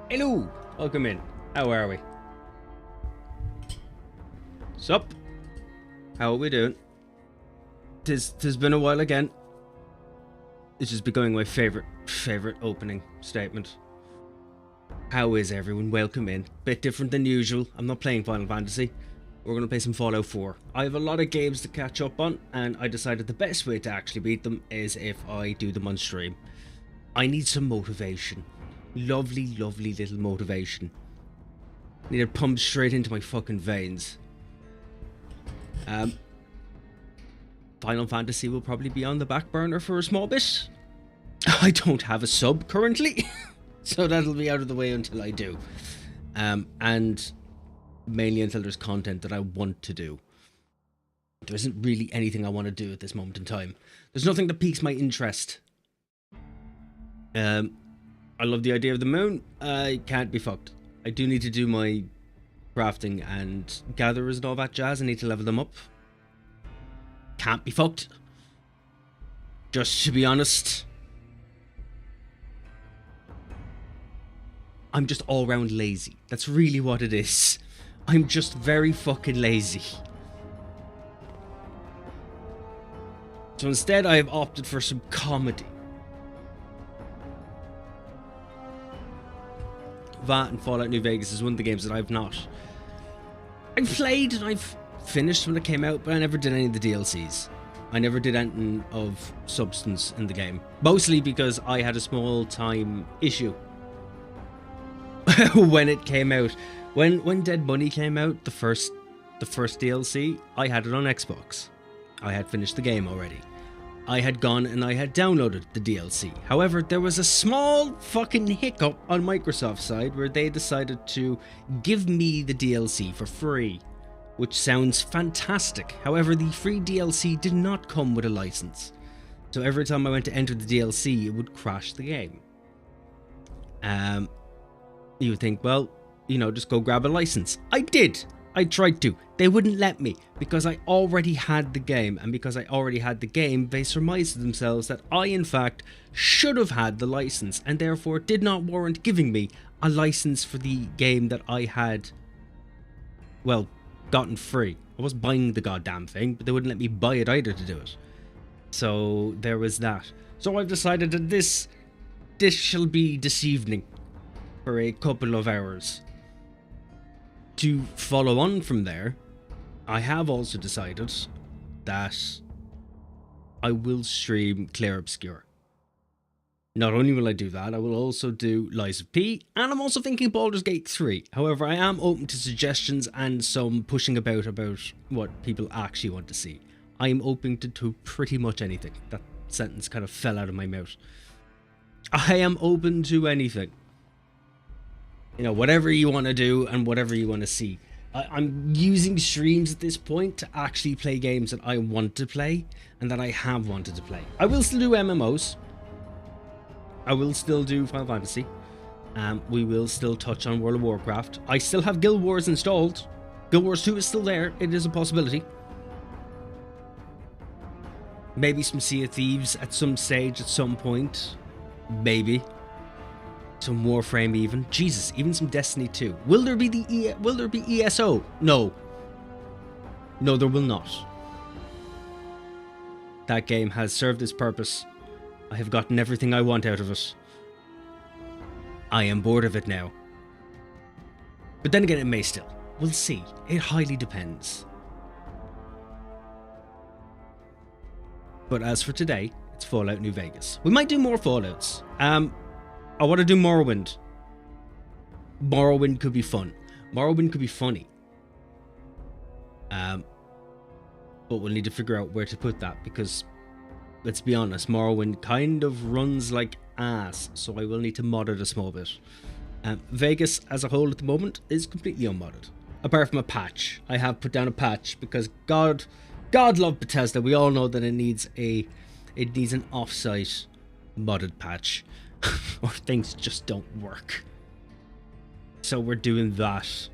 Hello, welcome in. How are we? Sup? How are we doing? Tis been a while again. It's just becoming my favorite opening statement. How is everyone? Welcome in. Bit different than usual. I'm not playing Final Fantasy. We're going to play some Fallout 4. I have a lot of games to catch up on, and I decided the best way to actually beat them is if I do them on stream. I need some motivation. Lovely, lovely little motivation. Need it pumped straight into my fucking veins. Final Fantasy will probably be on the back burner for a small bit. I don't have a sub currently, so that'll be out of the way until I do. And mainly until there's content that I want to do. There isn't really anything I want to do at this moment in time. There's nothing that piques my interest. I love the idea of the moon. I can't be fucked. I do need to do my crafting and gatherers and all that jazz. I need to level them up. Can't be fucked. Just to be honest, I'm just all round lazy. That's really what it is. I'm just very fucking lazy. So instead I have opted for some comedy. That and Fallout New Vegas is one of the games that I've played and I've finished when it came out, but I never did any of the DLCs. I never did anything of substance in the game. Mostly because I had a small time issue when it came out. When Dead Money came out, the first DLC, I had it on Xbox. I had finished the game already. I had gone and I had downloaded the DLC. However, there was a small fucking hiccup on Microsoft's side where they decided to give me the DLC for free, which sounds fantastic. However, the free DLC did not come with a license. So every time I went to enter the DLC, it would crash the game. You would think, well, you know, just go grab a license. I did. I tried to. They wouldn't let me because I already had the game, and because I already had the game, they surmised to themselves that I, in fact, should have had the license and therefore did not warrant giving me a license for the game that I had, well, gotten free. I was buying the goddamn thing, but they wouldn't let me buy it either to do it. So there was that. So I've decided that this shall be this evening for a couple of hours. To follow on from there, I have also decided that I will stream Clear Obscure. Not only will I do that, I will also do Lies of P, and I'm also thinking Baldur's Gate 3. However, I am open to suggestions and some pushing about what people actually want to see. I am open to pretty much anything. That sentence kind of fell out of my mouth. I am open to anything. You know, whatever you want to do and whatever you want to see. I'm using streams at this point to actually play games that I want to play and that I have wanted to play. I will still do MMOs. I will still do Final Fantasy. We will still touch on World of Warcraft. I still have Guild Wars installed. Guild Wars 2 is still there. It is a possibility. Maybe some Sea of Thieves at some stage, at some point. Maybe. Some Warframe even. Jesus, even some Destiny 2. Will there be ESO? No. No, there will not. That game has served its purpose. I have gotten everything I want out of it. I am bored of it now. But then again, it may still. We'll see. It highly depends. But as for today, it's Fallout New Vegas. We might do more Fallouts. I want to do Morrowind. Morrowind could be fun. Morrowind could be funny. But we'll need to figure out where to put that because, let's be honest, Morrowind kind of runs like ass, so I will need to mod it a small bit. Vegas as a whole at the moment is completely unmodded. Apart from a patch. I have put down a patch because God love Bethesda. We all know that it needs an off-site modded patch. Or things just don't work. So we're doing that.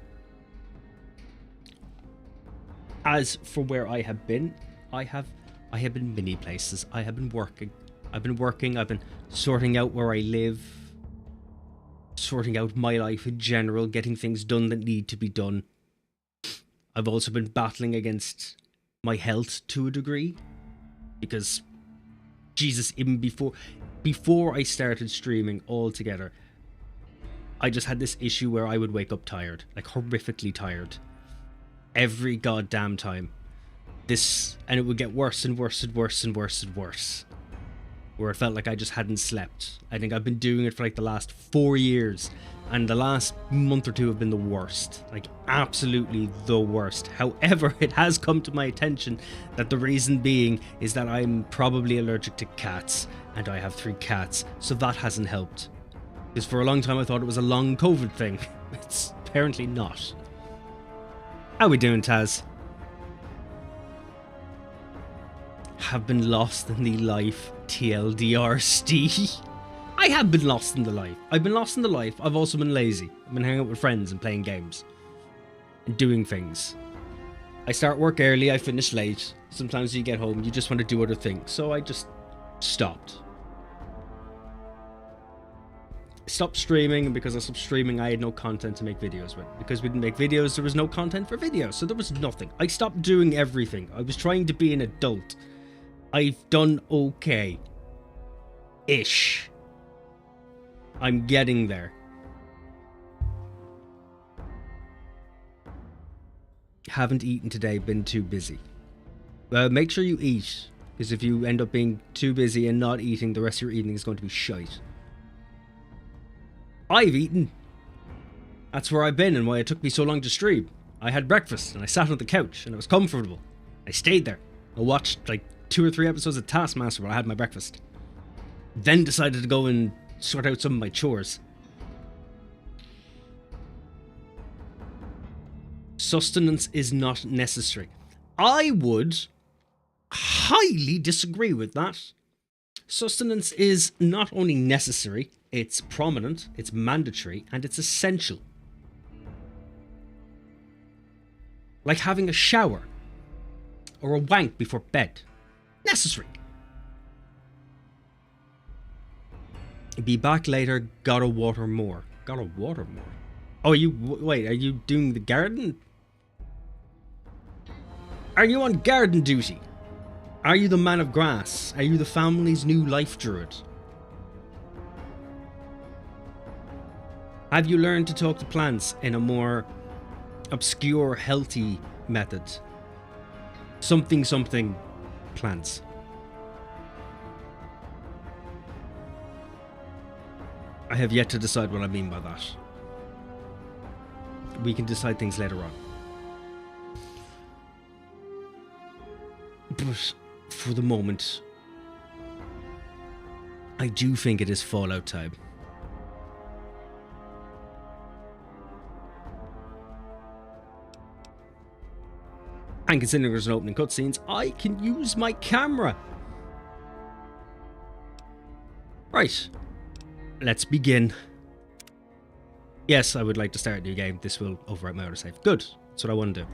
As for where I have been, I have been many places. I've been working. I've been sorting out where I live, sorting out my life in general, getting things done that need to be done. I've also been battling against my health to a degree, because Jesus, even before I started streaming altogether, I just had this issue where I would wake up tired, like horrifically tired, every goddamn time. And it would get worse and worse and worse and worse and worse, where it felt like I just hadn't slept. I think I've been doing it for like the last 4 years, and the last month or two have been the worst, like absolutely the worst. However, it has come to my attention that the reason being is that I'm probably allergic to cats, and I have 3 cats, so that hasn't helped. Because for a long time I thought it was a long COVID thing. It's apparently not. How we doing, Taz? Have been lost in the life, TLDR Steve. I have been lost in the life. I've been lost in the life. I've also been lazy. I've been hanging out with friends and playing games. And doing things. I start work early, I finish late. Sometimes you get home, you just want to do other things. So I just stopped. Stopped streaming, and because I stopped streaming, I had no content to make videos with. Because we didn't make videos, there was no content for videos. So there was nothing. I stopped doing everything. I was trying to be an adult. I've done okay. Ish. I'm getting there. Haven't eaten today, been too busy. Make sure you eat, because if you end up being too busy and not eating, the rest of your evening is going to be shite. I've eaten. That's where I've been and why it took me so long to stream. I had breakfast and I sat on the couch and it was comfortable. I stayed there. I watched like 2 or 3 episodes of Taskmaster while I had my breakfast. Then decided to go and sort out some of my chores. Sustenance is not necessary. I would highly disagree with that. Sustenance is not only necessary, it's prominent, it's mandatory, and it's essential. Like having a shower or a wank before bed. Necessary. Be back later, gotta water more. Gotta water more? Oh, wait, are you doing the garden? Are you on garden duty? Are you the man of grass? Are you the family's new life druid? Have you learned to talk to plants in a more obscure, healthy method? Something plants. I have yet to decide what I mean by that. We can decide things later on. But for the moment, I do think it is Fallout time. And considering there's an opening cutscenes, I can use my camera. Right. Let's begin. Yes, I would like to start a new game. This will overwrite my autosave. Good. That's what I want to do.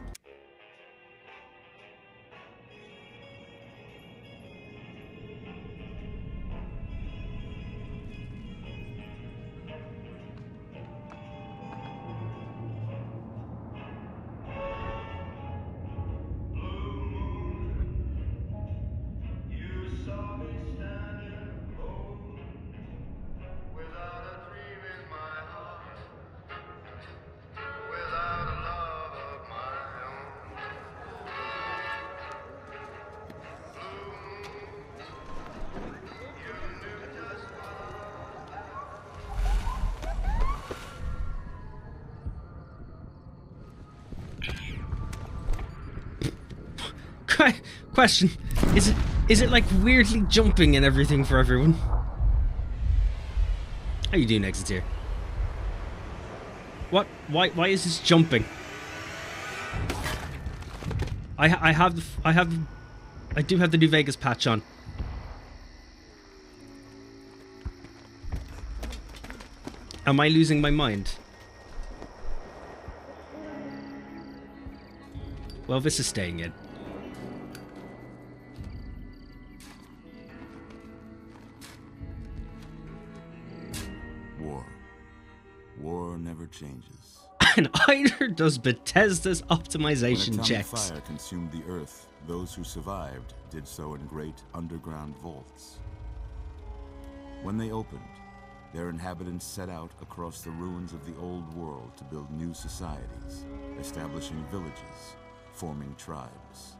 Question: Is it like weirdly jumping and everything for everyone? How you doing, Exit here? What? Why is this jumping? I do have the New Vegas patch on. Am I losing my mind? Well, this is staying in. War. War never changes. And either does Bethesda's When optimization atomic checks. fire consumed the earth, those who survived did so in great underground vaults. When they opened, their inhabitants set out across the ruins of the old world to build new societies, establishing villages, forming tribes.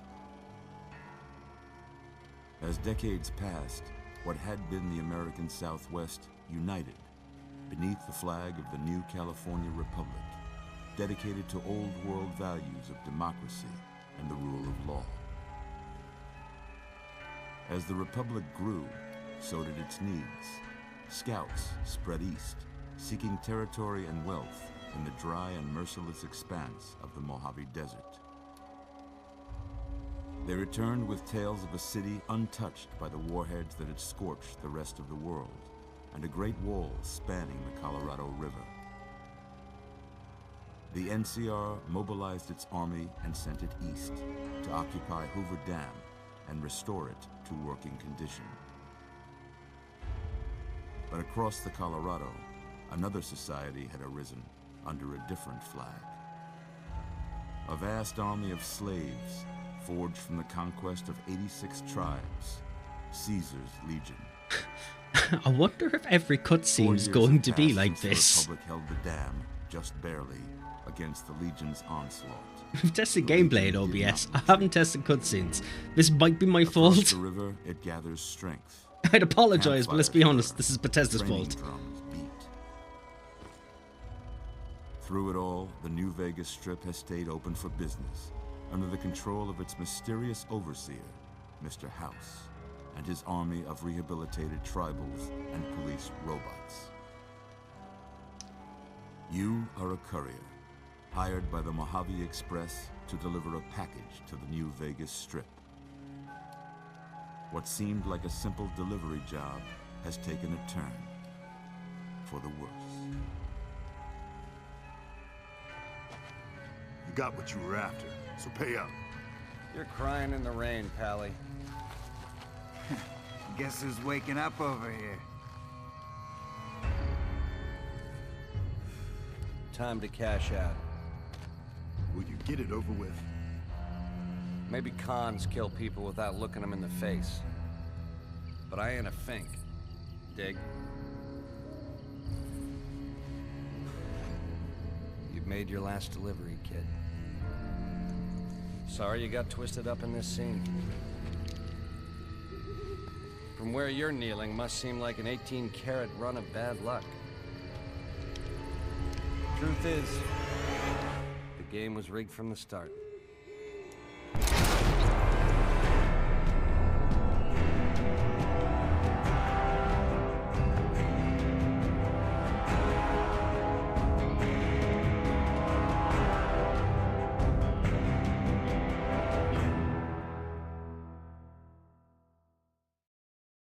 As decades passed, what had been the American Southwest united beneath the flag of the new California Republic, dedicated to old world values of democracy and the rule of law. As the Republic grew, so did its needs. Scouts spread east, seeking territory and wealth in the dry and merciless expanse of the Mojave Desert. They returned with tales of a city untouched by the warheads that had scorched the rest of the world, and a great wall spanning the Colorado River. The NCR mobilized its army and sent it east to occupy Hoover Dam and restore it to working condition. But across the Colorado, another society had arisen under a different flag. A vast army of slaves forged from the conquest of 86 tribes, Caesar's Legion. I wonder if every cutscene is going to be like this. The Republic held the dam, just barely, against the Legion's onslaught. I've tested gameplay in OBS. I haven't tested cutscenes. This might be my Across fault. the river, it gathers strength. I'd apologize, but let's be Campfires honest, burn, this is Bethesda's training fault. drums beat. Through it all, the New Vegas Strip has stayed open for business, under the control of its mysterious overseer, Mr. House, and his army of rehabilitated tribals and police robots. You are a courier, hired by the Mojave Express to deliver a package to the New Vegas Strip. What seemed like a simple delivery job has taken a turn for the worse. You got what you were after, so pay up. You're crying in the rain, Pally. Guess who's waking up over here? Time to cash out. Will you get it over with? Maybe cons kill people without looking them in the face. But I ain't a fink. Dig? You've made your last delivery, kid. Sorry you got twisted up in this scene. From where you're kneeling must seem like an 18-carat run of bad luck. Truth is, the game was rigged from the start.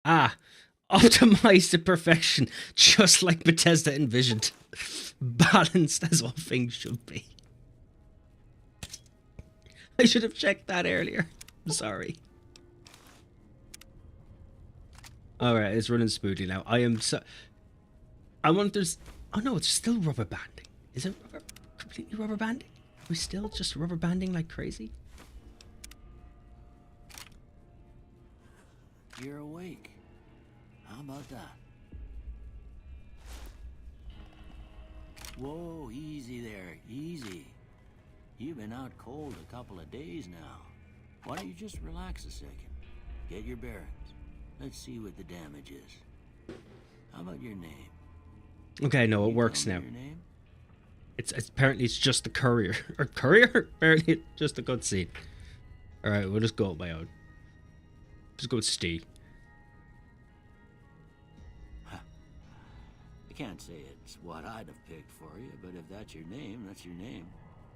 Ah, optimized to perfection, just like Bethesda envisioned. Balanced as all things should be. I should have checked that earlier. I'm sorry. Alright, it's running smoothly now. I want there's... Oh no, it's still rubber banding. Is it completely rubber banding? Are we still just rubber banding like crazy? You're awake. How about that? Whoa, easy there, easy. You've been out cold a couple of days now. Why don't you just relax a second? Get your bearings. Let's see what the damage is. How about your name? Okay, no, it You works tell now. me your name? It's apparently it's just the courier. Or courier? Apparently it's just a cutscene. Alright, we'll just go with my own. Just go with Steve. I can't say it's what I'd have picked for you, but if that's your name, that's your name.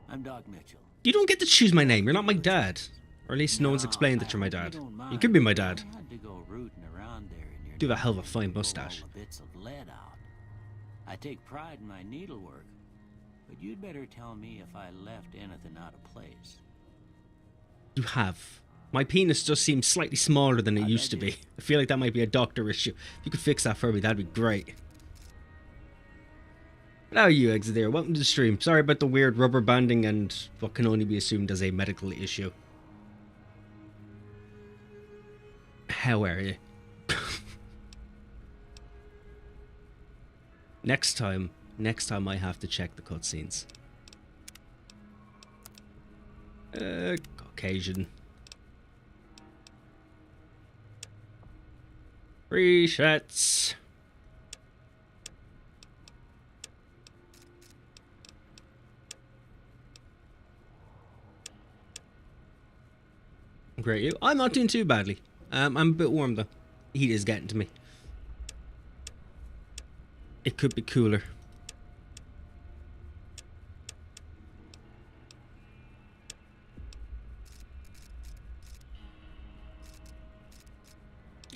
I'm Doc Mitchell. You don't get to choose my name. You're not my dad. Or at least no one's explained that you're my dad. You could be my dad. I had to go rooting around there in your Do have a hell of a nose fine to pull mustache. all the bits of lead out. I take pride in my needlework, but you'd better tell me if I left anything out of place. You have. My penis just seems slightly smaller than it used to be. I feel like that might be a doctor issue. If you could fix that for me, that'd be great. Hello, you exit there. Welcome to the stream. Sorry about the weird rubber banding and what can only be assumed as a medical issue. How are you? Next time I have to check the cutscenes. Caucasian. Resets. Great, you. I'm not doing too badly. I'm a bit warm though. The heat is getting to me. It could be cooler.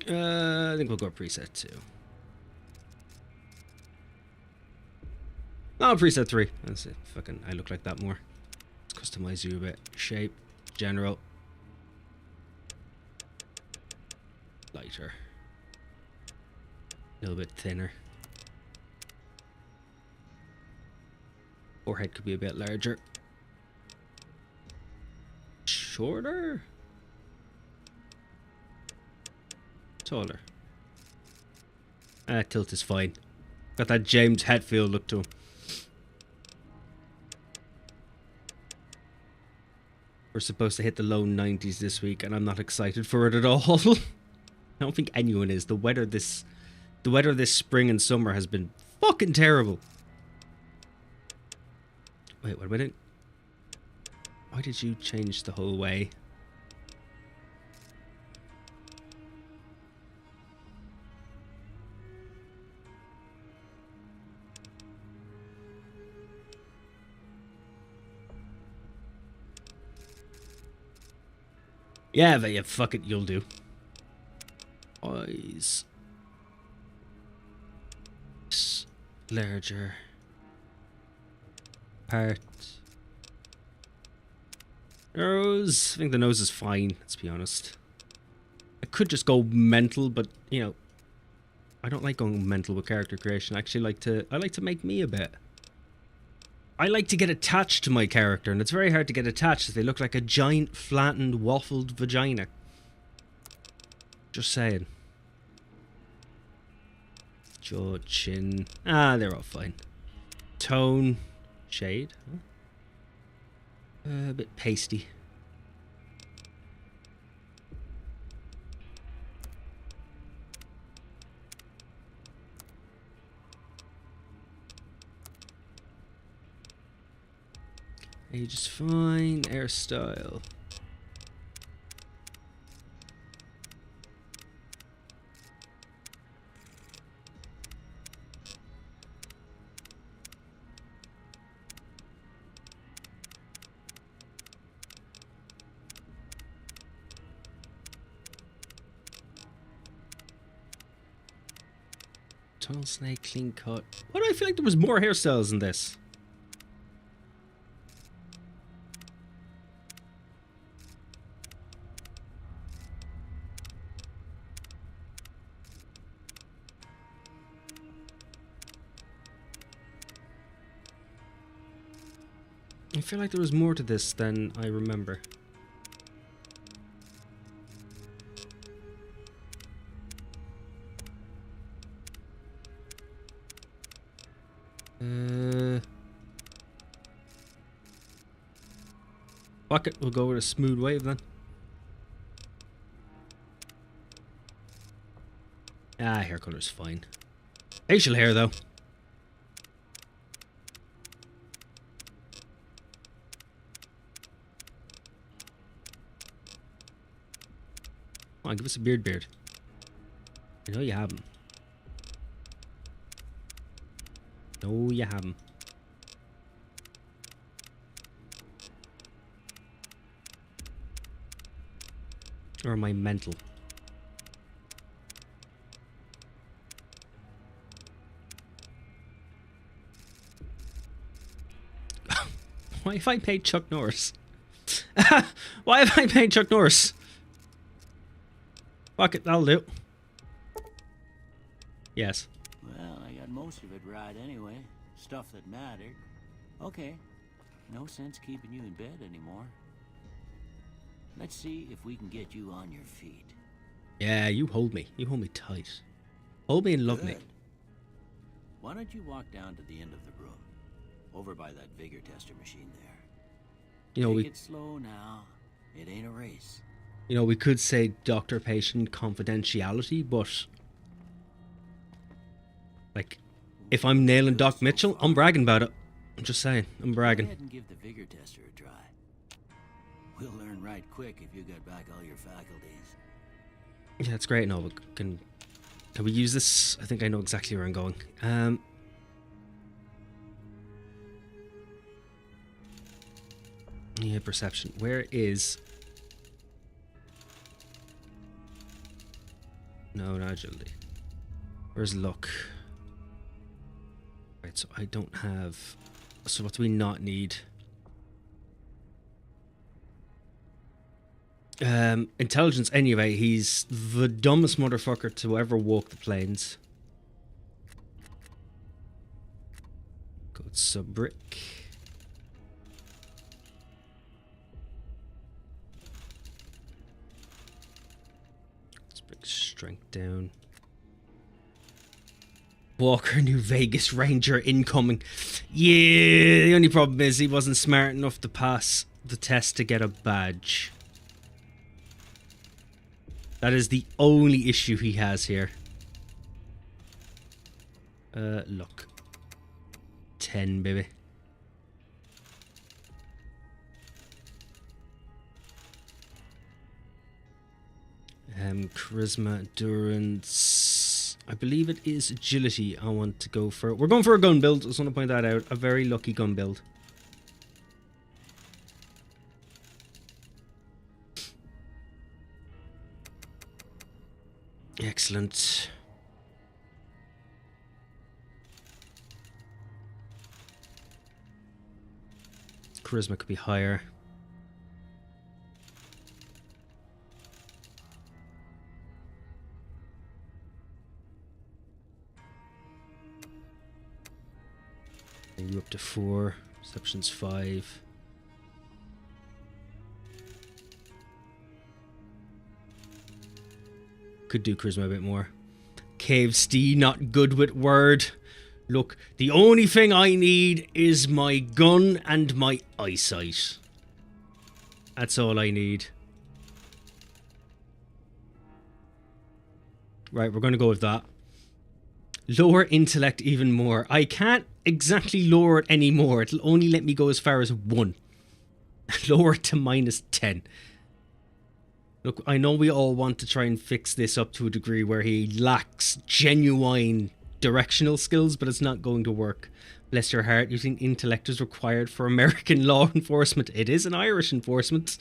I think we'll go preset 2. No, preset 3. That's it. Fucking, I look like that more. Let's customize you a bit. Shape, general. Lighter. A little bit thinner. Forehead could be a bit larger. Shorter? Taller. Tilt is fine. Got that James Hetfield look to him. We're supposed to hit the low 90s this week, and I'm not excited for it at all. I don't think anyone is. The weather this spring and summer has been fucking terrible. Wait, what about it? Why did you change the whole way? Yeah, but yeah, fuck it, you'll do. Eyes. Larger. Part. Nose. I think the nose is fine, let's be honest. I could just go mental, but, you know, I don't like going mental with character creation. I actually like to make me a bit. I like to get attached to my character, and it's very hard to get attached if they look like a giant, flattened, waffled vagina. Just saying. Jaw, chin. Ah, they're all fine. Tone. Shade. Huh? A bit pasty. Age is fine. Hairstyle. Tunnel snake, clean cut. Why do I feel like there was more hairstyles in this? I feel like there was more to this than I remember. Fuck it, we'll go with a smooth wave then. Ah, hair color's fine. Facial hair though. Come on, give us a beard. I know you haven't. No, you haven't. Or am I mental? Why have I paid Chuck Norris? Why have I paid Chuck Norris? Fuck it, that'll do. Yes. Well, I got most of it right anyway. stuff that mattered. Okay, no sense keeping you in bed anymore. Let's see if we can get you on your feet. Yeah, you hold me. You hold me tight. Hold me and love me. Good. Why don't you walk down to the end of the room, over by that vigor tester machine there. You know, Take it slow now. It ain't a race. You know, we could say doctor-patient confidentiality, but like, if I'm nailing Doc Mitchell, I'm bragging about it. I'm just saying, I'm bragging. Go ahead and give the vigor tester a try. We'll learn right quick if you got back all your faculties. Yeah, it's great. No, but can we use this? I think I know exactly where I'm going. Yeah, perception. Where is? No, not agility. Where's luck? Right, so I don't have. So what do we not need? Intelligence anyway. He's the dumbest motherfucker to ever walk the plains. Go to sub-brick. Let's bring strength down. Walker, New Vegas Ranger incoming. Yeah, the only problem is he wasn't smart enough to pass the test to get a badge. That is the only issue he has here. Look. 10, baby. Charisma, endurance. I believe it is agility I want to go for. We're going for a gun build. I just want to point that out. A very lucky gun build. Excellent. Charisma could be higher. You up to 4. Perception's 5. Could do charisma a bit more. Cave Stee, not good with word. Look, the only thing I need is my gun and my eyesight. That's all I need. Right, we're going to go with that. Lower intellect even more. I can't exactly lower it anymore. It'll only let me go as far as 1. Lower it to -10. Look, I know we all want to try and fix this up to a degree where he lacks genuine directional skills, but it's not going to work. Bless your heart, using intellect is required for American law enforcement. It is an Irish enforcement.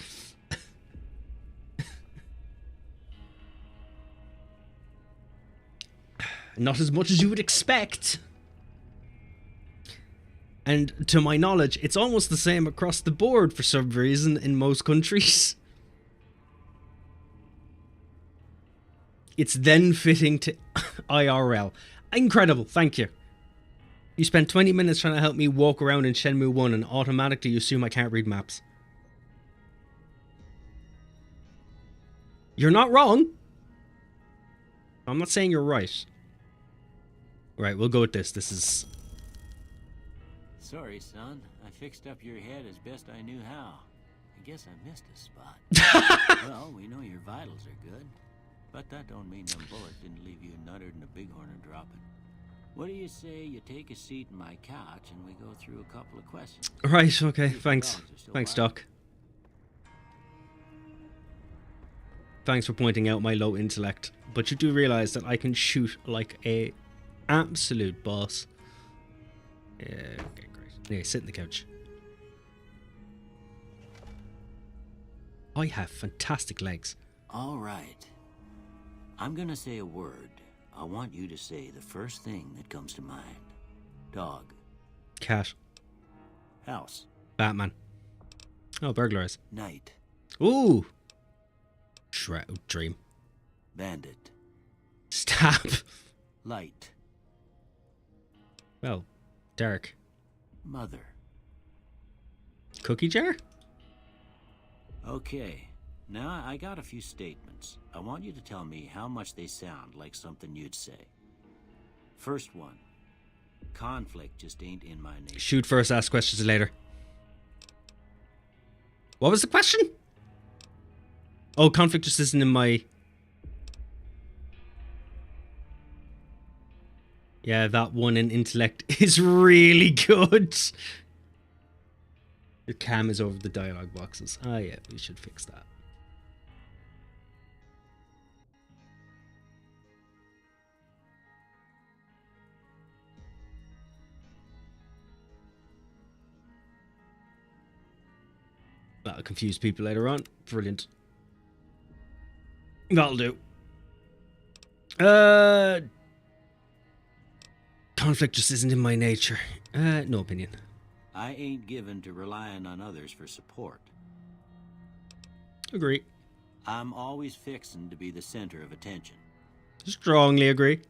Not as much as you would expect. And to my knowledge, it's almost the same across the board for some reason in most countries. It's then fitting to IRL. Incredible, thank you. You spent 20 minutes trying to help me walk around in Shenmue 1 and automatically you assume I can't read maps. You're not wrong. I'm not saying you're right. Right, we'll go with this. This is... Sorry, son. I fixed up your head as best I knew how. I guess I missed a spot. Well, we know your vitals are good. But that don't mean them bullets didn't leave you nuttered and a bighorn dropping. What do you say you take a seat in my couch and we go through a couple of questions? Right, okay, thanks. Thanks, Doc. Thanks for pointing out my low intellect. But you do realise that I can shoot like a absolute boss. Yeah, okay, great. Yeah, sit in the couch. I have fantastic legs. All right. I'm gonna say a word. I want you to say the first thing that comes to mind. Dog. Cat. House. Batman. Oh, burglars. Night. Ooh. Shroud. Dream. Bandit. Stab. Light. Well, Dark. Mother. Cookie jar? Okay. Now I got a few statements. I want you to tell me how much they sound like something you'd say. First one. Conflict just ain't in my nature. Shoot first, ask questions later. What was the question? Oh, conflict just isn't in my... Yeah, that one in intellect is really good. The cam is over the dialogue boxes. Ah, yeah, we should fix that. That'll confuse people later on. Brilliant. That'll do. Conflict just isn't in my nature. No opinion. I ain't given to relying on others for support. Agree. I'm always fixin' to be the center of attention. Strongly agree.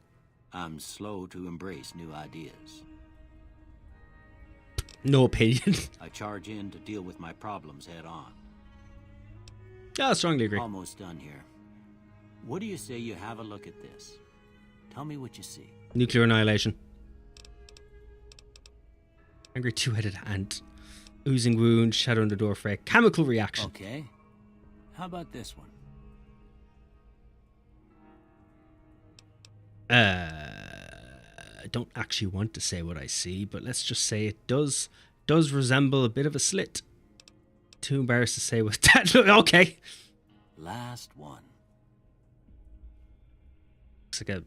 I'm slow to embrace new ideas. No opinion. I charge in to deal with my problems head on. Yeah, strongly agree. Almost done here. What do you say you have a look at this? Tell me what you see. Nuclear annihilation. Angry two-headed ant. Oozing wound, shadow on the door fray. Chemical reaction. Okay. How about this one? I don't actually want to say what I see, but let's just say it does resemble a bit of a slit. Too embarrassed to say what that look. Okay. Last one. Looks like a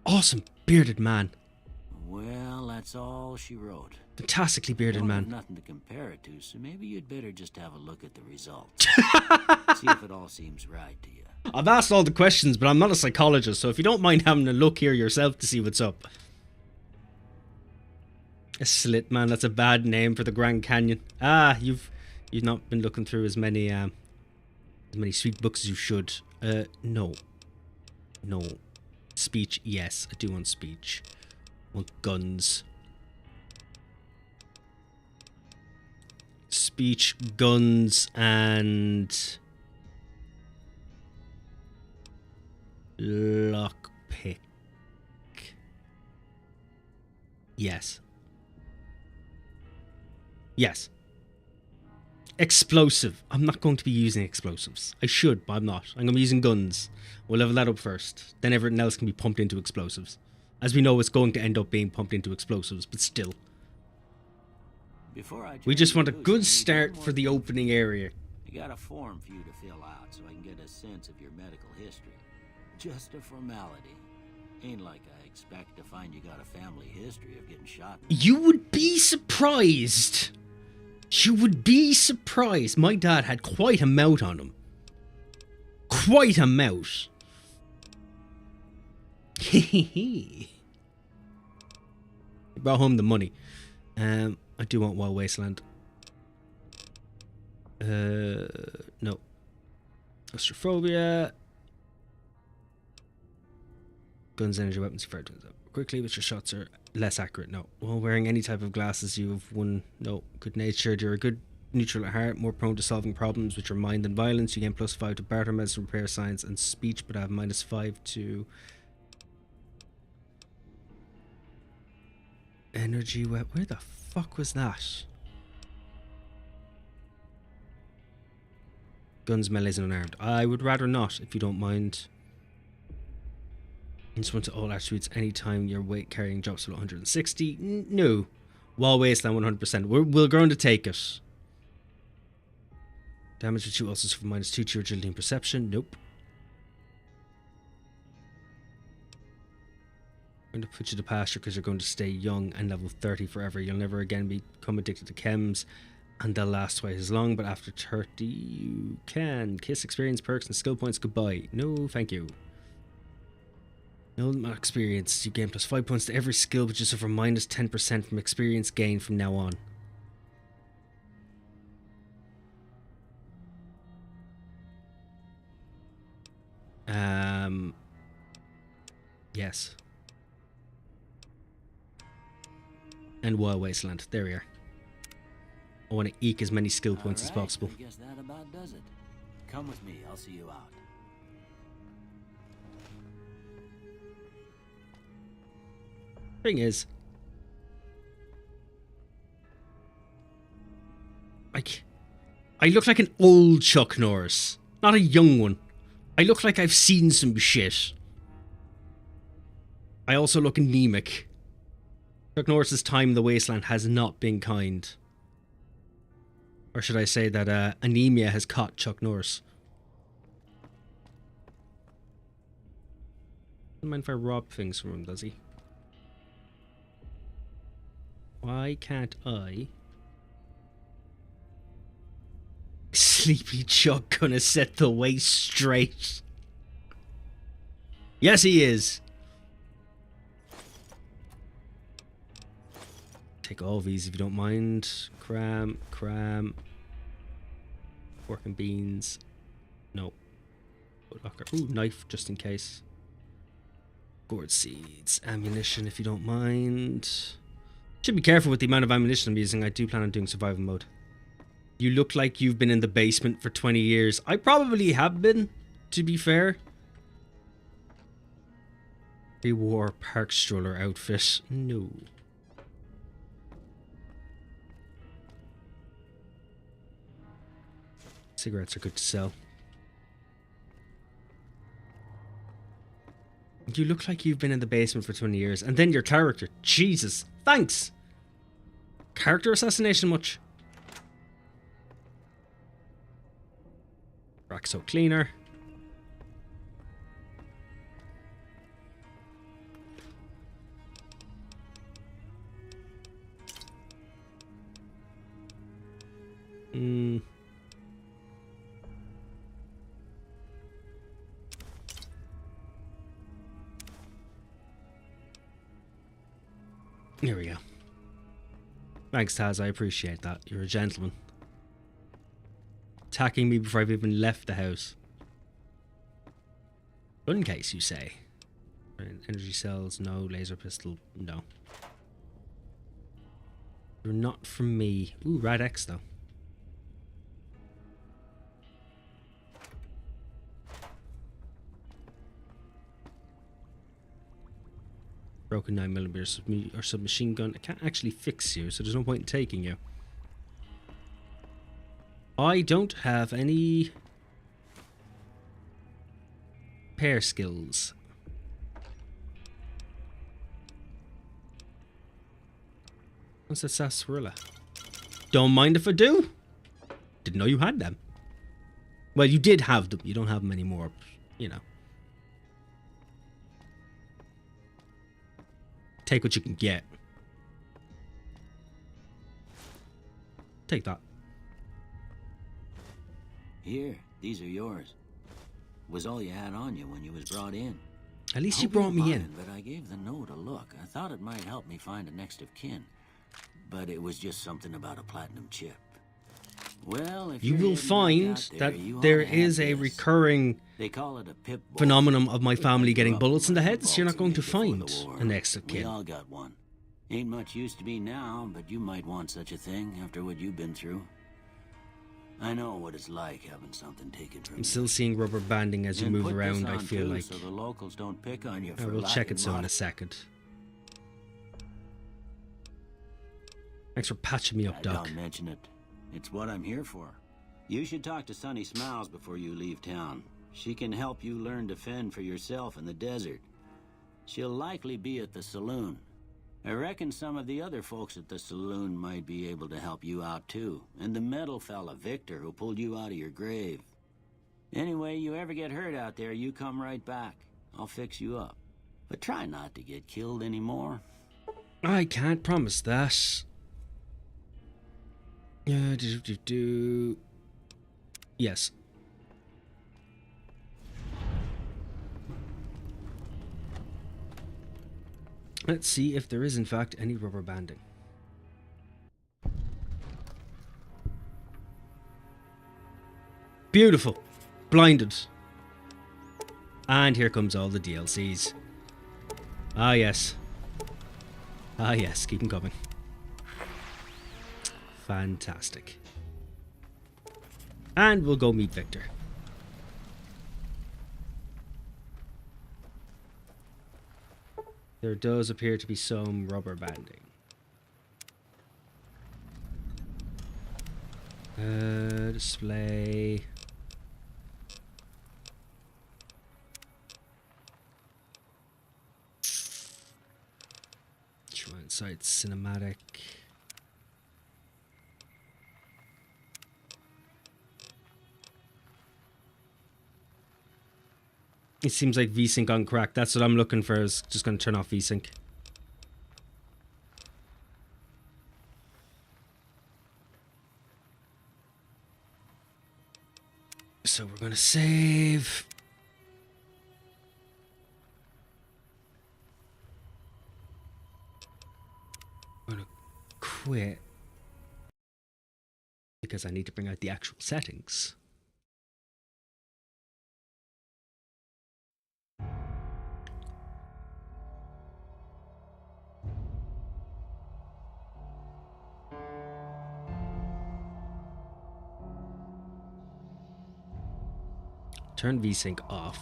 awesome bearded man. Well, that's all she wrote. Fantastically bearded Don't have man. nothing to compare it to, so maybe you'd better just have a look at the results. See if it all seems right to you. I've asked all the questions, but I'm not a psychologist, so if you don't mind having a look here yourself to see what's up. A slit, man, that's a bad name for the Grand Canyon. Ah, you've not been looking through as many sweet books as you should. No. Speech, yes, I do want speech. I want guns. Speech, guns, and lockpick. Yes. Yes. Explosive. I'm not going to be using explosives. I should, but I'm not. I'm going to be using guns. We'll level that up first. Then everything else can be pumped into explosives. As we know, it's going to end up being pumped into explosives, but still. We just want a good start for the opening area. I got a form for you to fill out so I can get a sense of your medical history. Just a formality. Ain't like I expect to find you got a family history of getting shot. You would be surprised. You would be surprised. My dad had quite a mouth on him. Quite a mouth. He brought home the money. I do want Wild Wasteland. No. Claustrophobia. Guns, energy, weapons, fire turns up quickly, but your shots are less accurate. No. While wearing any type of glasses, you have one. No. Good natured. You're a good neutral at heart, more prone to solving problems with your mind than violence. You gain +5 to barter, medicine, repair, science, and speech, but have -5 to energy. Where the fuck was that? Guns, melees, and unarmed. I would rather not, if you don't mind. Instrument to all attributes anytime your weight carrying drops below 160. No. Wall wasteland 100%. We're going to take it. Damage which you also suffer -2 to your agility and perception. Nope. I'm going to put you to pasture because you're going to stay young and level 30 forever. You'll never again become addicted to chems, and they'll last twice as long, but after 30 you can. Kiss, experience, perks, and skill points goodbye. No, thank you. No experience. You gain +5 points to every skill, but you suffer -10% from experience gain from now on. Yes. And Wild Wasteland. There we are. I want to eke as many skill points as All right, possible. I guess that about does it. Come with me. I'll see you out. Thing is, I look like an old Chuck Norris, not a young one. I look like I've seen some shit. I also look anemic. Chuck Norris's time in the wasteland has not been kind. Or should I say that anemia has caught Chuck Norris. Doesn't mind if I rob things from him, does he? Why can't I? Sleepy Chuck gonna set the way straight. Yes, he is. Take all of these if you don't mind. Cram. Pork and beans. No. Locker. Ooh, knife just in case. Gourd seeds. Ammunition if you don't mind. Should be careful with the amount of ammunition I'm using. I do plan on doing survival mode. You look like you've been in the basement for 20 years. I probably have been, to be fair. They wore a park stroller outfit. No. Cigarettes are good to sell. You look like you've been in the basement for 20 years. And then your character. Jesus. Thanks. Character assassination much? Raxo cleaner. Here we go. Thanks, Taz. I appreciate that. You're a gentleman. Attacking me before I've even left the house. Gun case, you say? Energy cells, no. Laser pistol, no. You're not from me. Ooh, Rad X, though. Broken 9mm or submachine gun. I can't actually fix you, so there's no point in taking you. I don't have any repair skills. What's that sarsaparilla? Don't mind if I do. Didn't know you had them. Well, you did have them. You don't have them anymore, but, you know. Take what you can get. Take that. Here, these are yours. Was all you had on you when you was brought in. At least you brought me in. But I gave the note a look. I thought it might help me find a next of kin. But it was just something about a platinum chip. Well, if you will find that there is a recurring phenomenon of my family getting bullets in the heads. You're not going to find a next of kin. We all got one. Ain't much use to be now, but you might want such a thing after what you've been through. I know what it's like having something taken from you. I'm still seeing rubber banding as you move around, I feel like. So the locals don't pick on you I will check it so in a second. Thanks for patching me up, Doc. Don't mention it. It's what I'm here for. You should talk to Sunny Smiles before you leave town. She can help you learn to fend for yourself in the desert. She'll likely be at the saloon. I reckon some of the other folks at the saloon might be able to help you out too. And the metal fella, Victor, who pulled you out of your grave. Anyway, you ever get hurt out there, you come right back. I'll fix you up. But try not to get killed anymore. I can't promise that. Yes. Let's see if there is in fact any rubber banding. Beautiful. Blinded. And here comes all the DLCs. Ah yes. Ah yes, keep them coming. Fantastic. And we'll go meet Victor. There does appear to be some rubber banding. Display. Shrine site cinematic. It seems like VSync on crack. That's what I'm looking for. Is just going to turn off VSync. So we're going to save. I'm going to quit. Because I need to bring out the actual settings. Turn VSync off.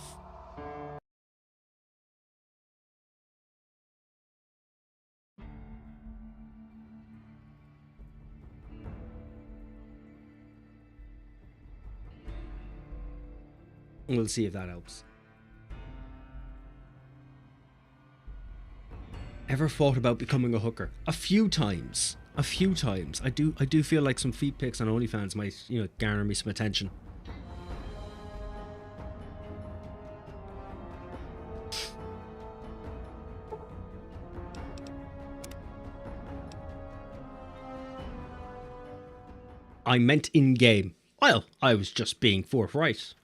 We'll see if that helps. Ever thought about becoming a hooker? A few times. A few times. I do feel like some feet pics on OnlyFans might, you know, garner me some attention. I meant in-game. Well, I was just being forthright.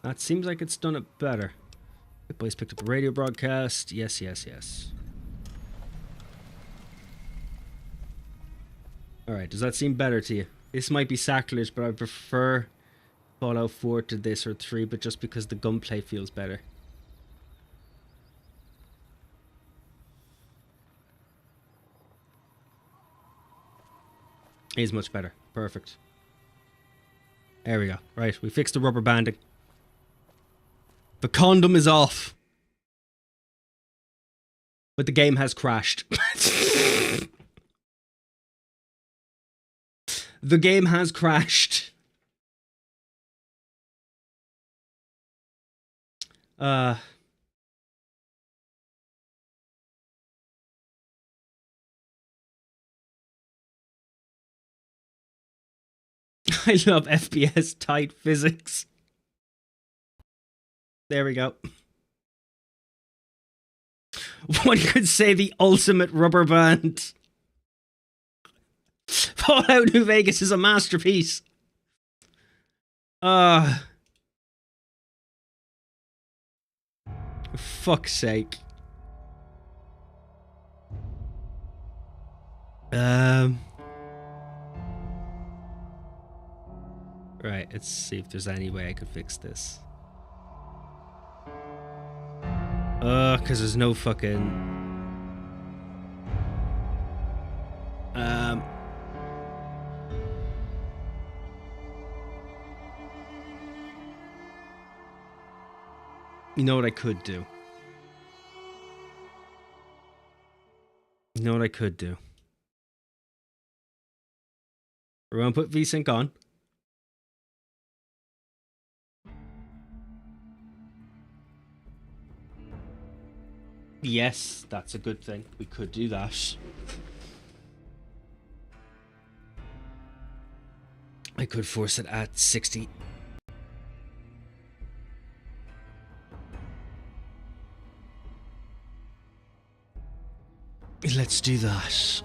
That seems like it's done it better. The boys picked up a radio broadcast. Yes, yes, yes. Alright, does that seem better to you? This might be sacrilege, but I prefer Fallout 4 to this, or 3, but just because the gunplay feels better. Is much better. Perfect. There we go. Right, we fixed the rubber banding. The condom is off. But the game has crashed. The game has crashed. I love FPS tight physics. There we go. One could say the ultimate rubber band. Fallout New Vegas is a masterpiece. Fuck's sake. Right, let's see if there's any way I could fix this. Because there's no fucking... You know what I could do? You know what I could do? We're gonna put VSync on. Yes, that's a good thing. We could do that. I could force it at 60. Let's do that.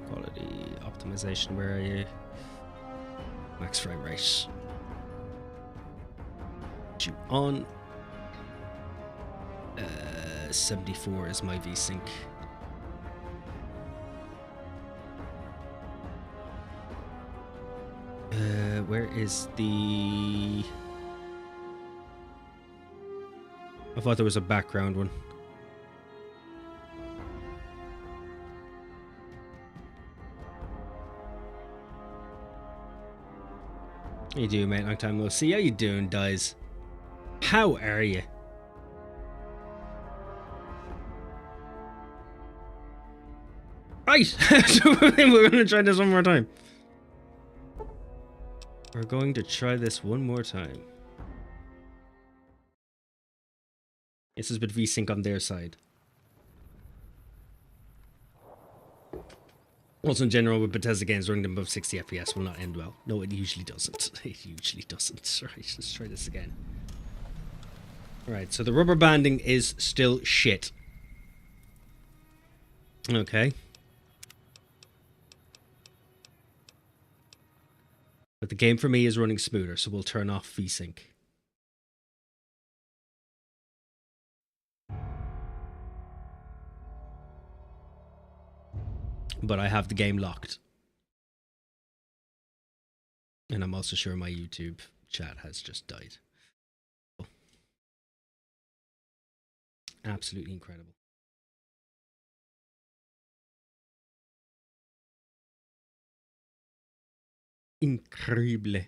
Quality optimization. Where are you? Max frame rate. You on. 74 is my VSync. Where is the... I thought there was a background one. How you doing, mate? Long time no see. How you doing, guys? How are you? Right! We're gonna try this one more time. We're going to try this one more time. This has been VSync on their side. Also, in general, with Bethesda games running them above 60 FPS will not end well. No, it usually doesn't. It usually doesn't. Right, let's try this again. Alright, so the rubber banding is still shit. Okay. But the game for me is running smoother, so we'll turn off VSync. But I have the game locked. And I'm also sure my YouTube chat has just died. Absolutely incredible. Incredible.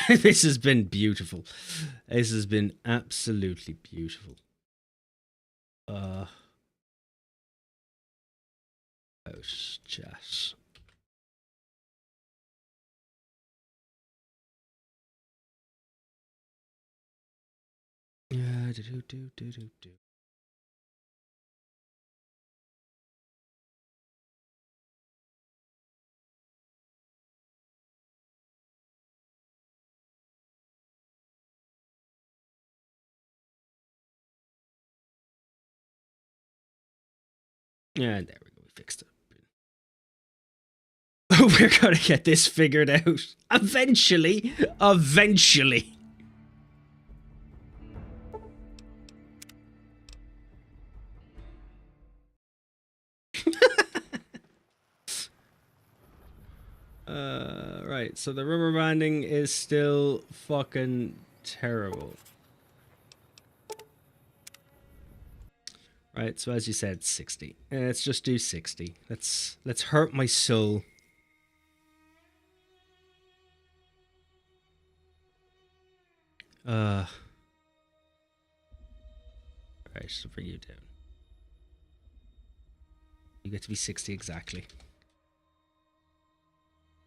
This has been beautiful. This has been absolutely beautiful. Oh, chat. Yeah, do. Yeah, there we go. We fixed it. We're gonna get this figured out. Eventually. Eventually. Right, so the rubber banding is still fucking terrible. Right, so as you said, 60. Let's just do 60. Let's hurt my soul. Right, so bring you down. You get to be 60 exactly.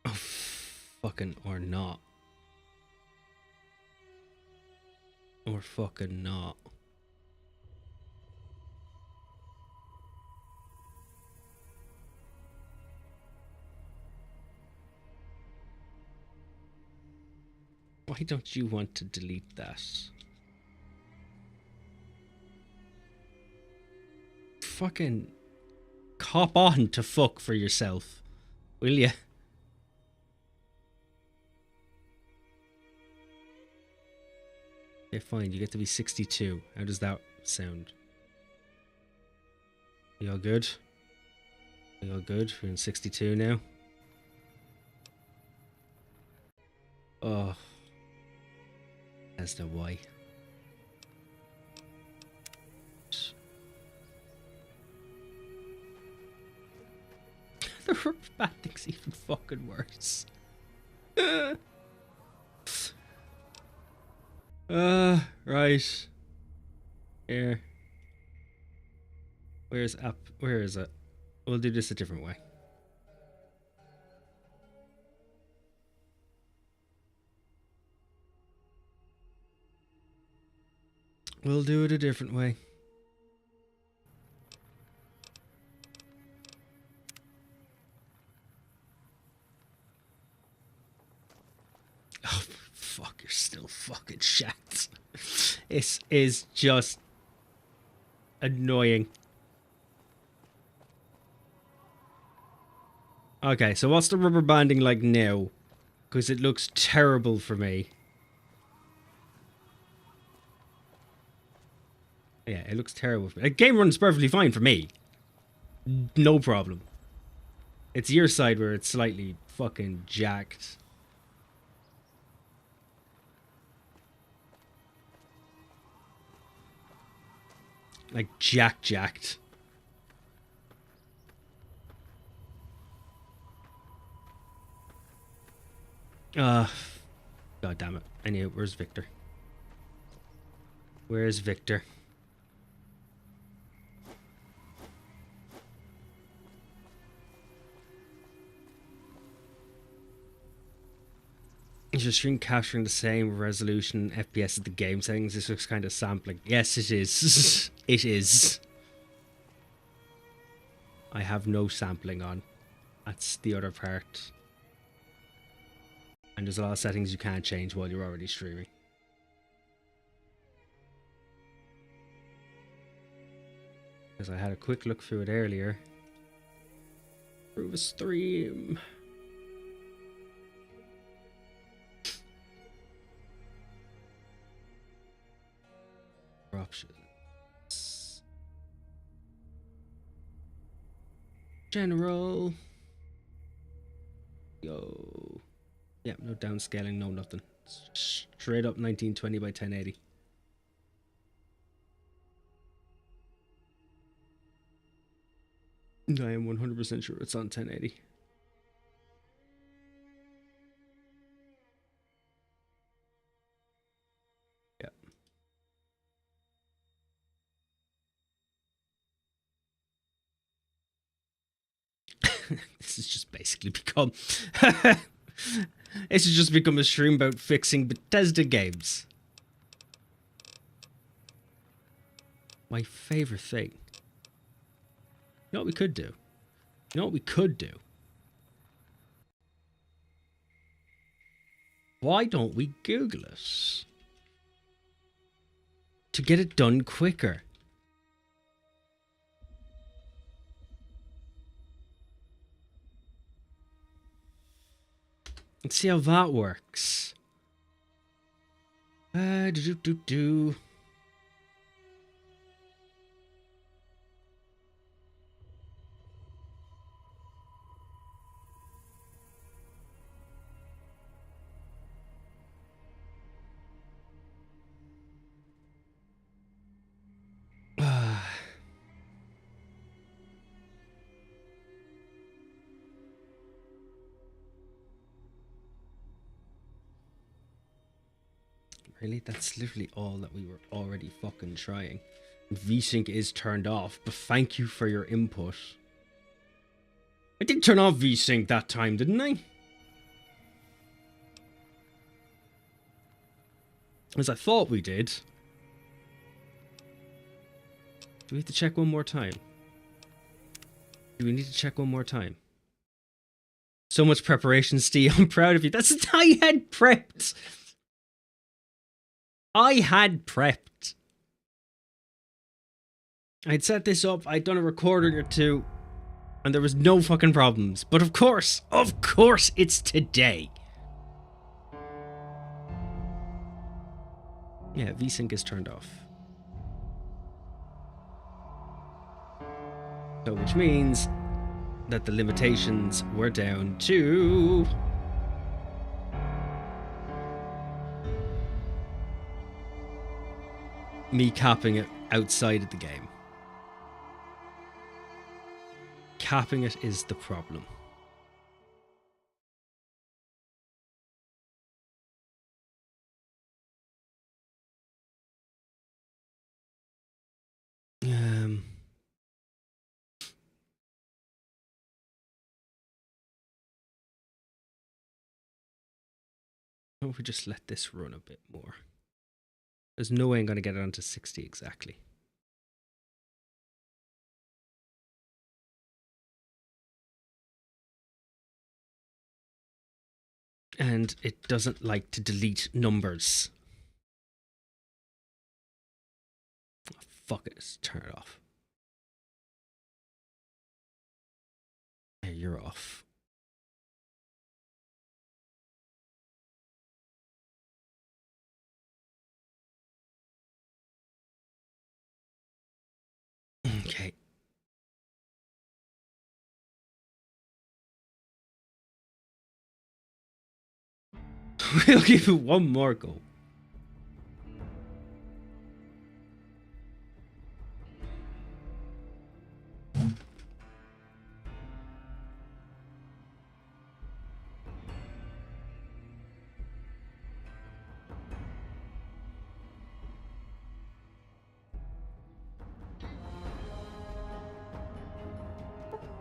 Oh, fucking or not. Or fucking not. Why don't you want to delete that? Fucking cop on to fuck for yourself, will ya? Okay, fine. You get to be 62. How does that sound? You all good? You all good? We're in 62 now. Oh. As to why. The rubber banding's even fucking worse. Right. Here. Where's up? Where is it? We'll do this a different way. We'll do it a different way. Oh, fuck, you're still fucking shit. This is just annoying. Okay, so what's the rubber banding like now? Because it looks terrible for me. Yeah, it looks terrible. The game runs perfectly fine for me. No problem. It's your side where it's slightly fucking jacked. Like jacked. God damn it. I knew it. Where's Victor? Where's Victor? Is your stream capturing the same resolution FPS as the game settings? This looks kind of sampling. Yes, it is. It is. I have no sampling on. That's the other part. And there's a lot of settings you can't change while you're already streaming. Because I had a quick look through it earlier. Through the stream. Options. General. Yo. Yeah, no downscaling, no nothing. Straight up 1920 by 1080. I am 100% sure it's on 1080. Yeah. This has just basically become... This has just become a stream about fixing Bethesda games. My favourite thing. You know what we could do? You know what we could do? Why don't we Google it? To get it done quicker. Let's see how that works. Do. Really? That's literally all that we were already fucking trying. VSync is turned off, but thank you for your input. I did turn off VSync that time, didn't I? As I thought we did. Do we have to check one more time? Do we need to check one more time? So much preparation, Steve. I'm proud of you. That's I had prepped. I had prepped. I'd set this up. I'd done a recording or two. And there was no fucking problems. But of course, it's today. Yeah, VSync is turned off. So which means that the limitations were down to... me capping it outside of the game. Capping it is the problem. What if we just let this run a bit more? There's no way I'm going to get it onto 60 exactly. And it doesn't like to delete numbers. Oh, fuck it, let's turn it off. Yeah, you're off. We'll give it one more go.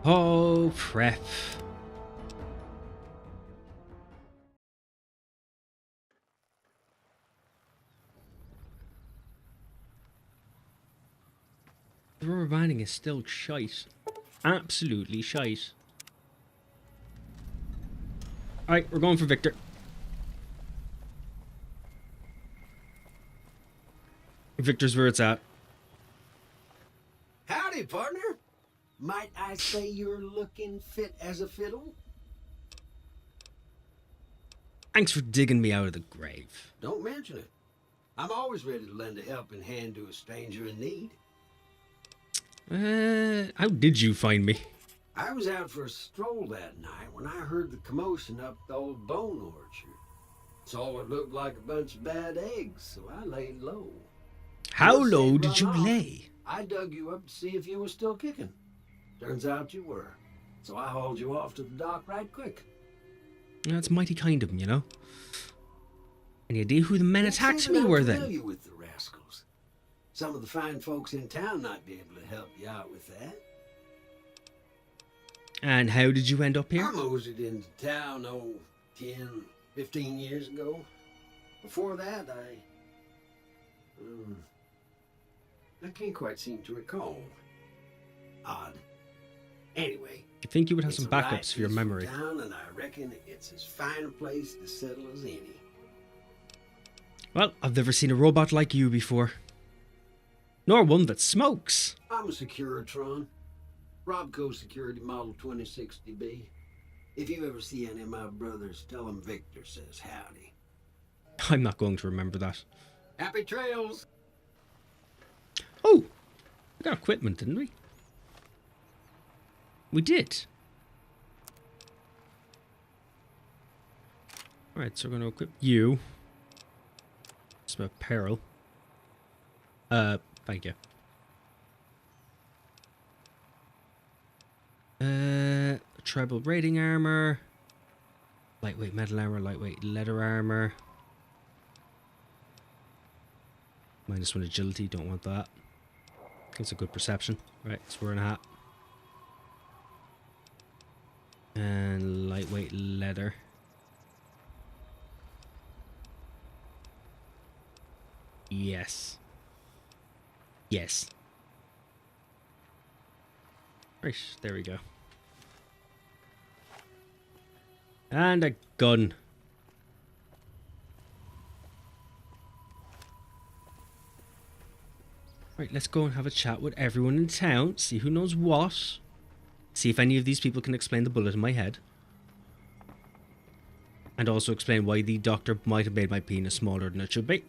Oh, prep. The rubber banding is still shite. Absolutely shite. Alright, we're going for Victor. Victor's where it's at. Howdy, partner. Might I say you're looking fit as a fiddle? Thanks for digging me out of the grave. Don't mention it. I'm always ready to lend a helping hand to a stranger in need. How did you find me? I was out for a stroll that night when I heard the commotion up the old bone orchard. Saw what looked like a bunch of bad eggs, so I laid low. How Once low they'd did you run off, lay? I dug you up to see if you were still kicking. Turns out you were. So I hauled you off to the dock right quick. That's mighty kind of him, you know. Any idea who the men Can't attacked say me that I'm were then? familiar with the rascals. Some of the fine folks in town might be able to help you out with that. And how did you end up I here? moseyed into town, 10, 15 years ago. Before that, I can't quite seem to recall. Odd. Anyway. You think you would have it's some a right backups for your peaceful memory? Town, and I reckon it's as fine a place to settle as any. Well, I've never seen a robot like you before. Nor one that smokes. I'm a Securitron. Robco Security Model 2060B. If you ever see any of my brothers, tell them Victor says howdy. I'm not going to remember that. Happy trails! Oh! We got equipment, didn't we? We did. Alright, so we're going to equip you. Some apparel. Thank you. Tribal raiding armor. Lightweight metal armor, lightweight leather armor. -1 agility, don't want that. That's a good perception. Right, so we're in a hat. And lightweight leather. Yes. Yes. Right, there we go. And a gun. Right, let's go and have a chat with everyone in town, see who knows what. See if any of these people can explain the bullet in my head. And also explain why the doctor might have made my penis smaller than it should be.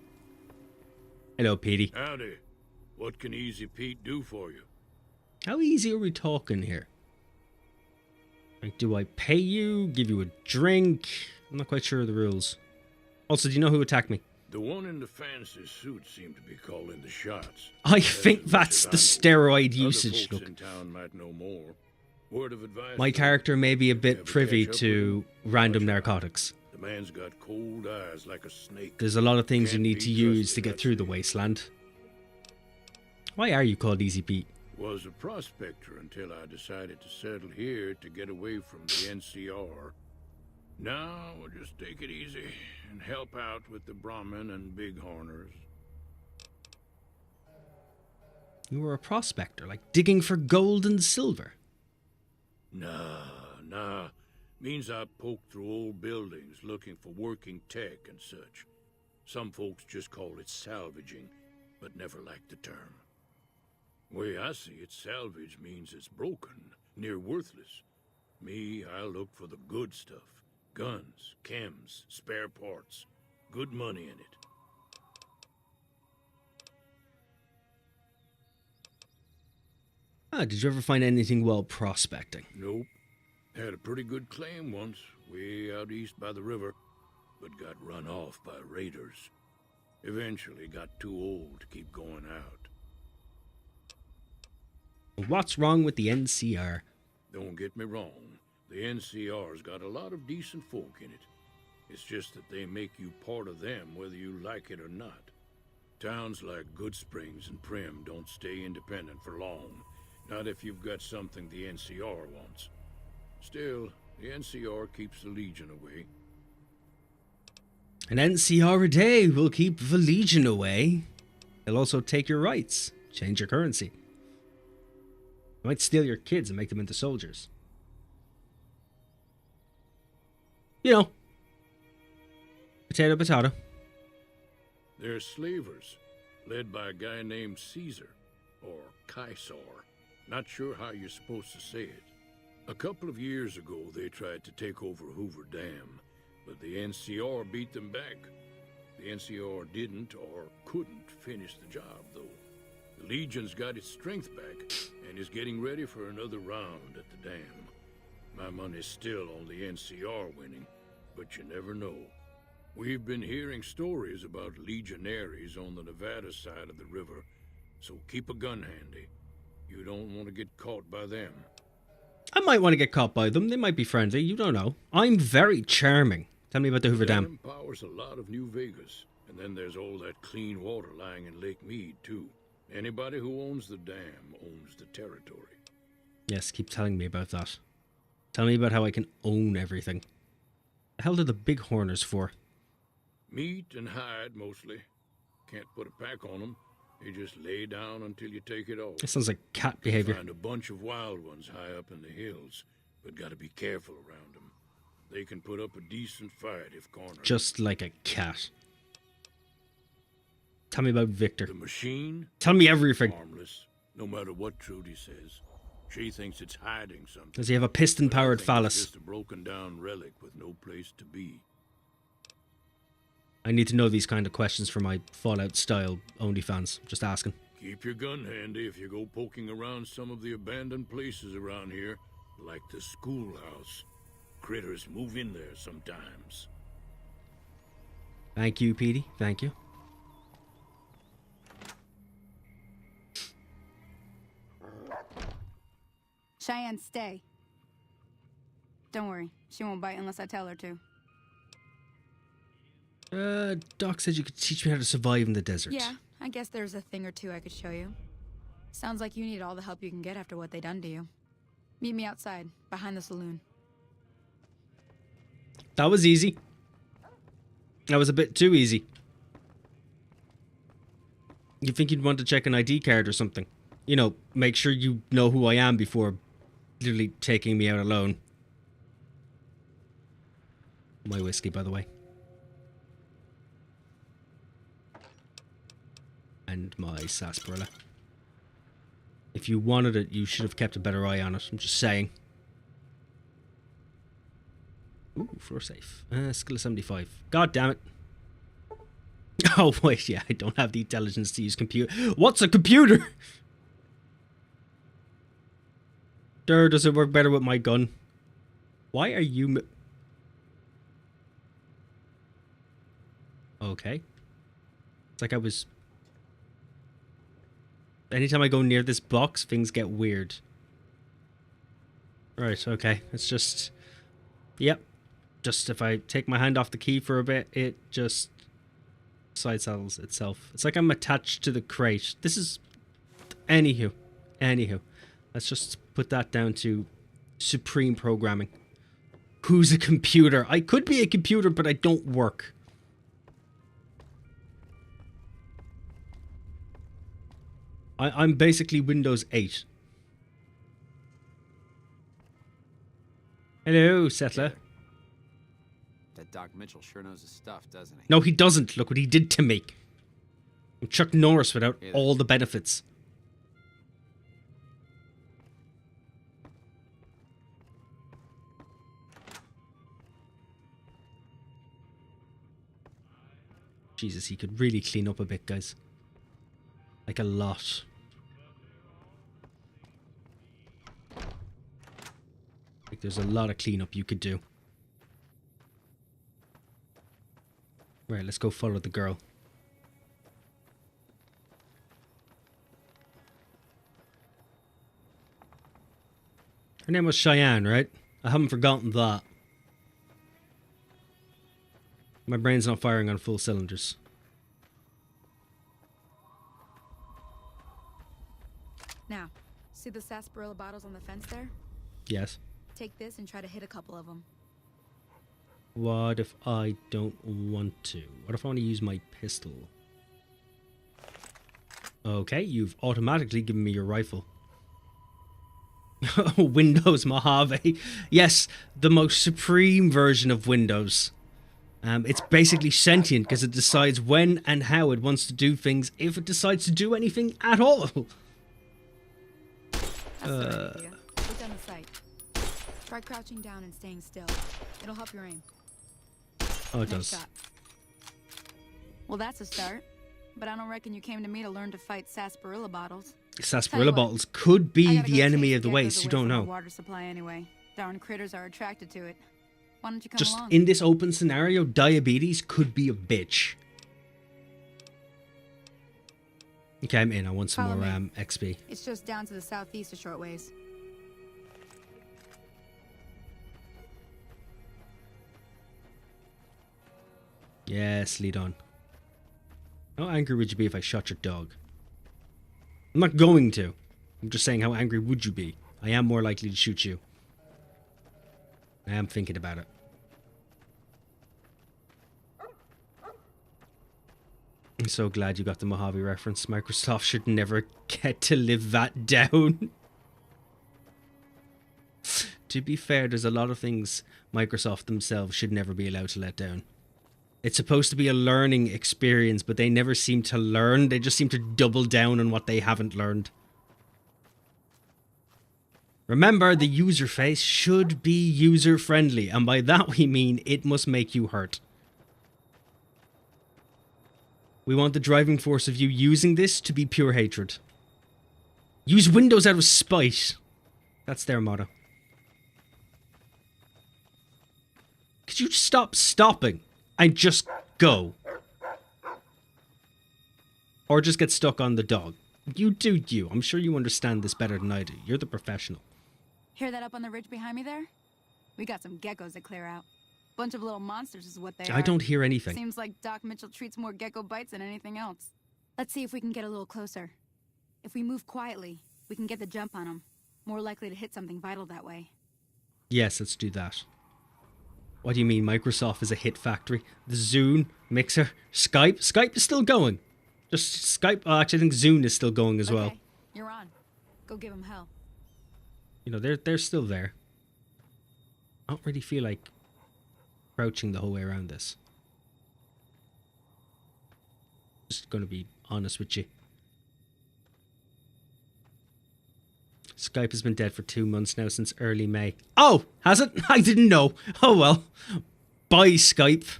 Hello, Petey. Howdy. What can Easy Pete do for you? How easy are we talking here? Like, do I pay you? Give you a drink? I'm not quite sure of the rules. Also, do you know who attacked me? The one in the fancy suit seemed to be calling the shots. I think that's the steroid usage Other folks look. in town might know more. Word of advice. My though, character may be a you bit ever privy catch up to with him? random Watch out. narcotics. The man's got cold eyes like a snake. There's a lot of things you Can't need be to use to trusted, get that's through the it. wasteland. Why are you called Easy Pete? Was a prospector until I decided to settle here to get away from the NCR. Now we'll just take it easy and help out with the Brahmin and Bighorners. You were a prospector, like digging for gold and silver. Nah. Means I poke through old buildings looking for working tech and such. Some folks just call it salvaging, but never liked the term. Way I see it, salvage means it's broken, near worthless. Me, I look for the good stuff. Guns, chems, spare parts. Good money in it. Did you ever find anything while prospecting? Nope. Had a pretty good claim once, way out east by the river. but got run off by raiders. Eventually got too old to keep going out. What's wrong with the NCR? Don't get me wrong, the NCR's got a lot of decent folk in it. It's just that they make you part of them whether you like it or not. Towns like Goodsprings and Prim don't stay independent for long, not if you've got something the NCR wants. Still, the NCR keeps the Legion away. An NCR a day will keep the Legion away. They'll also take your rights, change your currency. They might steal your kids and make them into soldiers. You know. Potato, potato. They're slavers, led by a guy named Caesar, or Caesar. Not sure how you're supposed to say it. A couple of years ago, they tried to take over Hoover Dam, but the NCR beat them back. The NCR didn't or couldn't finish the job, though. The Legion's got its strength back and is getting ready for another round at the dam. My money's still on the NCR winning, but you never know. We've been hearing stories about legionaries on the Nevada side of the river, so keep a gun handy. You don't want to get caught by them. I might want to get caught by them. They might be friendly. You don't know. I'm very charming. Tell me about the Hoover Dam. Powers a lot of New Vegas, and then there's all that clean water lying in Lake Mead, too. Anybody who owns the dam owns the territory. Yes, keep telling me about that. Tell me about how I can own everything. The hell are the bighorners for? Meat and hide, mostly. Can't put a pack on them. You just lay down until you take it off. This sounds like cat behavior. Find a bunch of wild ones high up in the hills, but gotta be careful around them. They can put up a decent fight if cornered. Just like a cat. Tell me about Victor. The machine? Tell me everything. Harmless, no matter what Trudy says. She thinks it's hiding something. Does he have a piston-powered phallus? It's just a broken-down relic with no place to be. I need to know these kind of questions for my Fallout-style OnlyFans. Just asking. Keep your gun handy if you go poking around some of the abandoned places around here, like the schoolhouse. Critters move in there sometimes. Thank you, Petey. Thank you. Cheyenne, stay. Don't worry. She won't bite unless I tell her to. Doc said you could teach me how to survive in the desert. Yeah, I guess there's a thing or two I could show you. Sounds like you need all the help you can get after what they done to you. Meet me outside, behind the saloon. That was easy. That was a bit too easy. You think you'd want to check an ID card or something? You know, make sure you know who I am before literally taking me out alone. My whiskey, by the way. And my sarsaparilla. If you wanted it, you should have kept a better eye on it. I'm just saying. Ooh, floor safe. Skill of 75. God damn it. Oh, wait, yeah, I don't have the intelligence to use computer. What's a computer? Does it work better with my gun? Why are you... Okay. It's like I was... Anytime I go near this box, things get weird. Right, okay. It's just... Yep. Just if I take my hand off the key for a bit, it just side saddles itself. It's like I'm attached to the crate. This is... Anywho. Let's just put that down to supreme programming. Who's a computer? I could be a computer, but I don't work. I'm basically Windows 8. Hello, settler. That Doc Mitchell sure knows his stuff, doesn't he? No, he doesn't. Look what he did to me. I'm Chuck Norris without all the benefits. Jesus, he could really clean up a bit, guys. Like a lot. Like there's a lot of cleanup you could do. Right, let's go follow the girl. Her name was Cheyenne, right? I haven't forgotten that. My brain's not firing on full cylinders. Now, see the sarsaparilla bottles on the fence there? Yes. Take this and try to hit a couple of them. What if I don't want to? What if I want to use my pistol? Okay, you've automatically given me your rifle. Windows Mojave. Yes, the most supreme version of Windows. It's basically sentient because it decides when and how it wants to do things, if it decides to do anything at all. That's the right idea. Look down the sight. Try crouching down and staying still. It'll help your aim. Oh, it Next does. shot. Well, that's a start. But I don't reckon you came to me to learn to fight sarsaparilla bottles. Sarsaparilla bottles could be the enemy of the waste. You don't know. Water supply anyway. Darn critters are attracted to it. Why don't you come Just along? in this open scenario, diabetes could be a bitch. Okay, I'm in. I want some Follow more me. XP. It's just down to the southeast a short ways. Yes, lead on. How angry would you be if I shot your dog? I'm not going to. I'm just saying, how angry would you be? I am more likely to shoot you. I am thinking about it. I'm so glad you got the Mojave reference. Microsoft should never get to live that down. To be fair, there's a lot of things Microsoft themselves should never be allowed to let down. It's supposed to be a learning experience, but they never seem to learn. They just seem to double down on what they haven't learned. Remember, the user face should be user-friendly, and by that we mean it must make you hurt. We want the driving force of you using this to be pure hatred. Use Windows out of spite. That's their motto. Could you stop stopping and just go? Or just get stuck on the dog. You do you. I'm sure you understand this better than I do. You're the professional. Hear that up on the ridge behind me there? We got some geckos to clear out. Bunch of little monsters is what they are. I don't hear anything. Seems like Doc Mitchell treats more gecko bites than anything else. Let's see if we can get a little closer. If we move quietly, we can get the jump on them. More likely to hit something vital that way. Yes, let's do that. What do you mean Microsoft is a hit factory? The Zune, Mixer, Skype? Skype is still going. Just Skype. Oh, actually, I think Zune is still going as well. You're on. Go give them hell. You know, they're still there. I don't really feel like crouching the whole way around this. Just gonna be honest with you. Skype has been dead for 2 months now, since early May. Oh, has it? I didn't know. Oh well. Bye, Skype.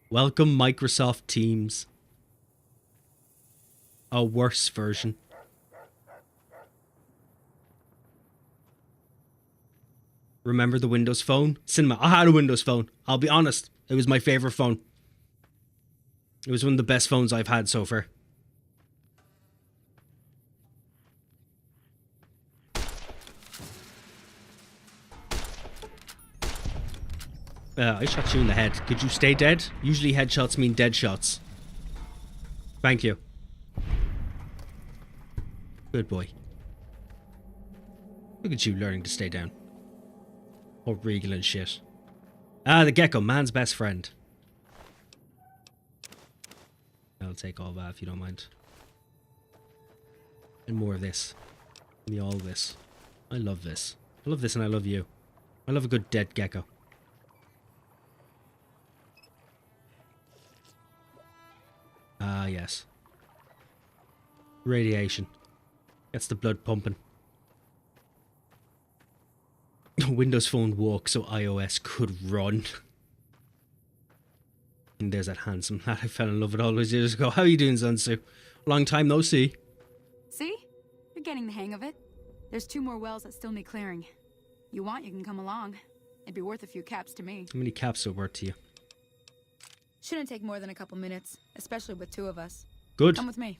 Welcome, Microsoft Teams. A worse version. Remember the Windows Phone? Cinema. I had a Windows Phone. I'll be honest. It was my favorite phone. It was one of the best phones I've had so far. I shot you in the head. Could you stay dead? Usually headshots mean dead shots. Thank you. Good boy. Look at you learning to stay down. All regal and shit. Ah, the gecko, man's best friend. I'll take all that if you don't mind. And more of this. Give me all this. I love this. I love this and I love you. I love a good dead gecko. Ah, yes. Radiation. Gets the blood pumping. Windows Phone walks so iOS could run. And there's that handsome lad I fell in love with all those years ago. How you doing, Zansu? Long time no see. See? You're getting the hang of it. There's 2 more wells that still need clearing. You want, you can come along. It'd be worth a few caps to me. How many caps are worth to you? Shouldn't take more than a couple minutes, especially with two of us. Good. Come with me.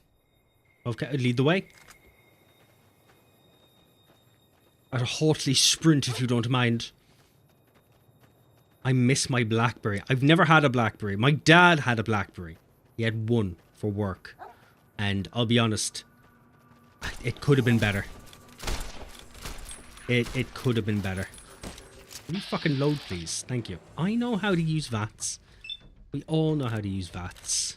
Okay, lead the way. At a haughtily sprint, if you don't mind. I miss my BlackBerry. I've never had a BlackBerry. My dad had a BlackBerry. He had one for work. And I'll be honest, it could have been better. It could have been better. Can you fucking load, please? Thank you. I know how to use VATS. We all know how to use VATS.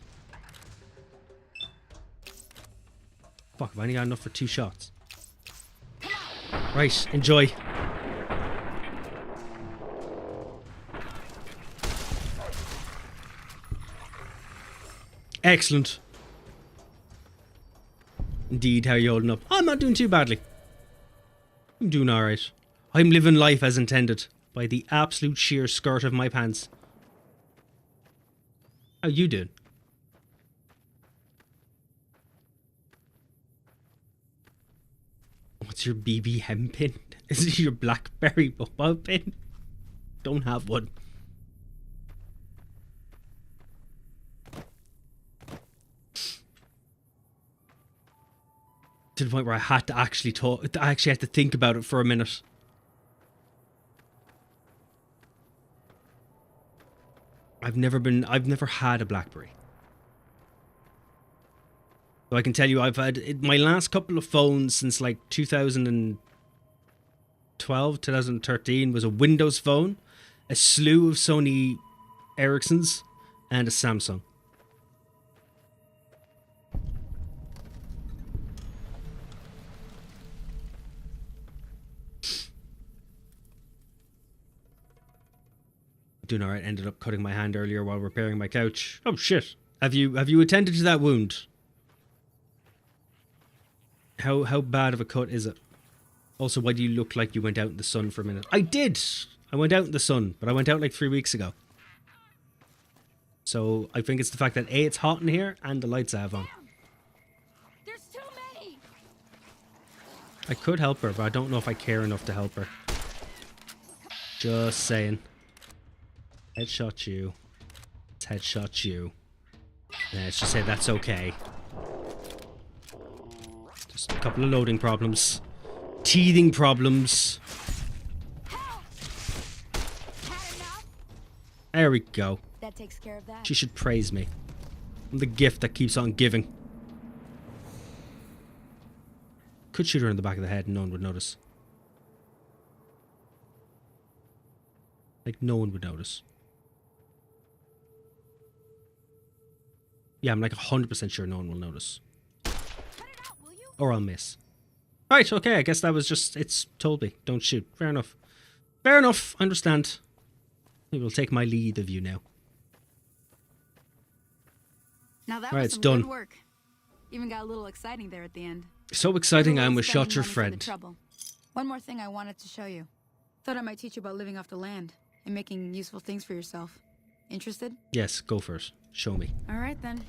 Fuck, I've only got enough for 2 shots. Right, enjoy. Excellent. Indeed, how are you holding up? I'm not doing too badly. I'm doing alright. I'm living life as intended, by the absolute sheer skirt of my pants. How you doing? What's your BBM pin? Is it your BlackBerry mobile pin? Don't have one. To the point where I had to actually talk. I actually had to think about it for a minute. I've never had a BlackBerry. So I can tell you I've had my last couple of phones since like 2012, 2013 was a Windows phone, a slew of Sony Ericssons, and a Samsung. Doing alright, ended up cutting my hand earlier while repairing my couch. Oh shit. Have you attended to that wound? How bad of a cut is it? Also, why do you look like you went out in the sun for a minute? I did! I went out in the sun, but I went out like 3 weeks ago. So I think it's the fact that A, it's hot in here, and the lights I have on. There's too many. I could help her, but I don't know if I care enough to help her. Just saying. Headshot you. Let's headshot you. Let's just say that's okay. Just a couple of loading problems. Teething problems. There we go. That takes care of that. She should praise me. I'm the gift that keeps on giving. Could shoot her in the back of the head and no one would notice. Like, no one would notice. Yeah, I'm like 100% sure no one will notice. Or I'll miss. Right, okay, I guess that was just... It's told me. Don't shoot. Fair enough. Fair enough, I understand. We will take my lead of you now. Now that Right, was it's some done. good work. Even got a little exciting there at the end. So exciting I Everyone's almost shot spending your money for the friend. trouble. One more thing I wanted to show you. Thought I might teach you about living off the land and making useful things for yourself. Interested? Yes, go first. Show me. All right then.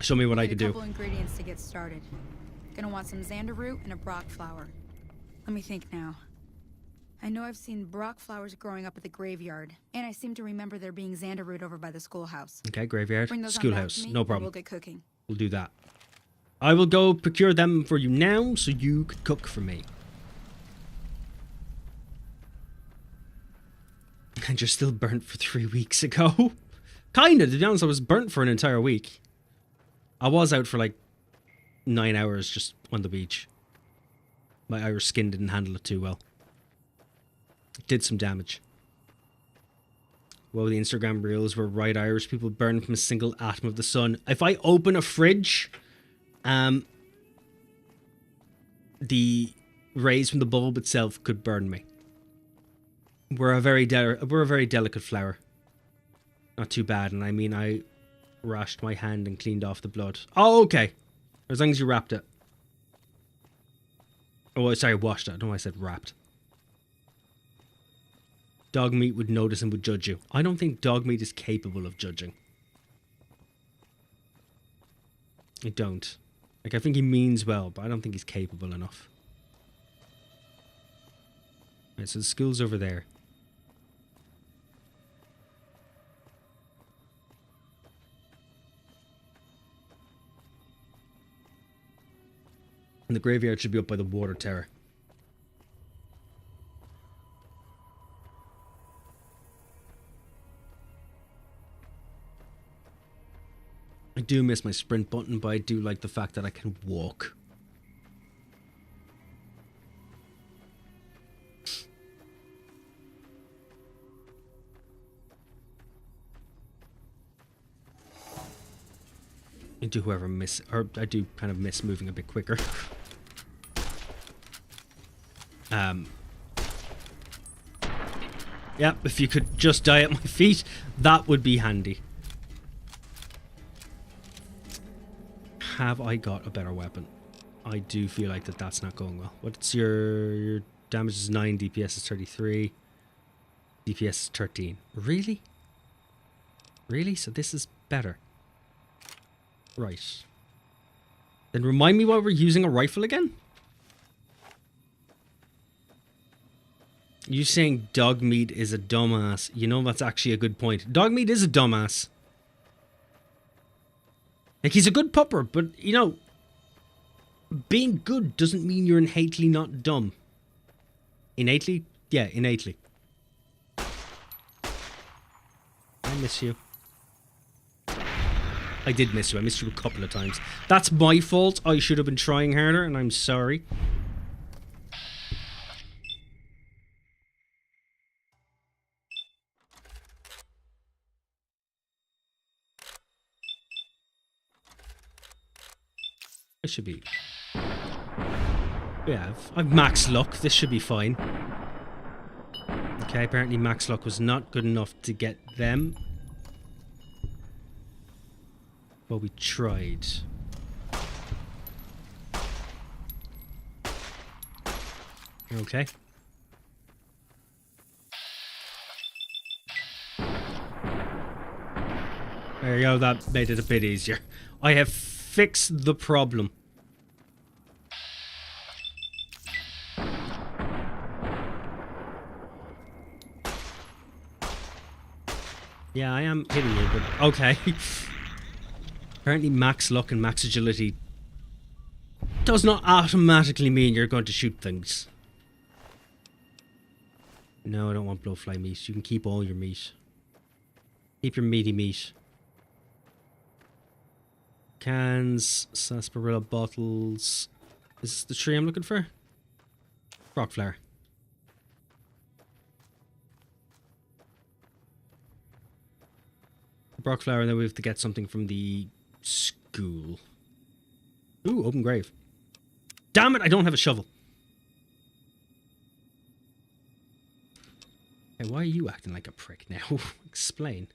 Show me what I Need can a do. couple ingredients to get started. Gonna want some xander root and a brock flower. Let me think now. I know I've seen brock flowers growing up at the graveyard, and I seem to remember there being xander root over by the schoolhouse. Okay, graveyard. Bring those on back Schoolhouse. to me, No and problem. We'll get cooking. We'll do that. I will go procure them for you now so you could cook for me. And you're still burnt for 3 weeks ago. Kinda, to be honest, I was burnt for an entire week. I was out for like 9 hours just on the beach. My Irish skin didn't handle it too well. It did some damage. Well, the Instagram reels were right. Irish people burn from a single atom of the sun. If I open a fridge, the rays from the bulb itself could burn me. We're a very delicate flower. Not too bad, and I mean I rashed my hand and cleaned off the blood. Oh, okay. As long as you wrapped it. Oh, sorry, washed it. I don't know why I said wrapped. Dog meat would notice and would judge you. I don't think dog meat is capable of judging. I don't. Like, I think he means well, but I don't think he's capable enough. Right, so the school's over there. And the graveyard should be up by the water tower. I do miss my sprint button, but I do like the fact that I can walk. I do I do kind of miss moving a bit quicker. Yeah, if you could just die at my feet, that would be handy. Have I got a better weapon? I do feel like that's not going well. What's your damage is 9, DPS is 33, DPS is 13. Really? Really? So this is better. Right. Then remind me why we're using a rifle again? You saying dog meat is a dumbass. You know, that's actually a good point. Dog meat is a dumbass. Like, he's a good pupper, but, you know, being good doesn't mean you're innately not dumb. Innately? Yeah, innately. I miss you. I did miss you. I missed you a couple of times. That's my fault. I should have been trying harder, and I'm sorry. I should be... Yeah, I've max luck. This should be fine. Okay, apparently max luck was not good enough to get them. But we tried. Okay. There you go, that made it a bit easier. I have fixed the problem. Yeah, I am hitting you, but okay. Apparently max luck and max agility does not automatically mean you're going to shoot things. No, I don't want blowfly meat. You can keep all your meat. Keep your meaty meat. Cans, sarsaparilla bottles. Is this the tree I'm looking for? Rock flower. Brock flower, and then we have to get something from the school. Ooh, open grave. Damn it, I don't have a shovel. Hey, why are you acting like a prick now? Explain.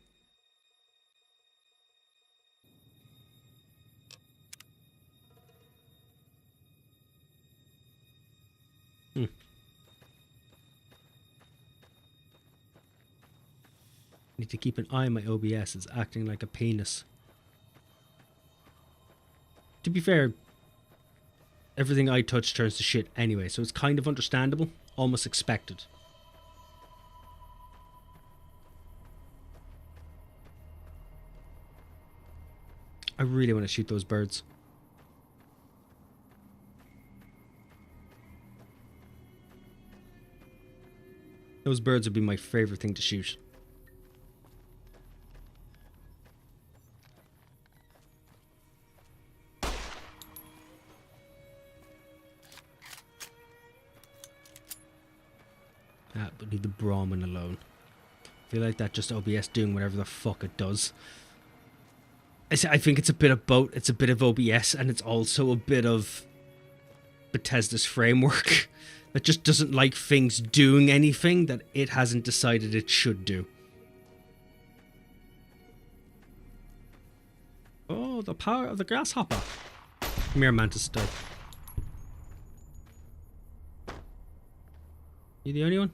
Need to keep an eye on my OBS. It's acting like a penis. To be fair, everything I touch turns to shit anyway, so it's kind of understandable, almost expected. I really want to shoot those birds. Those birds would be my favorite thing to shoot. But leave the Brahmin alone. I feel like that just OBS doing whatever the fuck it does. I think it's a bit of both. It's a bit of OBS and it's also a bit of Bethesda's framework that just doesn't like things doing anything that it hasn't decided it should do. Oh, the power of the grasshopper. Come here, mantis die. You the only one?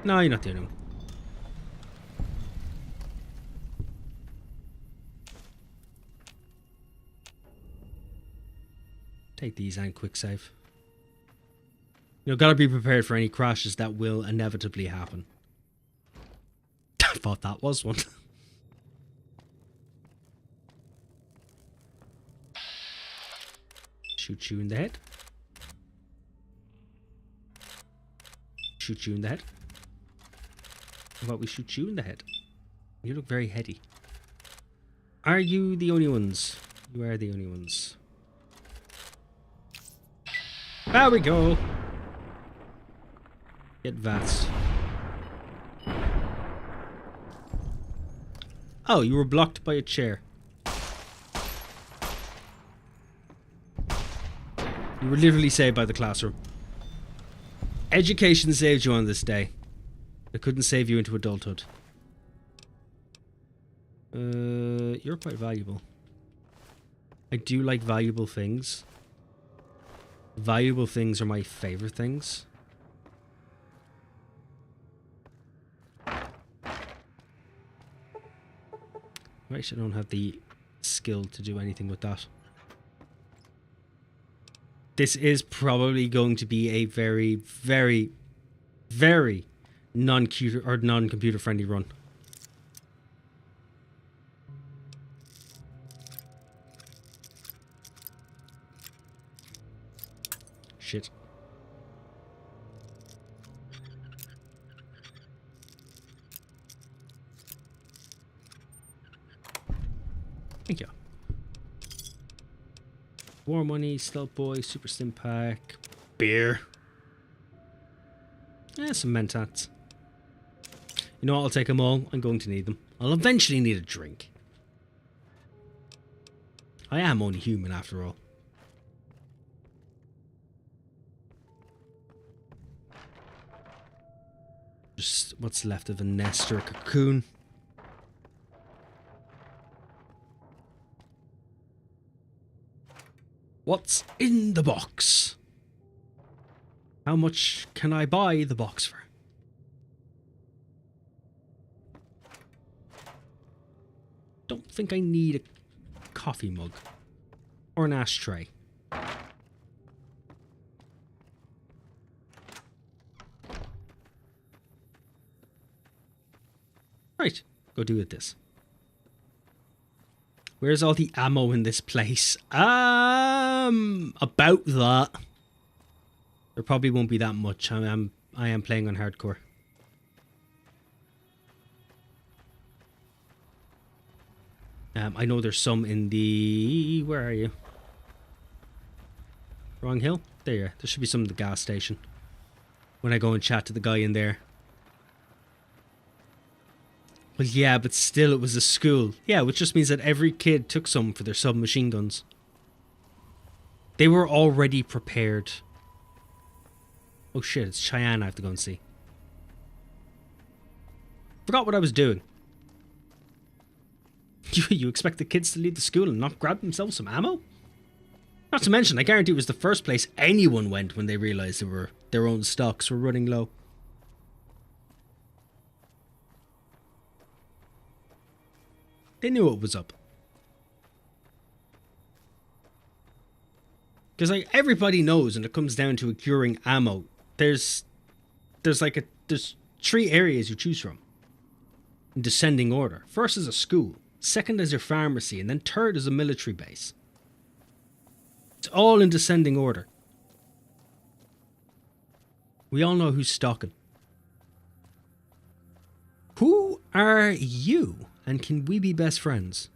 No, you're not the only one. Take these and quick save. You know, gotta be prepared for any crashes that will inevitably happen. I thought that was one. Shoot you in the head. Shoot you in the head. How about we shoot you in the head? You look very heady. Are you the only ones? You are the only ones. There we go. Get vaxxed. Oh, you were blocked by a chair. You were literally saved by the classroom. Education saved you on this day. It couldn't save you into adulthood. You're quite valuable. I do like valuable things. Valuable things are my favorite things. Right, I don't have the skill to do anything with that. This is probably going to be a very, very, very non-computer friendly run. Shit. Thank you. War money, stealth boy, super stim pack, beer. Some mentats. You know what? I'll take them all. I'm going to need them. I'll eventually need a drink. I am only human after all. Just what's left of a nest or a cocoon. What's in the box? How much can I buy the box for? Don't think I need a coffee mug or an ashtray. Right, go do it this. Where's all the ammo in this place? About that. There probably won't be that much. I am playing on hardcore. I know there's some in the... Where are you? Wrong hill? There you are. There should be some at the gas station. When I go and chat to the guy in there. Well, yeah, but still it was a school. Yeah, which just means that every kid took some for their submachine guns. They were already prepared. Oh shit, it's Cheyenne I have to go and see. Forgot what I was doing. You expect the kids to leave the school and not grab themselves some ammo? Not to mention, I guarantee it was the first place anyone went when they realised their own stocks were running low. They knew what was up. Because like everybody knows when it comes down to acquiring ammo, there's three areas you choose from. In descending order. First is a school, second is your pharmacy, and then third is a military base. It's all in descending order. We all know who's stalking. Who are you? And can we be best friends?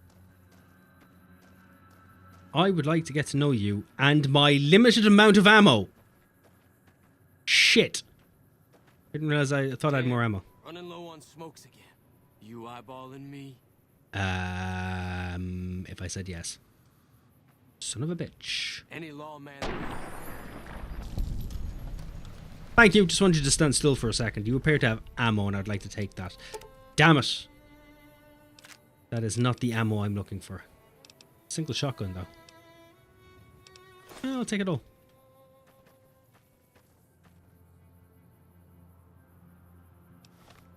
I would like to get to know you and my limited amount of ammo. Shit. Didn't realize I thought I had more ammo. Running low on smokes again. You eyeballing me? If I said yes. Son of a bitch. Any lawman. Thank you. Just wanted you to stand still for a second. You appear to have ammo and I'd like to take that. Damn it. That is not the ammo I'm looking for. Single shotgun though. I'll take it all.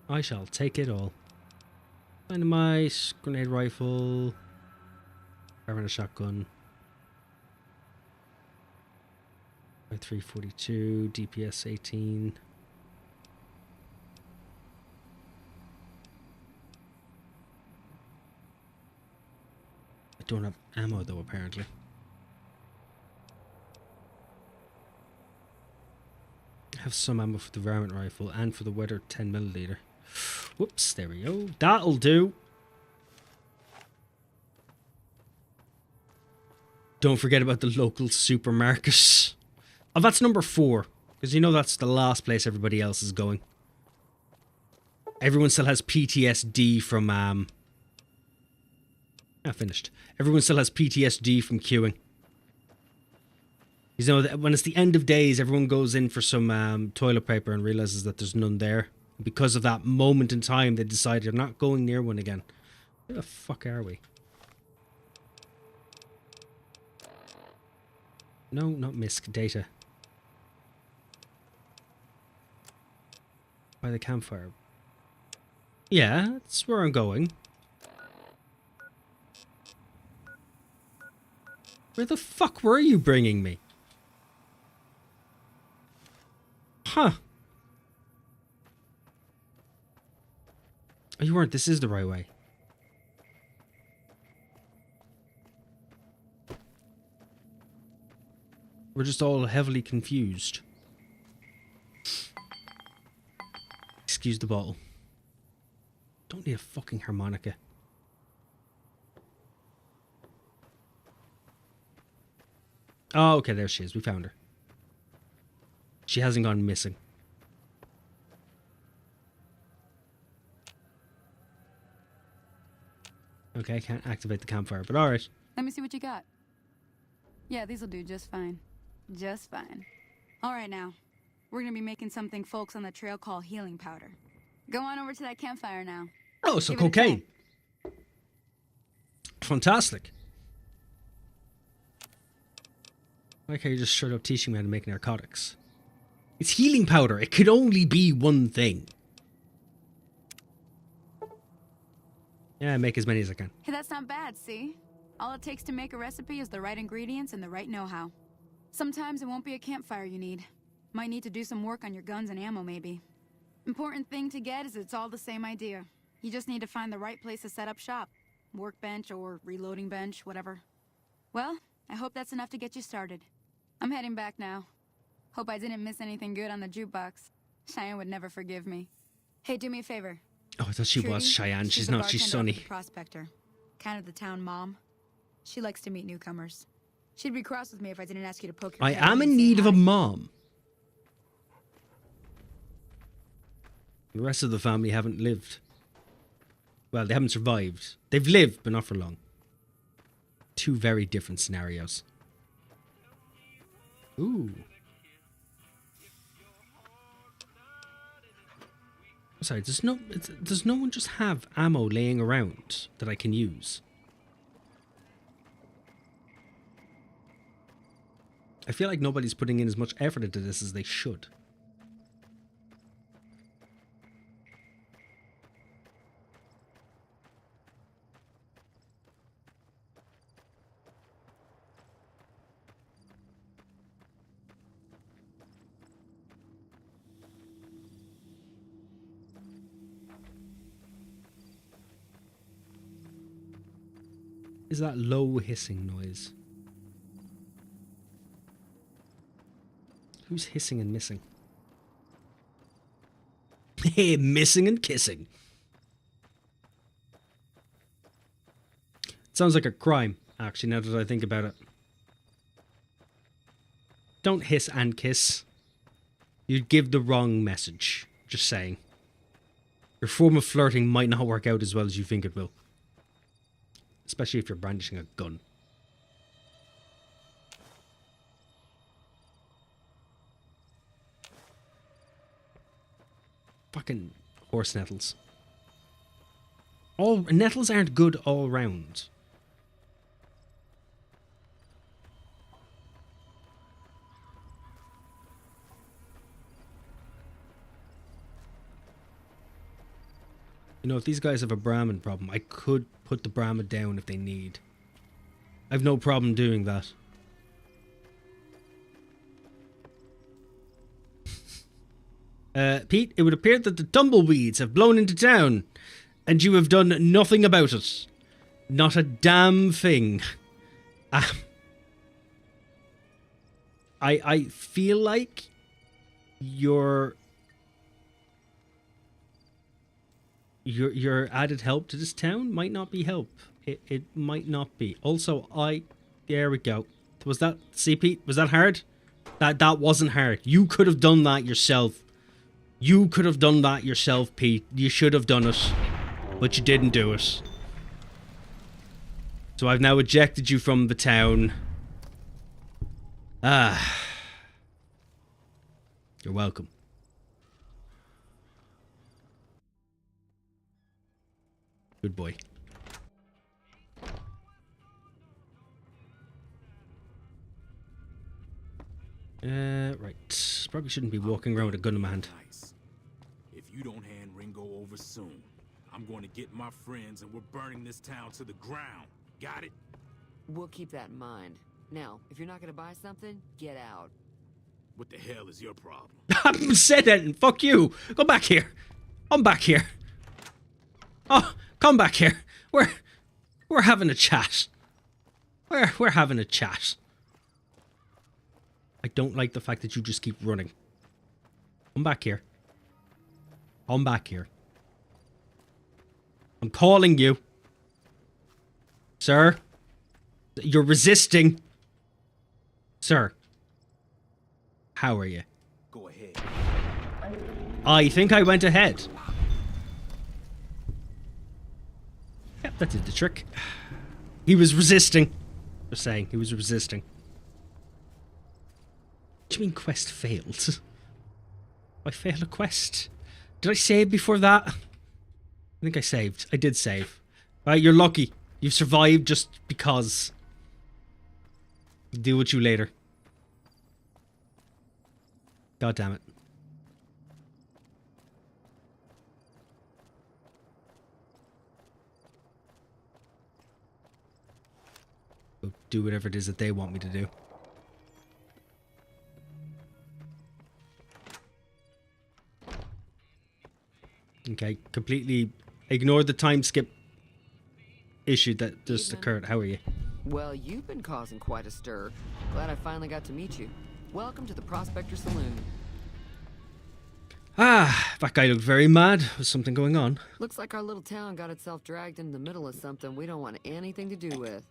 I shall take it all. Dynamite, grenade rifle, carbine shotgun, 342, DPS 18. I don't have ammo though, apparently. have some ammo for the varmint rifle and for the weather 10mm. Whoops, there we go. That'll do. Don't forget about the local supermarket. Oh, that's number 4. Because you know that's the last place everybody else is going. Everyone still has PTSD from, finished. Everyone still has PTSD from queuing. You know, when it's the end of days, everyone goes in for some toilet paper and realizes that there's none there. Because of that moment in time, they decide they're not going near one again. Where the fuck are we? No, not misc. Data. By the campfire. Yeah, that's where I'm going. Where the fuck were you bringing me? Huh. Oh, you weren't. This is the right way. We're just all heavily confused. Excuse the bottle. Don't need a fucking harmonica. Oh, okay, there she is. We found her. She hasn't gone missing. Okay, I can't activate the campfire, but alright. Let me see what you got. Yeah, these'll do just fine. Just fine. Alright now. We're gonna be making something folks on the trail call healing powder. Go on over to that campfire now. Oh, so Give it a cocaine. try. Fantastic. I like how you're just straight up teaching me how to make narcotics. It's healing powder. It could only be one thing. Yeah, make as many as I can. Hey, that's not bad, see? All it takes to make a recipe is the right ingredients and the right know-how. Sometimes it won't be a campfire you need. Might need to do some work on your guns and ammo, maybe. Important thing to get is it's all the same idea. You just need to find the right place to set up shop. Workbench or reloading bench, whatever. Well, I hope that's enough to get you started. I'm heading back now. Hope I didn't miss anything good on the jukebox. Cheyenne would never forgive me. Hey, do me a favor. Oh, I thought she was Trudy, Cheyenne. She's the not. She's bartender up at Sunny. the Prospector. Kind of the town mom. She likes to meet newcomers. She'd be cross with me if I didn't ask you to poke your I head am and in say need of a hi. mom. The rest of the family haven't lived. Well, they haven't survived. They've lived, but not for long. Two very different scenarios. Ooh. Sorry, does no one just have ammo laying around that I can use? I feel like nobody's putting in as much effort into this as they should. Is that low hissing noise? Who's hissing and missing? Hey, missing and kissing. Sounds like a crime, actually, now that I think about it. Don't hiss and kiss. You'd give the wrong message. Just saying. Your form of flirting might not work out as well as you think it will. Especially if you're brandishing a gun. Fucking horse nettles. All nettles aren't good all round. You know, if these guys have a Brahmin problem, I could put the Brahma down if they need. I've no problem doing that. Pete, it would appear that the tumbleweeds have blown into town, and you have done nothing about it. Not a damn thing. I feel like your added help to this town might not be help. It might not be. Also, there we go. Was that, see, Pete? Was that hard? That wasn't hard. You could have done that yourself. You could have done that yourself, Pete. You should have done it. But you didn't do it. So I've now ejected you from the town. Ah. You're welcome. Good boy. Right. Probably shouldn't be walking around with a gun in my hand. Nice. If you don't hand Ringo over soon, I'm going to get my friends and we're burning this town to the ground. Got it? We'll keep that in mind. Now, if you're not going to buy something, get out. What the hell is your problem? I haven't said anything. Fuck you. Go back here. I'm back here. Oh, come back here. We're having a chat. We're having a chat. I don't like the fact that you just keep running. Come back here. Come back here. I'm calling you. Sir? You're resisting. Sir? How are you? Go ahead. I think I went ahead. Yep, that did the trick. He was resisting. Just saying, he was resisting. What do you mean quest failed? I failed a quest. Did I save before that? I think I saved. I did save. Right, you're lucky. You've survived just because. Deal with you later. God damn it. Go do whatever it is that they want me to do. Okay, completely ignored the time skip issue that just occurred. How are you? Well, you've been causing quite a stir. Glad I finally got to meet you. Welcome to the Prospector Saloon. Ah, that guy looked very mad. Was something going on? Looks like our little town got itself dragged into the middle of something we don't want anything to do with.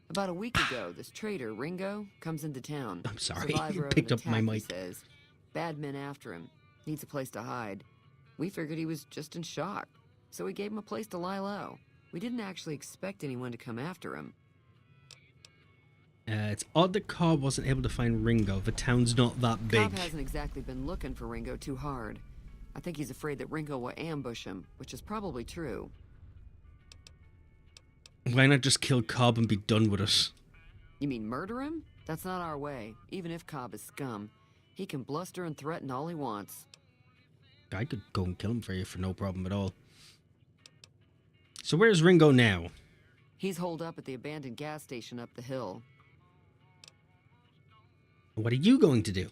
About a week ago, this traitor, Ringo, comes into town. I'm sorry, Survivor you of an picked up my attack, mic. He says. Bad men after him. Needs a place to hide. We figured he was just in shock, so we gave him a place to lie low. We didn't actually expect anyone to come after him. It's odd that Cobb wasn't able to find Ringo. The town's not that big. Cobb hasn't exactly been looking for Ringo too hard. I think he's afraid that Ringo will ambush him, which is probably true. Why not just kill Cobb and be done with it? You mean murder him? That's not our way, even if Cobb is scum. He can bluster and threaten all he wants. I could go and kill him for you for no problem at all. So where's Ringo now? He's holed up at the abandoned gas station up the hill. What are you going to do?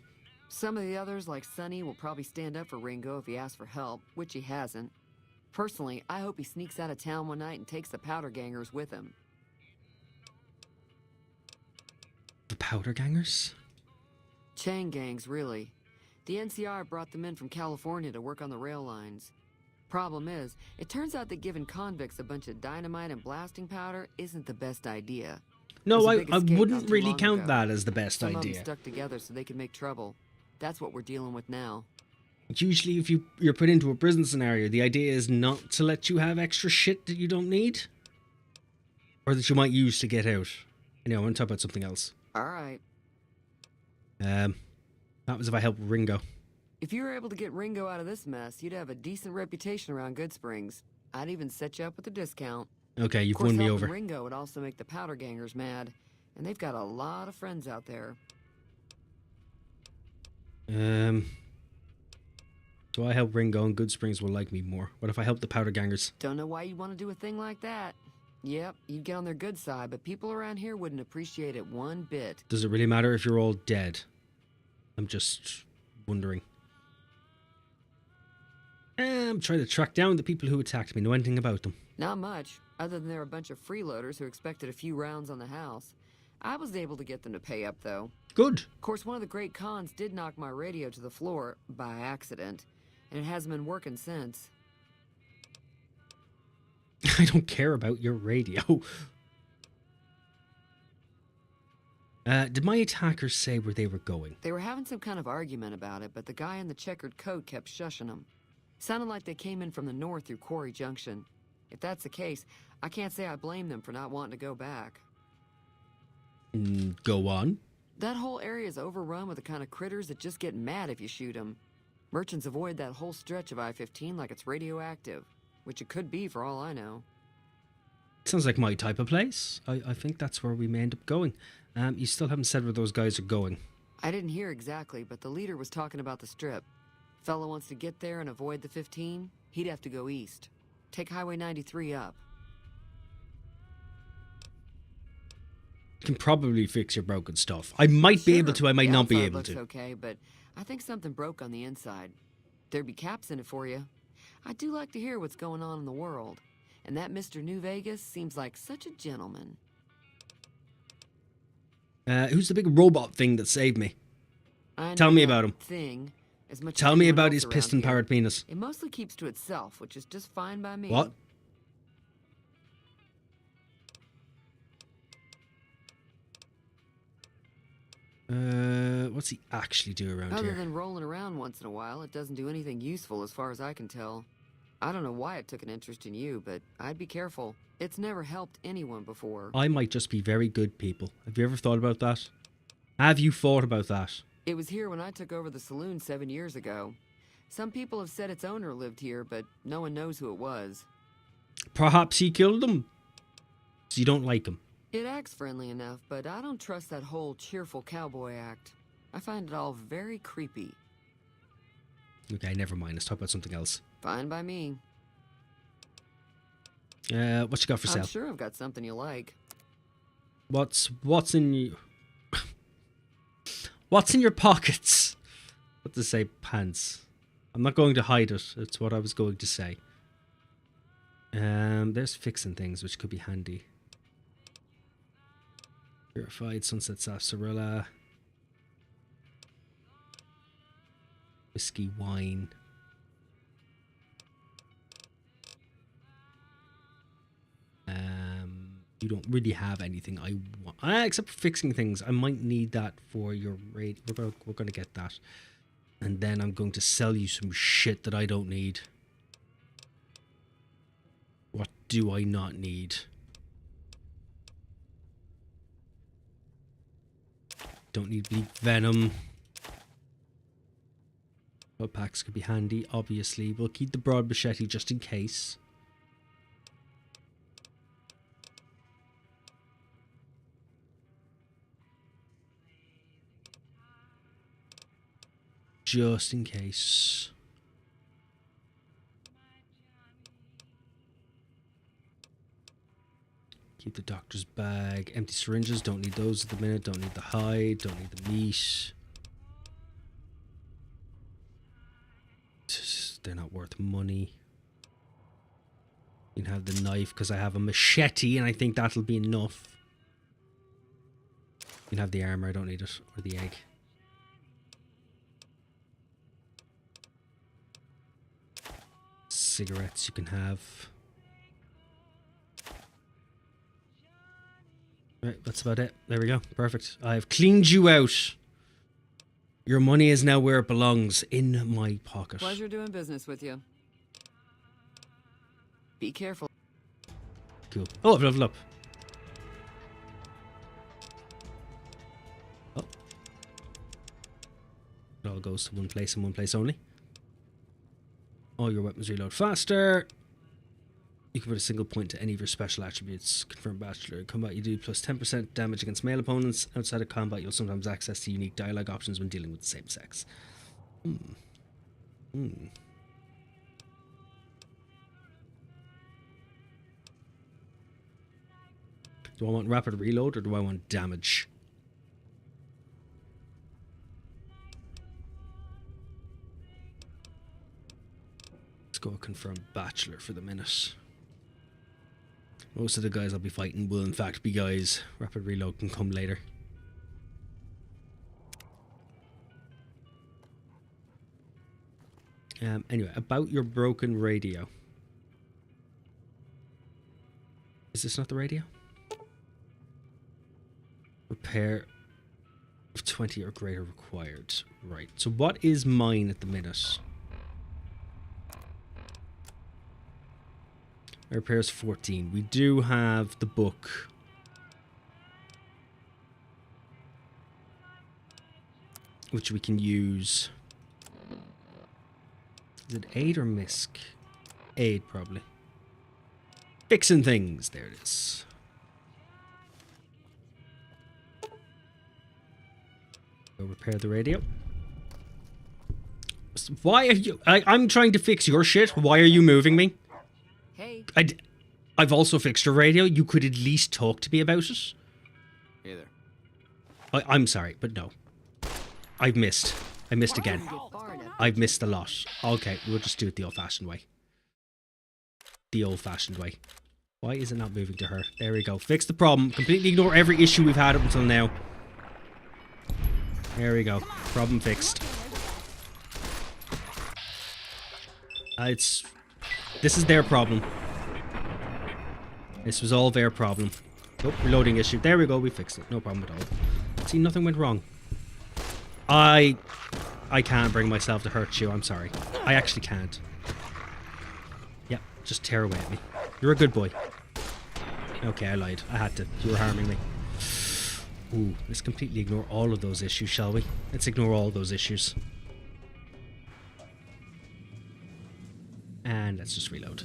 Some of the others, like Sonny, will probably stand up for Ringo if he asks for help, which he hasn't. Personally, I hope he sneaks out of town one night and takes the powder gangers with him. The powder gangers? Chain gangs, really. The NCR brought them in from California to work on the rail lines. Problem is, it turns out that giving convicts a bunch of dynamite and blasting powder isn't the best idea. No, I escape not wouldn't too really long count ago. that as the best Some of idea. them stuck together so they could make trouble. That's what we're dealing with now. Usually if you're put into a prison scenario, the idea is not to let you have extra shit that you don't need. Or that you might use to get out. Anyway, I want to talk about something else. Alright. That was if I helped Ringo. If you were able to get Ringo out of this mess, you'd have a decent reputation around Good Springs. I'd even set you up with a discount. Okay, you've Of course, won me helping over. Ringo would also make the powder gangers mad. And they've got a lot of friends out there. So I help Ringo and Good Springs will like me more. What if I help the powder gangers? Don't know why you'd want to do a thing like that. Yep, you'd get on their good side, but people around here wouldn't appreciate it one bit. Does it really matter if you're all dead? I'm just wondering. I'm trying to track down the people who attacked me. Know anything about them? Not much, other than they're a bunch of freeloaders who expected a few rounds on the house. I was able to get them to pay up, though. Good. Of course, one of the great cons did knock my radio to the floor by accident, and it hasn't been working since. I don't care about your radio. Did my attackers say where they were going? They were having some kind of argument about it, but the guy in the checkered coat kept shushing them. Sounded like they came in from the north through Quarry Junction. If that's the case, I can't say I blame them for not wanting to go back. Go on. That whole area is overrun with the kind of critters that just get mad if you shoot them. Merchants avoid that whole stretch of I-15 like it's radioactive, which it could be for all I know. Sounds like my type of place. I think that's where we may end up going. You still haven't said where those guys are going. I didn't hear exactly, but the leader was talking about the strip. Fella wants to get there and avoid the 15, he'd have to go east. Take Highway 93 up. Can probably fix your broken stuff. I might be able to, I might not be able to. Okay, but I think something broke on the inside. There'd be caps in it for you. I do like to hear what's going on in the world. And that Mr. New Vegas seems like such a gentleman. Who's the big robot thing that saved me? Tell me about him. Tell me about his piston-powered penis. It mostly keeps to itself, which is just fine by me. What? What's he actually do around here? Other than rolling around once in a while, it doesn't do anything useful as far as I can tell. I don't know why it took an interest in you, but I'd be careful. It's never helped anyone before. I might just be very good people. Have you ever thought about that? Have you thought about that? It was here when I took over the saloon 7 years ago. Some people have said its owner lived here, but no one knows who it was. Perhaps he killed them. So you don't like him. It acts friendly enough, but I don't trust that whole cheerful cowboy act. I find it all very creepy. Okay, never mind. Let's talk about something else. Fine by me. What you got for sale? I'm sure I've got something you like. What's in you? What's in your pockets? What to say, pants? I'm not going to hide it. It's what I was going to say. There's fixing things, which could be handy. Purified sunset sarsaparilla. Whiskey wine. You don't really have anything I want, except for fixing things. I might need that for your raid. We're gonna get that, and then I'm going to sell you some shit that I don't need. What do I not need? Don't need bleak venom. Blood packs could be handy. Obviously, we'll keep the broad machete just in case. Just in case. Keep the doctor's bag. Empty syringes. Don't need those at the minute. Don't need the hide. Don't need the meat. They're not worth money. You can have the knife because I have a machete and I think that'll be enough. You can have the armor. I don't need it. Or the egg. Cigarettes you can have. Right, that's about it. There we go. Perfect. I've cleaned you out. Your money is now where it belongs, in my pocket. Pleasure doing business with you. Be careful. Cool. Oh, I've leveled up. Oh. It all goes to one place and one place only. All your weapons reload faster. You can put a single point to any of your special attributes. Confirm Bachelor. In combat, you do plus 10% damage against male opponents. Outside of combat, you'll sometimes access to unique dialogue options when dealing with the same sex. Do I want rapid reload or do I want damage? Let's go confirm Bachelor for the minute. Most of the guys I'll be fighting will in fact be guys. Rapid reload can come later. Anyway, about your broken radio. Is this not the radio? Repair of 20 or greater required. Right. So what is mine at the minute? Repairs 14. We do have the book. Which we can use. Is it aid or misc? Aid, probably. Fixing things. There it is. Go repair the radio. Why are you... I'm trying to fix your shit. Why are you moving me? Hey. I've also fixed your radio. You could at least talk to me about it. Hey there. I'm sorry, but no. I've missed. I missed again. I've missed a lot. Okay, we'll just do it the old-fashioned way. The old-fashioned way. Why is it not moving to her? There we go. Fix the problem. Completely ignore every issue we've had up until now. There we go. Problem fixed. This is their problem. This was all their problem. Oh, reloading issue. There we go. We fixed it. No problem at all. See, nothing went wrong. I can't bring myself to hurt you. I'm sorry. I actually can't. Yep, just tear away at me. You're a good boy. Okay, I lied. I had to. You were harming me. Ooh, let's completely ignore all of those issues, shall we? Let's ignore all those issues. And let's just reload.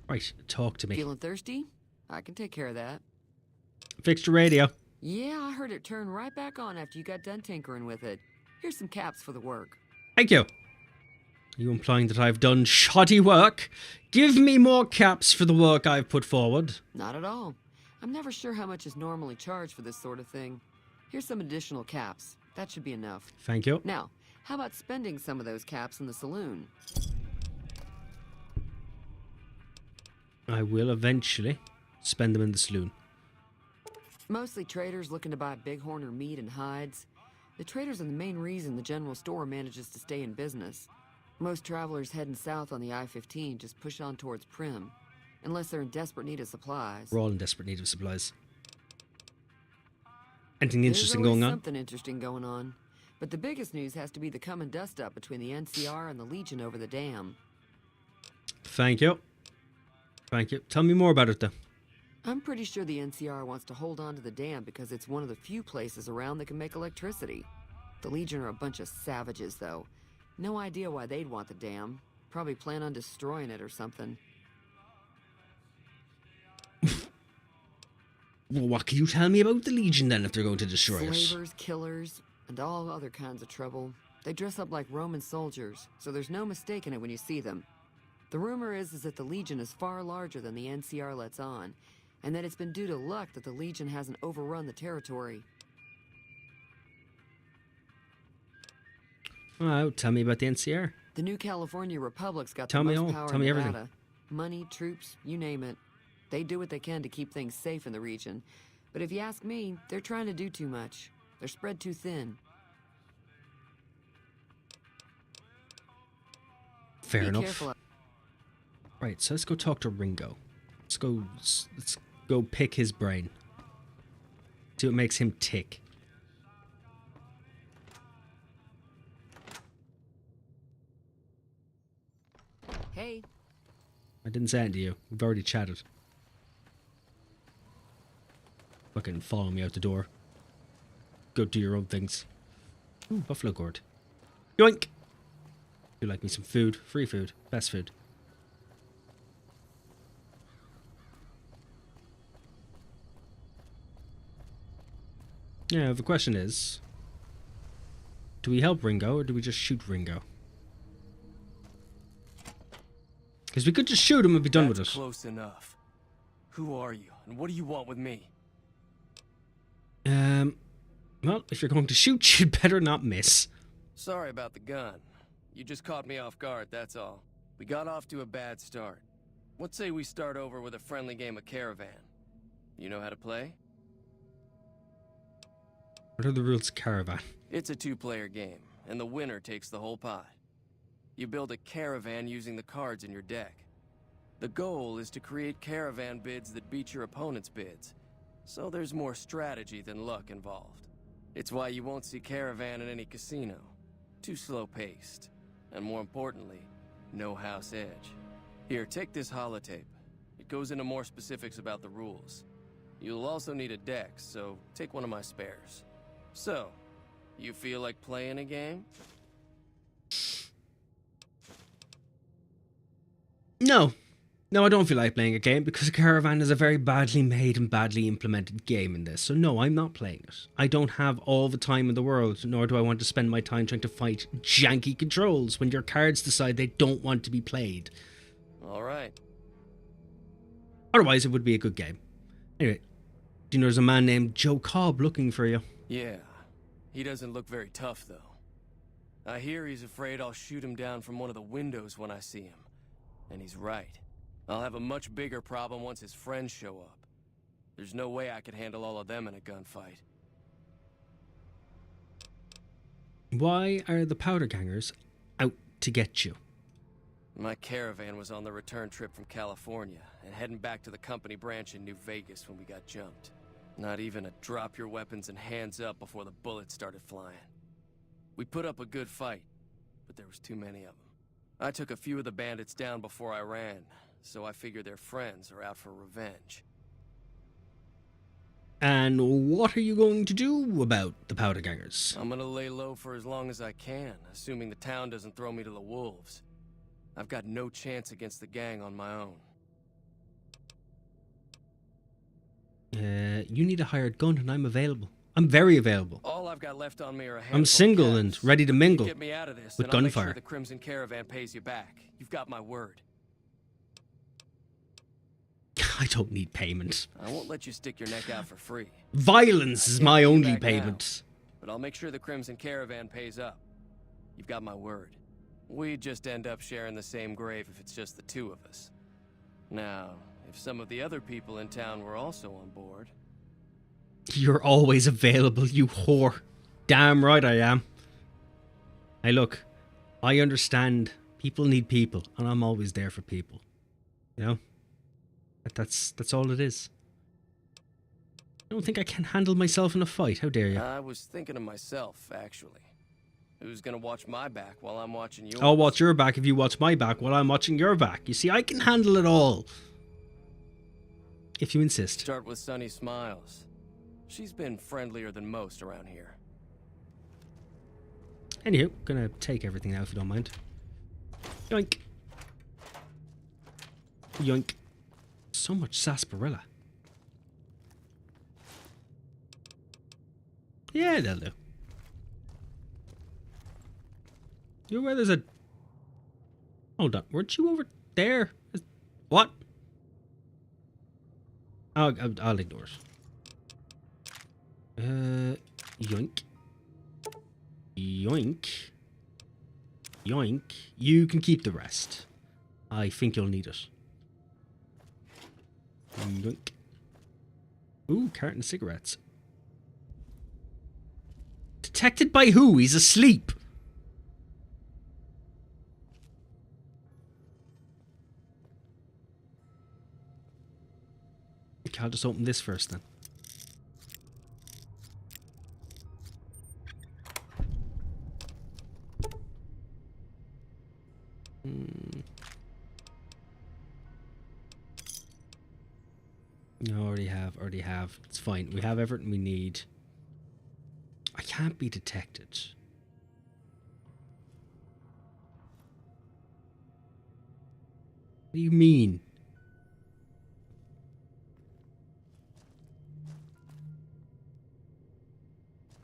Right, talk to me. Feeling thirsty? I can take care of that. Fixed your radio. Yeah, I heard it turn right back on after you got done tinkering with it. Here's some caps for the work. Thank you. Are you implying that I've done shoddy work? Give me more caps for the work I've put forward. Not at all. I'm never sure how much is normally charged for this sort of thing. Here's some additional caps. That should be enough. Thank you. Now, how about spending some of those caps in the saloon? I will eventually spend them in the saloon. Mostly traders looking to buy bighorn or meat and hides. The traders are the main reason the general store manages to stay in business. Most travelers heading south on the I-15 just push on towards Prim, unless they're in desperate need of supplies. We're all in desperate need of supplies. Anything interesting going on? Something interesting going on. But the biggest news has to be the come and dust up between the NCR and the Legion over the dam. Thank you. Thank you. Tell me more about it, though. I'm pretty sure the NCR wants to hold on to the dam because it's one of the few places around that can make electricity. The Legion are a bunch of savages, though. No idea why they'd want the dam. Probably plan on destroying it or something. Well, what can you tell me about the Legion, then, if they're going to destroy us? Slavers, killers, and all other kinds of trouble. They dress up like Roman soldiers, so there's no mistaking it when you see them. The rumor is that the Legion is far larger than the NCR lets on, and that it's been due to luck that the Legion hasn't overrun the territory. Oh, tell me about the NCR. The new California Republic's got Tell the me most all. power Tell in me Nevada. everything. Money, troops, you name it. They do what they can to keep things safe in the region. But if you ask me, they're trying to do too much. They're spread too thin. Fair Be enough. careful. Right, so let's go talk to Ringo. Let's go pick his brain. See what makes him tick. Hey. I didn't say it to you. We've already chatted. Fucking follow me out the door. Go do your own things. Ooh, buffalo gourd. Yoink! You like me some food? Free food. Best food. Yeah, the question is, do we help Ringo or do we just shoot Ringo? Because we could just shoot him and be done with it. Close enough. Who are you, and what do you want with me? Well, if you're going to shoot, you'd better not miss. Sorry about the gun. You just caught me off guard, that's all. We got off to a bad start. What say we start over with a friendly game of Caravan? You know how to play? What are the rules of Caravan? It's a two-player game, and the winner takes the whole pot. You build a caravan using the cards in your deck. The goal is to create caravan bids that beat your opponent's bids, so there's more strategy than luck involved. It's why you won't see caravan in any casino. Too slow-paced. And more importantly, no house edge. Here, take this holotape. It goes into more specifics about the rules. You'll also need a deck, so take one of my spares. So, you feel like playing a game? No. No, I don't feel like playing a game because Caravan is a very badly made and badly implemented game in this. So no, I'm not playing it. I don't have all the time in the world, nor do I want to spend my time trying to fight janky controls when your cards decide they don't want to be played. Alright. Otherwise, it would be a good game. Anyway, do you know there's a man named Joe Cobb looking for you? Yeah. He doesn't look very tough, though. I hear he's afraid I'll shoot him down from one of the windows when I see him. And he's right. I'll have a much bigger problem once his friends show up. There's no way I could handle all of them in a gunfight. Why are the powder gangers out to get you? My caravan was on the return trip from California and heading back to the company branch in New Vegas when we got jumped. Not even a drop your weapons and hands up before the bullets started flying. We put up a good fight, but there was too many of them. I took a few of the bandits down before I ran, so I figure their friends are out for revenge. And what are you going to do about the powder gangers? I'm gonna lay low for as long as I can, assuming the town doesn't throw me to the wolves. I've got no chance against the gang on my own. You need a hired gun and I'm available. I'm very available. All I've got left on me are a handful I'm single of and cats. ready to mingle Get me out of this, with and I'll make gunfire. sure the Crimson Caravan pays you back. You've got my word. I don't need payment. I won't let you stick your neck out for free. Violence is my only payment. But I'll make sure the Crimson Caravan pays up. You've got my word. We'd just end up sharing the same grave if it's just the two of us. Now, if some of the other people in town were also on board... You're always available, you whore. Damn right I am. Hey, look, I understand people need people, and I'm always there for people. You know? That's all it is. I don't think I can handle myself in a fight. How dare you? I was thinking of myself, actually. Who's gonna watch my back while I'm watching yours? I'll watch your back if you watch my back while I'm watching your back. You see, I can handle it all. If you insist. Start with Sunny Smiles. She's been friendlier than most around here. Anywho, gonna take everything now if you don't mind. Yoink. Yoink. So much sarsaparilla. Yeah, that'll do. You're where there's a... Hold on, weren't you over there? What? I'll ignore it. Yoink. Yoink. Yoink. You can keep the rest. I think you'll need it. Yoink. Ooh, carton of cigarettes. Detected by who? He's asleep. Okay, I'll just open this first then. No, already have. It's fine. We have everything we need. I can't be detected. What do you mean?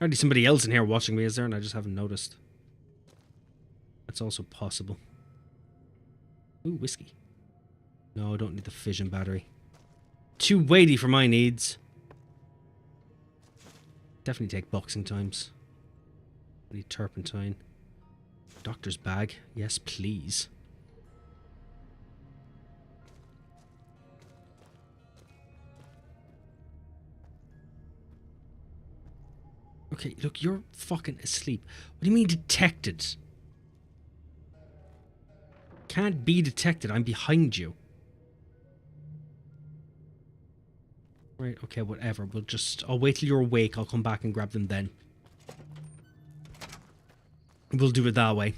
Already somebody else in here watching me, is there? And I just haven't noticed. That's also possible. Ooh, whiskey. No, I don't need the fission battery. Too weighty for my needs. Definitely take boxing times. I need turpentine. Doctor's bag. Yes, please. Okay, look, you're fucking asleep. What do you mean detected? can't be detected. I'm behind you. Right, okay, whatever. I'll wait till you're awake. I'll come back and grab them then. We'll do it that way.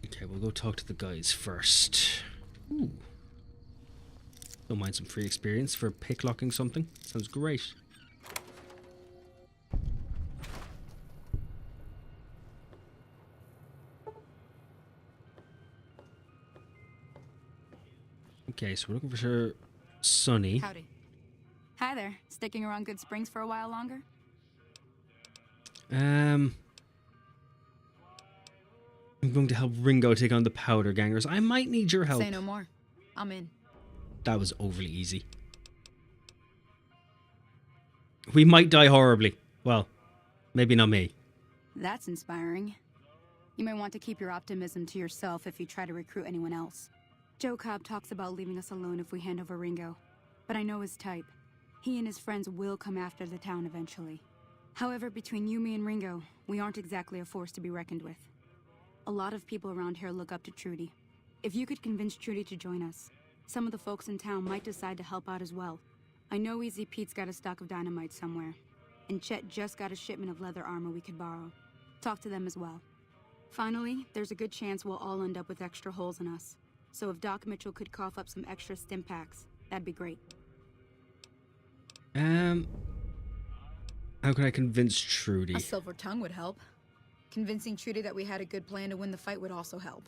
Okay, we'll go talk to the guys first. Ooh. Don't mind some free experience for picklocking something. Sounds great. Okay, so we're looking for Sonny. Howdy. Hi there. Sticking around Good Springs for a while longer? I'm going to help Ringo take on the Powder Gangers. I might need your help. Say no more. I'm in. That was overly easy. We might die horribly. Well, maybe not me. That's inspiring. You may want to keep your optimism to yourself if you try to recruit anyone else. Joe Cobb talks about leaving us alone if we hand over Ringo, but I know his type. He and his friends will come after the town eventually. However, between you, me, and Ringo, we aren't exactly a force to be reckoned with. A lot of people around here look up to Trudy. If you could convince Trudy to join us, some of the folks in town might decide to help out as well. I know Easy Pete's got a stock of dynamite somewhere, and Chet just got a shipment of leather armor we could borrow. Talk to them as well. Finally, there's a good chance we'll all end up with extra holes in us. So if Doc Mitchell could cough up some extra stim packs, that'd be great. How can I convince Trudy? A silver tongue would help. Convincing Trudy that we had a good plan to win the fight would also help.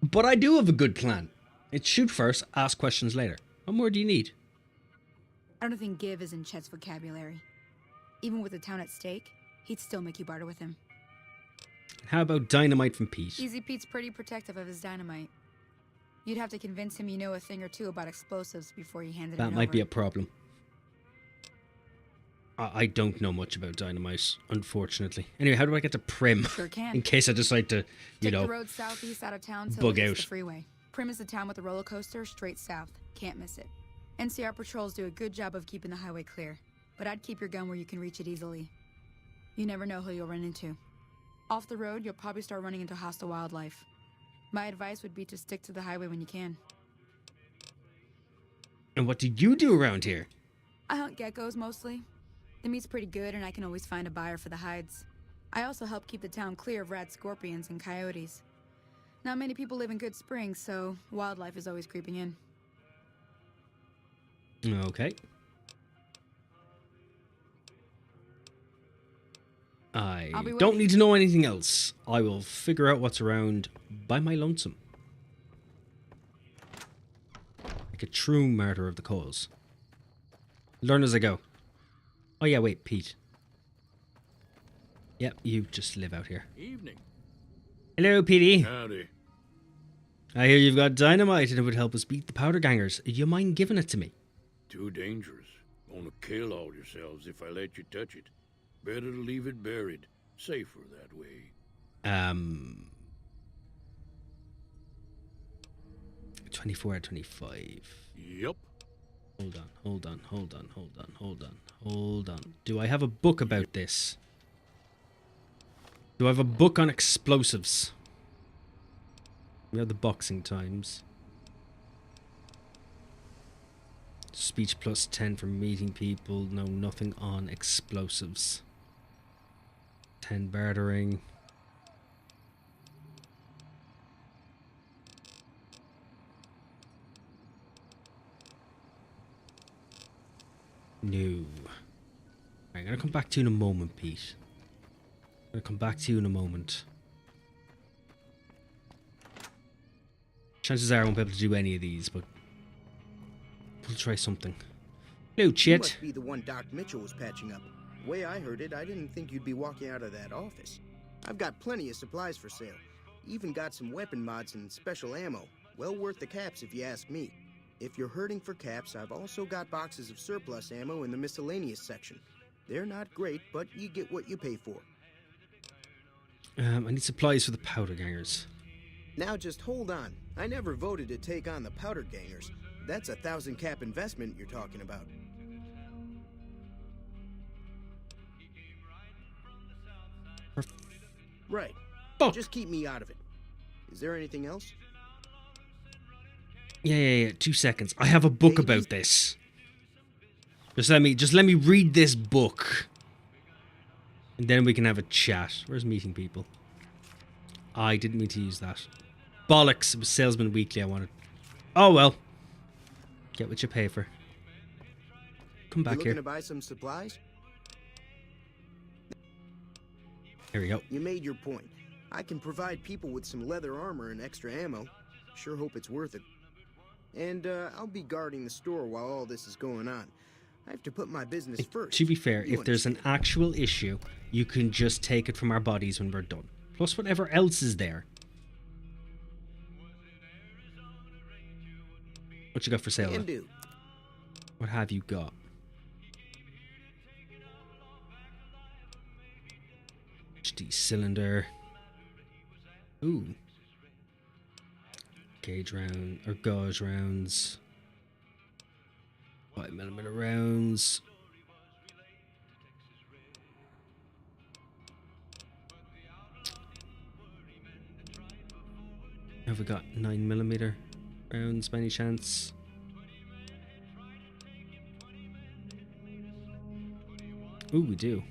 But I do have a good plan. It's shoot first, ask questions later. What more do you need? I don't think give is in Chet's vocabulary. Even with the town at stake, he'd still make you barter with him. How about dynamite from Pete? Easy Pete's pretty protective of his dynamite. You'd have to convince him you know a thing or two about explosives before you handed it over. That might be a problem. I don't know much about dynamite, unfortunately. Anyway, how do I get to Prim? Sure can. In case I decide to, Take the road southeast out of town till bug it hits out. the freeway. Prim is the town with the roller coaster straight south. Can't miss it. NCR patrols do a good job of keeping the highway clear, but I'd keep your gun where you can reach it easily. You never know who you'll run into. Off the road, you'll probably start running into hostile wildlife. My advice would be to stick to the highway when you can. And what do you do around here? I hunt geckos mostly. The meat's pretty good and I can always find a buyer for the hides. I also help keep the town clear of rat scorpions and coyotes. Not many people live in Good Springs, so wildlife is always creeping in. Okay. I don't need to know anything else. I will figure out what's around by my lonesome. Like a true martyr of the cause. Learn as I go. Oh yeah, wait, Pete. Yep, you just live out here. Evening. Hello, Petey. Howdy. I hear you've got dynamite and it would help us beat the Powder Gangers. Do you mind giving it to me? Too dangerous. Gonna kill all yourselves if I let you touch it. Better to leave it buried. Safer that way. 24 out of 25. Yep. Hold on. Do I have a book about this? Do I have a book on explosives? We have the boxing times. Speech plus 10 for meeting people. No, nothing on explosives. 10 bartering. No. I'm gonna come back to you in a moment, Pete. I'm gonna come back to you in a moment. Chances are I won't be able to do any of these, but we'll try something. Hello, You Chet. must be the one Doc Mitchell was patching up. The way I heard it, I didn't think you'd be walking out of that office. I've got plenty of supplies for sale. Even got some weapon mods and special ammo. Well worth the caps if you ask me. If you're hurting for caps, I've also got boxes of surplus ammo in the miscellaneous section. They're not great, but you get what you pay for. I need supplies for the powder gangers. Now just hold on. I never voted to take on the powder gangers. That's a 1,000 cap investment you're talking about. Right. Fuck. Just keep me out of it. Is there anything else? Yeah. 2 seconds. I have a book about this. Just let me read this book. And then we can have a chat. Where's meeting people? I didn't mean to use that. Bollocks. It was Salesman Weekly I wanted. Oh well. Get what you pay for. Come back you here. Looking to buy some supplies? Here we go. You made your point. I can provide people with some leather armor and extra ammo. Sure hope it's worth it. And I'll be guarding the store while all this is going on. I have to put my business first. To be fair, You if there's an actual issue, you can just take it from our bodies when we're done. Plus whatever else is there. What you got for sale? Can do. What have you got? HD cylinder. Ooh. Gauge round or gauge rounds. 5mm rounds. Have we got 9mm rounds by any chance? Ooh, we do.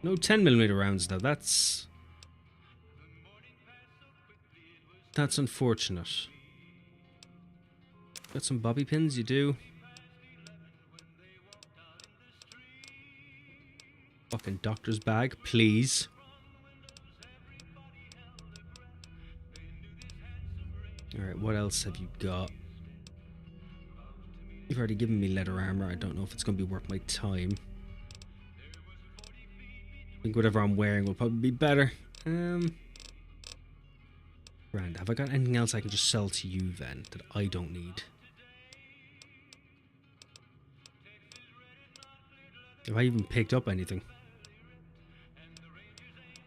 No 10mm rounds though. That's unfortunate. Got some bobby pins, you do. Fucking doctor's bag, please. Alright, what else have you got? You've already given me leather armor. I don't know if it's going to be worth my time. I think whatever I'm wearing will probably be better. Grand. Have I got anything else I can just sell to you then that I don't need? Have I even picked up anything?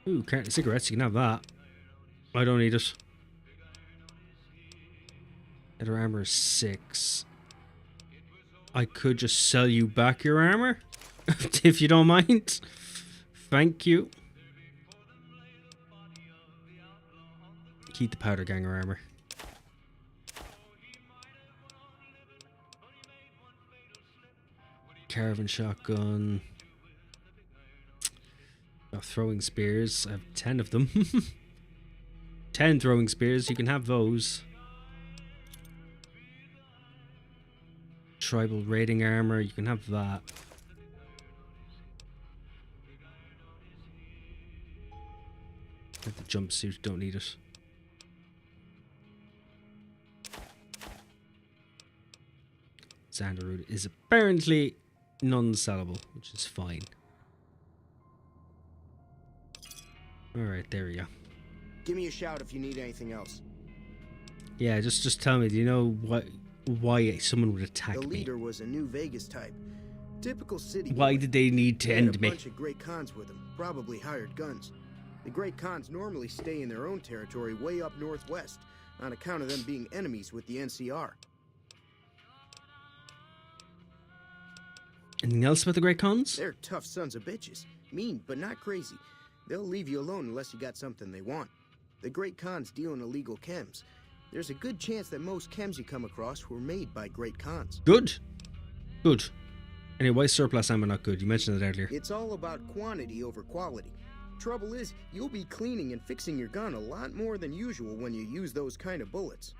Ooh, carton of cigarettes. You can have that. I don't need it. Leather armor is 6. I could just sell you back your armor, if you don't mind. Thank you. Keep the powder ganger armor. Caravan shotgun. Got throwing spears. I have 10 of them. 10 throwing spears. You can have those. Tribal raiding armor. You can have that. Got the jumpsuit. Don't need it. Xanderwood is apparently non-sellable, which is fine. Alright, there we go. Give me a shout if you need anything else. Yeah, just tell me, do you know why someone would attack me? The leader was a New Vegas type. Typical city. Why did they need to end me? A bunch of Great Khans with them, probably hired guns. The Great Khans normally stay in their own territory way up northwest, on account of them being enemies with the NCR. Anything else about the Great Khans? They're tough sons of bitches. Mean, but not crazy. They'll leave you alone unless you got something they want. The Great Khans deal in illegal chems. There's a good chance that most chems you come across were made by Great Khans. Good. Good. Anyway, why is surplus ammo not good? You mentioned it earlier. It's all about quantity over quality. Trouble is, you'll be cleaning and fixing your gun a lot more than usual when you use those kind of bullets.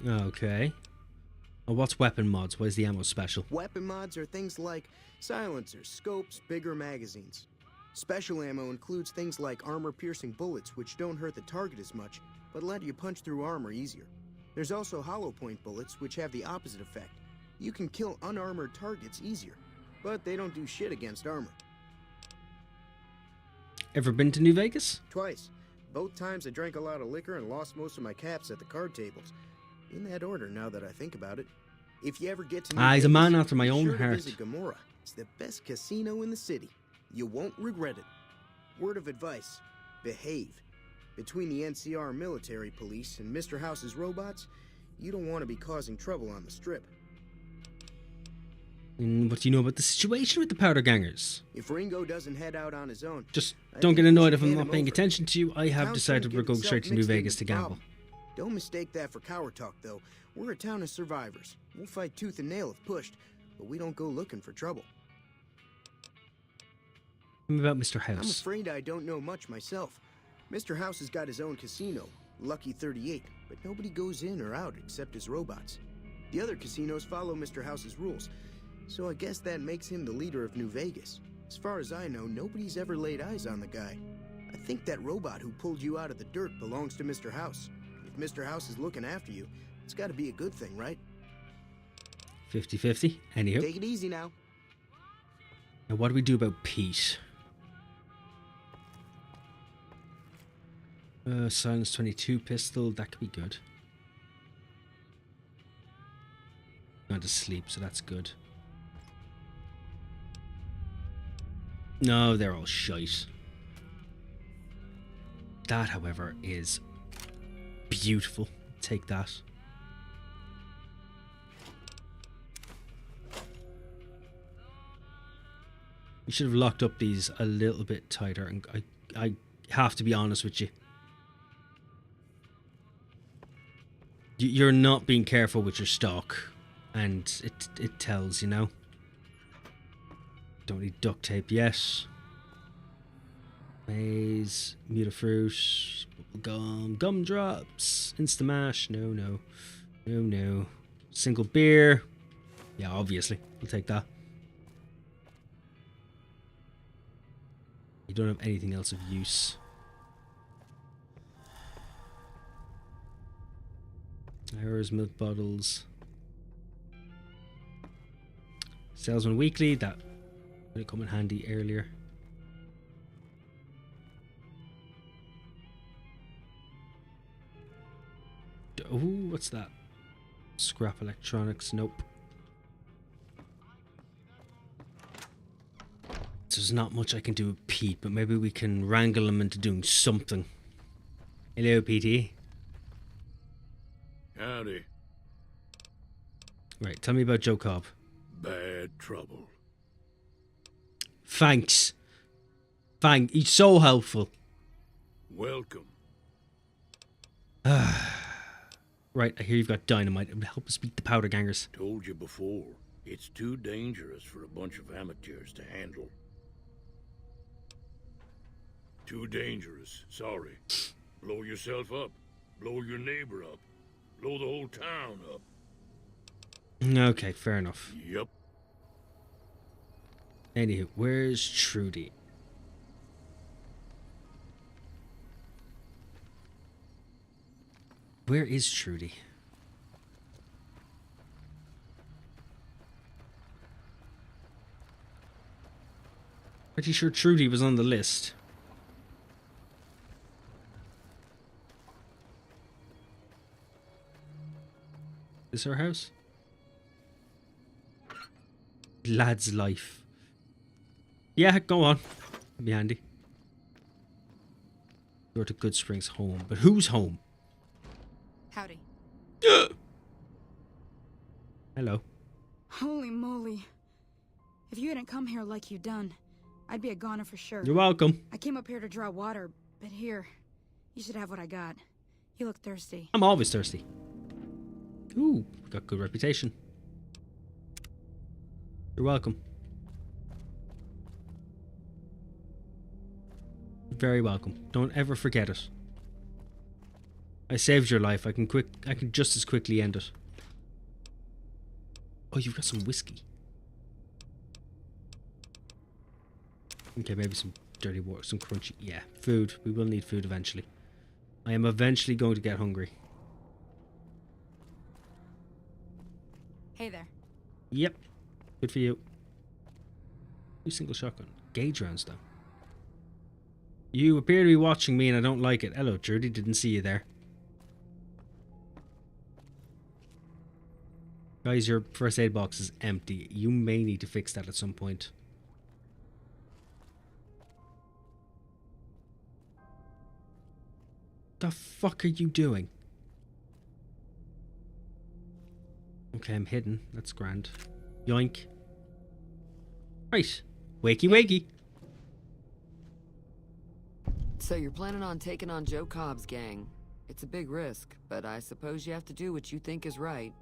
Okay. What's weapon mods? Why is the ammo special? Weapon mods are things like silencers, scopes, bigger magazines. Special ammo includes things like armor-piercing bullets, which don't hurt the target as much, but let you punch through armor easier. There's also hollow point bullets, which have the opposite effect. You can kill unarmored targets easier, but they don't do shit against armor. Ever been to New Vegas? Twice. Both times I drank a lot of liquor and lost most of my caps at the card tables. In that order, now that I think about it. If you ever get to New He's a Vegas, man after my be own sure to heart. visit Gomorrah. It's the best casino in the city. You won't regret it. Word of advice: behave. Between the NCR military police and Mr. House's robots, you don't want to be causing trouble on the strip. And what do you know about the situation with the powder gangers? If Ringo doesn't head out on his own, Just I don't think get we annoyed should if I'm hand not him paying over. attention to you. I have Town decided shouldn't we're get going itself straight to New mixed into Vegas the to gamble. problem. Don't mistake that for coward talk, though. We're a town of survivors. We'll fight tooth and nail if pushed, but we don't go looking for trouble. Tell me about Mr. I'm House. afraid I don't know much myself. Mr. House has got his own casino, Lucky 38, but nobody goes in or out except his robots. The other casinos follow Mr. House's rules, so I guess that makes him the leader of New Vegas. As far as I know, nobody's ever laid eyes on the guy. I think that robot who pulled you out of the dirt belongs to Mr. House. If Mr. House is looking after you, it's got to be a good thing, right? 50-50. Anywho. Take it easy now. Now what do we do about Pete? Silence 22 pistol. That could be good. Gone to sleep, so that's good. No, they're all shite. That, however, is beautiful. Take that. We should have locked up these a little bit tighter, and I have to be honest with you. You're not being careful with your stock, and it tells, you know. Don't need duct tape yet. Maize, Mutafruit, bubblegum, gumdrops, Instamash. No. Single beer. Yeah, obviously, we'll take that. You don't have anything else of use. Errors, milk bottles. Salesman Weekly, that would come in handy earlier. Oh, what's that? Scrap electronics, nope. There's not much I can do with Pete, but maybe we can wrangle him into doing something. Hello, PT. Howdy. Right, tell me about Joe Cobb. Bad trouble. Thanks. He's so helpful. Welcome. Right, I hear you've got dynamite. It would help us beat the powder gangers. Told you before, it's too dangerous for a bunch of amateurs to handle. Too dangerous, sorry. Blow yourself up. Blow your neighbor up. Blow the whole town up. Okay, fair enough. Yep. Anywho, where's Trudy? Where is Trudy? Pretty sure Trudy was on the list. Is her house? Lad's life. Yeah, go on. Be handy. You're to Good Springs home, but who's home? Howdy. Hello. Holy moly. If you hadn't come here like you done, I'd be a goner for sure. You're welcome. I came up here to draw water, but here, you should have what I got. You look thirsty. I'm always thirsty. Ooh, got good reputation. You're welcome. Very welcome. Don't ever forget it. I saved your life. I can just as quickly end it. Oh, you've got some whiskey. Okay, maybe some dirty water, some crunchy. Yeah, food. We will need food eventually. I am eventually going to get hungry. Hey there. Yep. Good for you. 2 single shotgun. Gauge rounds though. You appear to be watching me and I don't like it. Hello, Trudy. Didn't see you there. Guys, your first aid box is empty. You may need to fix that at some point. The fuck are you doing? Okay, I'm hidden. That's grand. Yoink. Right. Wakey wakey. So you're planning on taking on Joe Cobb's gang. It's a big risk, but I suppose you have to do what you think is right.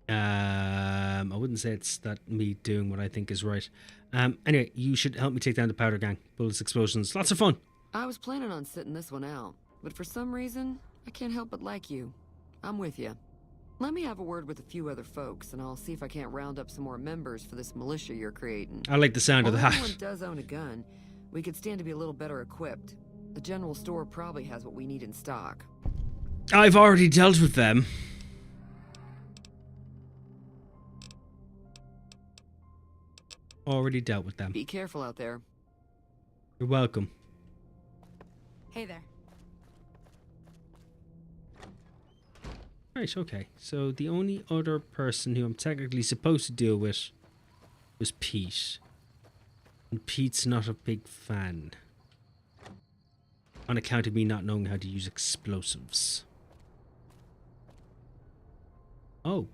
I wouldn't say it's that me doing what I think is right. Anyway, you should help me take down the powder gang. Bullets, explosions, lots of fun. I was planning on sitting this one out, but for some reason, I can't help but like you. I'm with you. Let me have a word with a few other folks, and I'll see if I can't round up some more members for this militia you're creating. I like the sound of Although that. everyone does own a gun, we could stand to be a little better equipped. The general store probably has what we need in stock. I've already dealt with them. Already dealt with them. Be careful out there. You're welcome. Hey there. Right, okay. So the only other person who I'm technically supposed to deal with was Pete. And Pete's not a big fan. On account of me not knowing how to use explosives. Oh,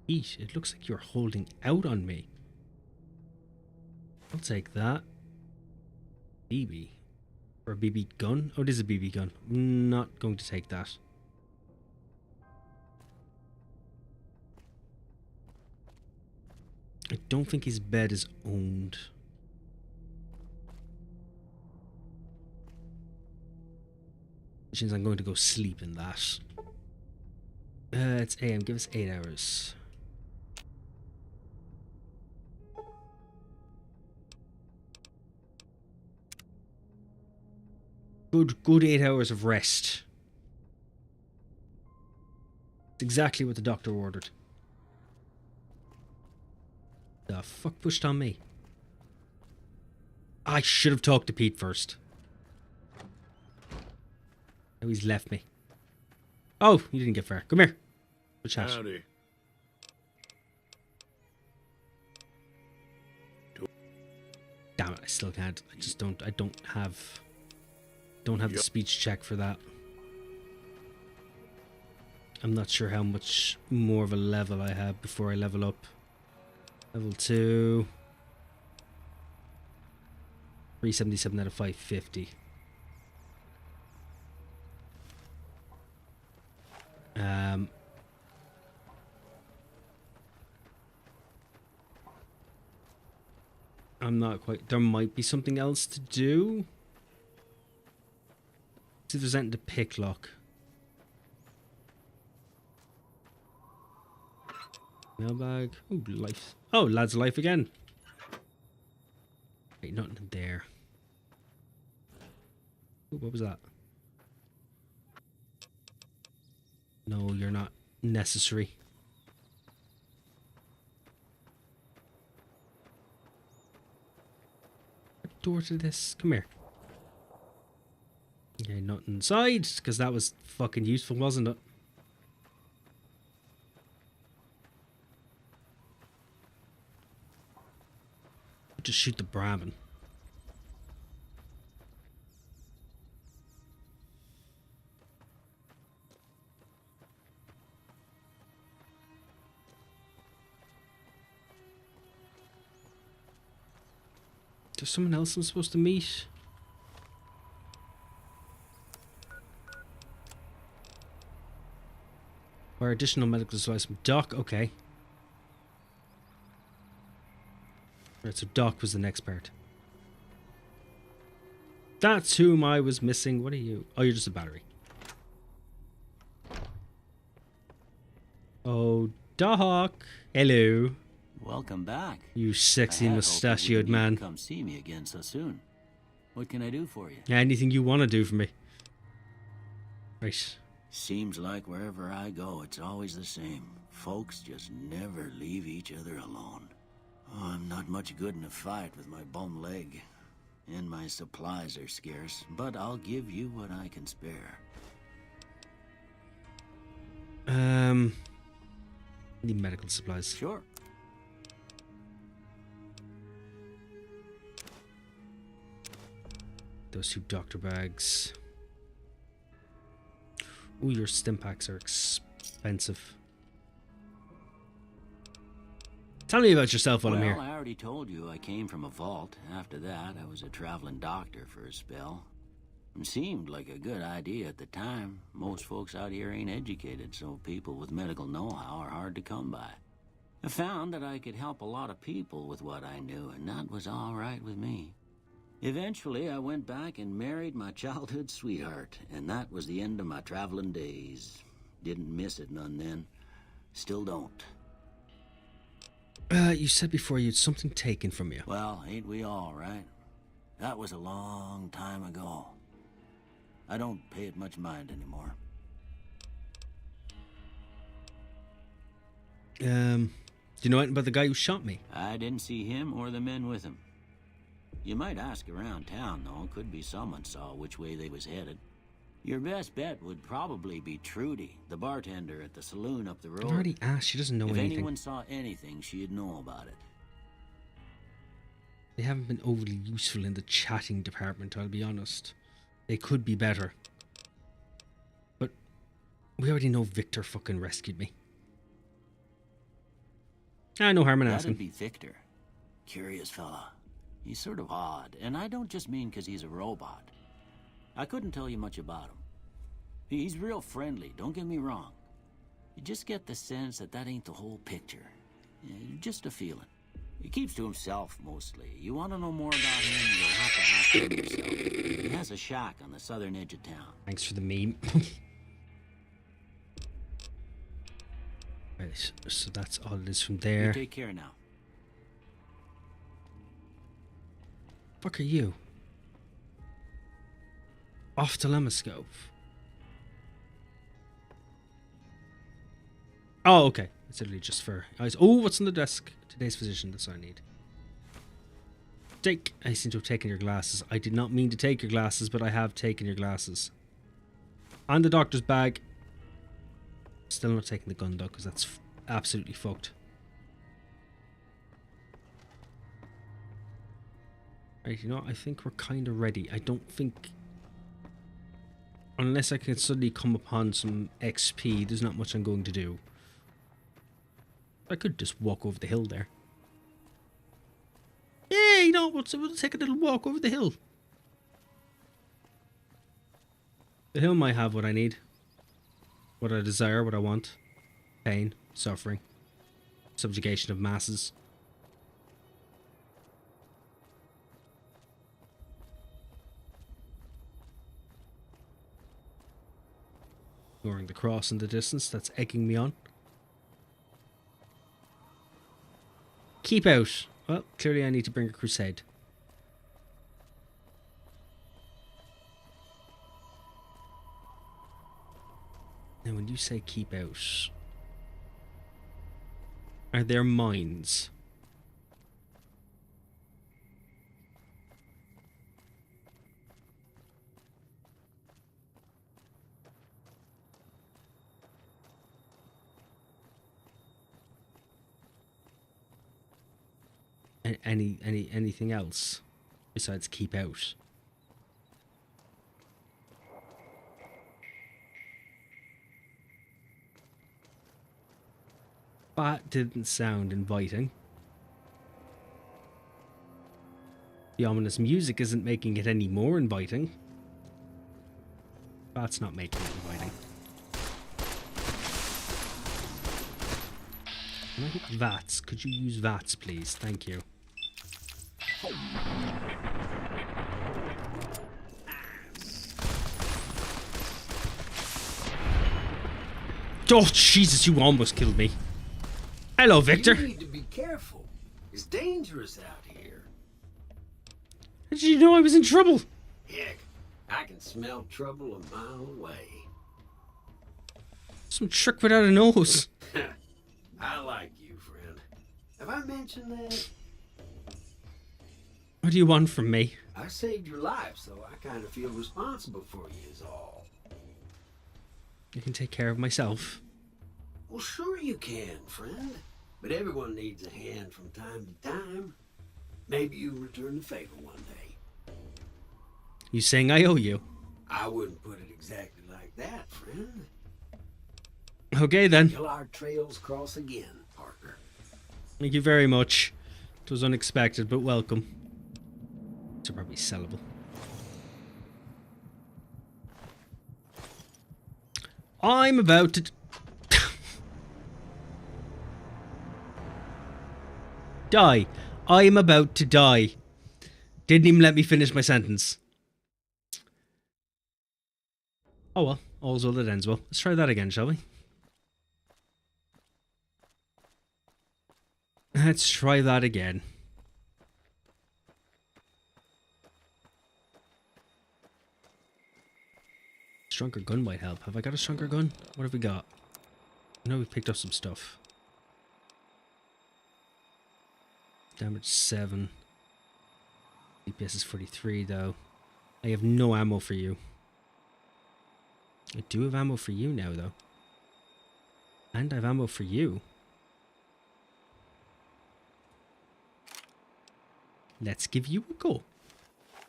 Pete, it looks like you're holding out on me. I'll take that. BB. Or a BB gun? Oh, it is a BB gun. I'm not going to take that. I don't think his bed is owned. Which means I'm going to go sleep in that. It's AM. Give us 8 hours. Good 8 hours of rest. It's exactly what the doctor ordered. The fuck pushed on me? I should have talked to Pete first. Now he's left me. Oh, you didn't get far. Come here. Good chat. Howdy. Damn it, I still can't. I just don't. I don't have the speech check for that. I'm not sure how much more of a level I have before I level up. Level 2. 377 out of 550. I'm not quite... There might be something else to do. See if there's anything to pick lock. Mailbag. Ooh, life. Oh, lad's life again. Wait, nothing in there. Ooh, what was that? No, you're not necessary. Door to this. Come here. Okay, nothing inside, because that was fucking useful, wasn't it? Just shoot the Brahmin. There's someone else I'm supposed to meet. Or additional medical supplies from Doc. Okay. Right, so Doc was the next part. That's whom I was missing. What are you? Oh, you're just a battery. Oh, Doc. Hello. Welcome back. You sexy mustachioed man. Come see me again so soon. What can I do for you? Anything you want to do for me. Right. Seems like wherever I go, it's always the same. Folks just never leave each other alone. Oh, I'm not much good in a fight with my bum leg. and my supplies are scarce, but I'll give you what I can spare. Need medical supplies. Sure. Those 2 doctor bags. Ooh, your stim packs are expensive. Tell me about yourself while I'm here. I already told you I came from a vault. After that, I was a traveling doctor for a spell. It seemed like a good idea at the time. Most folks out here ain't educated, so people with medical know-how are hard to come by. I found that I could help a lot of people with what I knew, and that was all right with me. Eventually, I went back and married my childhood sweetheart, and that was the end of my traveling days. Didn't miss it none then. Still don't. You said before you had something taken from you. Well, ain't we all, right? That was a long time ago. I don't pay it much mind anymore. Do you know anything about the guy who shot me? I didn't see him or the men with him. You might ask around town, though. Could be someone saw which way they was headed. Your best bet would probably be Trudy, the bartender at the saloon up the road. I've already asked. She doesn't know anything. If anyone saw anything, she'd know about it. They haven't been overly useful in the chatting department, I'll be honest. They could be better. But we already know Victor fucking rescued me. No harm in asking. That'd be Victor. Curious fella. He's sort of odd, and I don't just mean because he's a robot. I couldn't tell you much about him. He's real friendly, don't get me wrong. You just get the sense that that ain't the whole picture. Just a feeling. He keeps to himself, mostly. You want to know more about him, you'll have to ask him yourself. He has a shack on the southern edge of town. Thanks for the meme. Right, so that's all it is from there. You take care now. Fuck are you? Off Telemoscope. Oh, okay. It's literally just for eyes. Oh, what's on the desk? Today's physician. That's what I need. Take. I seem to have taken your glasses. I did not mean to take your glasses, but I have taken your glasses. And the doctor's bag. Still not taking the gun though, because that's absolutely fucked. Right, you know what? I think we're kind of ready. I don't think... Unless I can suddenly come upon some XP, there's not much I'm going to do. I could just walk over the hill there. Yeah, you know, we'll take a little walk over the hill. The hill might have what I need. What I desire, what I want. Pain, suffering, subjugation of masses. Ignoring the cross in the distance, that's egging me on. Keep out. Well, clearly I need to bring a crusade. Now, when you say keep out, are there mines? Anything else besides keep out? That didn't sound inviting. The ominous music isn't making it any more inviting. That's not making it inviting. Can I get VATS? Could you use VATS, please? Thank you. Oh, Jesus, you almost killed me. Hello, Victor. You need to be careful. It's dangerous out here. How did you know I was in trouble? Heck, I can smell trouble a mile away. Some trick without a nose. I like you, friend. Have I mentioned that? What do you want from me? I saved your life, so I kind of feel responsible for you is all. I can take care of myself. Well, sure you can, friend. But everyone needs a hand from time to time. Maybe you return the favor one day. You saying I owe you? I wouldn't put it exactly like that, friend. Okay then. Till our trails cross again, partner. Thank you very much. It was unexpected, but welcome. These are probably sellable. I'm about to... die. I'm about to die. Didn't even let me finish my sentence. Oh well, all's well that ends well. Let's try that again, shall we? Let's try that again. Stronger gun might help. Have I got a stronger gun? What have we got? I know we picked up some stuff. Damage 7. DPS is 43 though. I have no ammo for you. I do have ammo for you now though. And I have ammo for you. Let's give you a go.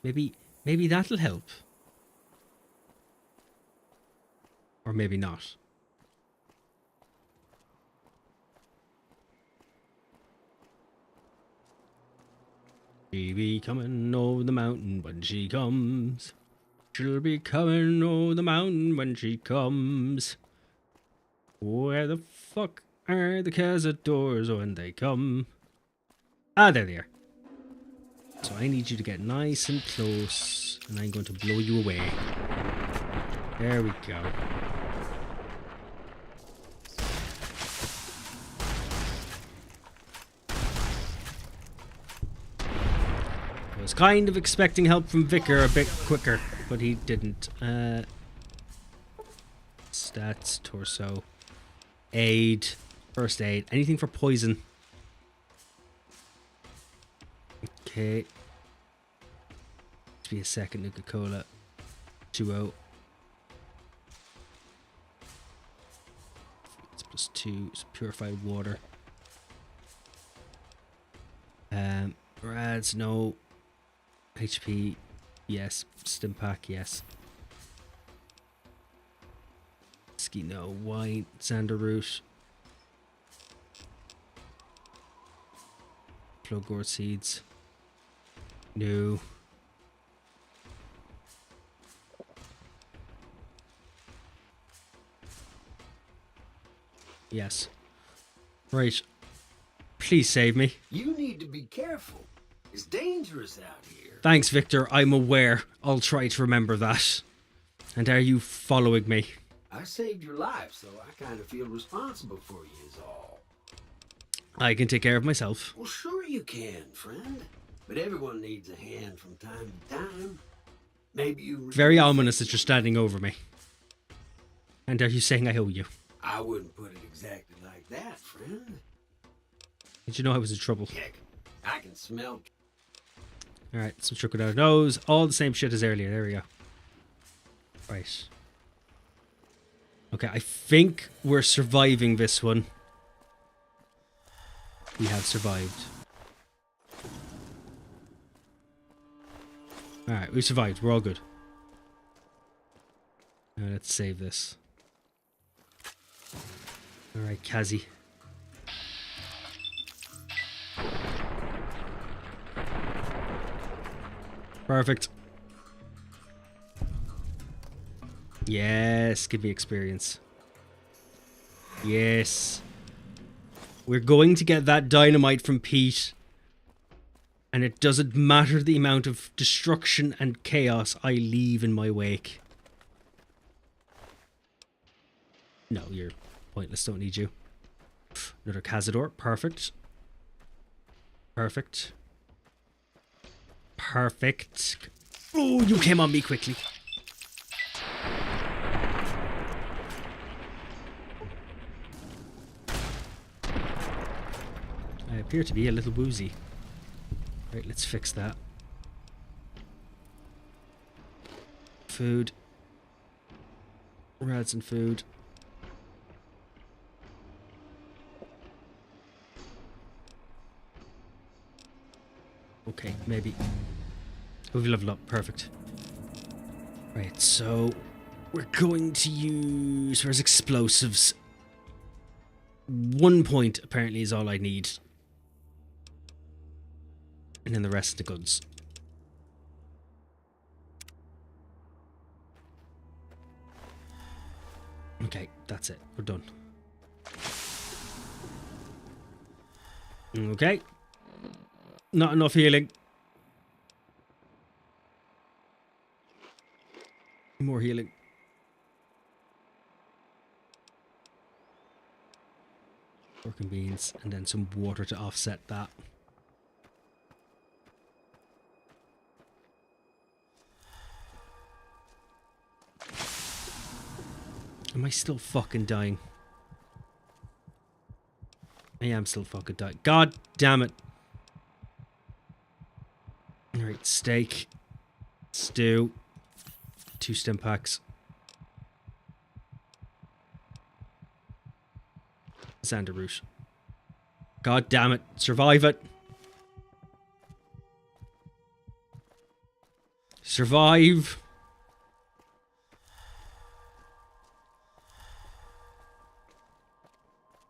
Maybe that'll help. Or maybe not. She be coming over the mountain when she comes. She'll be coming over the mountain when she comes. Where the fuck are the cazadors when they come? Ah, there they are. So I need you to get nice and close, and I'm going to blow you away. There we go. I was kind of expecting help from Vicar a bit quicker, but he didn't. Stats, torso, aid, first aid, anything for poison. Okay. Just be a second, Nuka-Cola. 2-0. It's +2. It's purified water. Rads, no. HP, yes. Stim pack, yes. Whiskey, no. Wine, Xander root. Flowgore seeds. No. Yes. Right. Please save me. You need to be careful. It's dangerous out here. Thanks, Victor. I'm aware. I'll try to remember that. And are you following me? I saved your life, so I kind of feel responsible for you is all. I can take care of myself. Well, sure you can, friend. But everyone needs a hand from time to time. Maybe you... Very ominous that you're standing over me. And are you saying I owe you? I wouldn't put it exactly like that, friend. Did you know I was in trouble? Heck, I can smell... Alright, some sugar down our nose. All the same shit as earlier. There we go. Right. Okay, I think we're surviving this one. We have survived. Alright, we survived. We're all good. Now let's save this. Alright, Kazi. Perfect. Yes, give me experience. Yes. We're going to get that dynamite from Pete. And it doesn't matter the amount of destruction and chaos I leave in my wake. No, you're pointless. Don't need you. Another Cazador. Perfect. Perfect. Perfect. Oh, you came on me quickly. I appear to be a little woozy. Right, let's fix that. food. Rats and food. Okay, maybe. We've leveled up. Perfect. Right, so we're going to use where's explosives. 1 point apparently is all I need. And then the rest of the goods. Okay, that's it. We're done. Okay. Not enough healing. More healing. Pork and beans, and then some water to offset that. Am I still fucking dying? I am still fucking dying. God damn it. Alright, steak. Stew. 2 stim packs. Xander root. God damn it. Survive it. Survive.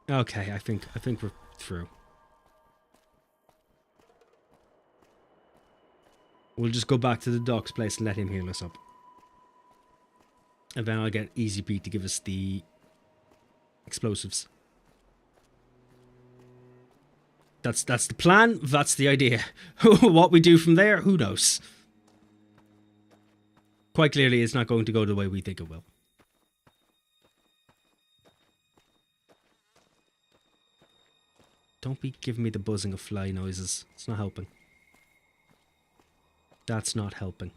Okay, I think we're through. We'll just go back to the doc's place and let him heal us up. And then I'll get Easy Pete to give us the explosives. That's the plan. That's the idea. What we do from there, who knows? Quite clearly, it's not going to go the way we think it will. Don't be giving me the buzzing of fly noises. It's not helping. That's not helping.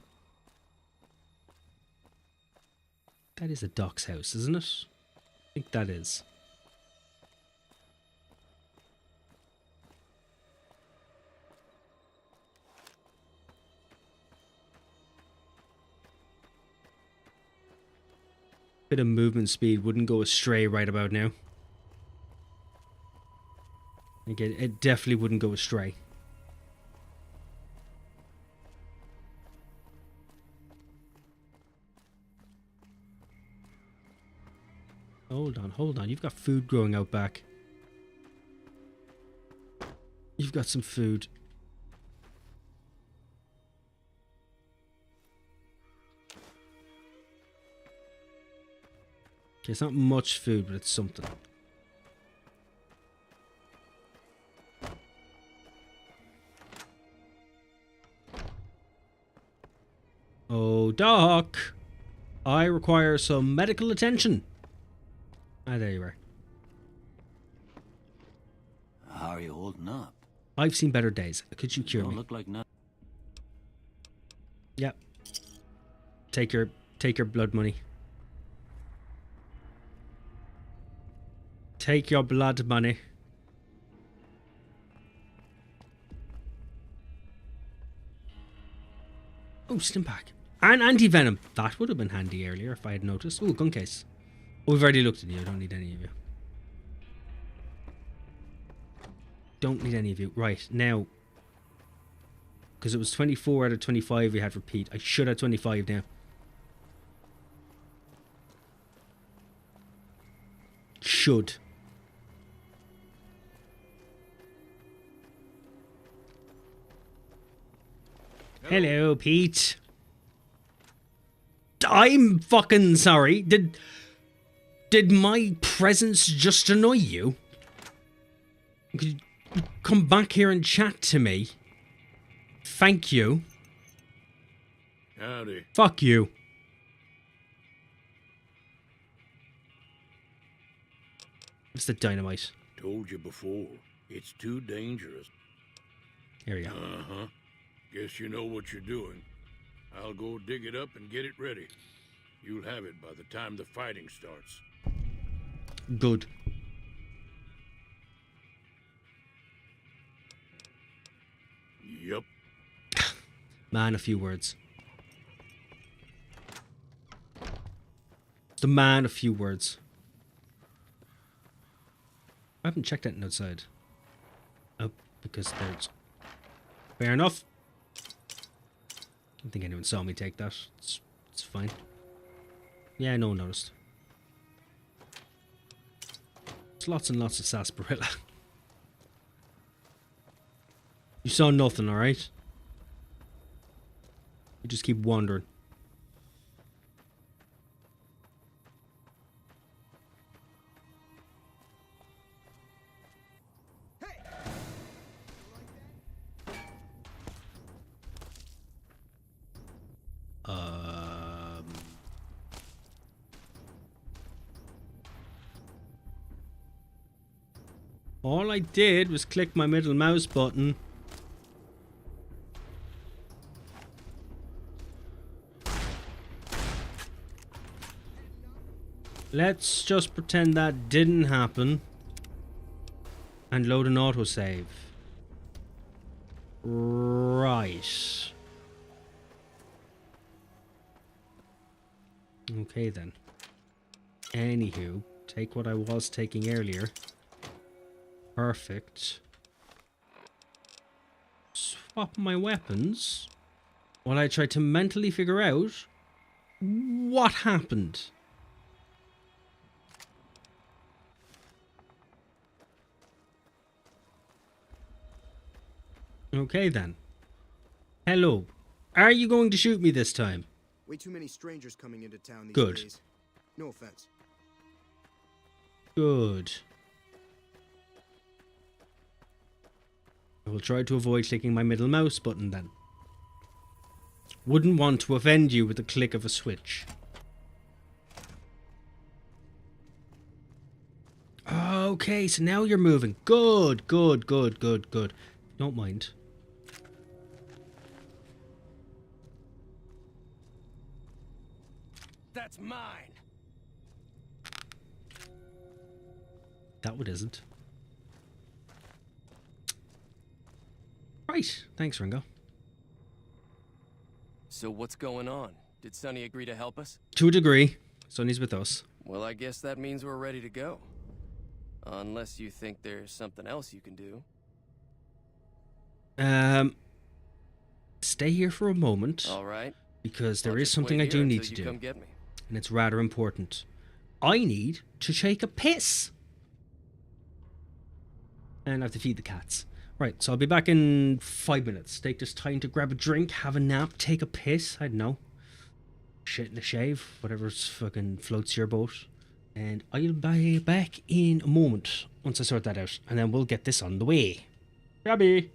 That is a doc's house, isn't it? I think that is. Bit of movement speed wouldn't go astray right about now. Again, it definitely wouldn't go astray. Hold on. You've got food growing out back. You've got some food. Okay, it's not much food, but it's something. Oh, Doc! I require some medical attention. Ah, there you are. How are you holding up? I've seen better days. Could you cure me? Don't look like nothing. Yep. Take your blood money. Take your blood money. Oh, Stimpak. And anti-venom. That would have been handy earlier if I had noticed. Oh, gun case. Oh, we've already looked at you. I don't need any of you. Don't need any of you. Right, now. Because it was 24 out of 25 we had for Pete. I should have 25 now. Should. Hello, Pete. I'm fucking sorry. Did my presence just annoy you? Could you come back here and chat to me? Thank you. Howdy. Fuck you. What's the dynamite? Told you before. It's too dangerous. Here we go. Uh-huh. Guess you know what you're doing. I'll go dig it up and get it ready. You'll have it by the time the fighting starts. Good. Yup. Man, a few words. The man of few words. I haven't checked that outside. Oh, because there's... Fair enough. I don't think anyone saw me take that. It's fine. Yeah, no one noticed. There's lots and lots of sarsaparilla. You saw nothing, alright? You just keep wandering. All I did was click my middle mouse button. Let's just pretend that didn't happen. And load an autosave. Right. Okay then. Anywho, take what I was taking earlier. Perfect. Swap my weapons while I try to mentally figure out what happened. Okay then. Hello. Are you going to shoot me this time? Way too many strangers coming into town these Good. days. No offense. Good. I will try to avoid clicking my middle mouse button then. Wouldn't want to offend you with the click of a switch. Okay, so now you're moving. Good, good, good, good, good. Don't mind. That's mine. That one isn't. Right, thanks, Ringo. So what's going on? Did Sonny agree to help us? To a degree. Sonny's with us. Well, I guess that means we're ready to go. Unless you think there's something else you can do. Stay here for a moment. All right. Because there is something I do need to do. Come get me. And it's rather important. I need to take a piss. And I have to feed the cats. Right, so I'll be back in 5 minutes. Take this time to grab a drink, have a nap, take a piss. I don't know. Shit in a shave. Whatever's fucking floats your boat. And I'll be back in a moment once I sort that out. And then we'll get this on the way. Gabby.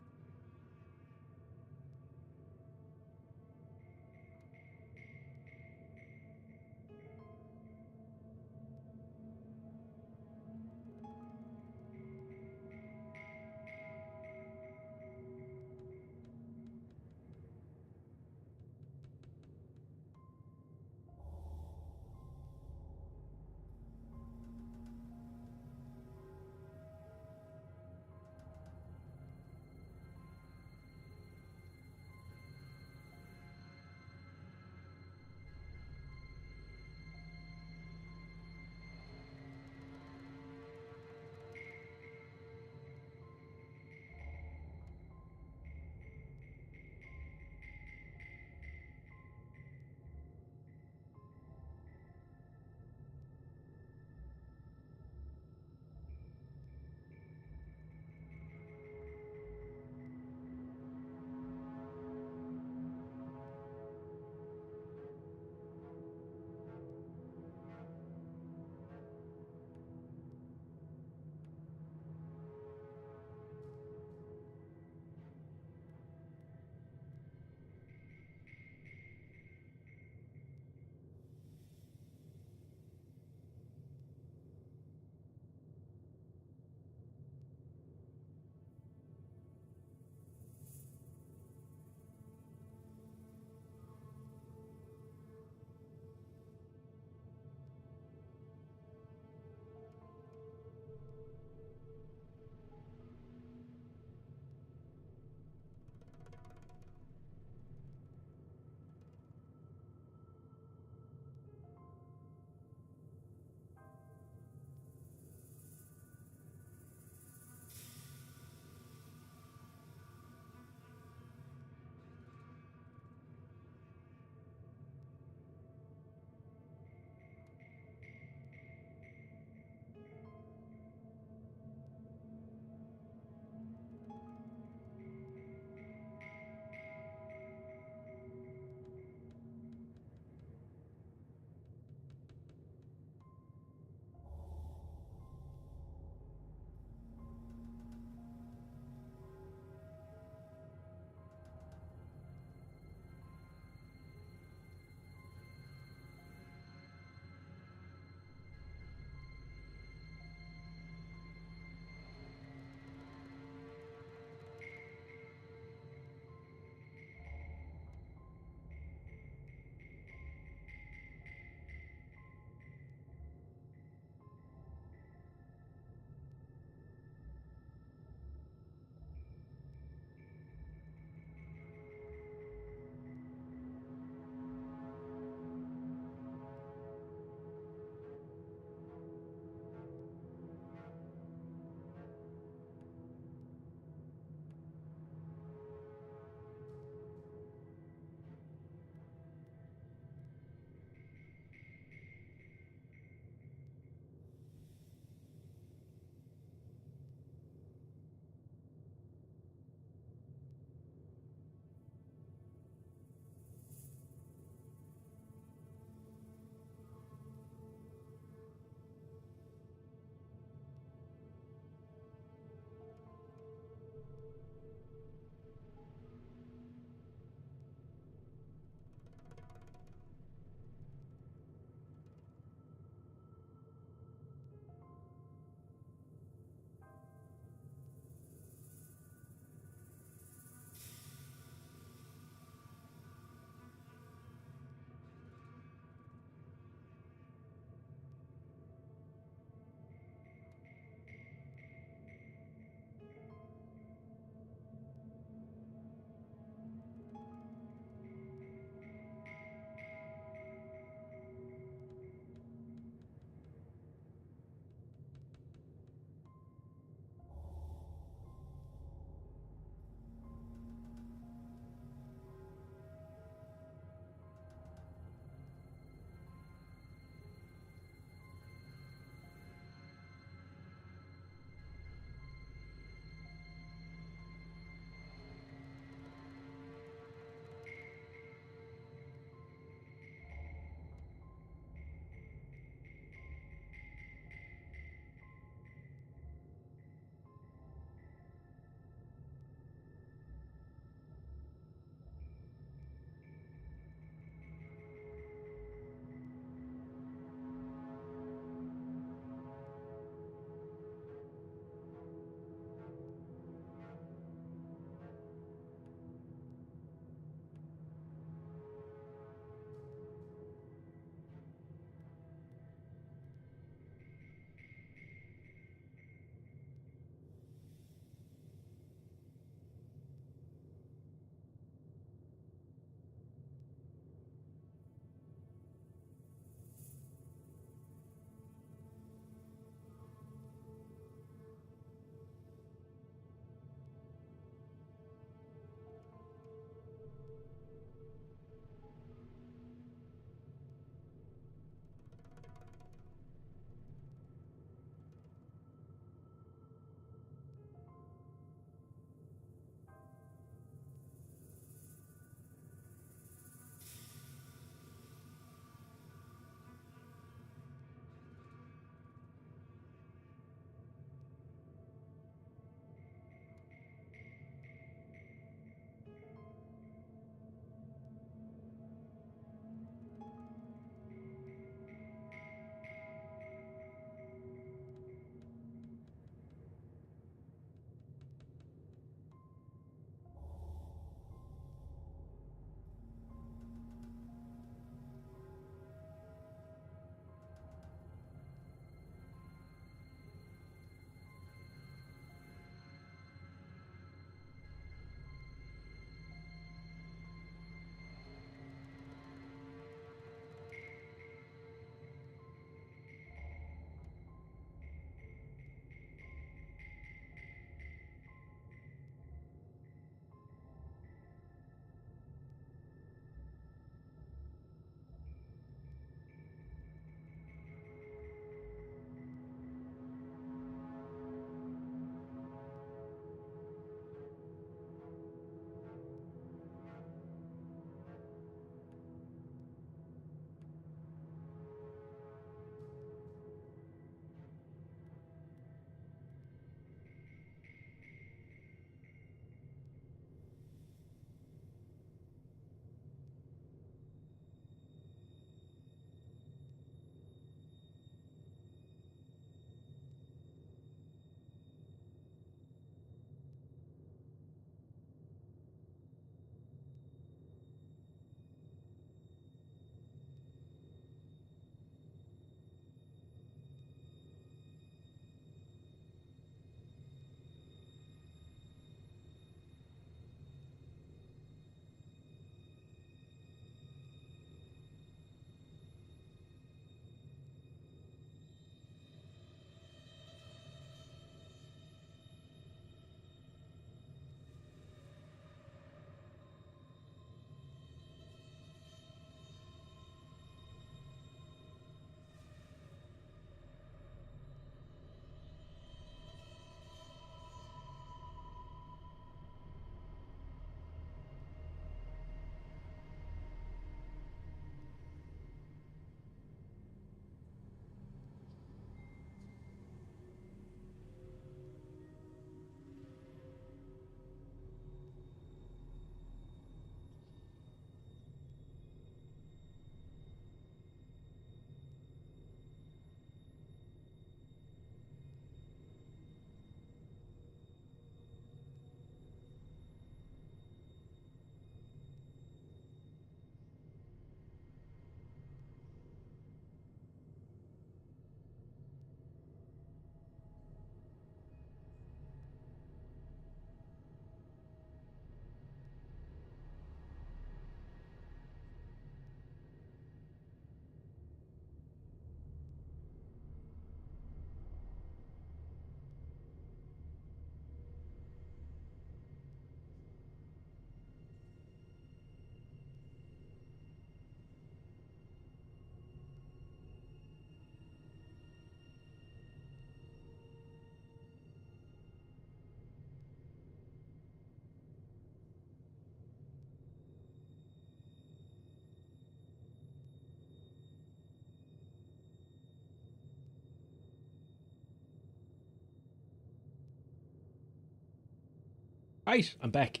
Right, I'm back.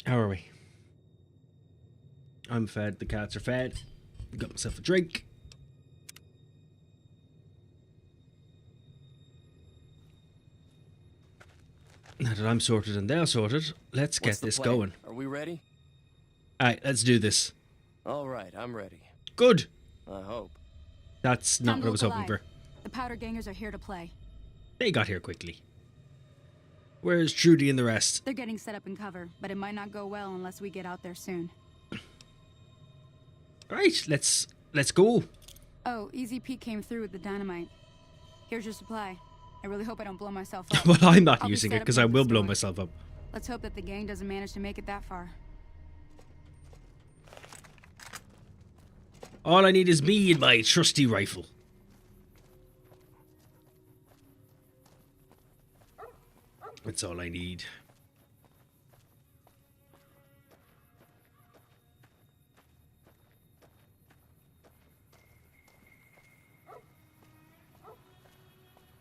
How are we? I'm fed, the cats are fed. Got myself a drink. Now that I'm sorted and they're sorted, let's get this going. Are we ready? Alright, let's do this. Alright, I'm ready. Good. I hope. That's not what I was hoping for. The powder gangers are here to play. They got here quickly. Where's Trudy and the rest? They're getting set up in cover, but it might not go well unless we get out there soon. Right, let's go. Oh, Easy Pete came through with the dynamite. Here's your supply. I really hope I don't blow myself up. Well, I'm not I'll using it because I will blow myself up. Let's hope that the gang doesn't manage to make it that far. All I need is me and my trusty rifle. That's all I need.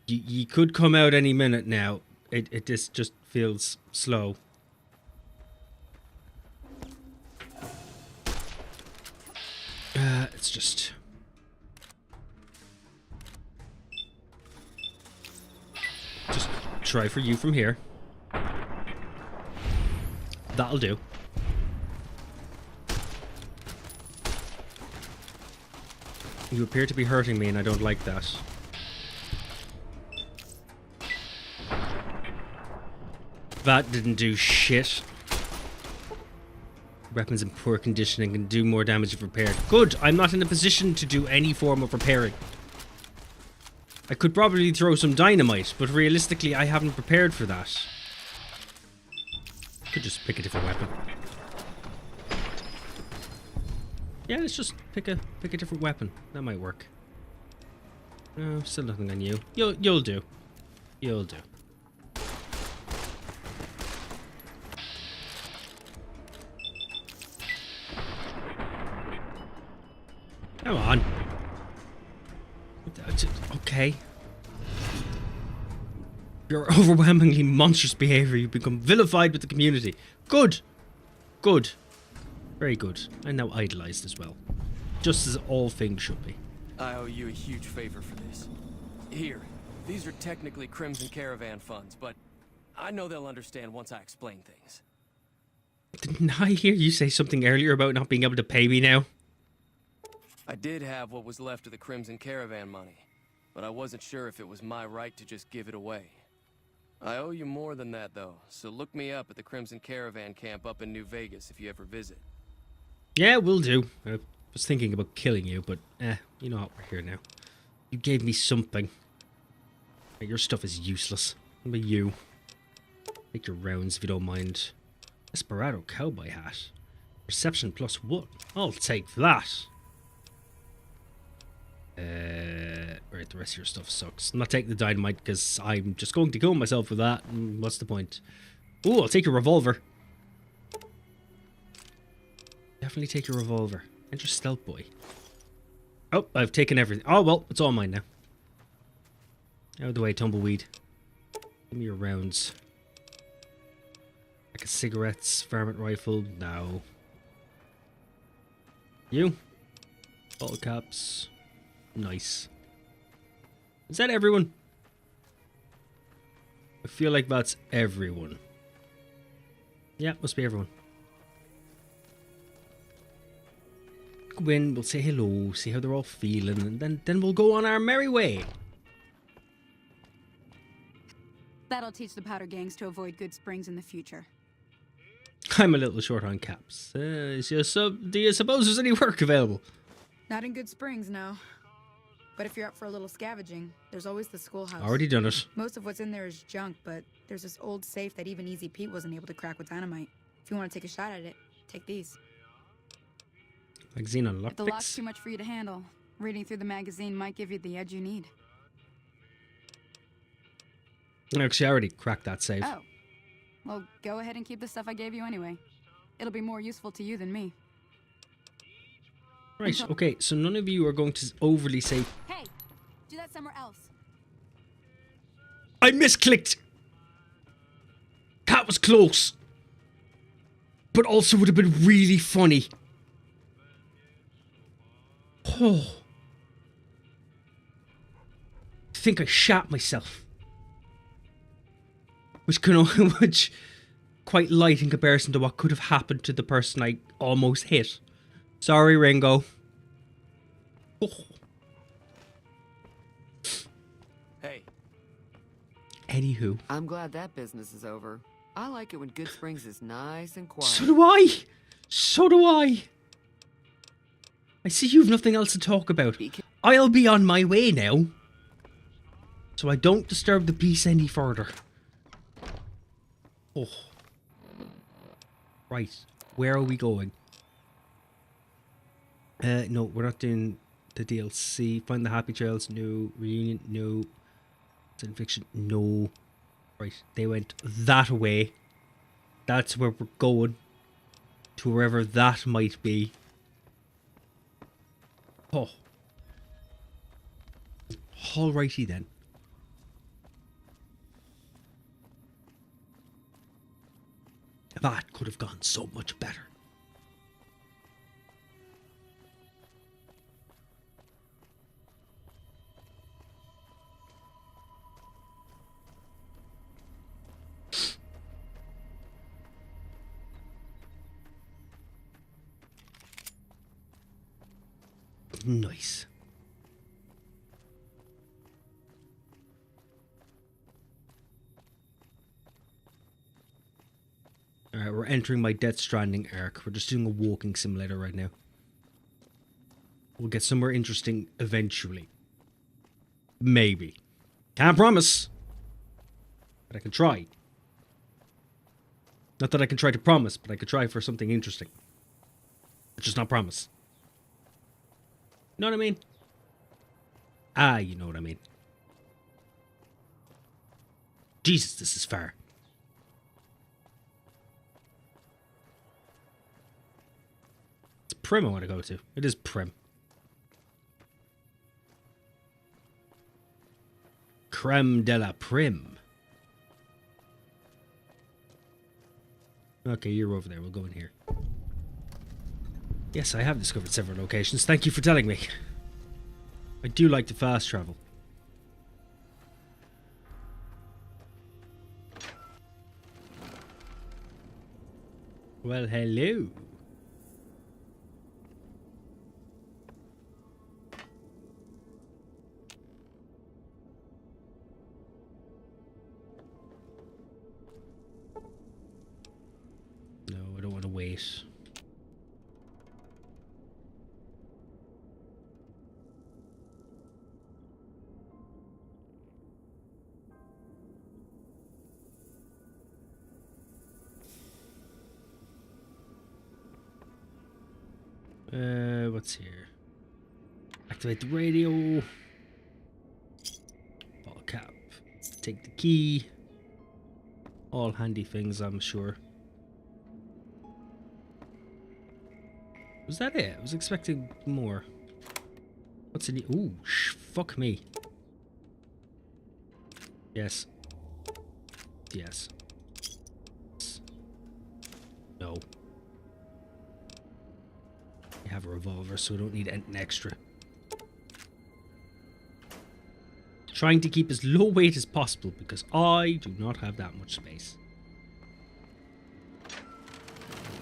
You could come out any minute now. It just feels slow. It's just try for you from here. That'll do. You appear to be hurting me and I don't like that. That didn't do shit. Weapons in poor conditioning can do more damage if repaired. Good, I'm not in a position to do any form of repairing. I could probably throw some dynamite, but realistically I haven't prepared for that. Could just pick a different weapon. Yeah, let's just pick a different weapon. That might work. No, still nothing on you. You'll do. You'll do. Come on. Okay. Your overwhelmingly monstrous behavior, you become vilified with the community. Good. Good. Very good. And now idolized as well. Just as all things should be. I owe you a huge favor for this. Here, these are technically Crimson Caravan funds, but I know they'll understand once I explain things. Didn't I hear you say something earlier about not being able to pay me now? I did have what was left of the Crimson Caravan money, but I wasn't sure if it was my right to just give it away. I owe you more than that, though, so look me up at the Crimson Caravan camp up in New Vegas if you ever visit. Yeah, will do. I was thinking about killing you, but you know what, we're here now. You gave me something. Your stuff is useless. What about you? Take your rounds if you don't mind. Desperado cowboy hat. Perception +1. I'll take that. Right, the rest of your stuff sucks. I'm not taking the dynamite because I'm just going to kill myself with that. And what's the point? Ooh, I'll take your revolver. Definitely take your revolver. And your stealth boy. Oh, I've taken everything. Oh, well, it's all mine now. Out of the way, tumbleweed. Give me your rounds. Pack of cigarettes, varmint rifle. No. You? Bottle caps. Nice. Is that everyone? I feel like that's everyone. Yeah, must be everyone. Go in, we'll say hello, see how they're all feeling, and then we'll go on our merry way. That'll teach the powder gangs to avoid Good Springs in the future. I'm a little short on caps. Do you suppose there's any work available? Not in Good Springs, no. But if you're up for a little scavenging, there's always the schoolhouse. Already done it. Most of what's in there is junk, but there's this old safe that even Easy Pete wasn't able to crack with dynamite. If you want to take a shot at it, take these. Magazine on If the lock's lockpicks? too much for you to handle, reading through the magazine might give you the edge you need. Actually, I already cracked that safe. Oh. Well, go ahead and keep the stuff I gave you anyway. It'll be more useful to you than me. Right, okay, so none of you are going to overly say... Hey! Do that somewhere else. I misclicked! How? That was close. But also would have been really funny. Oh. I think I shat myself. Which quite light in comparison to what could have happened to the person I almost hit. Sorry, Ringo. Oh. Hey. Anywho. I'm glad that business is over. I like it when Good Springs is nice and quiet. So do I. So do I. I see you've nothing else to talk about. I'll be on my way now. So I don't disturb the peace any further. Oh. Right. Where are we going? No, we're not doing the DLC. Find the Happy Trails, no. Reunion, no. Science Fiction, no. Right, they went that way. That's where we're going. To wherever that might be. Oh. Alrighty then. That could have gone so much better. Nice. Alright, we're entering my Death Stranding arc. We're just doing a walking simulator right now. We'll get somewhere interesting eventually. Maybe. Can't promise. But I can try. Not that I can try to promise, but I could try for something interesting. But just not promise. You know what I mean? Ah, you know what I mean. Jesus, this is far. It's Prim I want to go to. It is Prim. Creme de la Prim. Okay, you're over there. We'll go in here. Yes, I have discovered several locations. Thank you for telling me. I do like to fast travel. Well, hello. No, I don't want to wait. What's here? Activate the radio. Bottle cap. Take the key. All handy things, I'm sure. Was that it? I was expecting more. What's in the... Ooh, fuck me. Yes. Yes. No. I have a revolver, so I don't need anything extra. Trying to keep as low weight as possible because I do not have that much space.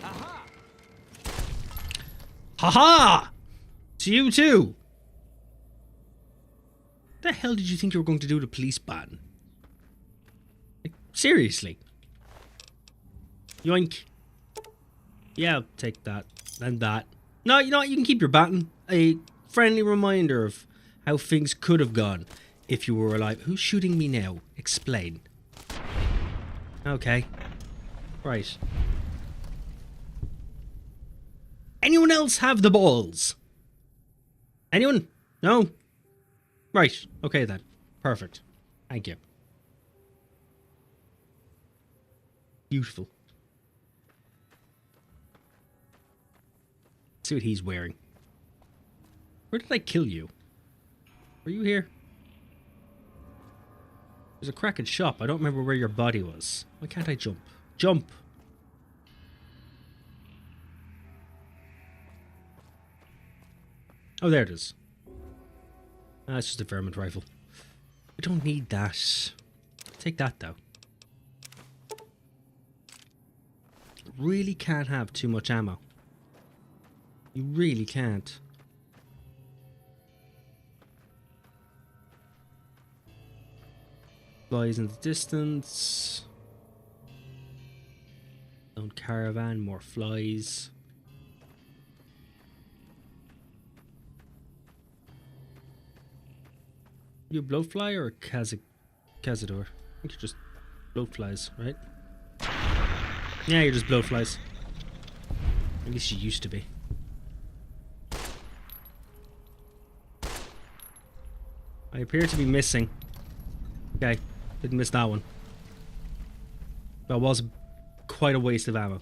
Aha! Haha! To you too! What the hell did you think you were going to do to police baton? Like, seriously? Yoink. Yeah, I'll take that. And that. No, you know what? You can keep your baton. A friendly reminder of how things could have gone if you were alive. Who's shooting me now? Explain. Okay. Right. Anyone else have the balls? Anyone? No? Right. Okay then. Perfect. Thank you. Beautiful. See what he's wearing. Where did I kill you? Were you here? There's a cracking shop. I don't remember where your body was. Why can't I jump? Jump. Oh, there it is. That's just a vermin rifle. I don't need that. Take that, though. Really can't have too much ammo. You really can't. Flies in the distance. Don't caravan, more flies. You a blowfly or a cazador? I think you're just blowflies, right? Yeah, you're just blowflies. At least you used to be. I appear to be missing. Okay, didn't miss that one. That was quite a waste of ammo.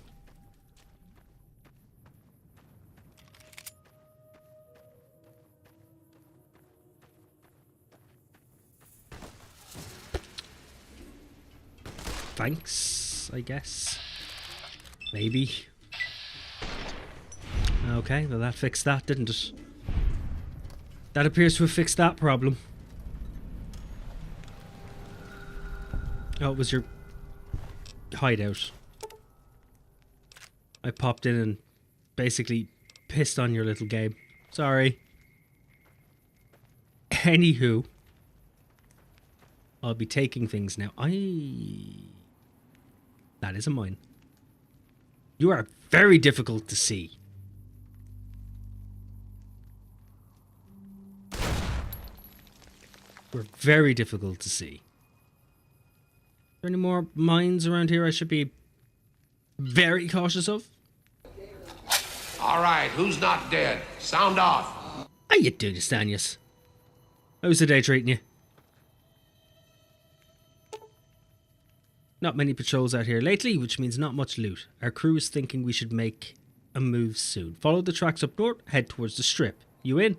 Thanks, I guess. Maybe. Okay, well that fixed that, didn't it? That appears to have fixed that problem. Oh, it was your hideout. I popped in and basically pissed on your little game. Sorry. Anywho. I'll be taking things now. That isn't mine. You are very difficult to see. We're very difficult to see. Are there any more mines around here I should be very cautious of? All right, who's not dead? Sound off. How you doing, Stanius? How's the day treating you? Not many patrols out here lately, which means not much loot. Our crew is thinking we should make a move soon. Follow the tracks up north, head towards the strip. You in?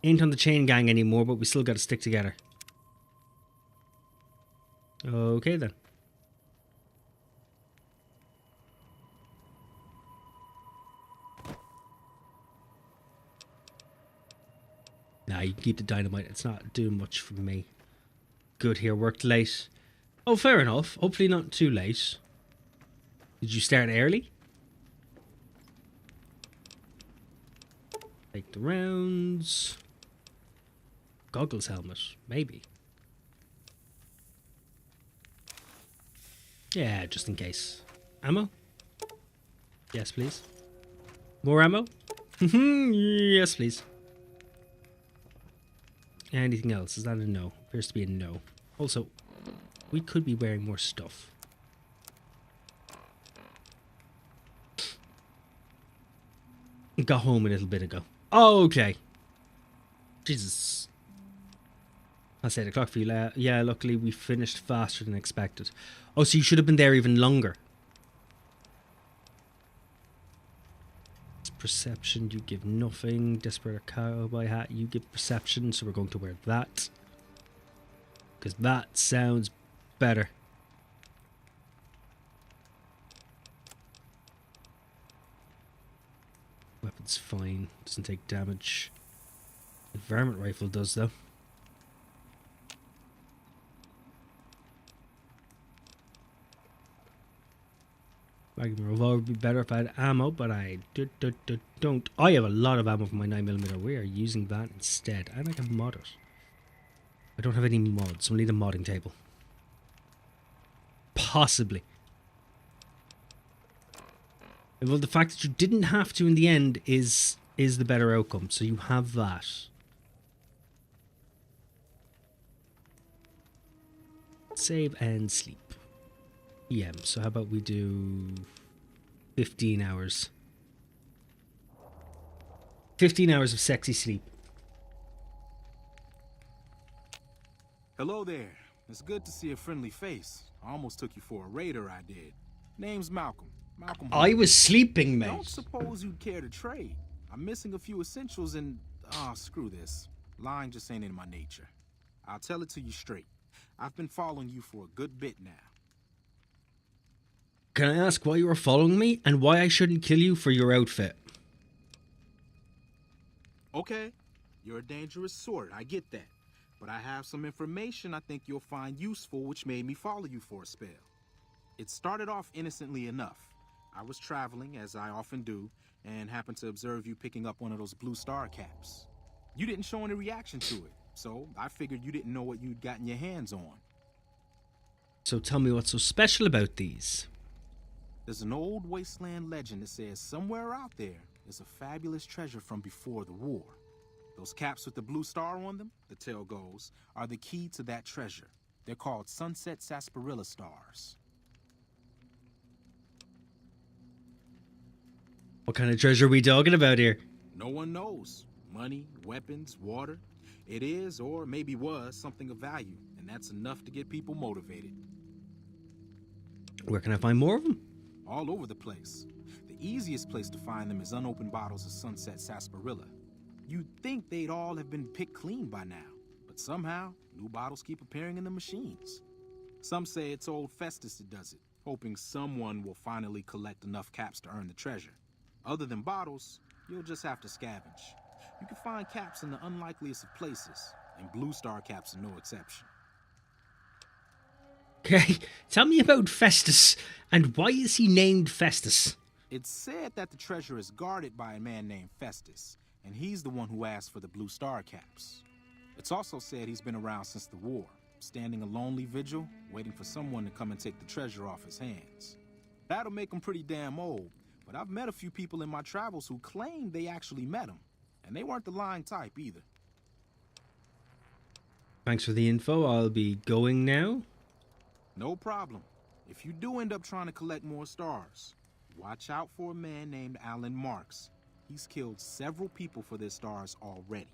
Ain't on the chain gang anymore, but we still gotta stick together. Okay then. Nah, you can keep the dynamite. It's not doing much for me. Good here, worked late. Oh, fair enough. Hopefully not too late. Did you start early? Take the rounds. Goggles helmet, maybe. Yeah, just in case. Ammo? Yes, please. More ammo? Yes, please. Anything else? Is that a no? Appears to be a no. Also, we could be wearing more stuff. Got home a little bit ago. Oh, okay. Jesus. That's 8 o'clock for you. Yeah, luckily we finished faster than expected. Oh, so you should have been there even longer. Perception, you give nothing. Desperate cowboy hat, you give perception, so we're going to wear that. Because that sounds better. Weapon's fine, doesn't take damage. The varmint rifle does though. Magnum revolver would be better if I had ammo, but I don't. I have a lot of ammo for my 9mm. We are using that instead, and I can mod it. I don't have any mods, so we'll need a modding table. Possibly. Well, the fact that you didn't have to in the end is the better outcome, so you have that. Save and sleep. PM, so how about we do 15 hours. 15 hours of sexy sleep. Hello there. It's good to see a friendly face. I almost took you for a raider, I did. Name's Malcolm. Malcolm. I was sleeping, mate. Don't suppose you'd care to trade. I'm missing a few essentials and... screw this. Lying just ain't in my nature. I'll tell it to you straight. I've been following you for a good bit now. can I ask why you were following me and why I shouldn't kill you for your outfit? Okay, you're a dangerous sort, I get that. But I have some information I think you'll find useful which made me follow you for a spell. It started off innocently enough. I was traveling, as I often do, and happened to observe you picking up one of those blue star caps. You didn't show any reaction to it, so I figured you didn't know what you'd gotten your hands on. So tell me what's so special about these. There's an old wasteland legend that says somewhere out there is a fabulous treasure from before the war. Those caps with the blue star on them, the tale goes, are the key to that treasure. They're called sunset sarsaparilla stars. What kind of treasure are we talking about here? No one knows. Money, weapons, water. It is, or maybe was, something of value, and that's enough to get people motivated. Where can I find more of them? All over the place. The easiest place to find them is unopened bottles of sunset sarsaparilla. You'd think they'd all have been picked clean by now, but somehow, new bottles keep appearing in the machines. Some say it's old Festus that does it, hoping someone will finally collect enough caps to earn the treasure. Other than bottles, you'll just have to scavenge. You can find caps in the unlikeliest of places, and blue star caps are no exception. Okay, tell me about Festus, and why is he named Festus? It's said that the treasure is guarded by a man named Festus, and he's the one who asked for the blue star caps. It's also said he's been around since the war, standing a lonely vigil, waiting for someone to come and take the treasure off his hands. That'll make him pretty damn old, but I've met a few people in my travels who claim they actually met him, and they weren't the lying type either. Thanks for the info, I'll be going now. No problem. If you do end up trying to collect more stars, watch out for a man named Alan Marks. He's killed several people for their stars already.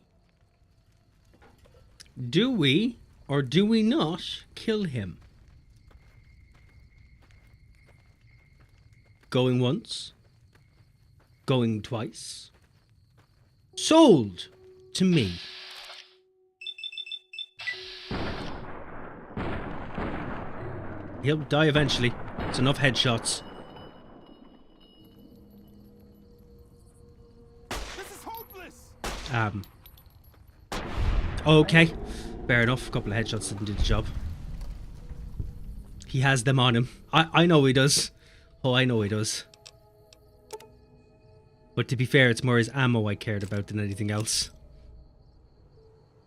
Do we, or do we not, kill him? Going once. Going twice. Sold to me. He'll die eventually. It's enough headshots. Okay, fair enough. A couple of headshots didn't do the job. He has them on him. I know he does. Oh, I know he does. But to be fair, it's more his ammo I cared about than anything else.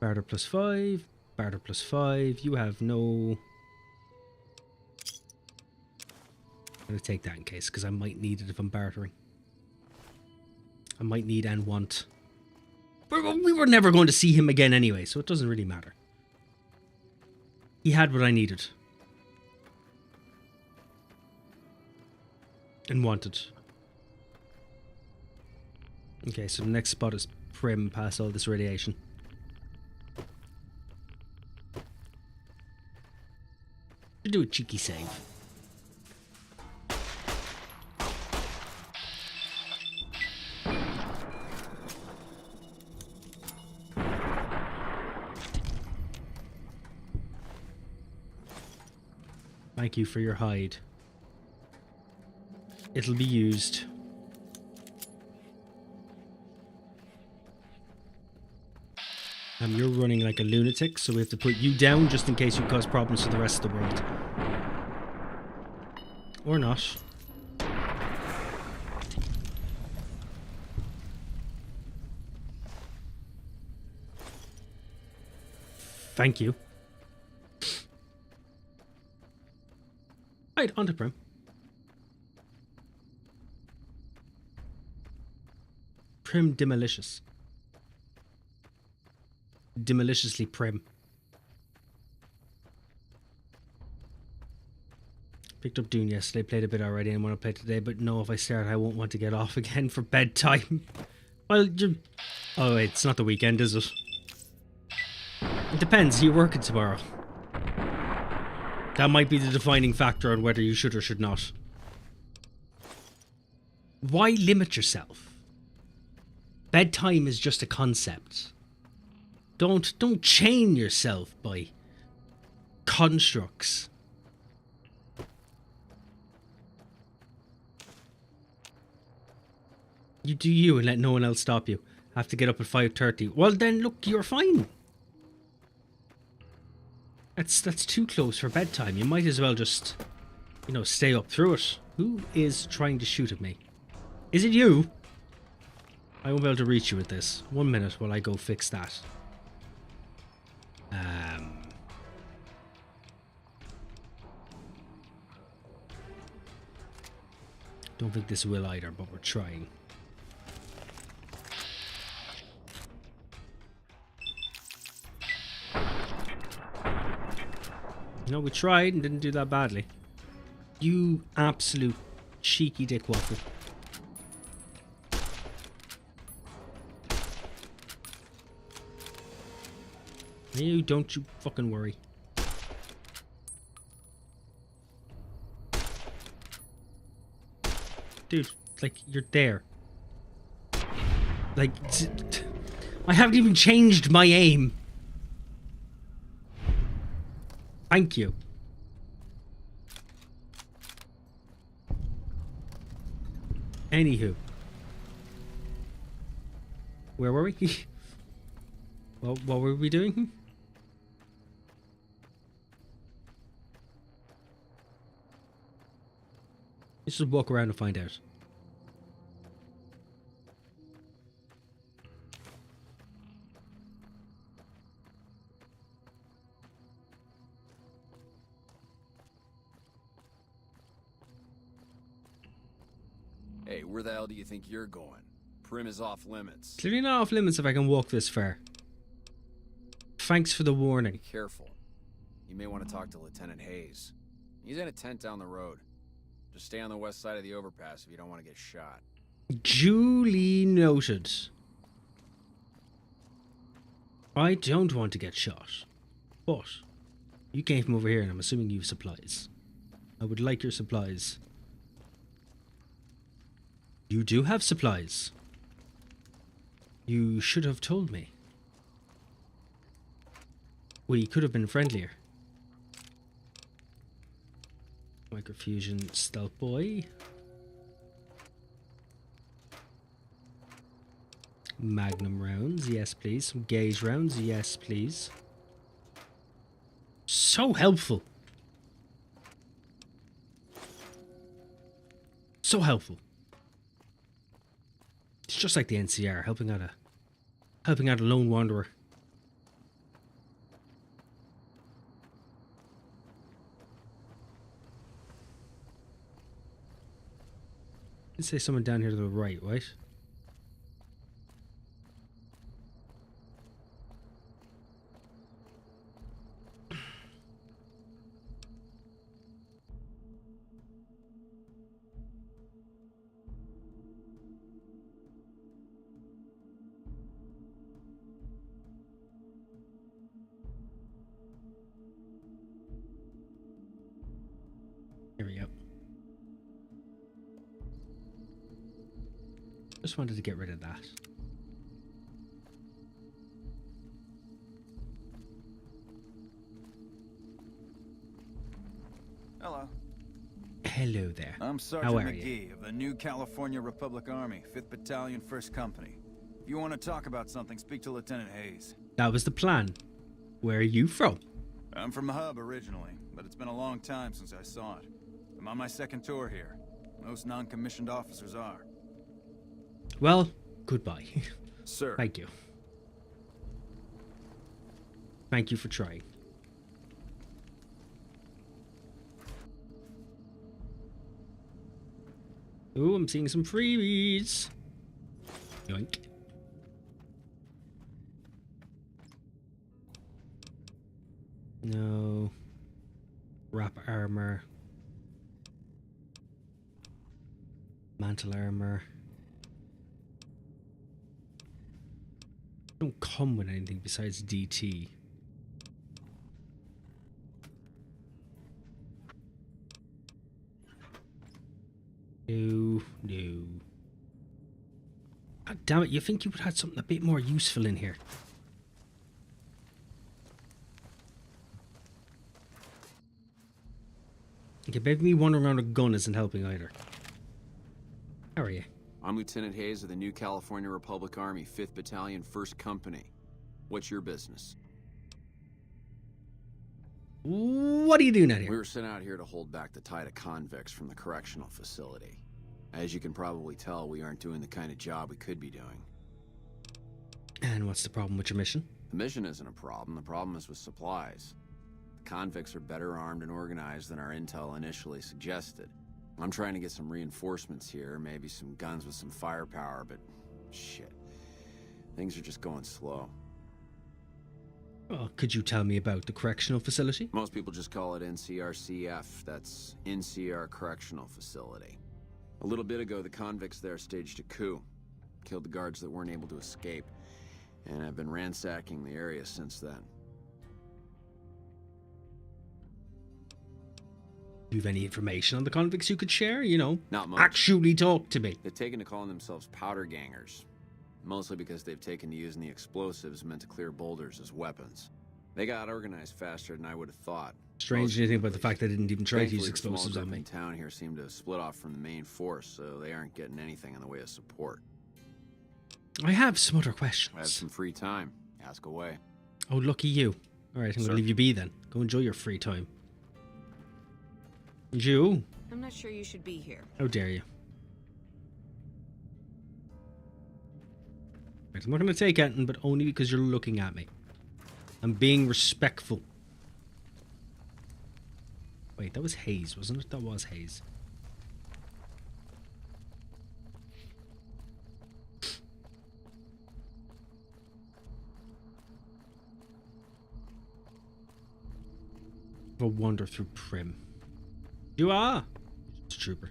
Barter +5. Barter +5. You have no... I'm going to take that in case, because I might need it if I'm bartering. I might need and want. But we were never going to see him again anyway, so it doesn't really matter. He had what I needed. And wanted. Okay, so the next spot is Prim past all this radiation. To do a cheeky save. Thank you for your hide. It'll be used. You're running like a lunatic, so we have to put you down just in case you cause problems to the rest of the world. Or not. Thank you. Right, on to Prim. Prim Demolicious. Demoliciously Prim. Picked up Dune yesterday, played a bit already and want to play today, but no, if I start I won't want to get off again for bedtime. Well, oh wait, it's not the weekend, is it? It depends, you're working tomorrow. That might be the defining factor on whether you should or should not. Why limit yourself? Bedtime is just a concept. Don't chain yourself by constructs. You do you and let no one else stop you. Have to get up at 5:30. Well then, look, you're fine. That's too close for bedtime. You might as well just, you know, stay up through it. Who is trying to shoot at me? Is it you? I won't be able to reach you with this. 1 minute while I go fix that. Don't think this will either, but we're trying. No, we tried and didn't do that badly. You absolute cheeky dick waffle. You don't you fucking worry. Dude, like, you're there. Like, I haven't even changed my aim. Thank you. Anywho. Where were we? Well, what were we doing? Let's just walk around and find out. Hey, where the hell do you think you're going? Prim is off limits. Clearly not off limits if I can walk this far. Thanks for the warning. Be careful. You may want to talk to Lieutenant Hayes. He's in a tent down the road. Just stay on the west side of the overpass if you don't want to get shot. Duly noted. I don't want to get shot. But you came from over here and I'm assuming you have supplies. I would like your supplies. You do have supplies. You should have told me. We could have been friendlier. Microfusion stealth boy. Magnum rounds, yes please. Some gauge rounds, yes please. So helpful. So helpful. It's just like the NCR, helping out a lone wanderer. Let's say someone down here to the right, right? Here we go. Just wanted to get rid of that. Hello. Hello there. I'm Sergeant McGee of the New California Republic Army, 5th Battalion, 1st Company. If you want to talk about something, speak to Lieutenant Hayes. That was the plan. Where are you from? I'm from the hub originally, but it's been a long time since I saw it. I'm on my second tour here. Most non-commissioned officers are. Well, goodbye. Sir. Thank you. Thank you for trying. Ooh, I'm seeing some freebies. Yoink. No. Wrap armor. Mantle armor. Don't come with anything besides DT. No, no. God damn it, you think you would have something a bit more useful in here. Okay, maybe me wandering around a gun isn't helping either. How are you? I'm Lieutenant Hayes of the New California Republic Army, 5th Battalion, 1st Company. What's your business? What are you doing out here? We were sent out here to hold back the tide of convicts from the correctional facility. As you can probably tell, we aren't doing the kind of job we could be doing. And what's the problem with your mission? The mission isn't a problem. The problem is with supplies. The convicts are better armed and organized than our intel initially suggested. I'm trying to get some reinforcements here, maybe some guns with some firepower, but shit. Things are just going slow. Oh, could you tell me about the correctional facility? Most people just call it NCRCF. That's NCR Correctional Facility. A little bit ago, the convicts there staged a coup. Killed the guards that weren't able to escape. And I've been ransacking the area since then. Do you have any information on the convicts you could share? You know, not much. Actually talk to me. They've taken to calling themselves powder gangers. Mostly because they've taken to using the explosives meant to clear boulders as weapons. They got organized faster than I would have thought. Strange to think about the fact they didn't even try to use Thankfully, explosives the small on group me. in town here seem to have split off from the main force, so they aren't getting anything in the way of support. I have some other I have questions. some free time. Ask away. Oh, lucky you. Alright, I'm going Sir? to leave you be then. Go enjoy your free time. And you? I'm not sure you should be here. How dare you? Right, I'm not going to take anything, but only because you're looking at me. I'm being respectful. Wait, that was Hayes, wasn't it? That was Hayes. A wander through Prim. You are! It's a trooper.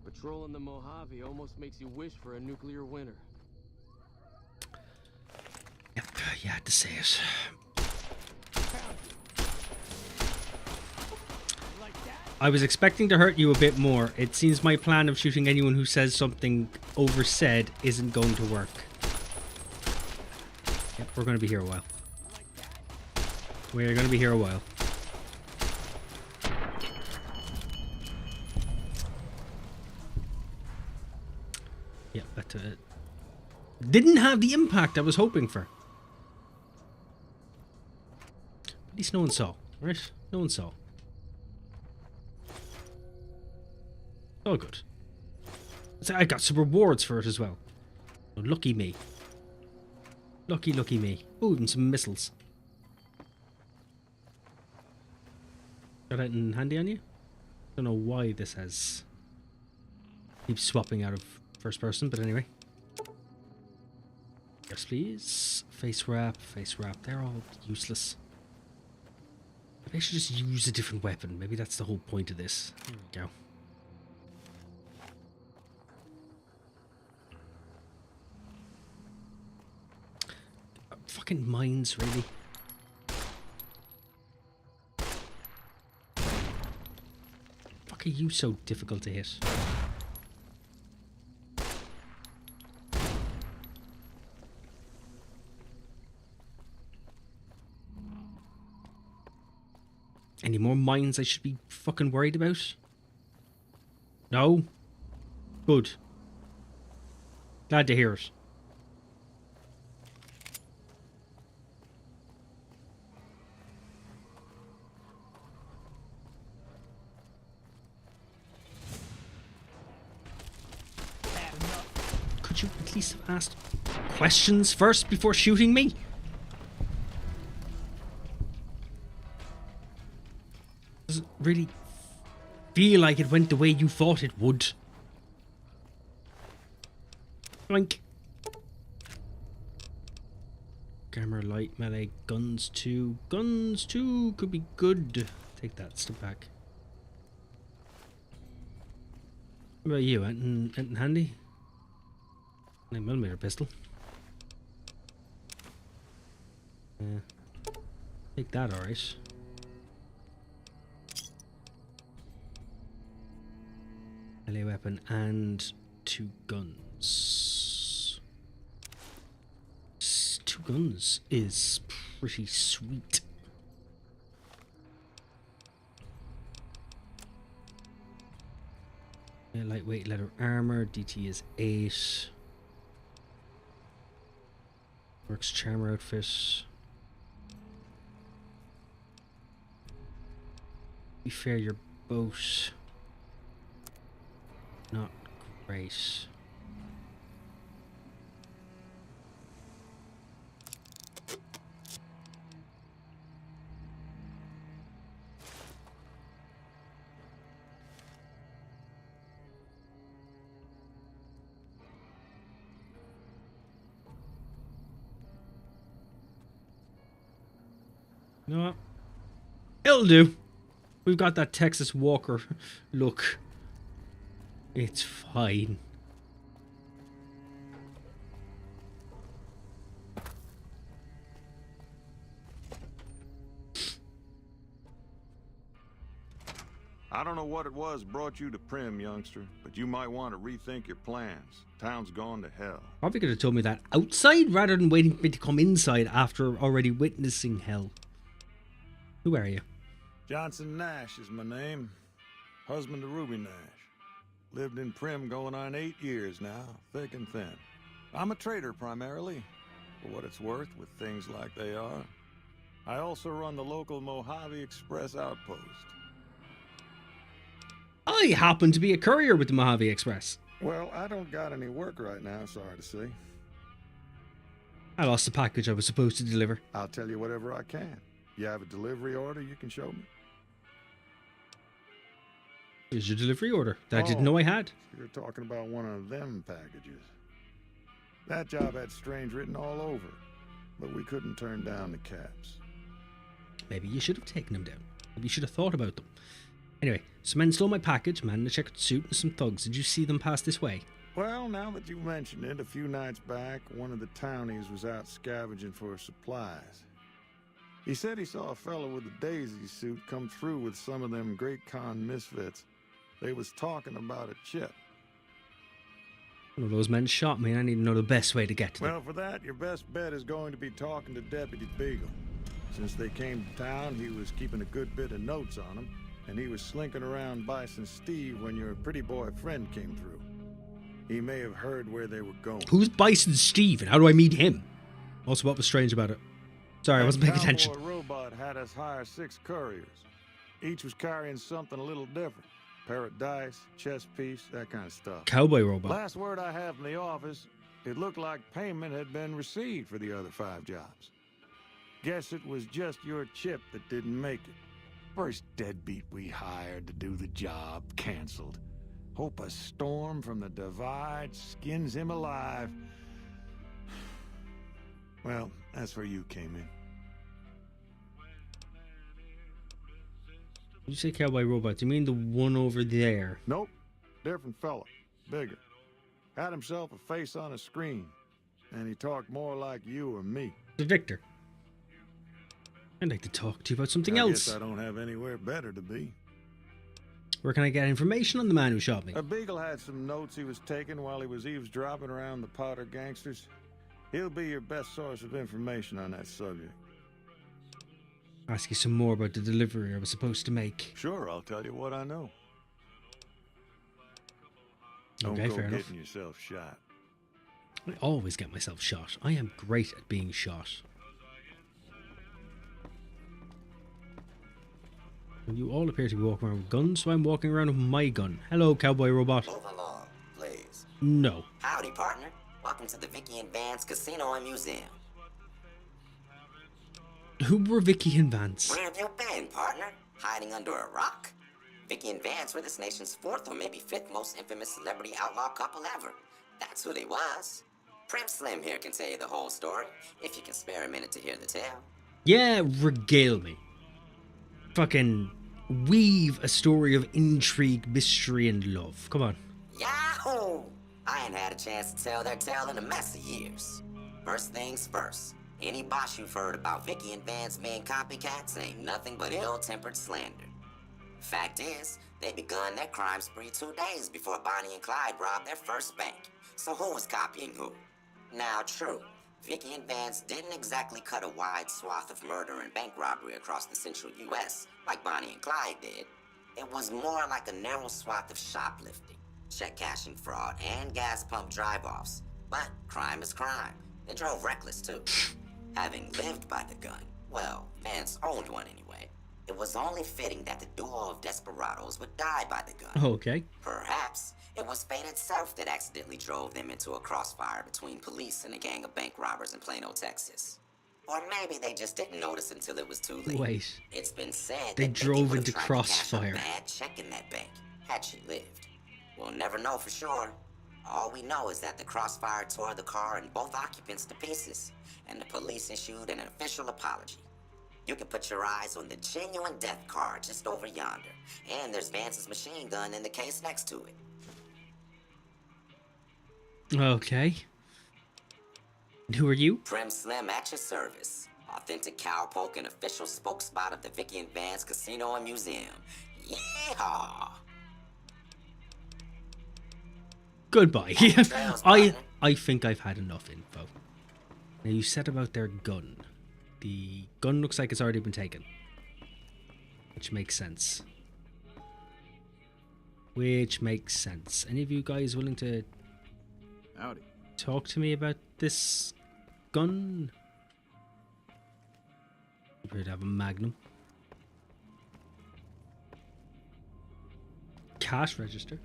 Patrolling the Mojave almost makes you wish for a nuclear winter. Yep, you had to say it. I was expecting to hurt you a bit more. It seems my plan of shooting anyone who says something oversaid isn't going to work. Yep, we're going to be here a while. We're going to be here a while. Yeah, that didn't have the impact I was hoping for. At least no one saw, right? No one saw. Oh, good. So I got some rewards for it as well. Oh, lucky me. Lucky me. Ooh, and some missiles. Got that in handy on you? Don't know why this has... keeps swapping out of first person, but anyway. Yes, please. Face wrap. They're all useless. Maybe I should just use a different weapon. Maybe that's the whole point of this. Here we go. Fucking mines, really. Fuck, are you so difficult to hit? Any more mines I should be fucking worried about? No? Good. Glad to hear it. Could you at least have asked questions first before shooting me? Doesn't really feel like it went the way you thought it would. Boink. Camera, light, melee, guns 2. Guns 2 could be good. Take that, step back. What about you? Anything handy? 9mm pistol. Take that, alright. Melee weapon and 2 guns. 2 guns is pretty sweet. Lightweight leather armor. DT is 8. Works charmer outfit. Be fair, your boat. Not great. You know what? It'll do. We've got that Texas Walker look. It's fine. I don't know what it was brought you to Prim, youngster, but you might want to rethink your plans. Town's gone to hell. Probably could have told me that outside rather than waiting for me to come inside after already witnessing hell. Who are you? Johnson Nash is my name. Husband to Ruby Nash. Lived in Prim going on 8 years now, thick and thin. I'm a trader primarily, for what it's worth with things like they are. I also run the local Mojave Express outpost. I happen to be a courier with the Mojave Express. Well, I don't got any work right now, sorry to say. I lost the package I was supposed to deliver. I'll tell you whatever I can. You have a delivery order you can show me? Here's your delivery order that I didn't know I had. You're talking about one of them packages. That job had strange written all over it, but we couldn't turn down the caps. Maybe you should have taken them down. Maybe you should have thought about them. Anyway, some men stole my package, man in a checkered suit and some thugs. Did you see them pass this way? Well, now that you mention it, a few nights back, one of the townies was out scavenging for supplies. He said he saw a fellow with a daisy suit come through with some of them Great Con misfits. They was talking about a chip. One of those men shot me and I need to know the best way to get to them. Well, for that, your best bet is going to be talking to Deputy Beagle. Since they came to town, he was keeping a good bit of notes on them, and he was slinking around Bison Steve when your pretty boy friend came through. He may have heard where they were going. Who's Bison Steve and how do I meet him? Also, what was strange about it? Sorry, I wasn't paying attention. Cowboy robot had us hire 6 couriers. Each was carrying something a little different. Pair of dice, chess piece, that kind of stuff. Cowboy robot. Last word I have from the office, it looked like payment had been received for the other 5 jobs. Guess it was just your chip that didn't make it. First deadbeat we hired to do the job canceled. Hope a storm from the divide skins him alive. Well, that's where you came in. Did you say cowboy robot? Do you mean the one over there? Nope. Different fella. Bigger. Had himself a face on a screen. And he talked more like you or me. The Victor. I'd like to talk to you about something else. I guess I don't have anywhere better to be. Where can I get information on the man who shot me? A Beagle had some notes he was taking while he was eavesdropping around the powder gangsters. He'll be your best source of information on that subject. Ask you some more about the delivery I was supposed to make. Sure, I'll tell you what I know. Okay, Don't go fair enough. getting yourself shot. I always get myself shot. I am great at being shot. And you all appear to be walking around with guns, so I'm walking around with my gun. Hello, cowboy robot. Move along, please. No. Howdy, partner. Welcome to the Vicky and Vance Casino and Museum. Who were Vicky and Vance? Where have you been, partner? Hiding under a rock? Vicky and Vance were this nation's 4th or maybe 5th most infamous celebrity outlaw couple ever. That's who they was. Prim Slim here can tell you the whole story, if you can spare a minute to hear the tale. Yeah, regale me. Fucking weave a story of intrigue, mystery, and love. Come on. Yahoo! I ain't had a chance to tell their tale in a mess of years. First things first. Any bosh you've heard about Vicky and Van's main copycats ain't nothing but ill-tempered slander. Fact is, they begun their crime spree 2 days before Bonnie and Clyde robbed their first bank. So who was copying who? Now, true, Vicky and Vance didn't exactly cut a wide swath of murder and bank robbery across the central U.S. like Bonnie and Clyde did. It was more like a narrow swath of shoplifting. check cashing fraud, and gas pump drive-offs. But crime is crime. They drove reckless too. Having lived by the gun, well, Vance owned one anyway, it was only fitting that the duo of desperados would die by the gun. Okay. Perhaps it was fate itself that accidentally drove them into a crossfire between police and a gang of bank robbers in Plano, Texas. Or maybe they just didn't notice until it was too late. Wait. It's been said They that drove Vicky into would've tried to cash crossfire. a bad check in that bank had she lived. We'll never know for sure. All we know is that the crossfire tore the car and both occupants to pieces, and the police issued an official apology. You can put your eyes on the genuine death car just over yonder, and there's Vance's machine gun in the case next to it. Okay. And who are you? Prim Slim at your service. Authentic cowpoke and official spokesspot of the Vicky and Vance Casino and Museum. Yeehaw! Goodbye. I think I've had enough info. Now you said about their gun. The gun looks like it's already been taken. Which makes sense. Any of you guys willing to Howdy. talk to me about this gun? Appear to have a Magnum. Cash register.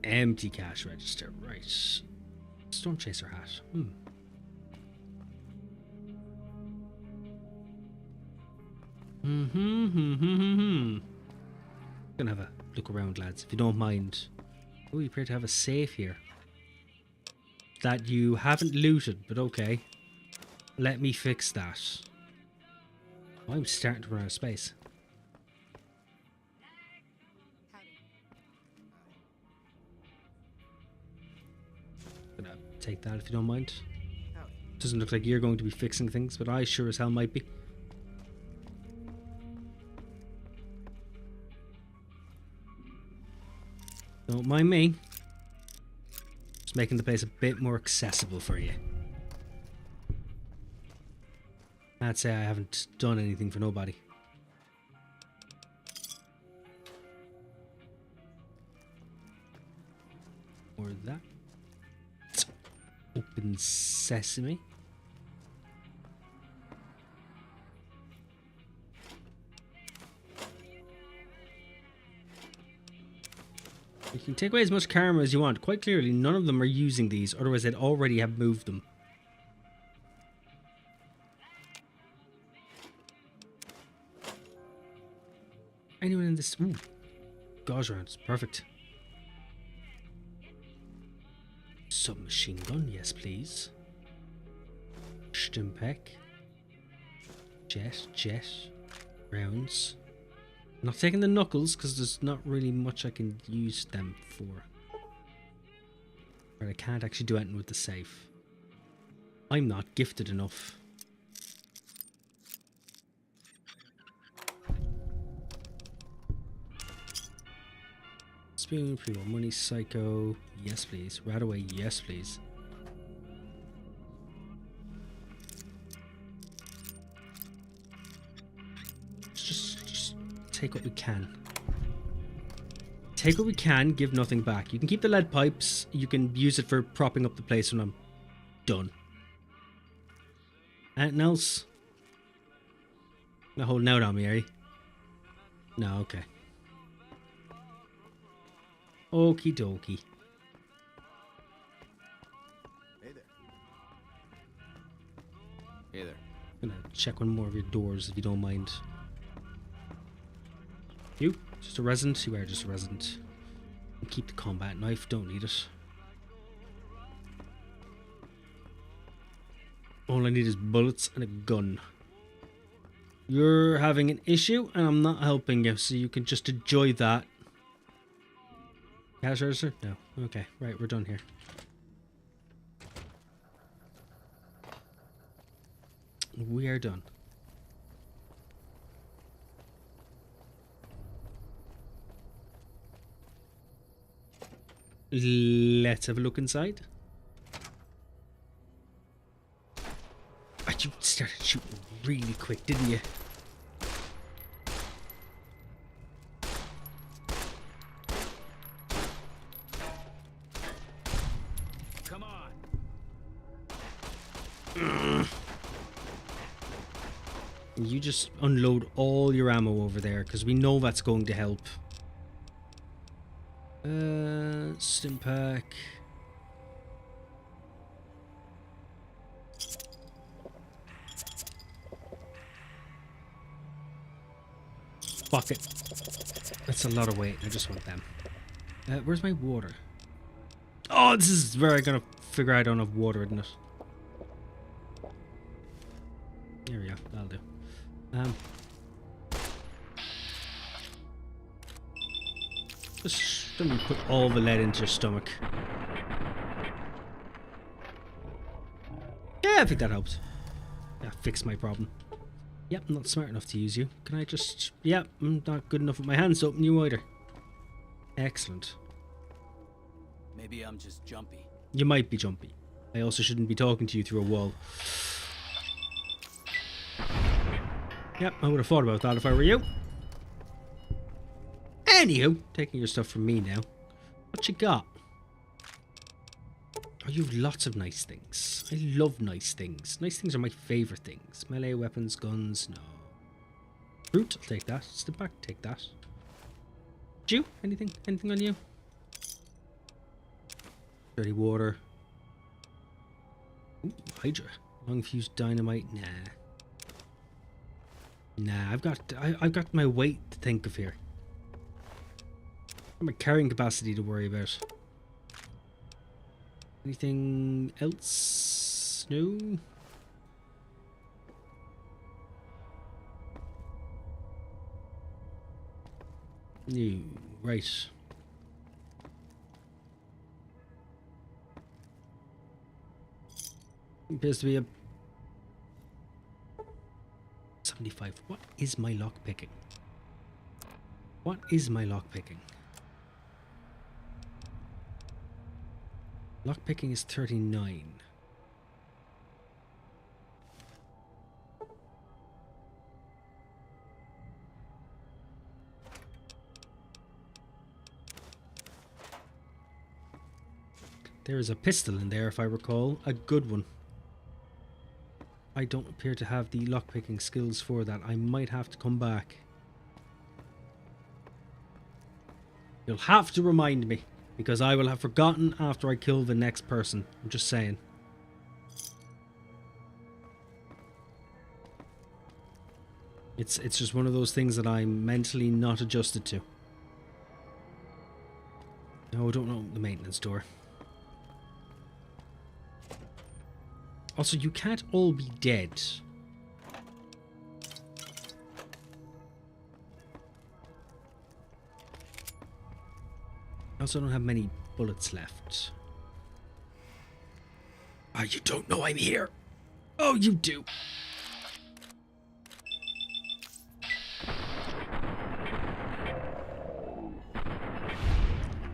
Empty cash register. Right. Storm chaser hat. Gonna have a look around, lads, if you don't mind. Oh, you appear to have a safe here that you haven't looted, but okay. Let me fix that. I'm starting to run out of space. Gonna take that if you don't mind. Doesn't look like you're going to be fixing things, but I sure as hell might be. Don't mind me. Just making the place a bit more accessible for you. I'd say I haven't done anything for nobody. Or that. Open sesame. You can take away as much karma as you want. Quite clearly, none of them are using these, otherwise they'd already have moved them. Anyone in this? Ooh, gauze rounds, perfect. Submachine gun, yes please. Stimpec. Jet rounds. Not taking the knuckles because there's not really much I can use them for. But I can't actually do anything with the safe. I'm not gifted enough. Spoon, pre-roll money, psycho, yes please. Radaway, yes please. Just take what we can. Take what we can, give nothing back. You can keep the lead pipes, you can use it for propping up the place when I'm done. Anything else? Not holding out on me, are you? No, okay. Okie dokie. Hey there. Hey there. I'm gonna check one more of your doors if you don't mind. You? Just a resident? You are just a resident. Keep the combat knife, don't need it. All I need is bullets and a gun. You're having an issue and I'm not helping you, so you can just enjoy that. Cash register? No. Okay, right, we're done here. We are done. Let's have a look inside. You started shooting really quick, didn't you? You just unload all your ammo over there, because we know that's going to help. Stim pack. Fuck it. That's a lot of weight. I just want them. Where's my water? Oh, this is where I'm gonna figure out I don't have water in it. There we go. That'll do. Just don't put all the lead into your stomach. Yeah, I think that helps. Yeah, fix my problem. Yep, I'm not smart enough to use you. Can I just... Yep, I'm not good enough with my hands to open you either. Excellent. Maybe I'm just jumpy. You might be jumpy. I also shouldn't be talking to you through a wall. Yep, I would have thought about that if I were you. Anywho, taking your stuff from me now. What you got? Oh, you have lots of nice things. I love nice things. Nice things are my favourite things. Melee weapons, guns, no. Fruit, I'll take that. Step back, take that. You? Anything? Anything on you? Dirty water. Ooh, Hydra. Long fuse dynamite. Nah. Nah, I've got my weight to think of here. My carrying capacity to worry about. Anything else? No? No. Right. Appears to be a 75. What is my lock picking? What is my lock picking? Lock picking is 39. There is a pistol in there, if I recall. A good one. I don't appear to have the lockpicking skills for that. I might have to come back. You'll have to remind me, because I will have forgotten after I kill the next person. I'm just saying. It's just one of those things that I'm mentally not adjusted to. No, don't open the maintenance door. Also, you can't all be dead. I also don't have many bullets left. Ah, you don't know I'm here. Oh, you do.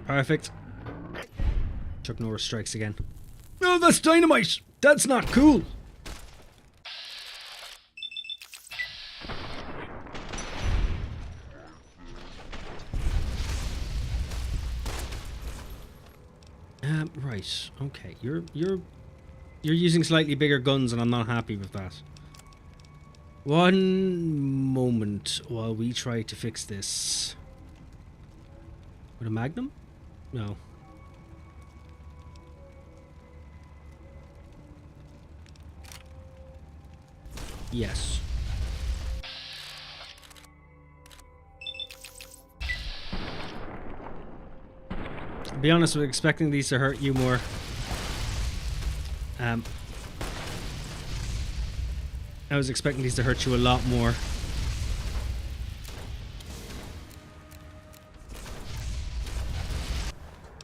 Perfect. Chuck Norris strikes again. No, that's dynamite! That's not cool! Right. Okay. You're using slightly bigger guns and I'm not happy with that. One moment while we try to fix this. With a magnum? No. Yes. To be honest, I was expecting these to hurt you more. I was expecting these to hurt you a lot more.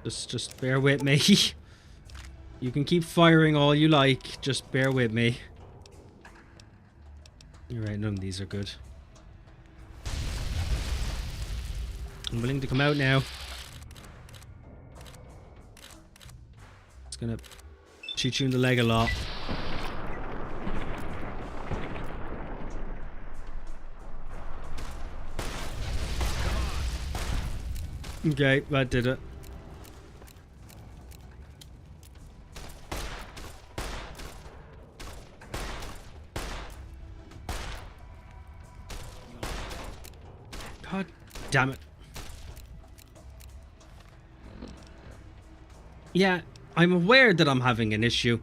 Just bear with me. You can keep firing all you like, just bear with me. Alright, none of these are good. I'm willing to come out now. It's gonna shoot you in the leg a lot. Okay, that did it. Damn it. Yeah, I'm aware that I'm having an issue.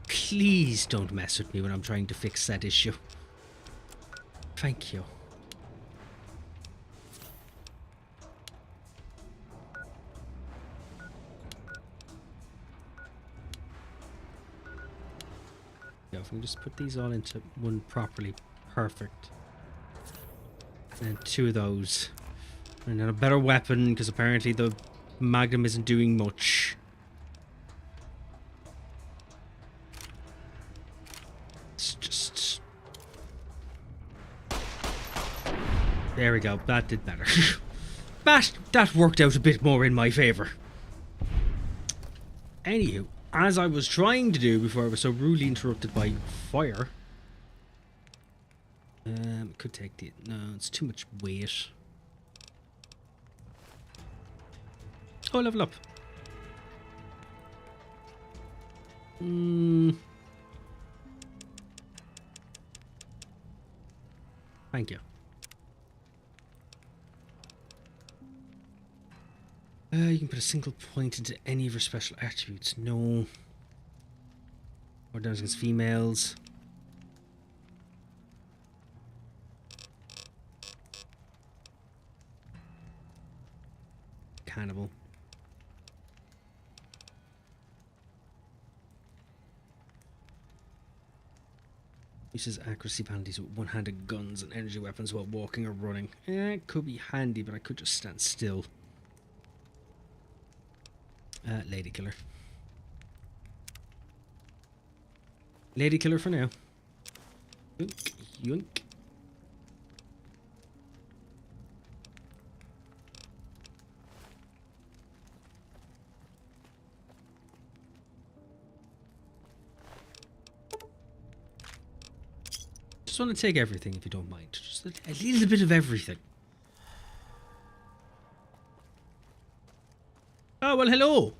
Please don't mess with me when I'm trying to fix that issue. Thank you. Yeah, if we can just put these all into one properly. Perfect. And then 2 of those. And then a better weapon, because apparently the Magnum isn't doing much. It's just... There we go. That did better. That worked out a bit more in my favour. Anywho, as I was trying to do before I was so rudely interrupted by fire... could take the... No, it's too much weight. Oh, level up. Thank you. You can put a single point into any of your special attributes. No. Or damage against females. Cannibal. Uses accuracy penalties with one-handed guns and energy weapons while walking or running. It could be handy, but I could just stand still. Lady killer. Lady killer for now. Yoink, yoink. Just want to take everything if you don't mind. Just a little bit of everything. Oh, well, hello.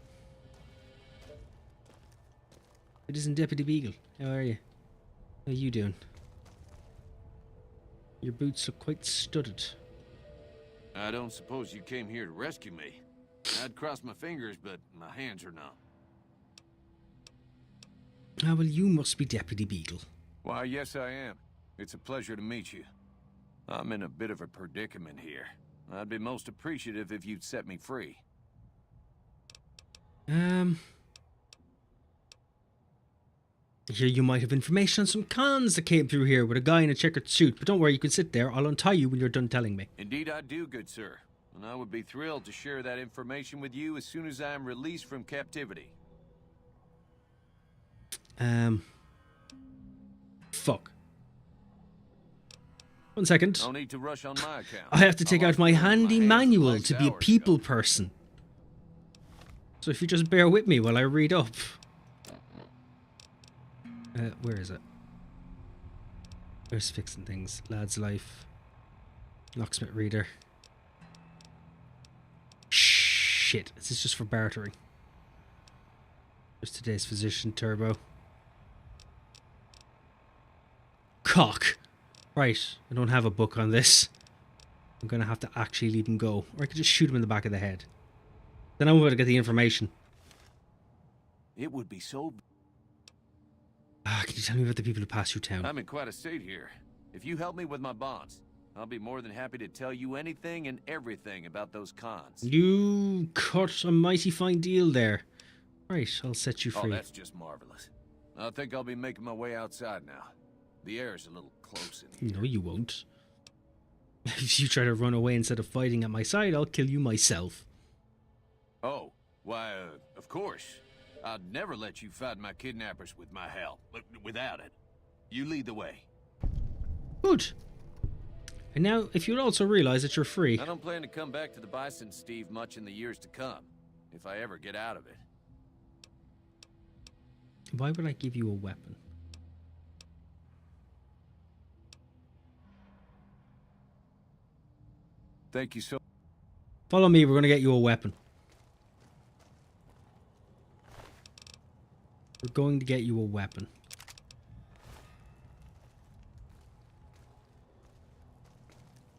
It isn't Deputy Beagle. How are you? How are you doing? Your boots look quite studded. I don't suppose you came here to rescue me. I'd cross my fingers, but my hands are numb. Ah, well, you must be Deputy Beagle. Why, yes, I am. It's a pleasure to meet you. I'm in a bit of a predicament here. I'd be most appreciative if you'd set me free. I hear you might have information on some cons that came through here with a guy in a checkered suit, but don't worry, you can sit there. I'll untie you when you're done telling me. Indeed I do, good sir. And I would be thrilled to share that information with you as soon as I am released from captivity. Fuck. 1 second. No need to rush on my account. I have to take out my handy manual to be a people person. So if you just bear with me while I read up. Where is it? Where's fixing things? Lad's life. Locksmith reader. Shit. Is this just for bartering? There's today's physician turbo. Cock. Right. I don't have a book on this. I'm gonna have to actually leave him go. Or I could just shoot him in the back of the head. Then I'm going to get the information. It would be so... Can you tell me about the people who pass through town? I'm in quite a state here. If you help me with my bonds, I'll be more than happy to tell you anything and everything about those cons. You cut a mighty fine deal there. Right, I'll set you free. Oh, that's just marvelous. I think I'll be making my way outside now. The air's a little close in here. No, you won't. If you try to run away instead of fighting at my side, I'll kill you myself. Oh, why, of course. I'd never let you fight my kidnappers with my help. Without it. You lead the way. Good. And now, if you'd also realize that you're free. I don't plan to come back to the Bison, Steve, much in the years to come. If I ever get out of it. Why would I give you a weapon? Thank you so... Follow me, we're going to get you a weapon. We're going to get you a weapon.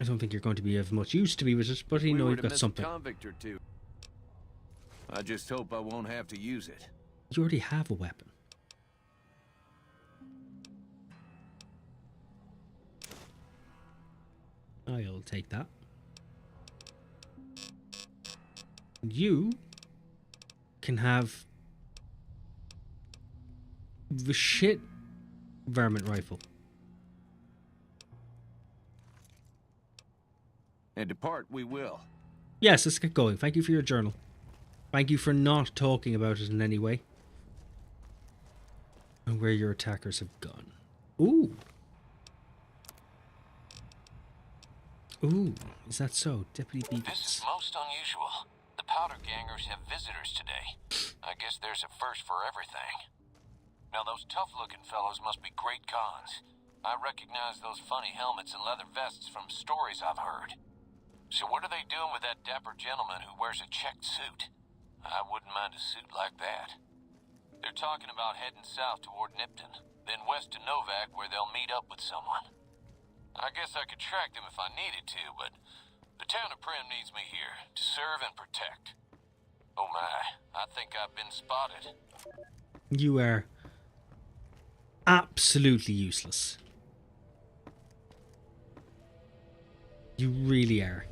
I don't think you're going to be of much use to me with it, but you know you've got something. Convict or two. I just hope I won't have to use it. You already have a weapon. I'll take that. You can have the shit varmint rifle. And depart we will. Yes, let's get going. Thank you for your journal. Thank you for not talking about it in any way. And where your attackers have gone. Ooh. Ooh, is that so? Deputy Beacons. This is most unusual. The Powder Gangers have visitors today. I guess there's a first for everything. Now those tough-looking fellows must be great cons. I recognize those funny helmets and leather vests from stories I've heard. So what are they doing with that dapper gentleman who wears a checked suit? I wouldn't mind a suit like that. They're talking about heading south toward Nipton, then west to Novak where they'll meet up with someone. I guess I could track them if I needed to, but the town of Primm needs me here to serve and protect. Oh my, I think I've been spotted. You are absolutely useless. You really are.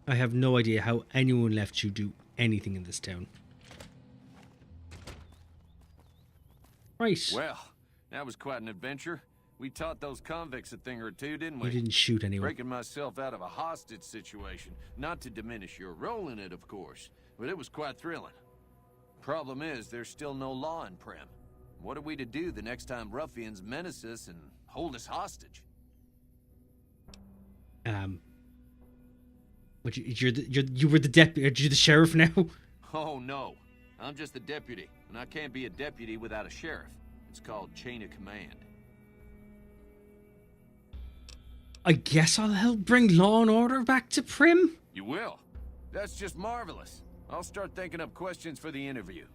I have no idea how anyone left you do anything in this town. Right. Well, that was quite an adventure. We taught those convicts a thing or two, didn't we? You didn't shoot anyone. Breaking myself out of a hostage situation. Not to diminish your role in it, of course, but it was quite thrilling. Problem is, there's still no law in Primm. What are we to do the next time ruffians menace us and hold us hostage? But you were the deputy. Are you the sheriff now? Oh no, I'm just the deputy, and I can't be a deputy without a sheriff. It's called chain of command. I guess I'll help bring law and order back to Primm. You will? That's just marvelous. I'll start thinking up questions for the interview.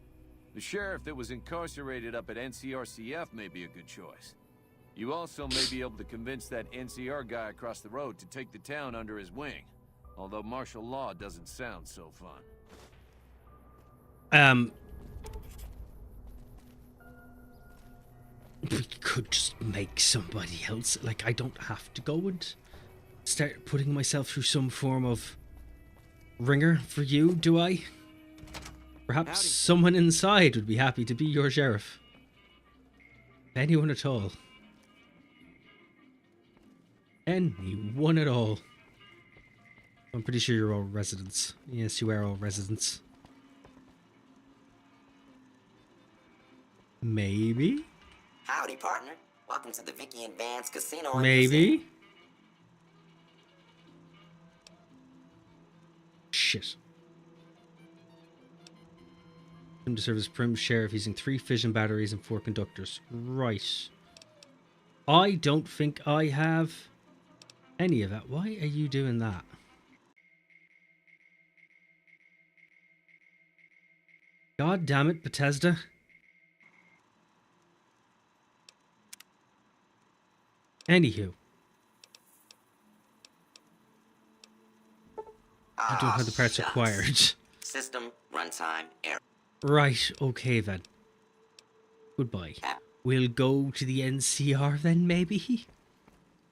The sheriff that was incarcerated up at NCRCF may be a good choice. You also may be able to convince that NCR guy across the road to take the town under his wing. Although martial law doesn't sound so fun. We could just make somebody else. Like, I don't have to go and start putting myself through some form of ringer for you, do I? Perhaps someone inside would be happy to be your sheriff. Anyone at all. Anyone at all. I'm pretty sure you're all residents. Yes, you are all residents. Maybe? Howdy, partner. Welcome to the Vicky and Vance Casino. Maybe? Shit. Him to serve as Primm sheriff using 3 fission batteries and 4 conductors. Right. I don't think I have any of that. Why are you doing that? God damn it, Bethesda. Anywho. I don't have the parts required. System, runtime, error. Right, okay then. Goodbye. We'll go to the NCR then, maybe?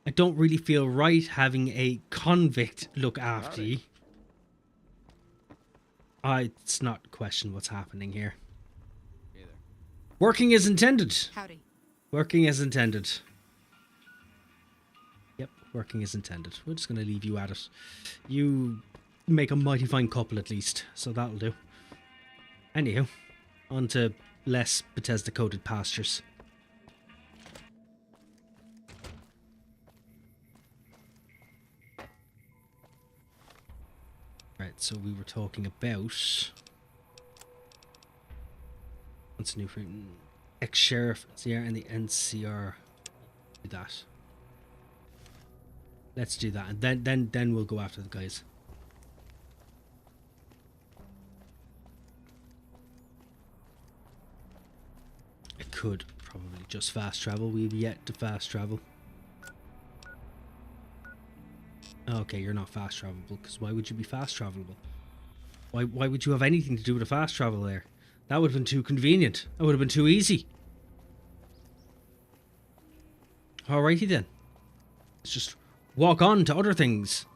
I don't really feel right having a convict look after you. It's not question what's happening here. Working as intended. Howdy. Working as intended. Yep, working as intended. We're just going to leave you at it. You make a mighty fine couple at least, so that'll do. Anywho, on to less Bethesda-coated pastures. Right, so we were talking about... What's new for ex-sheriff, NCR, and the NCR. Do that. Let's do that, and then we'll go after the guys. I could probably just fast travel. We've yet to fast travel. Okay, you're not fast travelable, because why would you be fast travelable? Why would you have anything to do with a fast travel there? That would have been too convenient. That would have been too easy. Alrighty then. Let's just walk on to other things.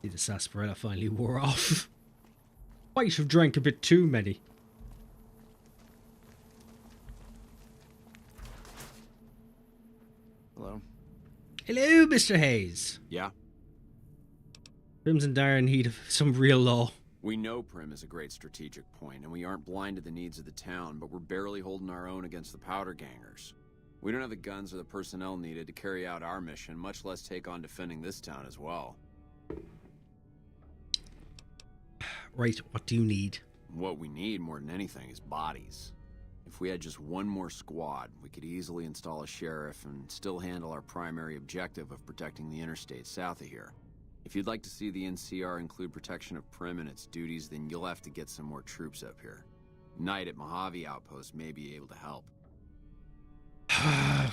See, the sarsaparilla finally wore off. Might have drank a bit too many. Hello? Hello, Mr. Hayes. Yeah? Prim's and Darren need of some real law. We know Prim is a great strategic point, and we aren't blind to the needs of the town, but we're barely holding our own against the powder gangers. We don't have the guns or the personnel needed to carry out our mission, much less take on defending this town as well. Right, what do you need? What we need more than anything is bodies. If we had just one more squad, we could easily install a sheriff and still handle our primary objective of protecting the interstate south of here. If you'd like to see the NCR include protection of Prim and its duties, then you'll have to get some more troops up here. Knight at Mojave Outpost may be able to help.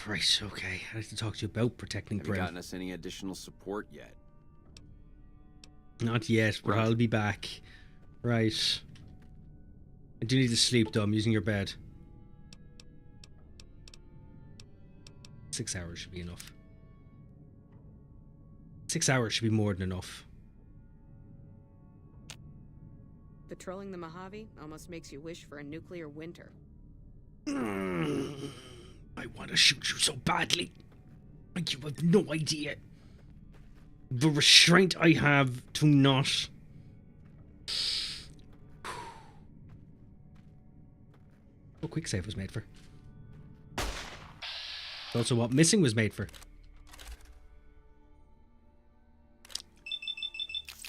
Right, okay. I'd like to talk to you about protecting Have you Prim. gotten us any additional support yet? Not yet, but I'll be back. Right. I do need to sleep though, I'm using your bed. 6 hours should be enough. 6 hours should be more than enough. Patrolling the Mojave almost makes you wish for a nuclear winter. I want to shoot you so badly. Like you have no idea. The restraint I have to not. What quick save was made for. Also what missing was made for.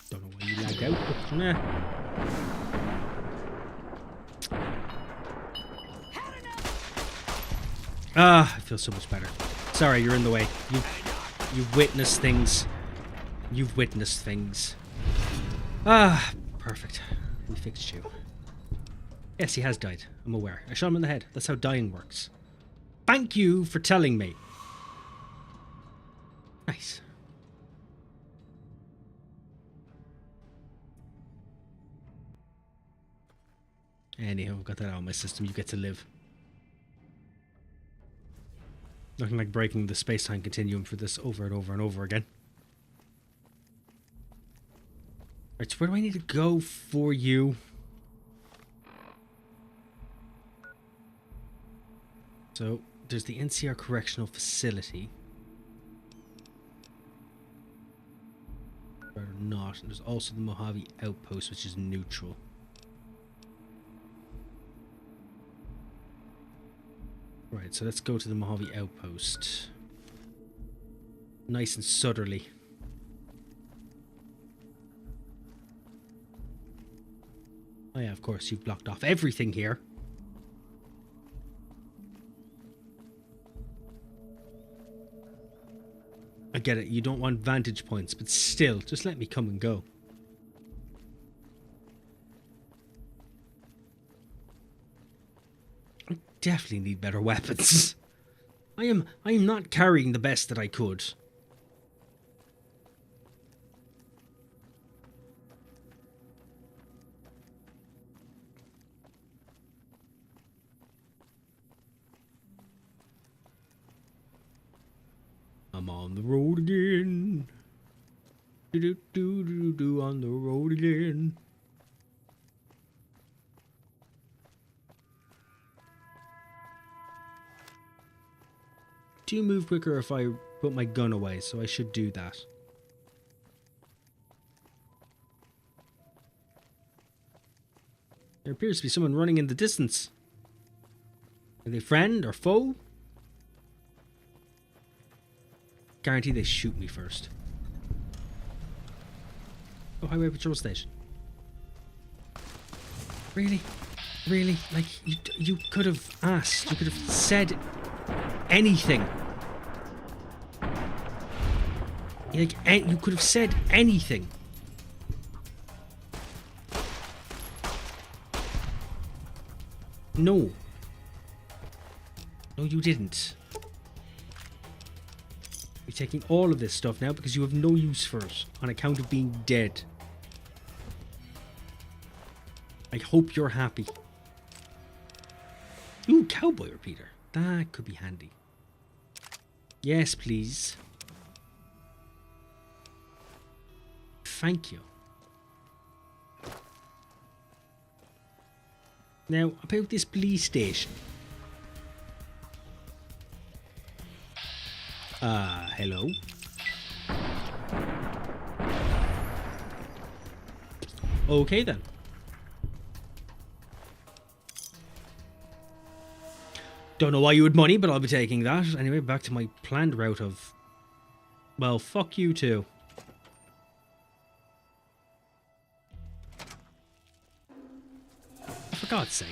Don't know why you lagged out, but nah. Ah, I feel so much better. Sorry, you're in the way. You've witnessed things. You've witnessed things. Ah, perfect. We fixed you. Yes, he has died. I'm aware. I shot him in the head. That's how dying works. Thank you for telling me. Nice. Anyhow, got that out of my system. You get to live. Nothing like breaking the space-time continuum for this over and over and over again. Right, so where do I need to go for you? So, there's the NCR Correctional Facility. Or not. And there's also the Mojave Outpost, which is neutral. Right, so let's go to the Mojave Outpost. Nice and southerly. Oh yeah, of course, you've blocked off everything here. I get it, you don't want vantage points, but still, just let me come and go. I definitely need better weapons. I am not carrying the best that I could. I'm on the road again. Do on the road again. Do you move quicker if I put my gun away? So I should do that. There appears to be someone running in the distance. Are they friend or foe? Guarantee they shoot me first. Oh, highway patrol station. Really? Really? Like, you could have asked. You could have said anything. Like, you could have said anything. No. No, you didn't. You're taking all of this stuff now because you have no use for it on account of being dead. I hope you're happy. Ooh, cowboy repeater. That could be handy. Yes, please. Thank you. Now, about this police station. Hello? Okay then. Don't know why you would money, but I'll be taking that. Anyway, back to my planned route of... Well, fuck you too. For God's sake.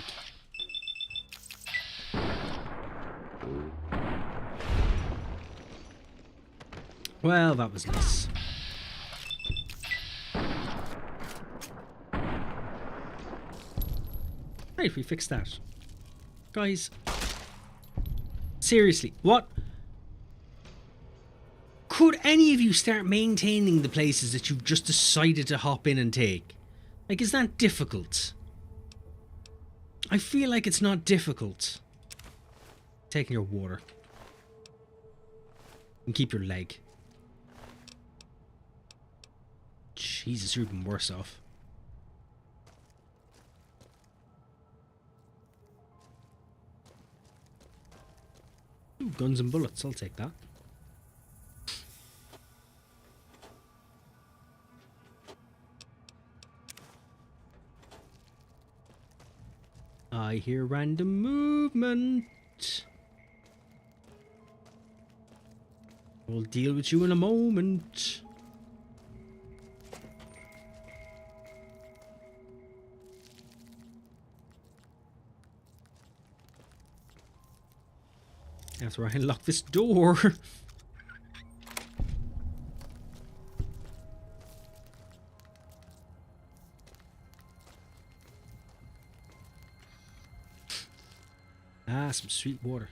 Well, that was nice. Right, we fixed that. Guys. Seriously, what? Could any of you start maintaining the places that you've just decided to hop in and take? Like, is that difficult? I feel like it's not difficult. Taking your water. And keep your leg. Jesus, you're even worse off. Ooh, guns and bullets, I'll take that. I hear random movement. We'll deal with you in a moment. After I unlock this door. Ah, some sweet water.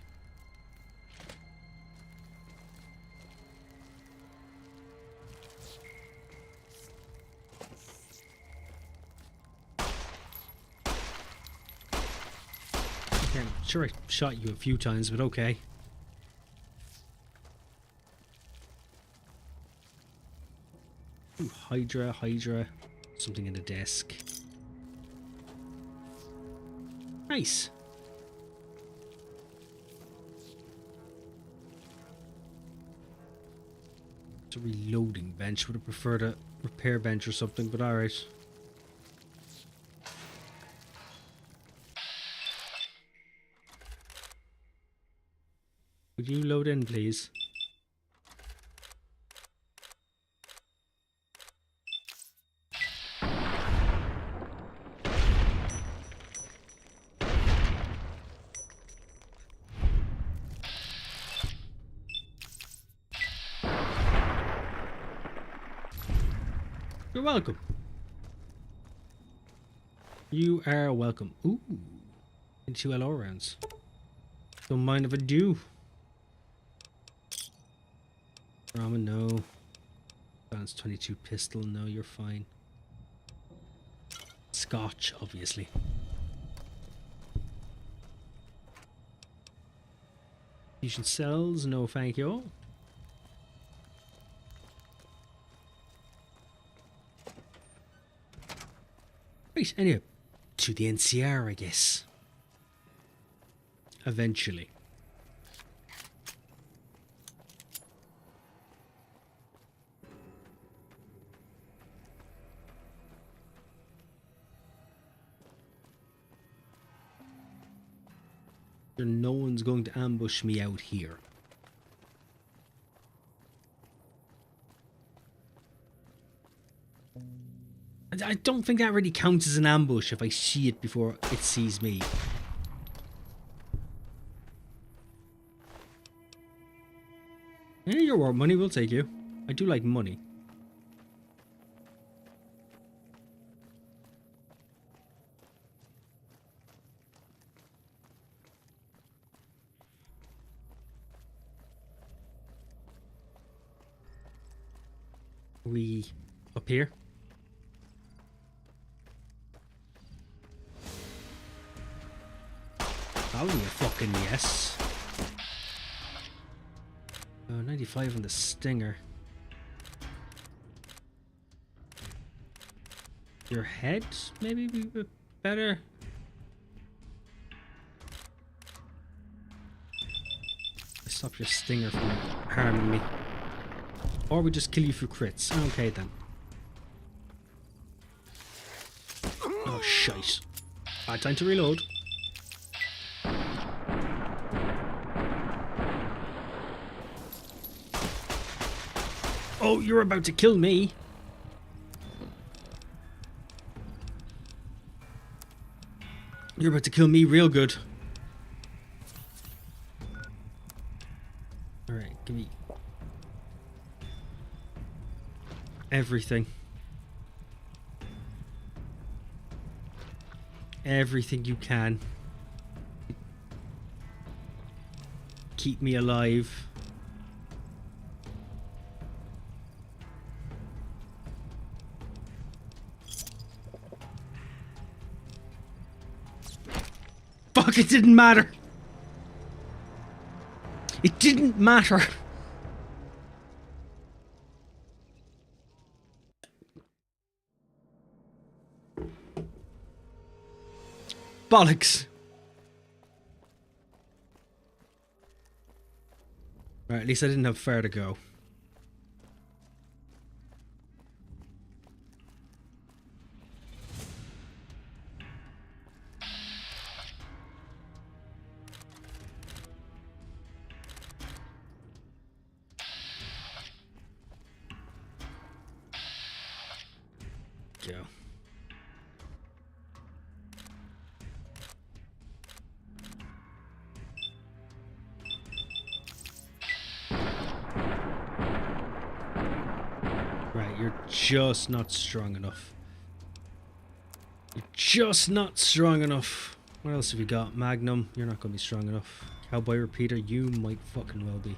Okay, I'm sure I shot you a few times, but okay. Ooh, Hydra. Something in the desk. Nice. It's a reloading bench. Would have preferred a repair bench or something, but alright. Would you load in, please? You're welcome. You are welcome. Ooh. 2 LO rounds. Don't mind if I do. Ramen, no. Balance 22 pistol, no, you're fine. Scotch, obviously. Fusion cells, no thank you. Right, anyway, to the NCR, I guess. Eventually. No one's going to ambush me out here. I don't think that really counts as an ambush if I see it before it sees me. Yeah, your war money will take you. I do like money. We up here? That'll be a fucking yes. Oh, 95 on the stinger. Your head maybe be a bit better. Stop your stinger from harming me. Or we just kill you for crits. Okay then. Oh shite. Bad time to reload. Oh, you're about to kill me. You're about to kill me real good. Alright, give me everything. Everything you can. Keep me alive. Fuck, it didn't matter. It didn't matter. Bollocks. Right, at least I didn't have far to go. Go. Right, you're just not strong enough. You're just not strong enough. What else have you got? Magnum, you're not going to be strong enough. Cowboy Repeater, you might fucking well be.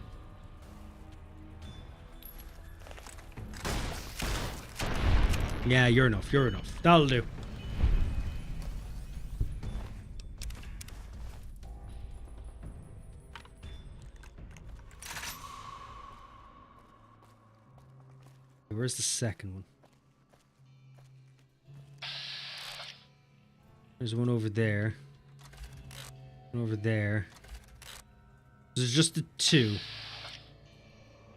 Yeah, you're enough, you're enough. That'll do. Where's the second one? There's one over there. One over there. There's just the two.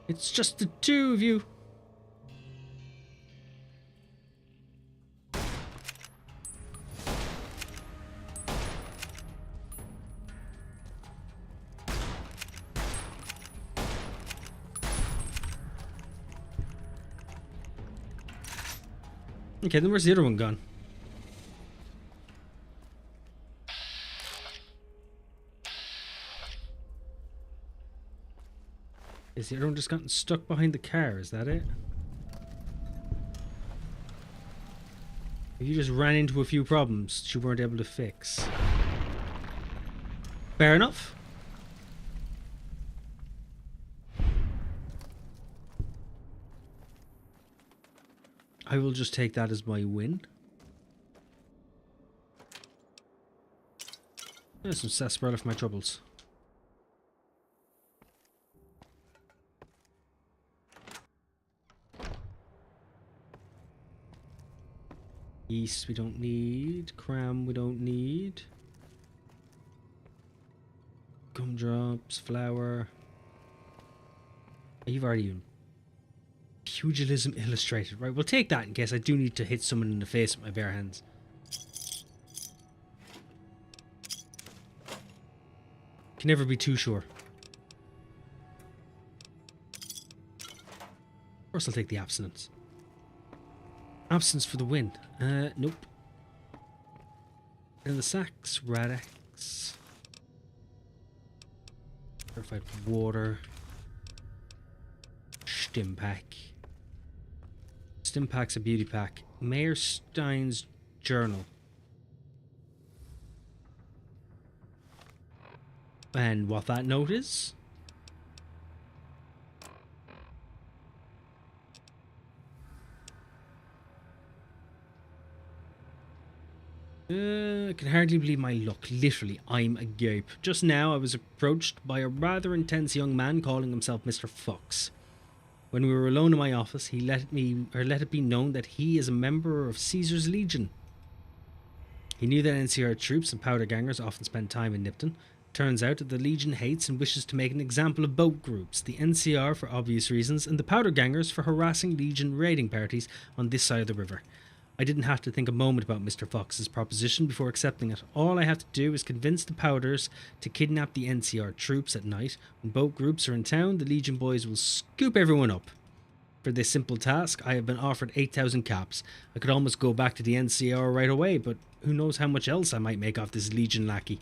It's just the two of you. Okay, then where's the other one gone? Is the other one just gotten stuck behind the car? Is that it? You just ran into a few problems that you weren't able to fix. Fair enough. I will just take that as my win. There's some sarsaparilla for my troubles. Yeast we don't need. Cram we don't need. Gumdrops, flour. You've already even. Pugilism illustrated. Right, we'll take that in case I do need to hit someone in the face with my bare hands. Can never be too sure. Of course I'll take the abstinence. Absence for the win. Nope. And the sacks, Radex. Purified water. Stimpack. Stimpack's a beauty pack. Mayor Stein's journal. And what that note is? I can hardly believe my luck. Literally, I'm agape. Just now, I was approached by a rather intense young man calling himself Mr. Fox. When we were alone in my office, he let it be known that he is a member of Caesar's Legion. He knew that NCR troops and powder gangers often spend time in Nipton. Turns out that the Legion hates and wishes to make an example of both groups, the NCR for obvious reasons, and the powder gangers for harassing Legion raiding parties on this side of the river. I didn't have to think a moment about Mr. Fox's proposition before accepting it. All I have to do is convince the Powders to kidnap the NCR troops at night. When both groups are in town, the Legion boys will scoop everyone up. For this simple task, I have been offered 8,000 caps. I could almost go back to the NCR right away, but who knows how much else I might make off this Legion lackey.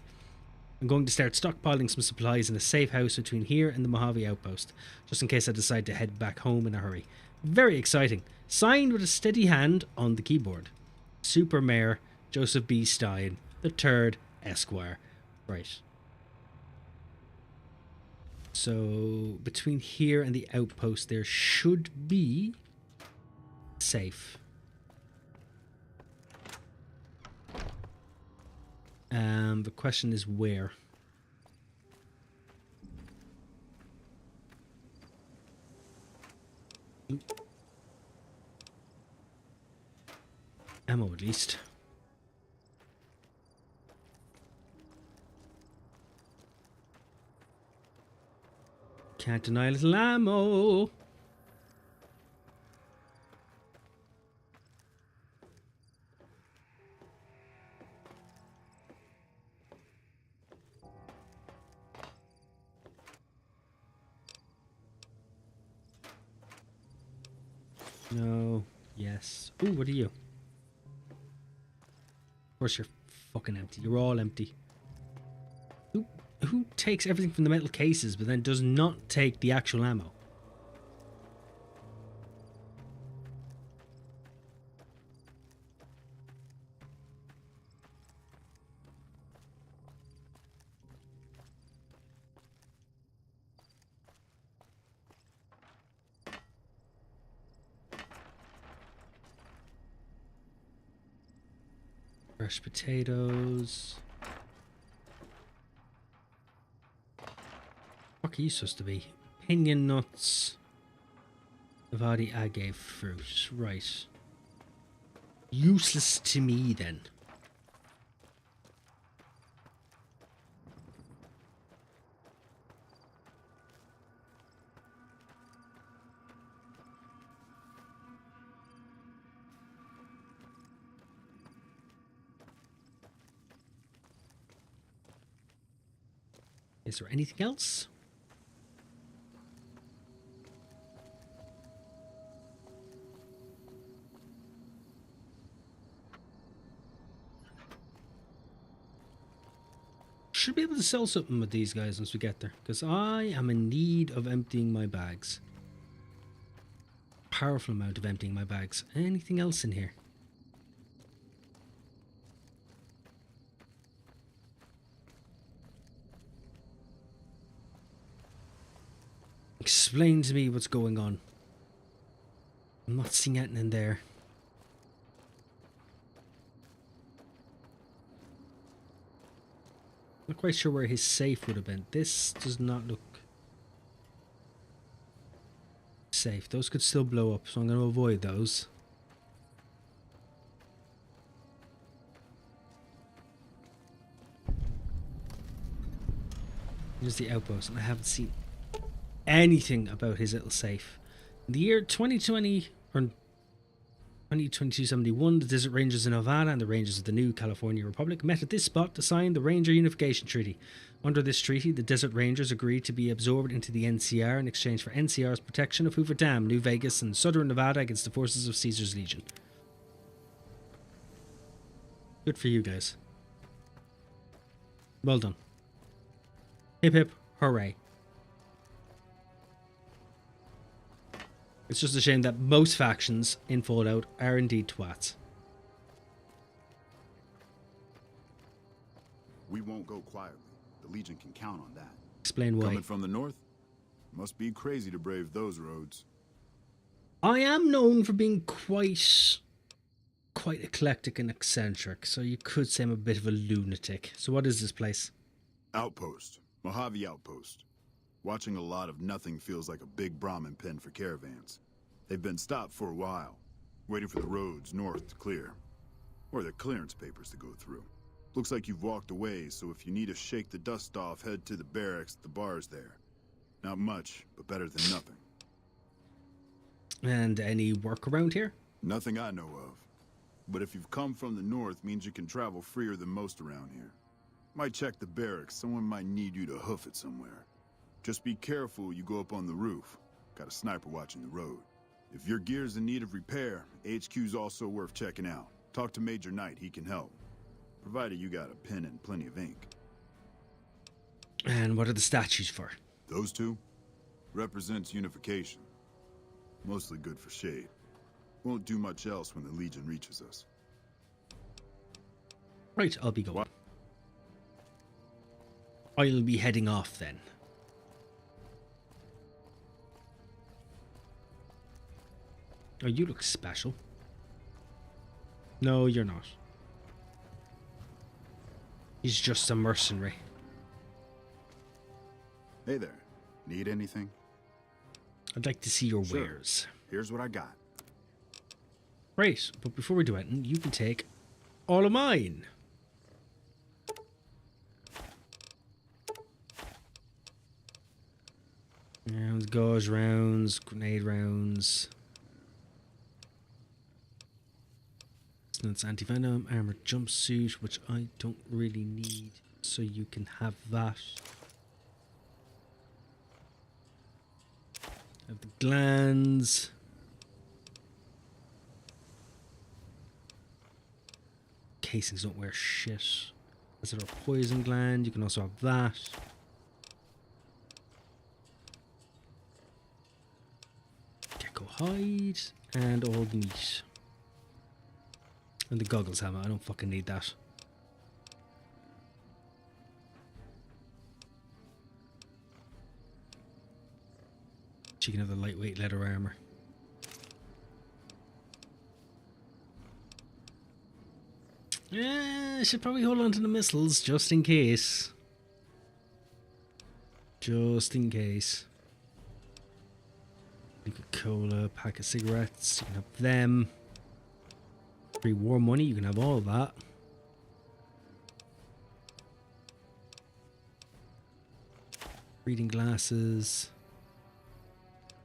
I'm going to start stockpiling some supplies in a safe house between here and the Mojave outpost, just in case I decide to head back home in a hurry. Very exciting. Signed with a steady hand on the keyboard. Super Mayor Joseph B. Stein, the Third Esquire. Right. So, between here and the outpost, there should be safe. The question is where? Ammo, at least. Can't deny a little ammo. No. Yes. Ooh, what are you? Of course you're fucking empty. You're all empty. Who takes everything from the metal cases but then does not take the actual ammo? Fresh potatoes. What are you supposed to be? Pinion nuts. Avadi agave fruit. Right. Useless to me then. Is there anything else? Should be able to sell something with these guys once we get there, because I am in need of emptying my bags. Powerful amount of emptying my bags. Anything else in here? Explain to me what's going on. I'm not seeing anything in there. Not quite sure where his safe would have been. This does not look safe. Those could still blow up, so I'm going to avoid those. Here's the outpost, and I haven't seen anything about his little safe. In the year 2020, or 2022-71, the Desert Rangers in Nevada and the Rangers of the new California Republic met at this spot to sign the Ranger Unification Treaty. Under this treaty, the Desert Rangers agreed to be absorbed into the NCR in exchange for NCR's protection of Hoover Dam, New Vegas, and southern Nevada against the forces of Caesar's Legion. Good for you guys. Well done. Hip hip, hooray. It's just a shame that most factions in Fallout are indeed twats. We won't go quietly. The Legion can count on that. Explain why. Coming from the north? Must be crazy to brave those roads. I am known for being quite eclectic and eccentric, so you could say I'm a bit of a lunatic. So what is this place? Outpost. Mojave Outpost. Watching a lot of nothing feels like a big Brahmin pen for caravans. They've been stopped for a while, waiting for the roads north to clear. Or the clearance papers to go through. Looks like you've walked away, so if you need to shake the dust off, head to the barracks at the bars there. Not much, but better than nothing. And any work around here? Nothing I know of. But if you've come from the north, means you can travel freer than most around here. Might check the barracks, someone might need you to hoof it somewhere. Just be careful you go up on the roof. Got a sniper watching the road. If your gear's in need of repair, HQ's also worth checking out. Talk to Major Knight, he can help. Provided you got a pen and plenty of ink. And what are the statues for? Those two? Represents unification. Mostly good for shade. Won't do much else when the Legion reaches us. Right, I'll be going. I'll be heading off then. Oh, you look special. No, you're not. He's just a mercenary. Hey there. Need anything? I'd like to see your Sure. wares. Here's what I got. Right, but before we do it, you can take all of mine. Rounds, gauze rounds, grenade rounds. That's anti-venom, armored jumpsuit, which I don't really need, so you can have that. Have the glands. Casings don't wear shit. Is there a poison gland? You can also have that. Gecko hide and all the meat. And the goggles hammer. I don't fucking need that. She can have the lightweight leather armor. Yeah, I should probably hold on to the missiles just in case. Just in case. Coca-Cola, pack of cigarettes, you can have them. Free war money, you can have all of that. Reading glasses.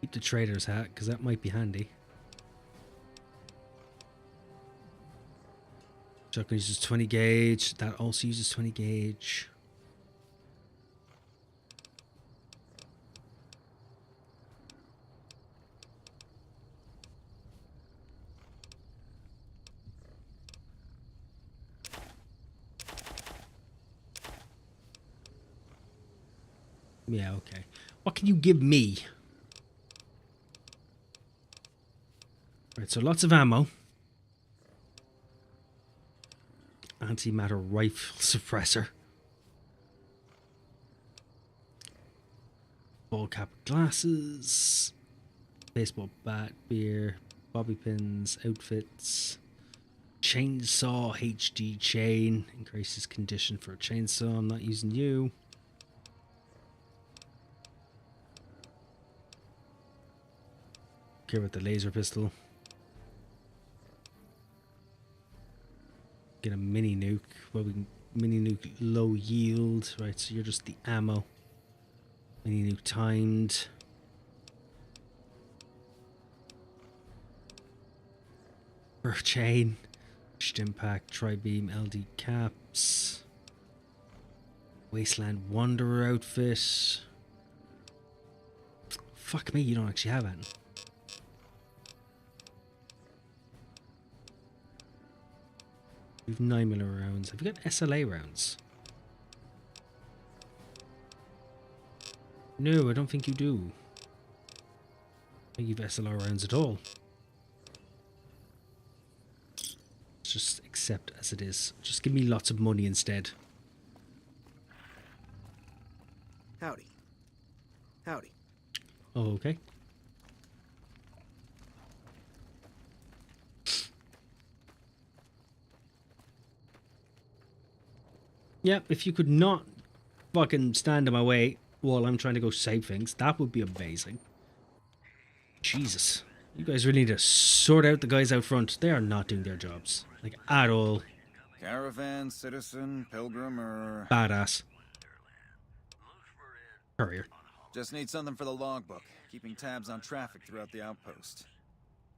Keep the trader's hat, because that might be handy. Shotgun uses 20 gauge. That also uses 20 gauge. Yeah, okay. What can you give me? Right, so lots of ammo. Antimatter rifle suppressor. Ball cap glasses. Baseball bat, beer, bobby pins, outfits. Chainsaw HD chain. Increases condition for a chainsaw. I'm not using you. Care about the laser pistol. Get a mini nuke. Well, we can mini nuke low yield. Right, so you're just the ammo. Mini nuke timed. Burr chain. Impact, tri-beam, LD caps. Wasteland Wanderer outfit. Fuck me, you don't actually have it. We've 9mm rounds. Have you got SLA rounds? No, I don't think you do. I give SLR rounds at all. Let's just accept as it is. Just give me lots of money instead. Howdy. Howdy. Oh, okay. Yeah, if you could not fucking stand in my way while I'm trying to go save things, that would be amazing. Jesus. You guys really need to sort out the guys out front. They are not doing their jobs. Like, at all. Caravan, citizen, pilgrim, or... Badass. Courier. Just need something for the logbook, keeping tabs on traffic throughout the outpost.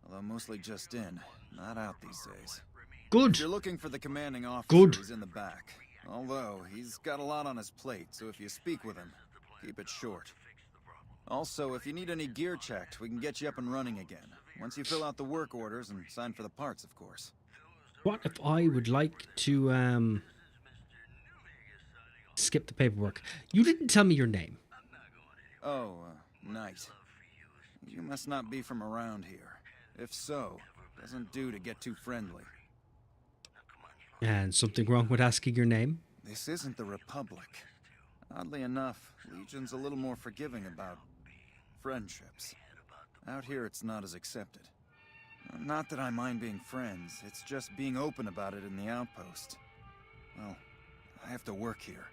Although mostly just in, not out these days. Good. If you're looking for the commanding officer, Good. he's in the back. Although, he's got a lot on his plate, so if you speak with him, keep it short. Also, if you need any gear checked, we can get you up and running again. Once you fill out the work orders and sign for the parts, of course. What if I would like to, skip the paperwork? You didn't tell me your name. Oh, Knight. You must not be from around here. If so, doesn't do to get too friendly. And something wrong with asking your name? This isn't the Republic. Oddly enough, Legion's a little more forgiving about friendships. Out here, it's not as accepted. Not that I mind being friends, it's just being open about it in the outpost. Well, I have to work here.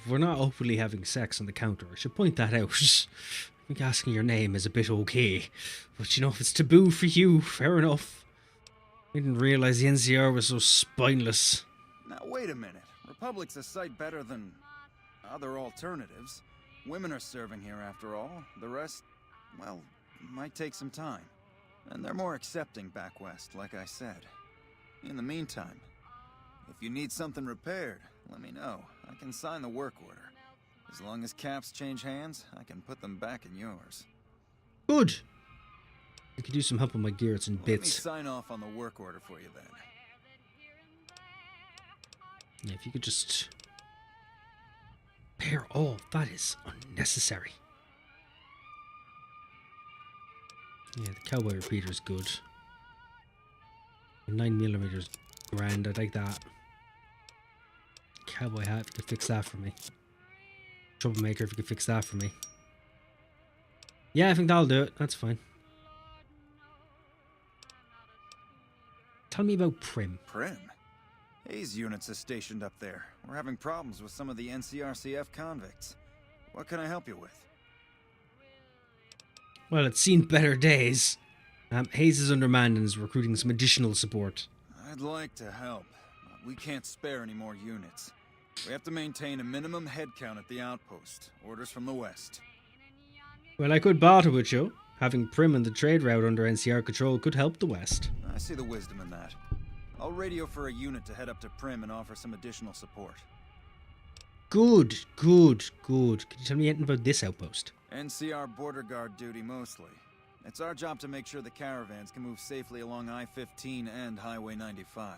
We're not openly having sex on the counter. I should point that out. I think asking your name is a bit okay. But you know, if it's taboo for you, fair enough. I didn't realize the NCR was so spineless. Now, wait a minute. Republic's a sight better than other alternatives. Women are serving here after all. The rest, well, might take some time. And they're more accepting back west, like I said. In the meantime, if you need something repaired, let me know. I can sign the work order. As long as caps change hands, I can put them back in yours. Good. I could use some help with my gear. It's in Let me bits. sign off on the work order for you then. Yeah, if you could just... Repair all. That is unnecessary. Yeah, the cowboy repeater is good. 9mm grand, I'd like that. Cowboy hat, if you could fix that for me. Troublemaker, if you could fix that for me. Yeah, I think that'll do it. That's fine. Tell me about Prim. Prim? Hayes units is stationed up there. We're having problems with some of the NCRCF convicts. What can I help you with? Well, it's seen better days. Hayes is undermanned and is recruiting some additional support. I'd like to help, but we can't spare any more units. We have to maintain a minimum headcount at the outpost. Orders from the west. Well, I could barter with you. Having Prim and the trade route under NCR control could help the west. I see the wisdom in that. I'll radio for a unit to head up to Prim and offer some additional support. Good, good, good. Can you tell me anything about this outpost? NCR border guard duty mostly. It's our job to make sure the caravans can move safely along I-15 and Highway 95.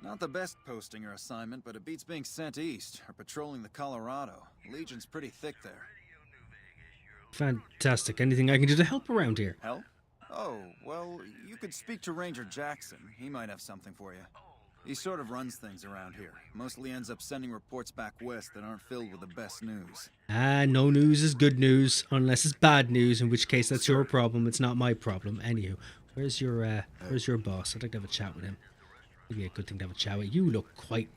Not the best posting or assignment, but it beats being sent east or patrolling the Colorado. Legion's pretty thick there. Fantastic. Anything I can do to help around here? Help? Oh, well, you could speak to Ranger Jackson. He might have something for you. He sort of runs things around here. Mostly ends up sending reports back west that aren't filled with the best news. No news is good news, unless it's bad news, in which case that's your problem, it's not my problem. Anywho, where's your boss? I'd like to have a chat with him. Maybe a good thing to have a chat with. You look quite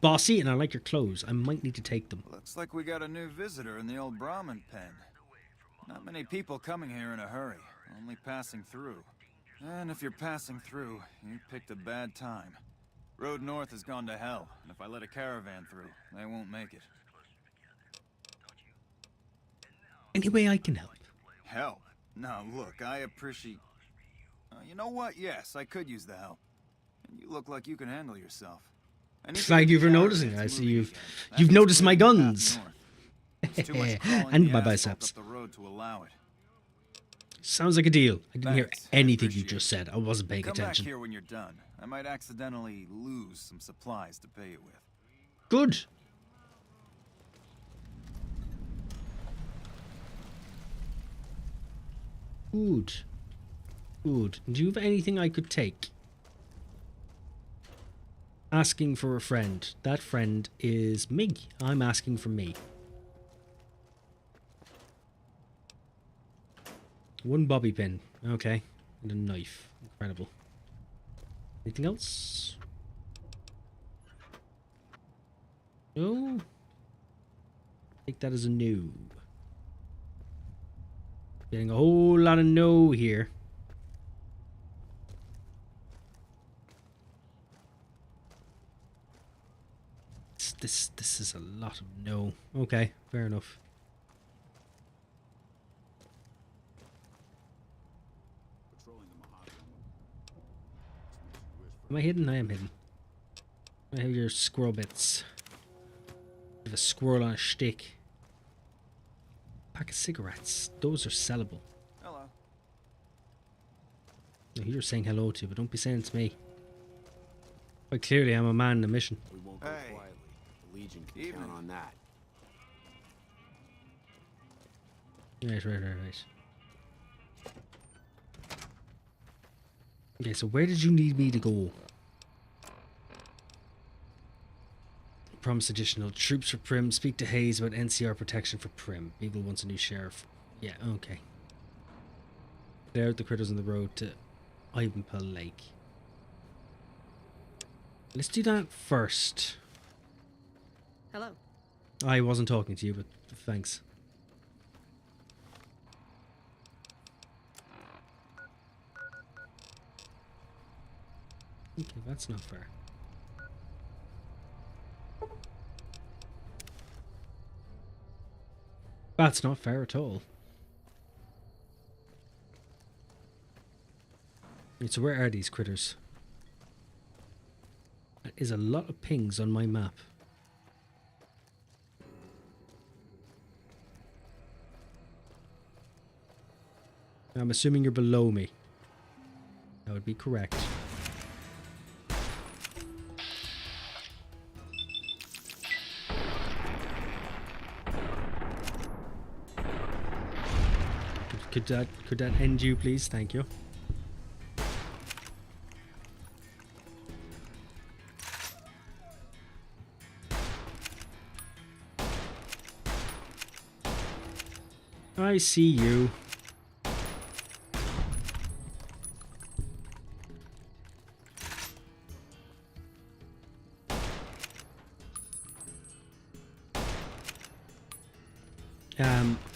bossy, and I like your clothes. I might need to take them. Looks like we got a new visitor in the old Brahmin pen. Not many people coming here in a hurry, only passing through. And if you're passing through, you picked a bad time. Road north has gone to hell, and if I let a caravan through, they won't make it. Any way I can help? Help? Now look, I appreciate... you know what? Yes, I could use the help. And you look like you can handle yourself. Thank you for noticing. I see you've noticed my guns. And my biceps. Sounds like a deal. I didn't hear anything you just said. I wasn't paying attention. Come back here when you're done. I might accidentally lose some supplies to pay you with. Good. Food. Food. Do you have anything I could take? Asking for a friend. That friend is me. I'm asking for me. One bobby pin. Okay. And a knife. Incredible. Anything else? No. Take that as a no. Getting a whole lot of no here. This is a lot of no. Okay, fair enough. Am I hidden? I am hidden. I have your squirrel bits. I have a squirrel on a stick. Pack of cigarettes. Those are sellable. Hello. Now, you're saying hello to, but don't be saying it's me. Quite clearly, I'm a man on a mission. We won't go quietly. The Legion can count on that. Right. Okay, so where did you need me to go? Promise additional troops for Prim. Speak to Hayes about NCR protection for Prim. Beagle wants a new sheriff. Yeah, okay. Clear out the critters on the road to Ivanpah Lake. Let's do that first. Hello. I wasn't talking to you, but thanks. Okay, that's not fair. That's not fair at all. Right, so where are these critters? That is a lot of pings on my map. I'm assuming you're below me. That would be correct. Could that end you, please? Thank you. I see you.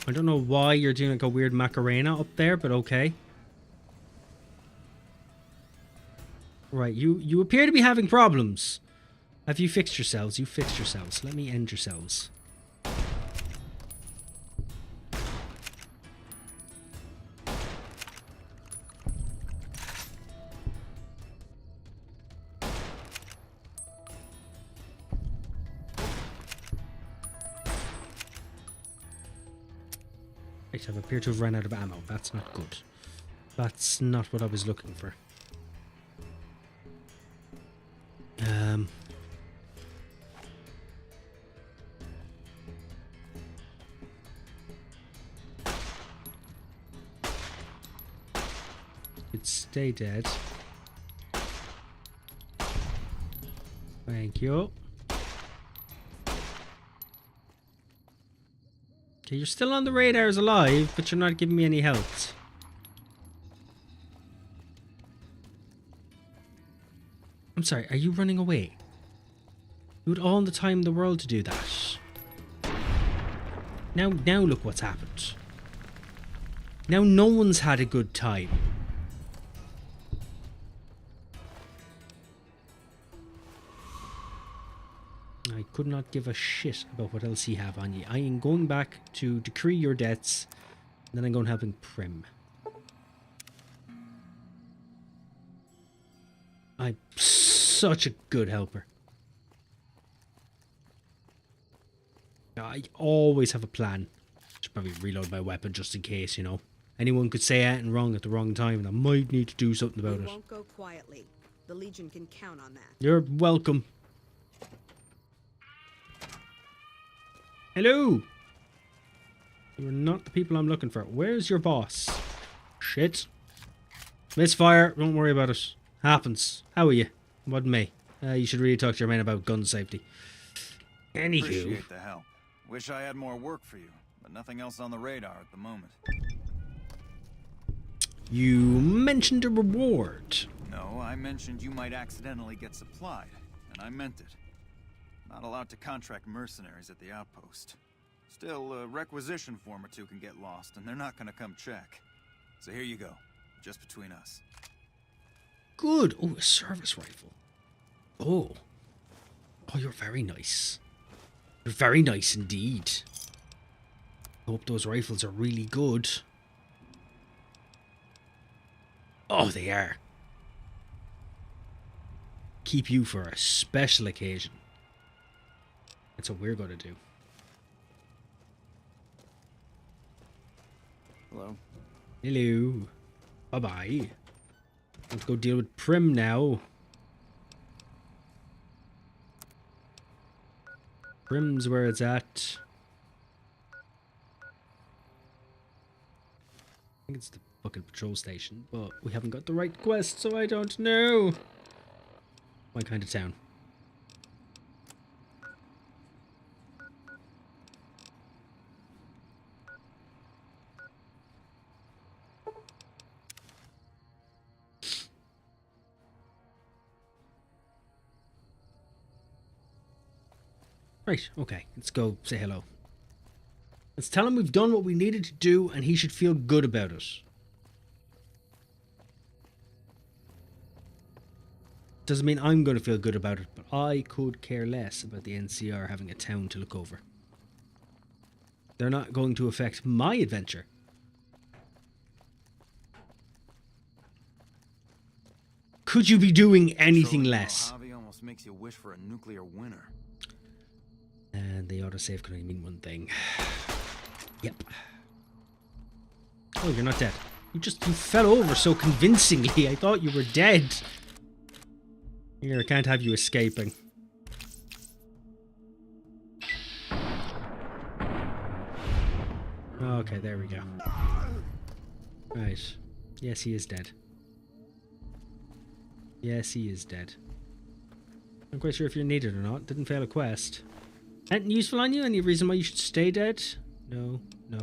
I don't know why you're doing like a weird Macarena up there, but okay. Right, you appear to be having problems. Have you fixed yourselves? You fixed yourselves. Let me end yourselves. Right, I appear to have run out of ammo. That's not good. That's not what I was looking for. You'd stay dead. Thank you. Okay, you're still on the radars alive, but you're not giving me any health. I'm sorry, are you running away? You had all the time in the world to do that. Now look what's happened. Now no one's had a good time. I could not give a shit about what else you have on you. I am going back to decree your deaths, and then I'm going helping Prim. I'm such a good helper. I always have a plan. Should probably reload my weapon just in case, you know. Anyone could say anything wrong at the wrong time, and I might need to do something about it. We won't go quietly. The Legion can count on that. You're welcome. Hello! You're not the people I'm looking for. Where's your boss? shit. Misfire, don't worry about it. Happens. How are you? What me? You should really talk to your men about gun safety. Anywho. Appreciate the help. Wish I had more work for you, but nothing else on the radar at the moment. You mentioned a reward. No, I mentioned you might accidentally get supplied, and I meant it. Not allowed to contract mercenaries at the outpost. Still, a requisition form or two can get lost, and they're not gonna come check. So here you go, just between us. Good. Oh, a service rifle. Oh. Oh, you're very nice. You're very nice indeed. I hope those rifles are really good. Oh, they are. Keep you for a special occasion. That's what we're going to do. Hello. Hello. Bye-bye. Let's go deal with Prim now. Prim's where it's at. I think it's the fucking patrol station, but we haven't got the right quest, so I don't know. My kind of town. Right, okay, let's go say hello. Let's tell him we've done what we needed to do and he should feel good about it. Doesn't mean I'm going to feel good about it, but I could care less about the NCR having a town to look over. They're not going to affect my adventure. Could you be doing anything less? Mojave almost makes you wish for a nuclear winter. And the autosave can only mean one thing. Yep. Oh, you're not dead. You fell over so convincingly. I thought you were dead. Here, I can't have you escaping. Okay, there we go. Right. Yes, he is dead. Yes, he is dead. I'm quite sure if you're needed or not. Didn't fail a quest. Anything useful on you? Any reason why you should stay dead? No, no,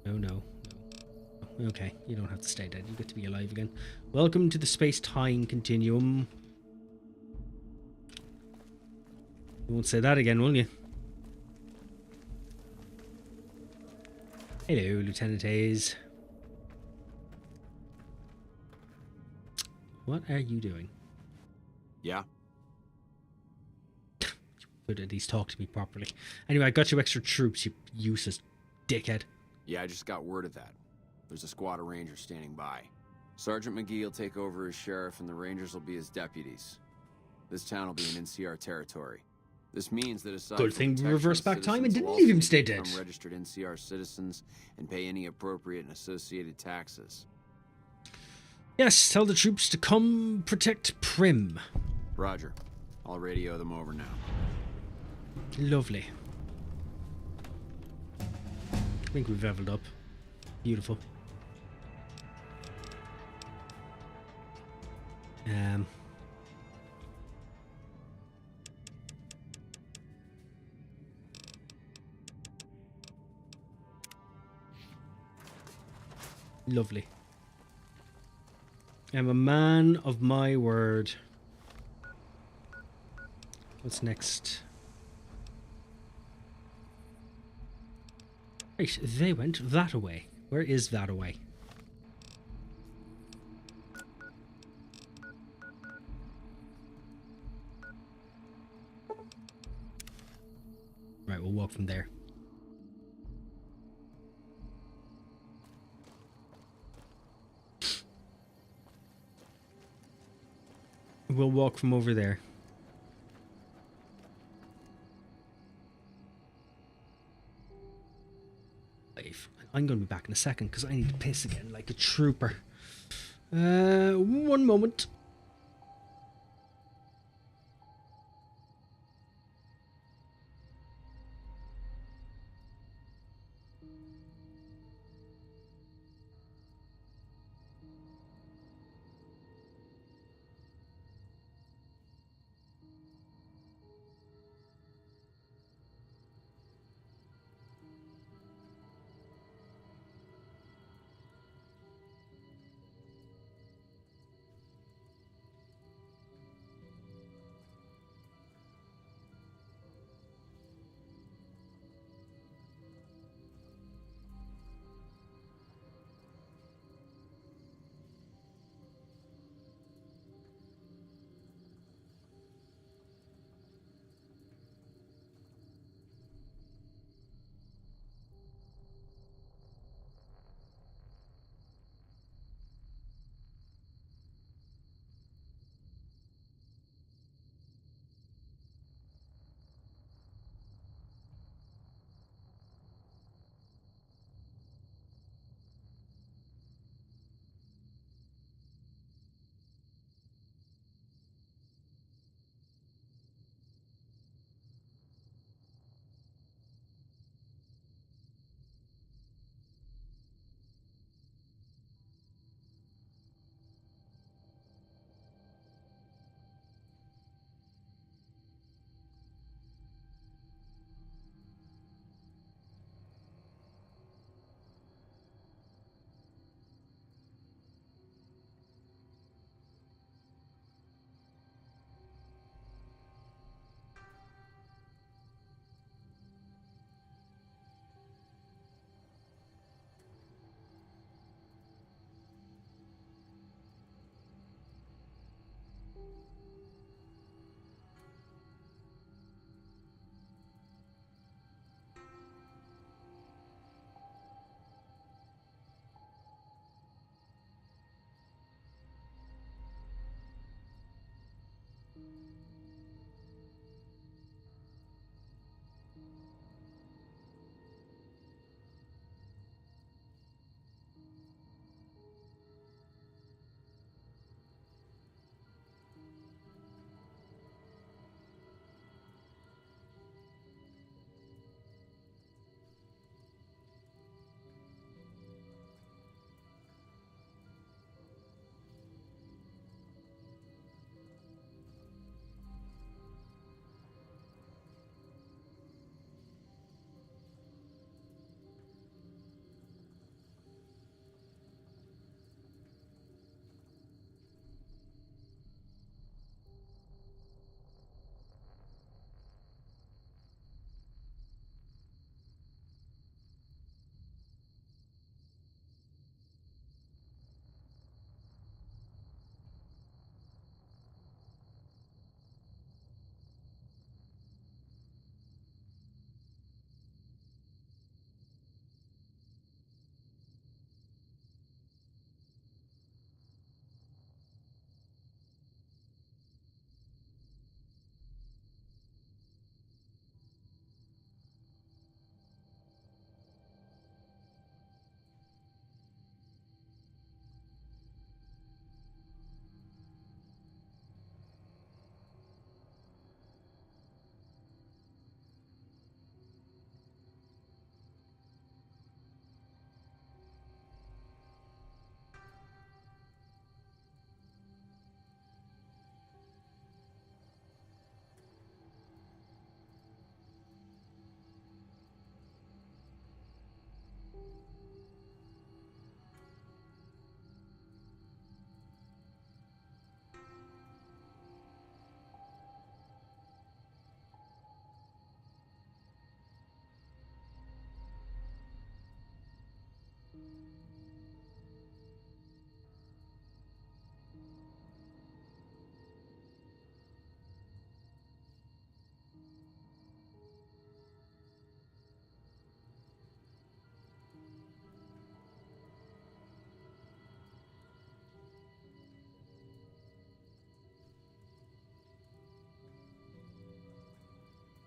no, no, no. Okay, you don't have to stay dead. You get to be alive again. Welcome to the space-time continuum. You won't say that again, will you? Hello, Lieutenant Hayes. What are you doing? Yeah? Could at least talk to me properly. Anyway, I got you extra troops, you useless dickhead. Yeah, I just got word of that. There's a squad of rangers standing by. Sergeant McGee will take over as sheriff and the rangers will be his deputies. This town will be in NCR territory. This means that aside Good thing we reversed back time and citizens didn't will leave him also stay become dead. registered NCR citizens and pay any appropriate and associated taxes. Yes, tell the troops to come protect Prim. Roger. I'll radio them over now. Lovely. I think we've leveled up. Beautiful. Lovely. I'm a man of my word. What's next? Right, they went that away. Where is that away? Right, we'll walk from there. We'll walk from over there. I'm going to be back in a second because I need to piss again like a trooper. One moment.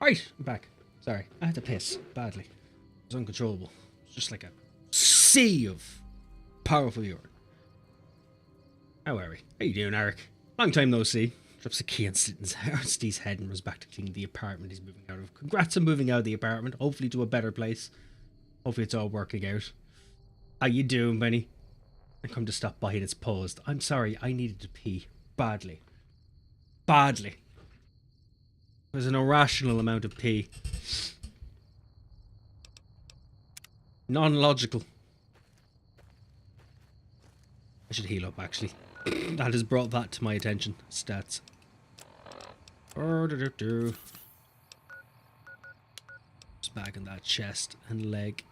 Right, I'm back. Sorry, I had to piss badly. It was uncontrollable. It's just like a sea of powerful urine. How are we? How you doing, Eric? Long time no see. Drops a key on Steve's head and runs back to clean the apartment he's moving out of. Congrats on moving out of the apartment. Hopefully to a better place. Hopefully it's all working out. How you doing, Benny? I come to stop by and it's paused. I'm sorry, I needed to pee. Badly. Badly. There's an irrational amount of pee. Non-logical. I should heal up, actually. That has brought that to my attention. Stats. Just back in that chest and leg.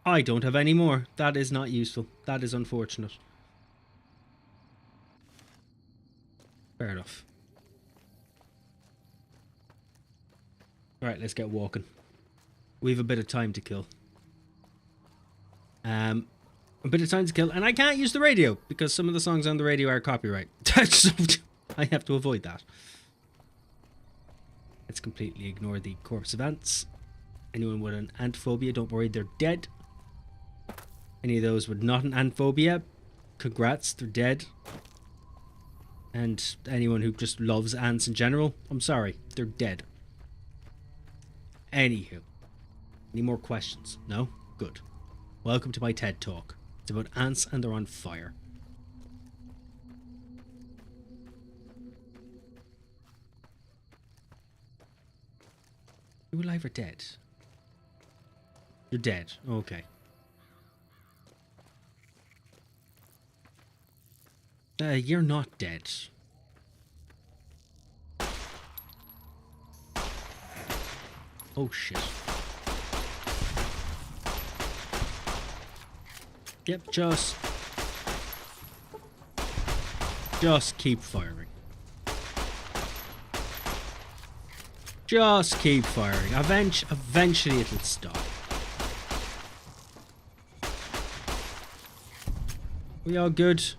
I don't have any more. That is not useful. That is unfortunate. Fair enough. Alright, let's get walking. We have a bit of time to kill. A bit of time to kill, and I can't use the radio because some of the songs on the radio are copyright. I have to avoid that. Let's completely ignore the corpse of ants. Anyone with an ant phobia, don't worry, they're dead. Any of those with not an ant phobia, congrats, they're dead. And anyone who just loves ants in general, I'm sorry, they're dead. Anywho, any more questions? No? Good. Welcome to my TED Talk. It's about ants and they're on fire. You alive or dead? You're dead. Okay. You're not dead. Oh shit. Yep, just keep firing. Just keep firing. Eventually it'll stop. We all good?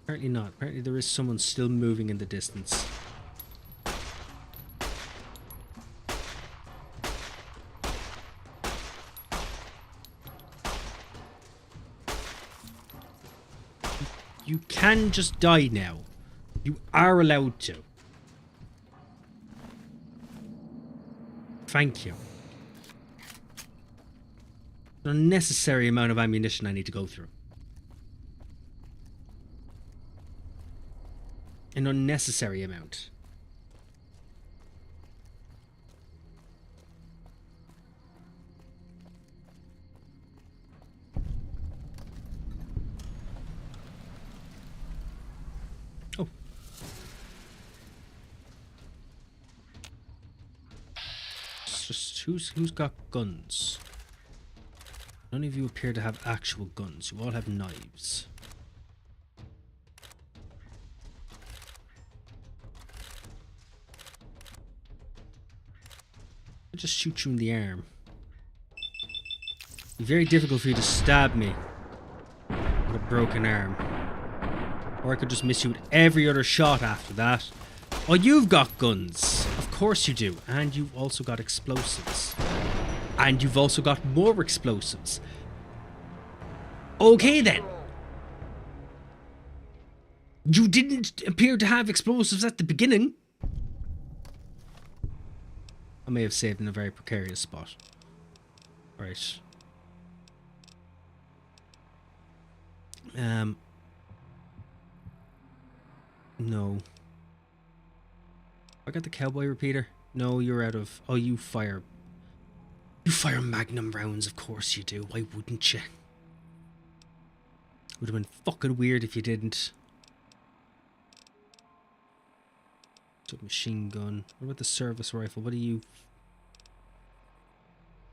Apparently not. Apparently there is someone still moving in the distance. You can just die now. You are allowed to. Thank you. An unnecessary amount of ammunition I need to go through. An unnecessary amount. Oh. It's just who's got guns? None of you appear to have actual guns. You all have knives. I'll just shoot you in the arm. It'd be very difficult for you to stab me with a broken arm. Or I could just miss you with every other shot after that. Oh, you've got guns. Of course you do. And you've also got explosives. And you've also got more explosives. Okay then. You didn't appear to have explosives at the beginning. I may have saved in a very precarious spot. Right. No. I got the cowboy repeater. No, you're out of... Oh, you fire... You fire magnum rounds, of course you do. Why wouldn't you? Would have been fucking weird if you didn't. Submachine gun. What about the service rifle? What are you?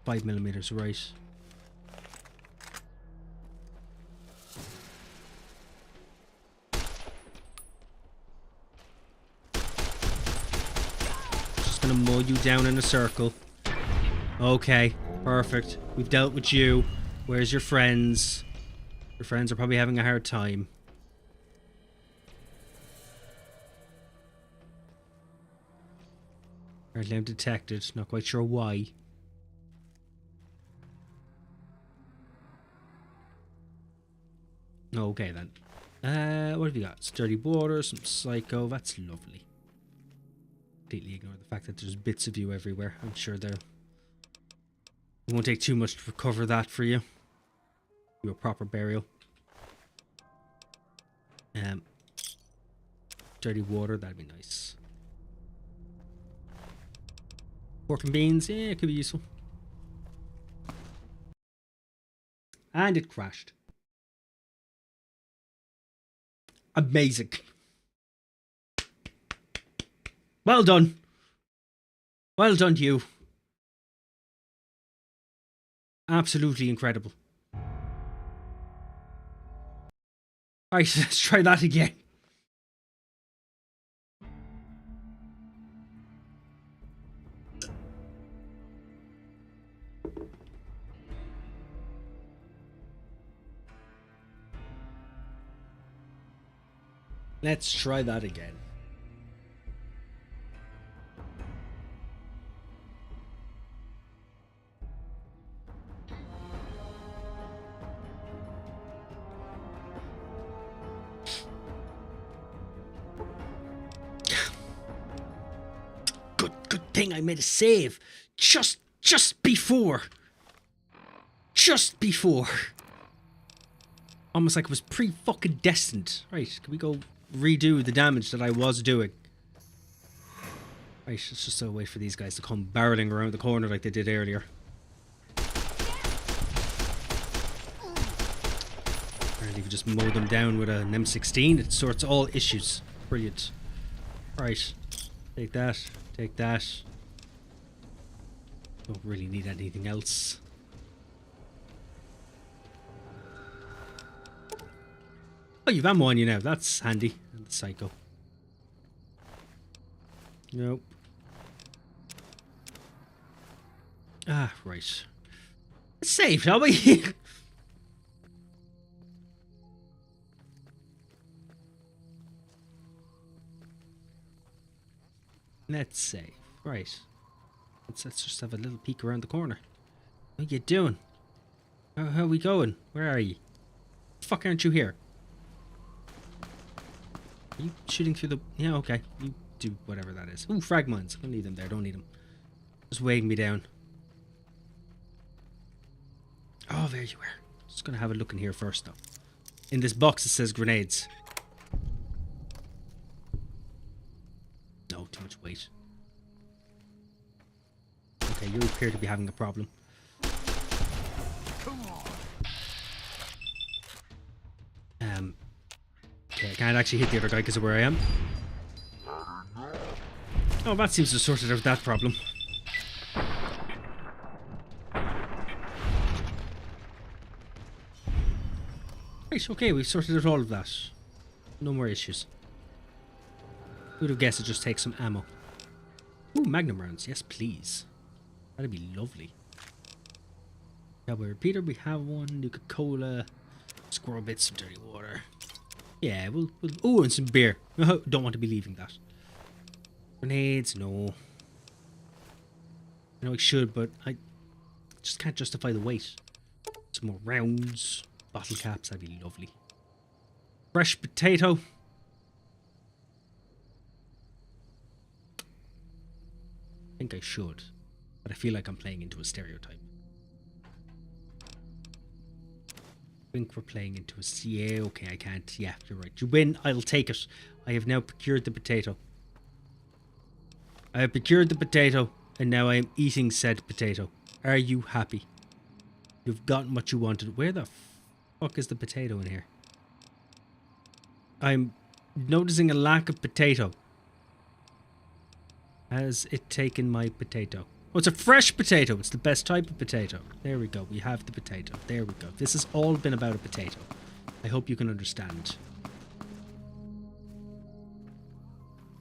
5mm, right. Just gonna mow you down in a circle. Okay, perfect. We've dealt with you. Where's your friends? Your friends are probably having a hard time. Apparently I'm detected. Not quite sure why. Okay then. What have you got? Sturdy water, some psycho. That's lovely. Completely ignore the fact that there's bits of you everywhere. I'm sure it won't take too much to recover that for you. Do a proper burial. Dirty water, that'd be nice. Pork and beans, yeah, it could be useful. And it crashed. Amazing. Well done. Well done, you. Absolutely incredible. Alright, let's try that again. Let's try that again. Good thing I made a save. Just before. Just before. Almost like it was pre-fucking destined. Right, can we go redo the damage that I was doing? Right, let's just wait for these guys to come barreling around the corner like they did earlier. Apparently if you just mow them down with an M16, it sorts all issues. Brilliant. Right, take that, take that. Don't really need anything else. Oh, you've ammo on you now. That's handy. And the psycho. Nope. Ah, right. Let's save, shall we? Let's save. Right. Let's just have a little peek around the corner. What are you doing? How are we going? Where are you? Fuck, aren't you here? Are you shooting through the... Yeah, okay. You do whatever that is. Ooh, frag mines. Don't need them there. Don't need them. Just weighing me down. Oh, there you are. Just gonna have a look in here first, though. In this box it says grenades. No, too much weight. Okay, you appear to be having a problem. Okay, I can't actually hit the other guy because of where I am. Oh, that seems to have sorted out that problem. Right, okay, we've sorted out all of that. No more issues. Who'd have guessed it just takes some ammo. Ooh, magnum rounds. Yes, please. That'd be lovely. Cowboy repeater, we have one. Nuka-Cola. Squirrel bits, some dirty water. Yeah, we'll oh, and some beer. Don't want to be leaving that. Grenades, no. I know I should, but I just can't justify the weight. Some more rounds. Bottle caps, that'd be lovely. Fresh potato. I think I should, but I feel like I'm playing into a stereotype. I think we're playing into a... Yeah, okay, I can't. Yeah, you're right. You win, I'll take it. I have now procured the potato. I have procured the potato, and now I am eating said potato. Are you happy? You've gotten what you wanted. Where the fuck is the potato in here? I'm noticing a lack of potato. Has it taken my potato? Oh, it's a fresh potato. It's the best type of potato. There we go. We have the potato. There we go. This has all been about a potato. I hope you can understand.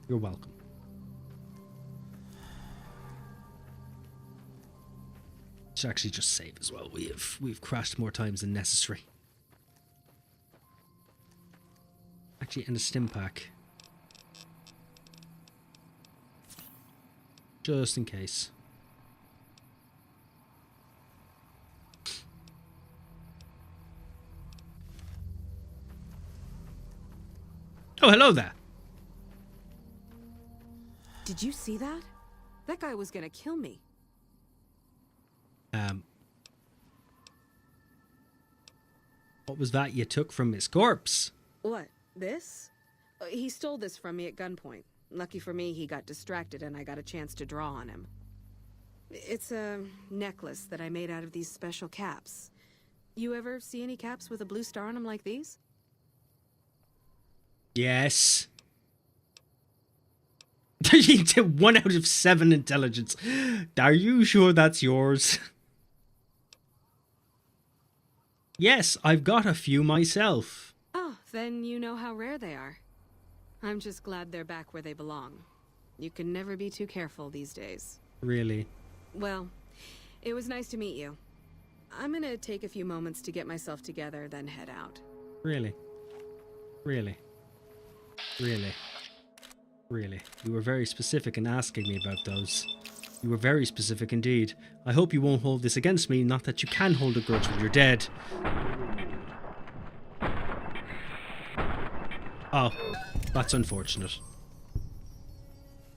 You're welcome. Should actually just save as well. We've crashed more times than necessary. Actually, and a stim pack. Just in case. Oh, hello there. Did you see that? That guy was gonna kill me. What was that you took from his corpse? What? This? He stole this from me at gunpoint. Lucky for me, he got distracted and I got a chance to draw on him. It's a necklace that I made out of these special caps. You ever see any caps with a blue star on them like these? Yes. You did 1 out of 7 intelligence. Are you sure that's yours? Yes, I've got a few myself. Oh, then you know how rare they are. I'm just glad they're back where they belong. You can never be too careful these days. Really? Well, it was nice to meet you. I'm gonna take a few moments to get myself together, then head out. Really? Really? Really? Really? You were very specific in asking me about those. You were very specific indeed. I hope you won't hold this against me, not that you can hold a grudge when you're dead. Oh, that's unfortunate.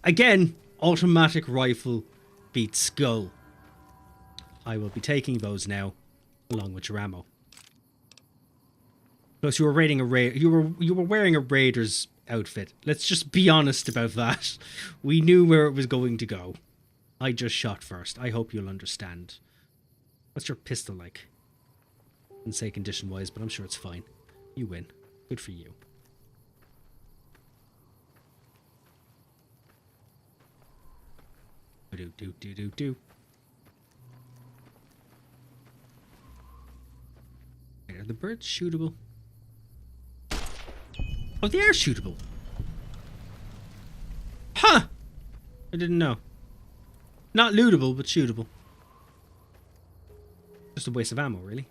Again, automatic rifle beats skull. I will be taking those now, along with your ammo. Plus, you were raiding you were wearing a raider's outfit. Let's just be honest about that. We knew where it was going to go. I just shot first. I hope you'll understand. What's your pistol like? I didn't say condition-wise, but I'm sure it's fine. You win. Good for you. Do. Wait, are the birds shootable? Oh, they are shootable. Huh! I didn't know. Not lootable, but shootable. Just a waste of ammo, really.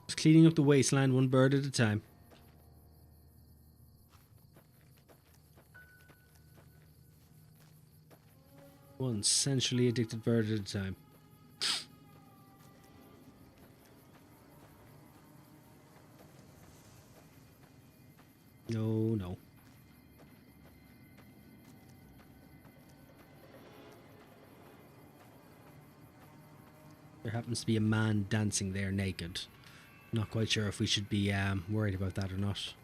Just cleaning up the wasteland one bird at a time. One sensually addicted bird at a time. No. There happens to be a man dancing there naked. Not quite sure if we should be worried about that or not.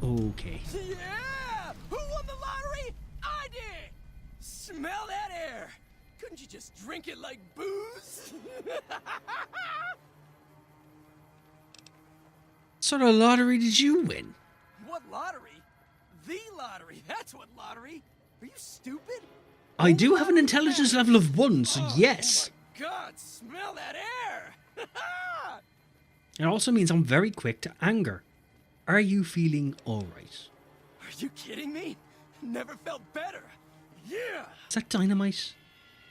Okay. Yeah! Who won the lottery? I did! Smell that air! Couldn't you just drink it like booze? What sort of lottery did you win? What lottery? The lottery! That's what lottery! Are you stupid? I do have an intelligence level of 1, so yes. Oh my God, smell that air! It also means I'm very quick to anger. Are you feeling alright? Are you kidding me? Never felt better. Yeah! Is that dynamite?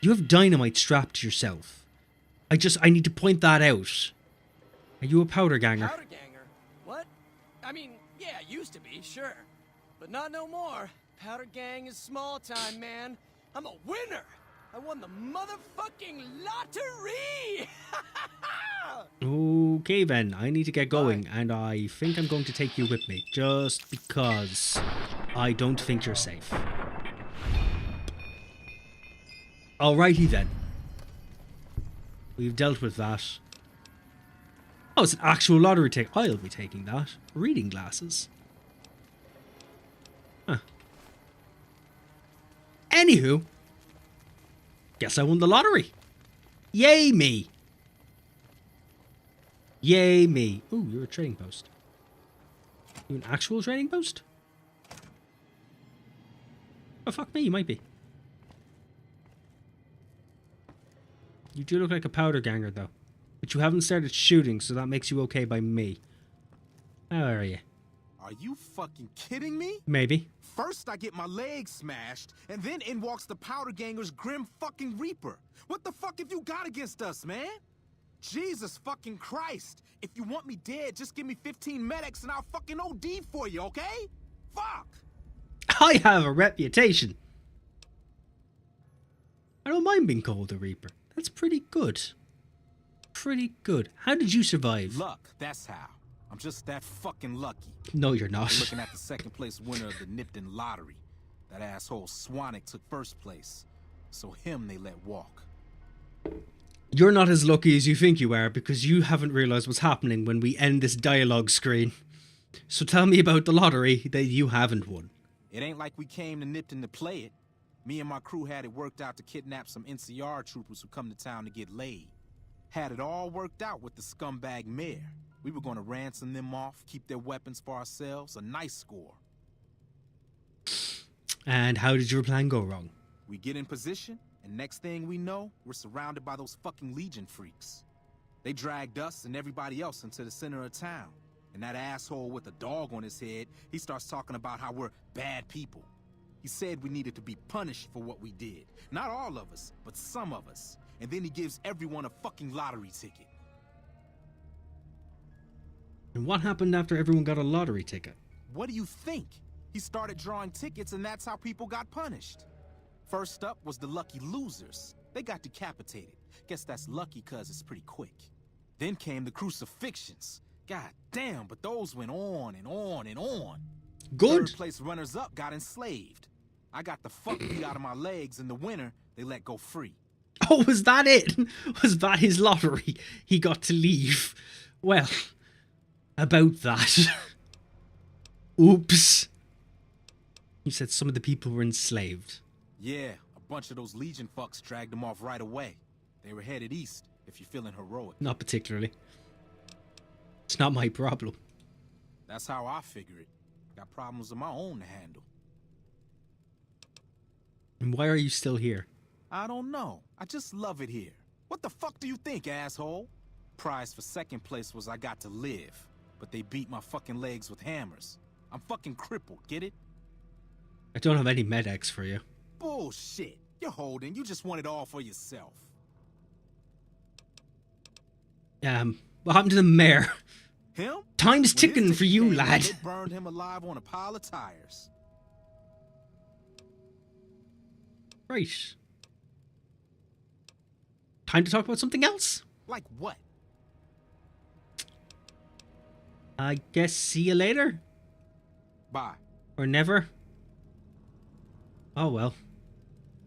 You have dynamite strapped to yourself. I need to point that out. Are you a powder ganger? Powder ganger? What? I mean, yeah, used to be, sure. But not no more. Powder gang is small time, man. I'm a winner! I won the motherfucking lottery! Okay then, I need to get going, and I think I'm going to take you with me, just because I don't think you're safe. Alrighty then. We've dealt with that. Oh, it's an actual lottery ticket. I'll be taking that. Reading glasses. Huh. Anywho, guess I won the lottery. Yay me. Yay me. Ooh, you're a trading post. You an actual trading post? Oh, fuck me, you might be. You do look like a powder ganger, though. But you haven't started shooting, so that makes you okay by me. How are you? Are you fucking kidding me? Maybe. First I get my leg smashed, and then in walks the powder ganger's grim fucking reaper. What the fuck have you got against us, man? Jesus fucking Christ! If you want me dead, just give me 15 medics and I'll fucking OD for you, okay? Fuck! I have a reputation. I don't mind being called a Reaper. That's pretty good. Pretty good. How did you survive? Luck, that's how. I'm just that fucking lucky. No, you're not. You're looking at the second place winner of the Nipton lottery. That asshole Swanick took first place. So him they let walk. You're not as lucky as you think you are because you haven't realized what's happening when we end this dialogue screen. So tell me about the lottery that you haven't won. It ain't like we came to Nipton to play it. Me and my crew had it worked out to kidnap some NCR troopers who come to town to get laid. Had it all worked out with the scumbag mayor. We were going to ransom them off, keep their weapons for ourselves, a nice score. And how did your plan go wrong? We get in position, and next thing we know, we're surrounded by those fucking Legion freaks. They dragged us and everybody else into the center of town. And that asshole with a dog on his head, he starts talking about how we're bad people. He said we needed to be punished for what we did. Not all of us, but some of us. And then he gives everyone a fucking lottery ticket. And what happened after everyone got a lottery ticket? What do you think? He started drawing tickets and that's how people got punished. First up was the lucky losers. They got decapitated. Guess that's lucky cause it's pretty quick. Then came the crucifixions. God damn, but those went on and on and on. Good. Third place runners-up got enslaved. I got the fuck beat out of my legs. In the winter, they let go free. Oh, was that it? Was that his lottery? He got to leave. Well, about that. Oops. You said some of the people were enslaved. Yeah, a bunch of those Legion fucks dragged them off right away. They were headed east, if you're feeling heroic. Not particularly. It's not my problem. That's how I figure it. Got problems of my own to handle. And why are you still here? I don't know. I just love it here. What the fuck do you think, asshole? Prize for second place was I got to live. But they beat my fucking legs with hammers. I'm fucking crippled, get it? I don't have any med-X for you. Bullshit. You're holding. You just want it all for yourself. What happened to the mayor? Him? Time's ticking for you, lad. It burned him alive on a pile of tires. Right. Time to talk about something else? Like what? I guess see you later? Bye. Or never? Oh well.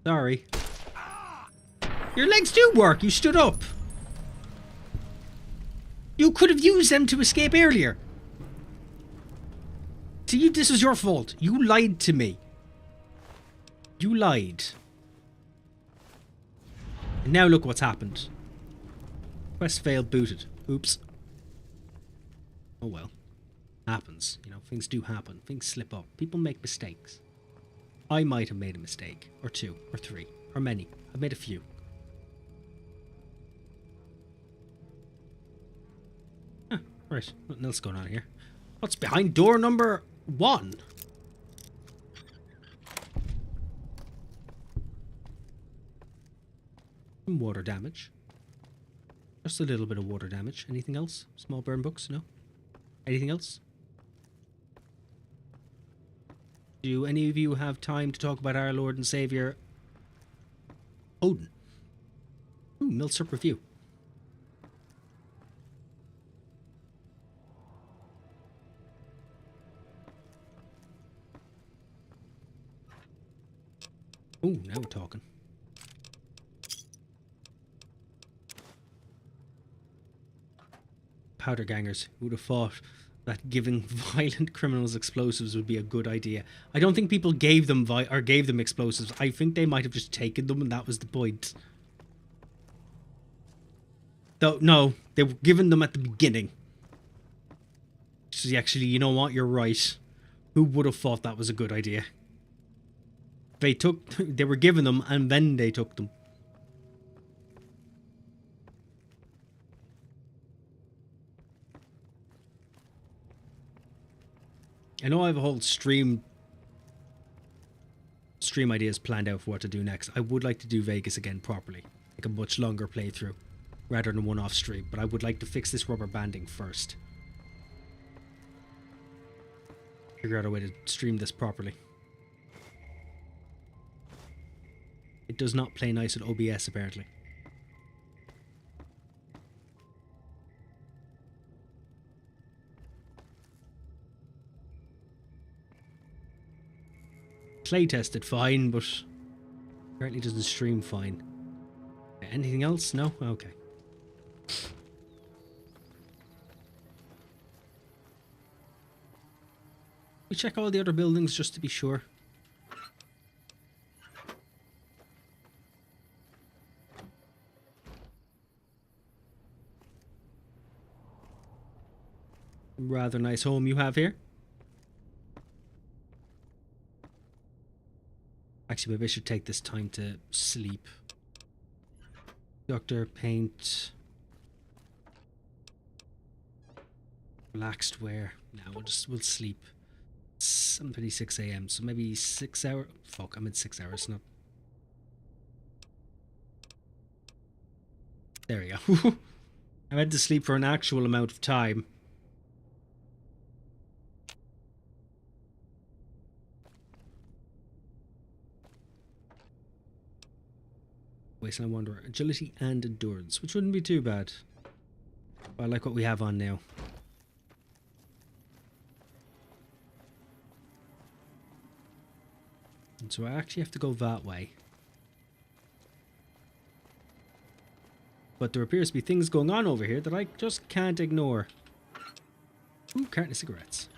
Sorry. Your legs do work. You stood up. You could have used them to escape earlier. See, this was your fault. You lied to me. You lied. And now look what's happened. Quest failed booted. Oops. Oh well. Happens. You know, things do happen. Things slip up. People make mistakes. I might have made a mistake. Or two. Or three. Or many. I've made a few. Huh, right. Nothing else going on here. What's behind door number 1? Some water damage. Just a little bit of water damage. Anything else? Small burn books? No? Anything else? Do any of you have time to talk about our Lord and Savior, Odin? Ooh, Milsurp review. Ooh, now we're talking. Powder gangers. Who would have thought that giving violent criminals explosives would be a good idea? I don't think people gave them explosives. I think they might have just taken them and that was the point. Though, no, they were given them at the beginning. So actually, you know what? You're right. Who would have thought that was a good idea? They were given them and then they took them. I know I have a whole stream ideas planned out for what to do next. I would like to do Vegas again properly. Like a much longer playthrough. rather than one-off stream, but I would like to fix this rubber banding first. Figure out a way to stream this properly. It does not play nice with OBS, apparently. Play tested fine, but apparently doesn't stream fine. Anything else? No? Okay. We check all the other buildings just to be sure. Rather nice home you have here. Actually, maybe I should take this time to sleep. Doctor, paint. Relaxed wear. Now we'll sleep. 7:36 a.m. So maybe 6 hours. Fuck, I'm in 6 hours now. There we go. I had to sleep for an actual amount of time. Wasteland Wanderer. Agility and endurance, which wouldn't be too bad. But I like what we have on now. And so I actually have to go that way. But there appears to be things going on over here that I just can't ignore. Ooh, carton of cigarettes.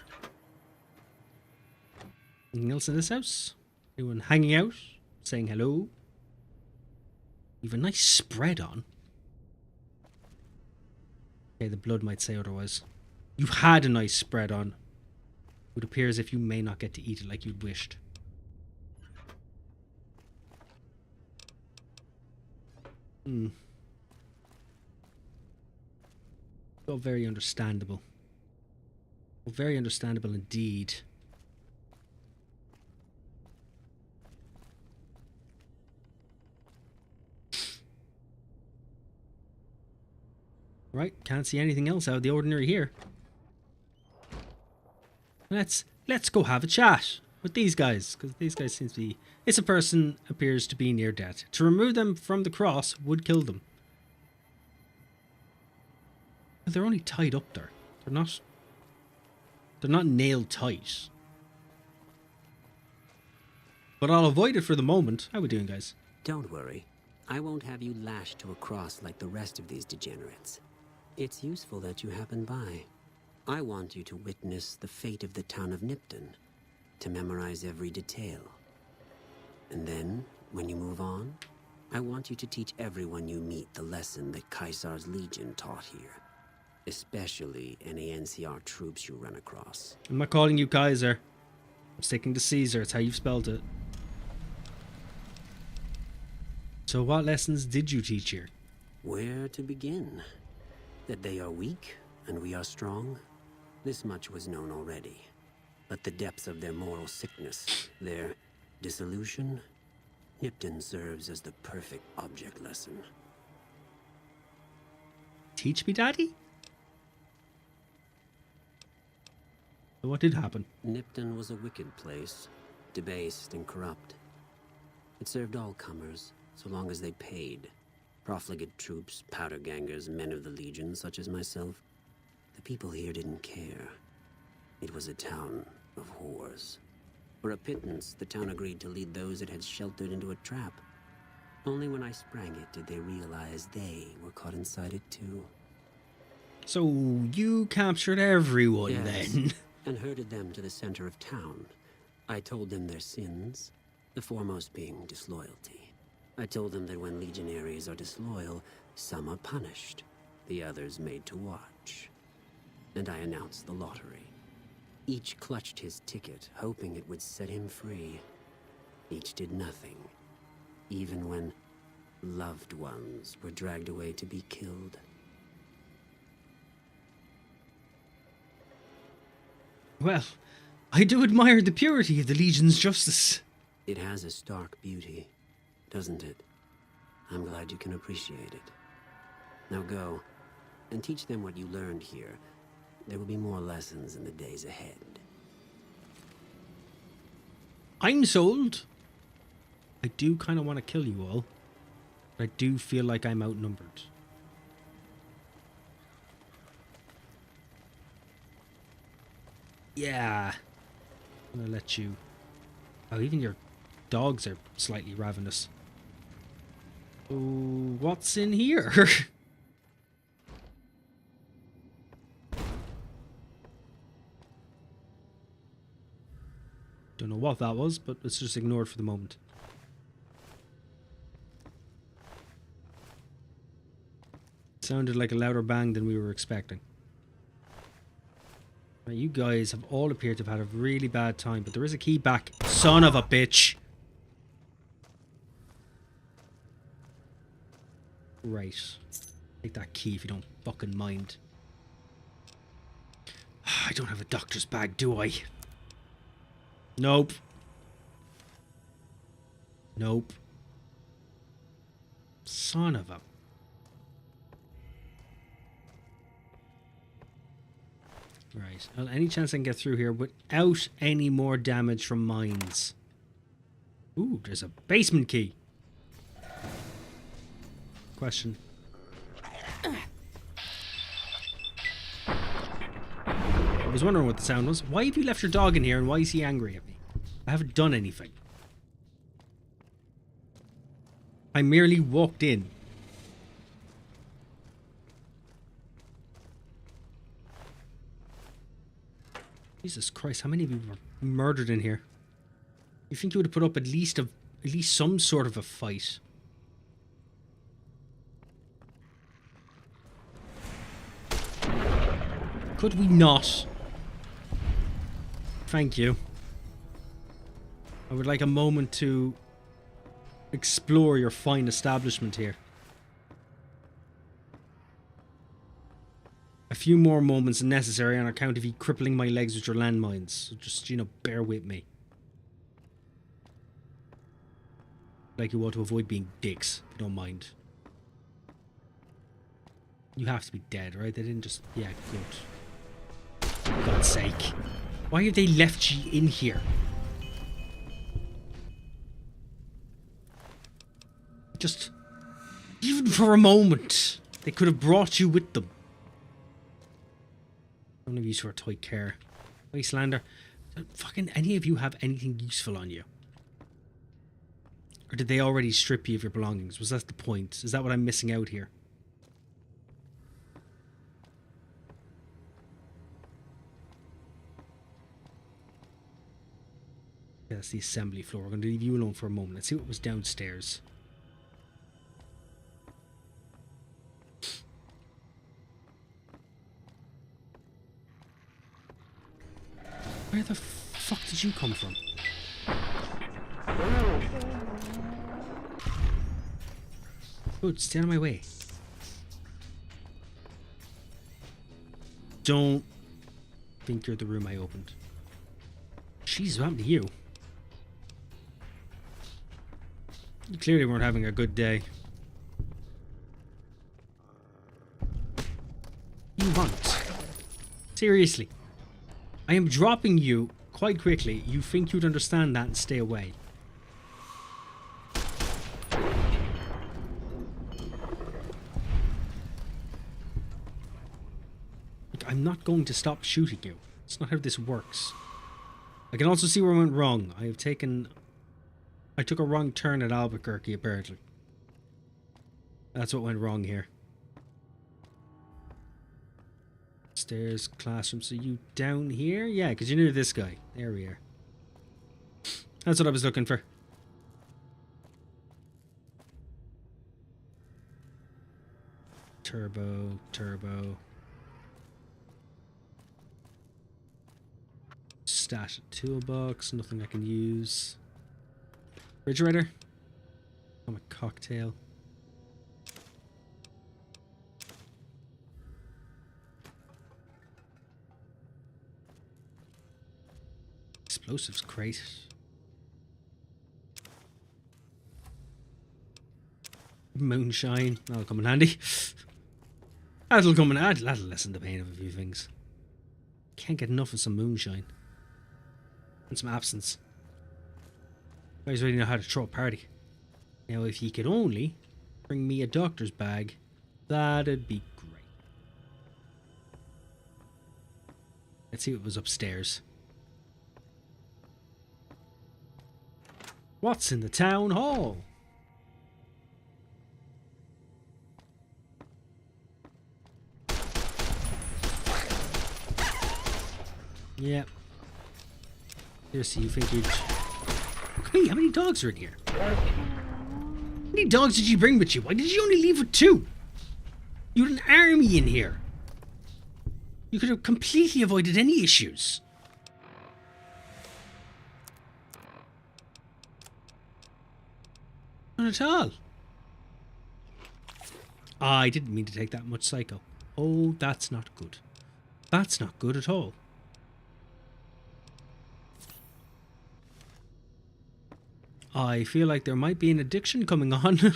Anything else in this house? Anyone hanging out? Saying hello? You have a nice spread on. Okay, the blood might say otherwise. You had a nice spread on. It would appear as if you may not get to eat it like you'd wished. Oh, very understandable. Oh, very understandable indeed. Right, can't see anything else out of the ordinary here. Let's go have a chat with these guys, because these guys seem to be... This person appears to be near death. To remove them from the cross would kill them. They're only tied up there. They're not nailed tight. But I'll avoid it for the moment. How we doing, guys? Don't worry. I won't have you lashed to a cross like the rest of these degenerates. It's useful that you happen by. I want you to witness the fate of the town of Nipton, to memorize every detail. And then, when you move on, I want you to teach everyone you meet the lesson that Caesar's Legion taught here. Especially any NCR troops you run across. I'm not calling you Kaiser. I'm sticking to Caesar. It's how you've spelled it. So what lessons did you teach here? Where to begin? That they are weak and we are strong? This much was known already. But the depth of their moral sickness, their dissolution, Nipton serves as the perfect object lesson. Teach me, Daddy? What did happen? Nipton was a wicked place, debased and corrupt. It served all comers, so long as they paid. Profligate troops, powder gangers, men of the Legion, such as myself. The people here didn't care. It was a town of whores. For a pittance, the town agreed to lead those it had sheltered into a trap. Only when I sprang it did they realize they were caught inside it too. So you captured everyone, Yes, then? and herded them to the center of town. I told them their sins, the foremost being disloyalty. I told them that when legionaries are disloyal, some are punished, the others made to watch. And I announced the lottery. Each clutched his ticket, hoping it would set him free. Each did nothing, even when loved ones were dragged away to be killed. Well, I do admire the purity of the Legion's justice. It has a stark beauty, doesn't it? I'm glad you can appreciate it. Now go, and teach them what you learned here. There will be more lessons in the days ahead. I'm sold. I do kind of want to kill you all. But I do feel like I'm outnumbered. Yeah. I'm going to let you... Oh, even your dogs are slightly ravenous. Oh, what's in here? Don't know what that was, but let's just ignore it for the moment. Sounded like a louder bang than we were expecting. Now, you guys have all appeared to have had a really bad time, but there is a key back. Son of a bitch! Right. Take that key if you don't fucking mind. I don't have a doctor's bag, do I? Nope. Nope. Son of a... Right. Well, any chance I can get through here without any more damage from mines? Ooh, there's a basement key. Question. I was wondering what the sound was. Why have you left your dog in here and why is he angry at me? I haven't done anything. I merely walked in. Jesus Christ, how many of you were murdered in here? You think you would have put up at least some sort of a fight? Could we not? Thank you. I would like a moment to explore your fine establishment here. A few more moments necessary on account of you crippling my legs with your landmines. So just, you know, bear with me. Like you want to avoid being dicks, if you don't mind. You have to be dead, right? They didn't just... Yeah, good. For God's sake. Why have they left you in here? Just... Even for a moment, they could have brought you with them. None of you sort of take care. Wastelander, fucking any of you have anything useful on you? Or did they already strip you of your belongings? Was that the point? Is that what I'm missing out here? Yeah, that's the assembly floor. We're going to leave you alone for a moment. Let's see what was downstairs. Where the fuck did you come from? Good, stay out of my way. Don't think you're the room I opened. Jeez, what happened to you? You clearly weren't having a good day. You want? Seriously. I am dropping you quite quickly. You think you'd understand that and stay away. Look, I'm not going to stop shooting you. It's not how this works. I can also see where I went wrong. I took a wrong turn at Albuquerque, apparently. That's what went wrong here. Stairs, classroom. So you down here? Yeah, because you knew this guy. There we are. That's what I was looking for. Turbo, turbo. Stash toolbox. Nothing I can use. Refrigerator. I'm a cocktail. Explosives crate. Moonshine. That'll come in handy. That'll come in. That'll lessen the pain of a few things. Can't get enough of some moonshine. And some absence. Guys really know how to throw a party. Now, if he could only bring me a doctor's bag, that'd be great. Let's see what was upstairs. What's in the town hall? Yeah. Seriously, you think you'd... Hey, how many dogs are in here? How many dogs did you bring with you? Why did you only leave with 2? You had an army in here. You could have completely avoided any issues. Not at all. I didn't mean to take that much psycho. Oh, that's not good. That's not good at all. I feel like there might be an addiction coming on.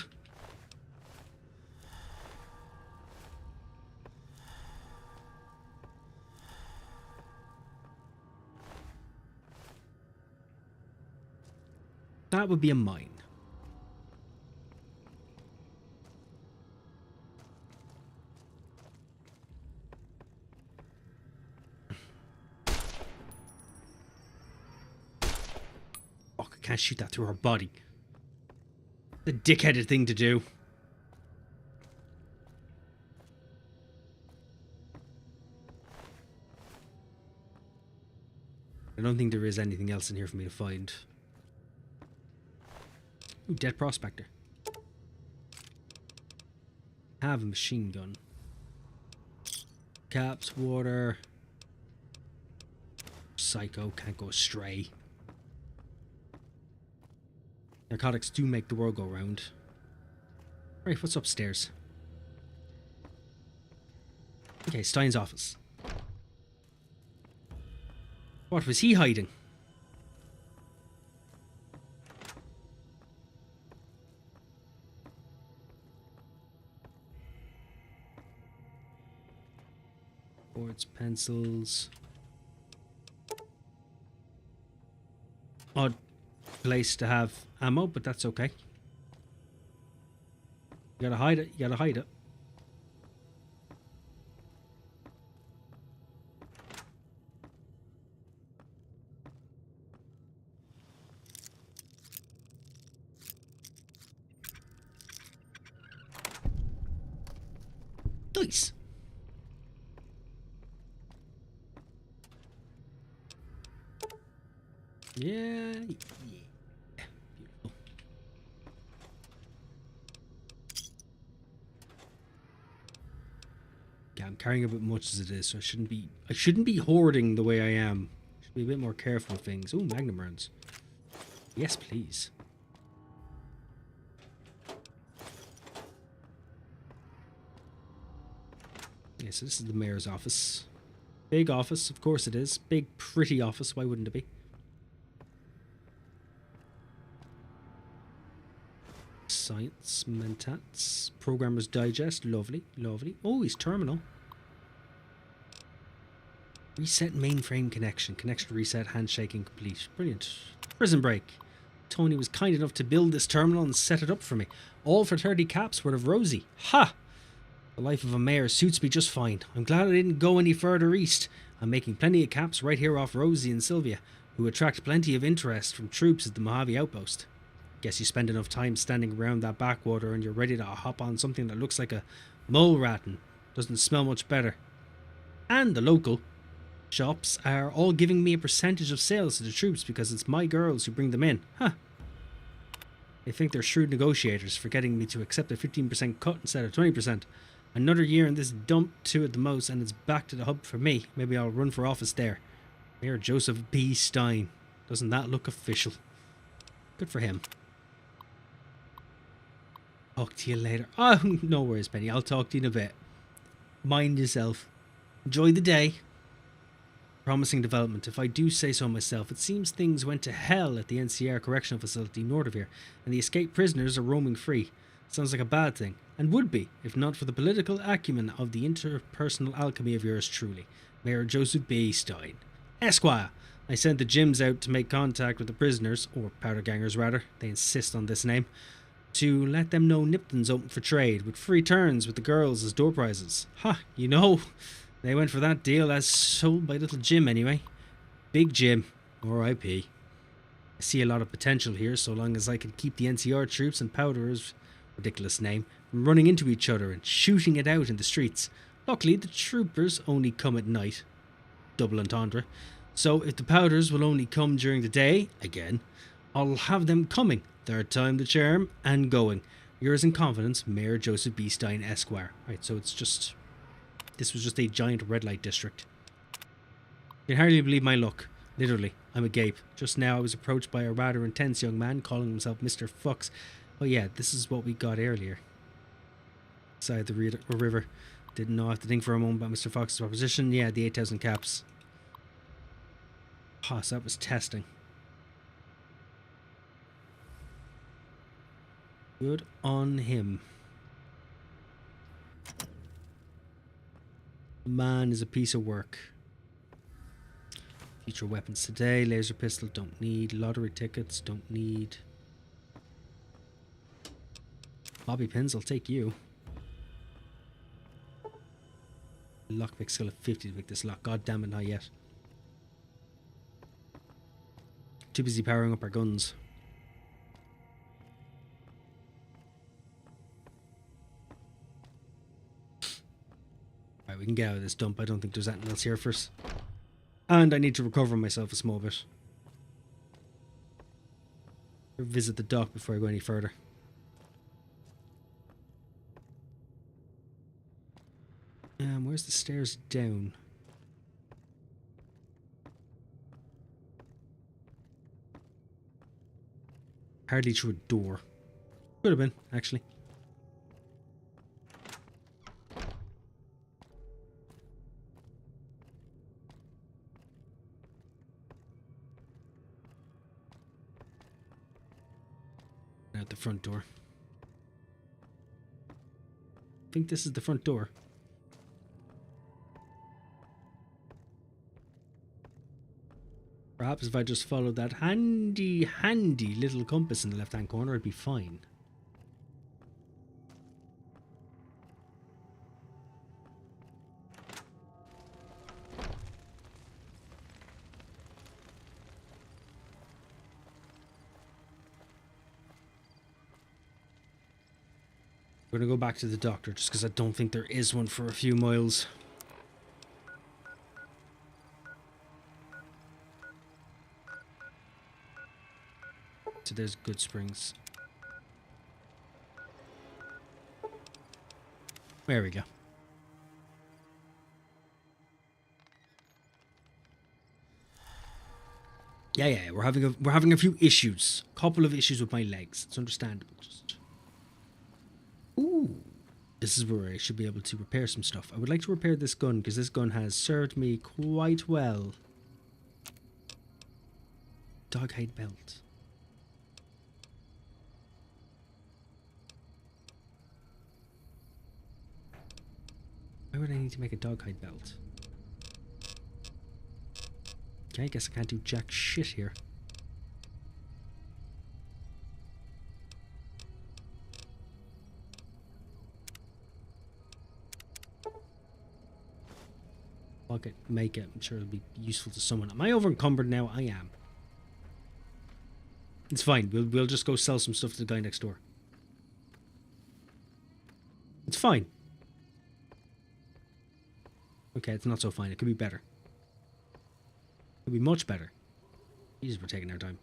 That would be a mine. Oh, I can't shoot that through her body. The dickheaded thing to do. I don't think there is anything else in here for me to find. Ooh, dead prospector. Have a machine gun. Caps, water. Psycho, can't go astray. Narcotics do make the world go round. Right, what's upstairs? Okay, Stein's office. What was he hiding? Boards, pencils. Odd place to have ammo, but that's okay. You gotta hide it, you gotta hide it. Nice. Yeah. Beautiful. Yeah, I'm carrying a bit much as it is, so I shouldn't be hoarding the way I am. Should be a bit more careful with things. Oh, magnum rounds. Yes, please. Yeah, so this is the mayor's office. Big office, of course it is. Big, pretty office, why wouldn't it be? Science, Mentats, Programmer's Digest, lovely, lovely. Oh, he's terminal. Reset mainframe connection. Connection reset, handshaking complete. Brilliant. Prison break. Tony was kind enough to build this terminal and set it up for me. All for 30 caps worth of Rosie. Ha! The life of a mayor suits me just fine. I'm glad I didn't go any further east. I'm making plenty of caps right here off Rosie and Sylvia, who attract plenty of interest from troops at the Mojave outpost. Guess you spend enough time standing around that backwater and you're ready to hop on something that looks like a mole rat and doesn't smell much better. And the local shops are all giving me a percentage of sales to the troops because it's my girls who bring them in. Huh. They think they're shrewd negotiators for getting me to accept a 15% cut instead of 20%. Another year in this dump, 2 at the most, and it's back to the hub for me. Maybe I'll run for office there. Mayor Joseph B. Stein. Doesn't that look official? Good for him. Talk to you later. Oh, no worries, Penny. I'll talk to you in a bit. Mind yourself. Enjoy the day. Promising development, if I do say so myself. It seems things went to hell at the NCR correctional facility north of here, and the escaped prisoners are roaming free. Sounds like a bad thing, and would be, if not for the political acumen of the interpersonal alchemy of yours truly, Mayor Joseph B. Stein. Esquire, I sent the Jims out to make contact with the prisoners, or powder gangers rather, they insist on this name, to let them know Nipton's open for trade, with free turns with the girls as door prizes. Ha, you know, they went for that deal as sold by little Jim anyway. Big Jim, R.I.P. I see a lot of potential here, so long as I can keep the NCR troops and powderers, ridiculous name, from running into each other and shooting it out in the streets. Luckily, the troopers only come at night. Double entendre. So if the powders will only come during the day, again, I'll have them coming. Third time the charm, and going. Yours in confidence, Mayor Joseph B. Stein, Esquire. Right, so it's just... This was just a giant red light district. You can hardly believe my luck. Literally, I'm agape. Just now I was approached by a rather intense young man calling himself Mr. Fucks. Oh yeah, this is what we got earlier. Side the river. Didn't know I have to think for a moment about Mr. Fox's proposition. Yeah, the 8,000 caps. Oh, so that was testing. Good on him. The man is a piece of work. Future weapons today. Laser pistol, don't need. Lottery tickets, don't need. Bobby pins, I'll take you. Lockpick skill of 50 to pick this lock. God damn it, not yet. Too busy powering up our guns. Right, we can get out of this dump. I don't think there's anything else here for us. And I need to recover myself a small bit. Visit the dock before I go any further. Where's the stairs down? Hardly through a door. Could have been, actually. Out the front door. I think this is the front door. Perhaps if I just followed that handy little compass in the left-hand corner, I'd be fine. We're going to go back to the doctor just because I don't think there is one for a few miles. So there's Good Springs. There we go. Yeah, we're having a few issues. Couple of issues with my legs. It's understandable. Just ooh, this is where I should be able to repair some stuff. I would like to repair this gun because this gun has served me quite well. Doghide belt. Why would I need to make a doghide belt? Okay, I guess I can't do jack shit here. Fuck it, make it. I'm sure it'll be useful to someone. Am I over encumbered now? I am. It's fine. We'll just go sell some stuff to the guy next door. It's fine. Okay, it's not so fine. It could be better. It could be much better. Jesus, we're taking our time.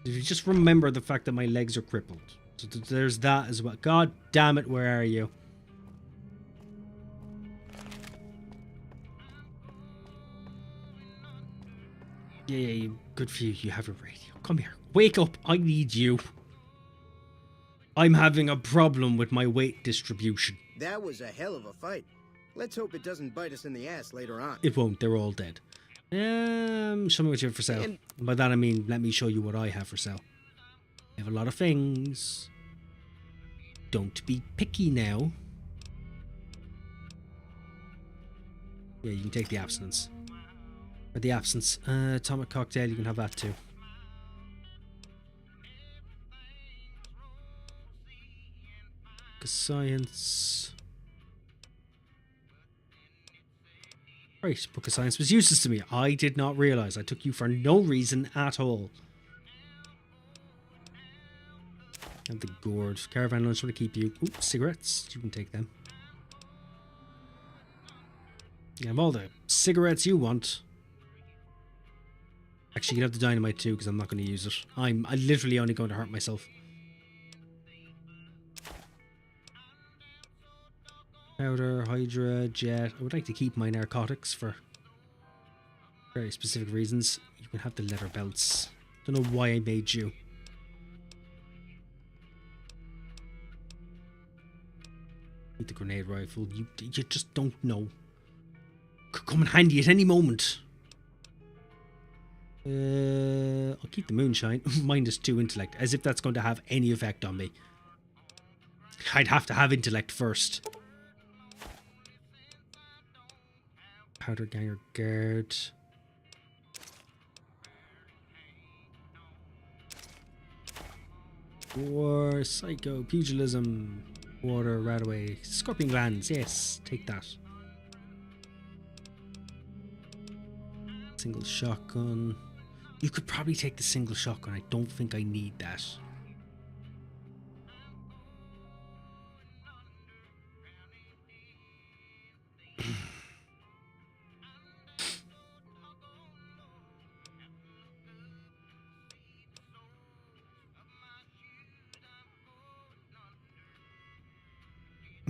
If you just remember the fact that my legs are crippled. So there's that as well. God damn it, where are you? Yeah, good for you. You have a radio. Come here. Wake up. I need you. I'm having a problem with my weight distribution. That was a hell of a fight. Let's hope it doesn't bite us in the ass later on. It won't. They're all dead. Show me what you have for sale. And by that I mean, let me show you what I have for sale. I have a lot of things. Don't be picky now. Yeah, you can take the abstinence. Or the absence. Atomic cocktail, you can have that too. Science. Right, Book of Science was useless to me. I did not realise. I took you for no reason at all. And the gourd. Caravan lunch will keep you. Ooh, cigarettes. You can take them. You have all the cigarettes you want. Actually, you can have the dynamite too, because I'm not going to use it. I'm literally only going to hurt myself. Powder, Hydra, Jet. I would like to keep my narcotics for very specific reasons. You can have the leather belts. Don't know why I made you. Need the grenade rifle. You just don't know. Could come in handy at any moment. I'll keep the moonshine. -2 intellect. As if that's going to have any effect on me. I'd have to have intellect first. Powder Ganger Guard. War, Psycho, Pugilism, Water, Radaway, Scorpion Glands. Yes, take that. Single shotgun. You could probably take the single shotgun. I don't think I need that.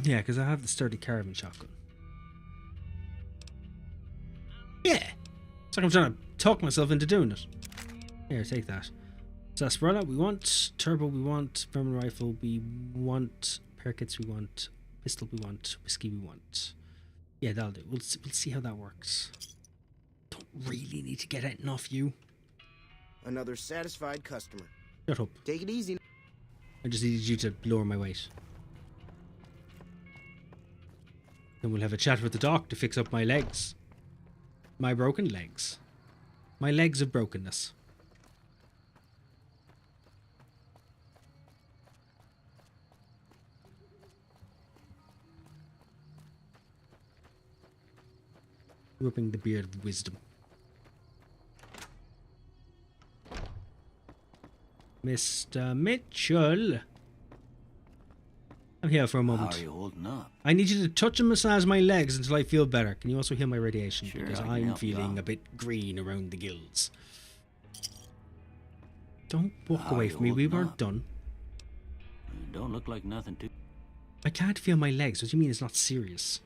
Yeah, because I have the sturdy caravan shotgun. Yeah! It's like I'm trying to talk myself into doing it. Here, take that. Sarsaparilla we want. Turbo we want. Vermin rifle we want. Perkits we want. Pistol we want. Whiskey we want. Yeah, that'll do. We'll see how that works. Don't really need to get anything off you. Another satisfied customer. Shut up. Take it easy. I just needed you to lower my weight. Then we'll have a chat with the doc to fix up my legs. My broken legs. My legs of brokenness. Whipping the beard of wisdom. Mr. Mitchell. I'm here for a moment. How are you holding up? I need you to touch and massage my legs until I feel better. Can you also heal my radiation? Sure, because I can I'm help you feeling out. a bit green around the gills. Don't walk How away are from me. you We holding weren't up? done. Don't look like nothing to... I can't feel my legs. What do you mean it's not serious?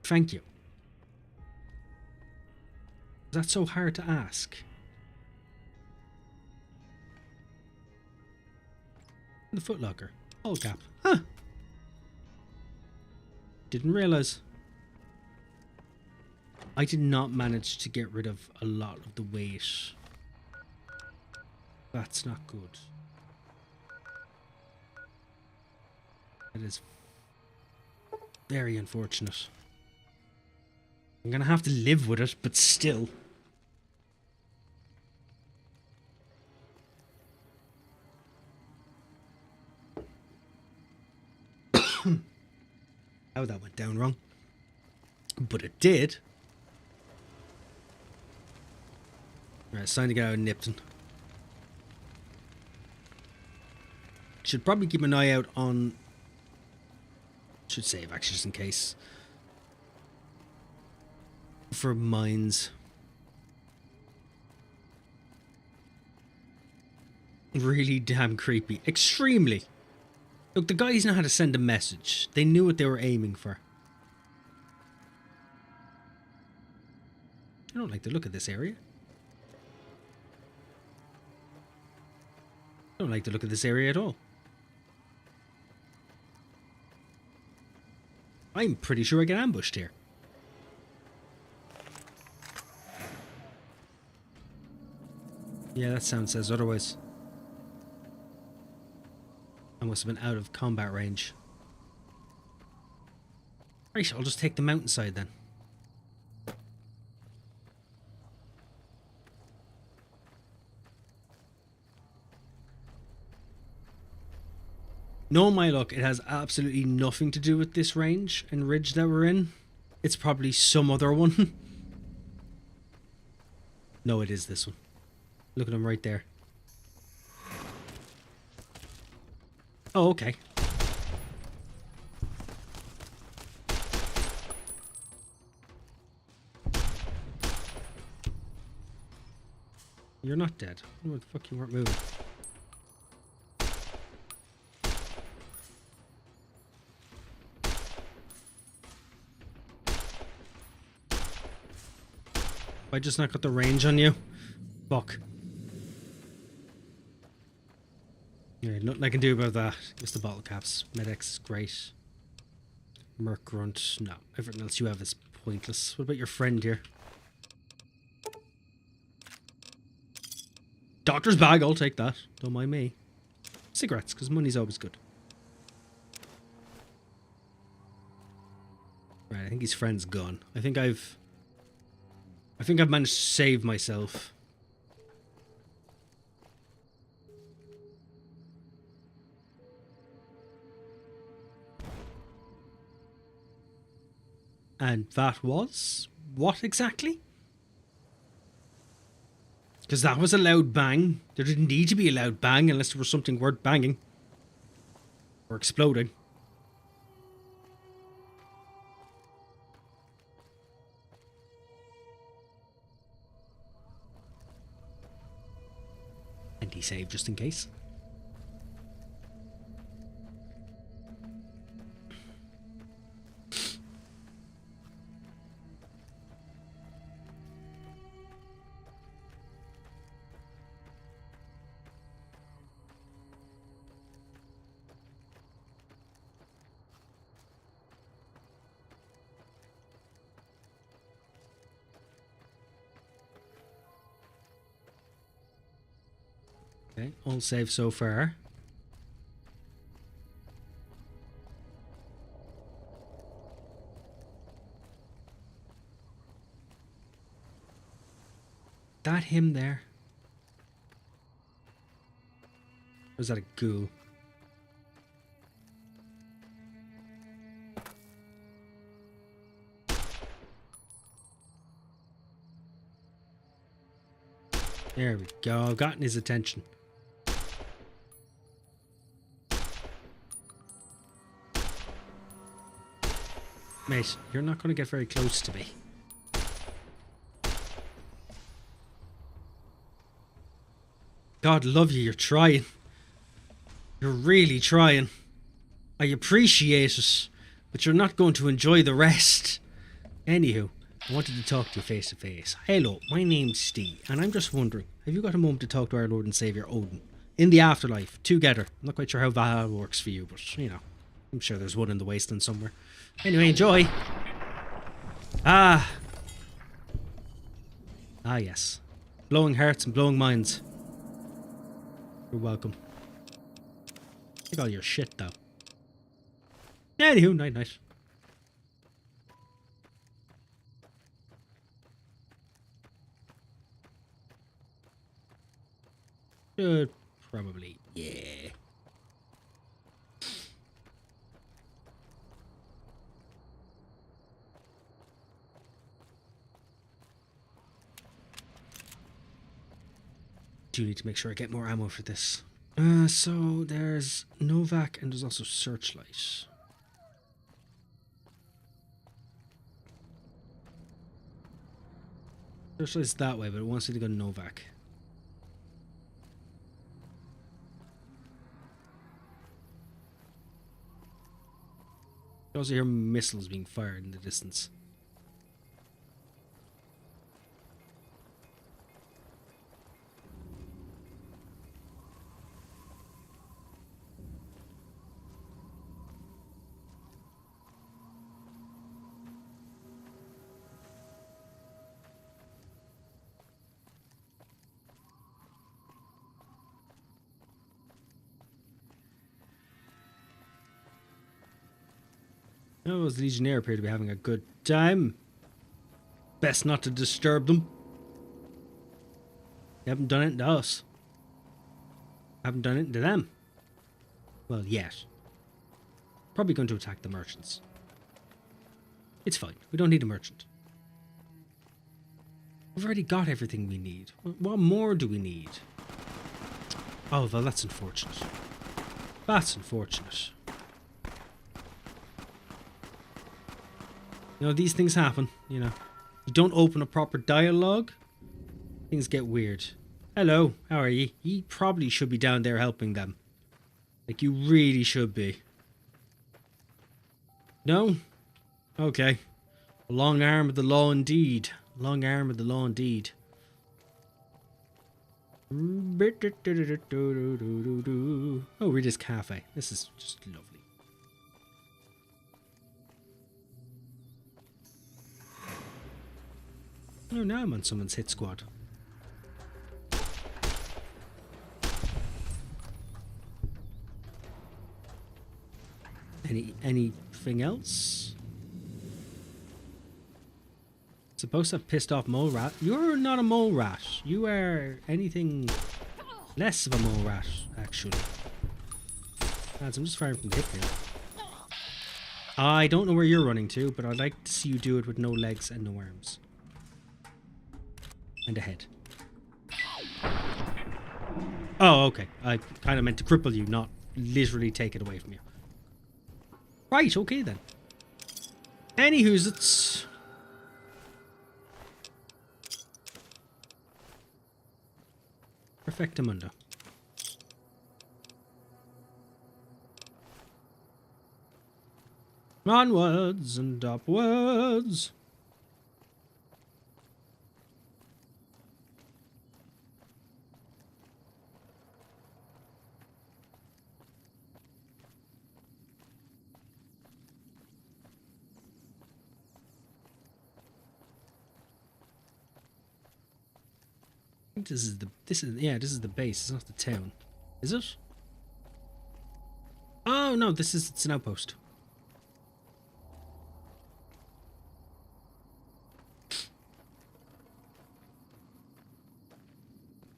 Thank you. That's so hard to ask. The footlocker. All cap. Huh. Didn't realize. I did not manage to get rid of a lot of the weight. That's not good. That is very unfortunate. I'm gonna have to live with it, but still. How that went down wrong. But it did. Alright, it's time to get out of Nipton. Should probably keep an eye out on... Should save actually just in case. For mines. Really damn creepy. Extremely. Look, the guys know how to send a message. They knew what they were aiming for. I don't like the look of this area. I don't like the look of this area at all. I'm pretty sure I get ambushed here. Yeah, that sound says otherwise. I must have been out of combat range. Right, I'll just take the mountainside then. No, my luck, it has absolutely nothing to do with this range and ridge that we're in. It's probably some other one. No, it is this one. Look at him right there. Oh, okay. You're not dead. What the fuck, you weren't moving. I just not got the range on you. Fuck. Yeah, nothing I can do about that. Just the bottle caps. Medex is great. Merc grunt. No, everything else you have is pointless. What about your friend here? Doctor's bag, I'll take that. Don't mind me. Cigarettes, because money's always good. Right, I think his friend's gone. I think I've managed to save myself. And that was what exactly? Because that was a loud bang. There didn't need to be a loud bang unless there was something worth banging. Or exploding. And he saved just in case. Okay, all safe so far. That him there? Or is that a ghoul? There we go. I've gotten his attention. Mate, you're not going to get very close to me. God love you, you're trying. You're really trying. I appreciate it, but you're not going to enjoy the rest. Anywho, I wanted to talk to you face to face. Hello, my name's Steve, and I'm just wondering, have you got a moment to talk to our Lord and Saviour Odin? In the afterlife, together. I'm not quite sure how that works for you, but, you know, I'm sure there's one in the wasteland somewhere. Anyway, enjoy. Ah, yes. Blowing hearts and blowing minds. You're welcome. Take all your shit, though. Anywho, night. Should probably, yeah. Do need to make sure I get more ammo for this. So there's Novak and there's also Searchlight. Searchlight's that way, but it wants you to go to Novak. You also hear missiles being fired in the distance. Oh, those Legionnaires appear to be having a good time. Best not to disturb them. They haven't done it to us. Haven't done it to them. Well, yet. Probably going to attack the merchants. It's fine. We don't need a merchant. We've already got everything we need. What more do we need? Oh, well, that's unfortunate. That's unfortunate. You know, these things happen, you know. You don't open a proper dialogue, things get weird. Hello, how are you? You probably should be down there helping them. Like, you really should be. No? Okay. A long arm of the law indeed. Long arm of the law indeed. Oh, Rita's Cafe. This is just lovely. Oh, now I'm on someone's hit squad. Anything else? Supposed to have pissed off mole rat. You're not a mole rat. You are anything less of a mole rat, actually. Lads, I'm just firing from the hip here. I don't know where you're running to, but I'd like to see you do it with no legs and no arms. And a head. Oh, okay. I kind of meant to cripple you, not literally take it away from you. Right, okay then. Anywho's it's... Perfectamundo. Onwards and upwards. This is the base. It's not the town, is it? Oh no, it's an outpost.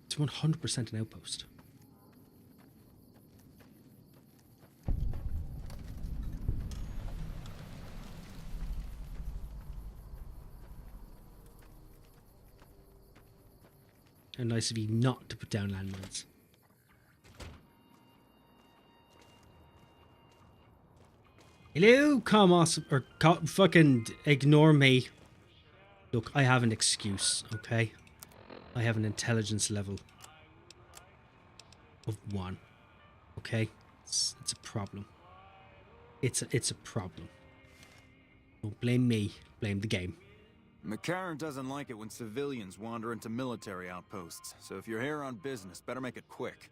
It's 100% an outpost. How nice of you not to put down landmines. Hello, fucking ignore me. Look, I have an excuse, okay? I have an intelligence level of 1. Okay? It's a problem. It's a problem. Don't blame me, blame the game. McCarran doesn't like it when civilians wander into military outposts, so if you're here on business, better make it quick.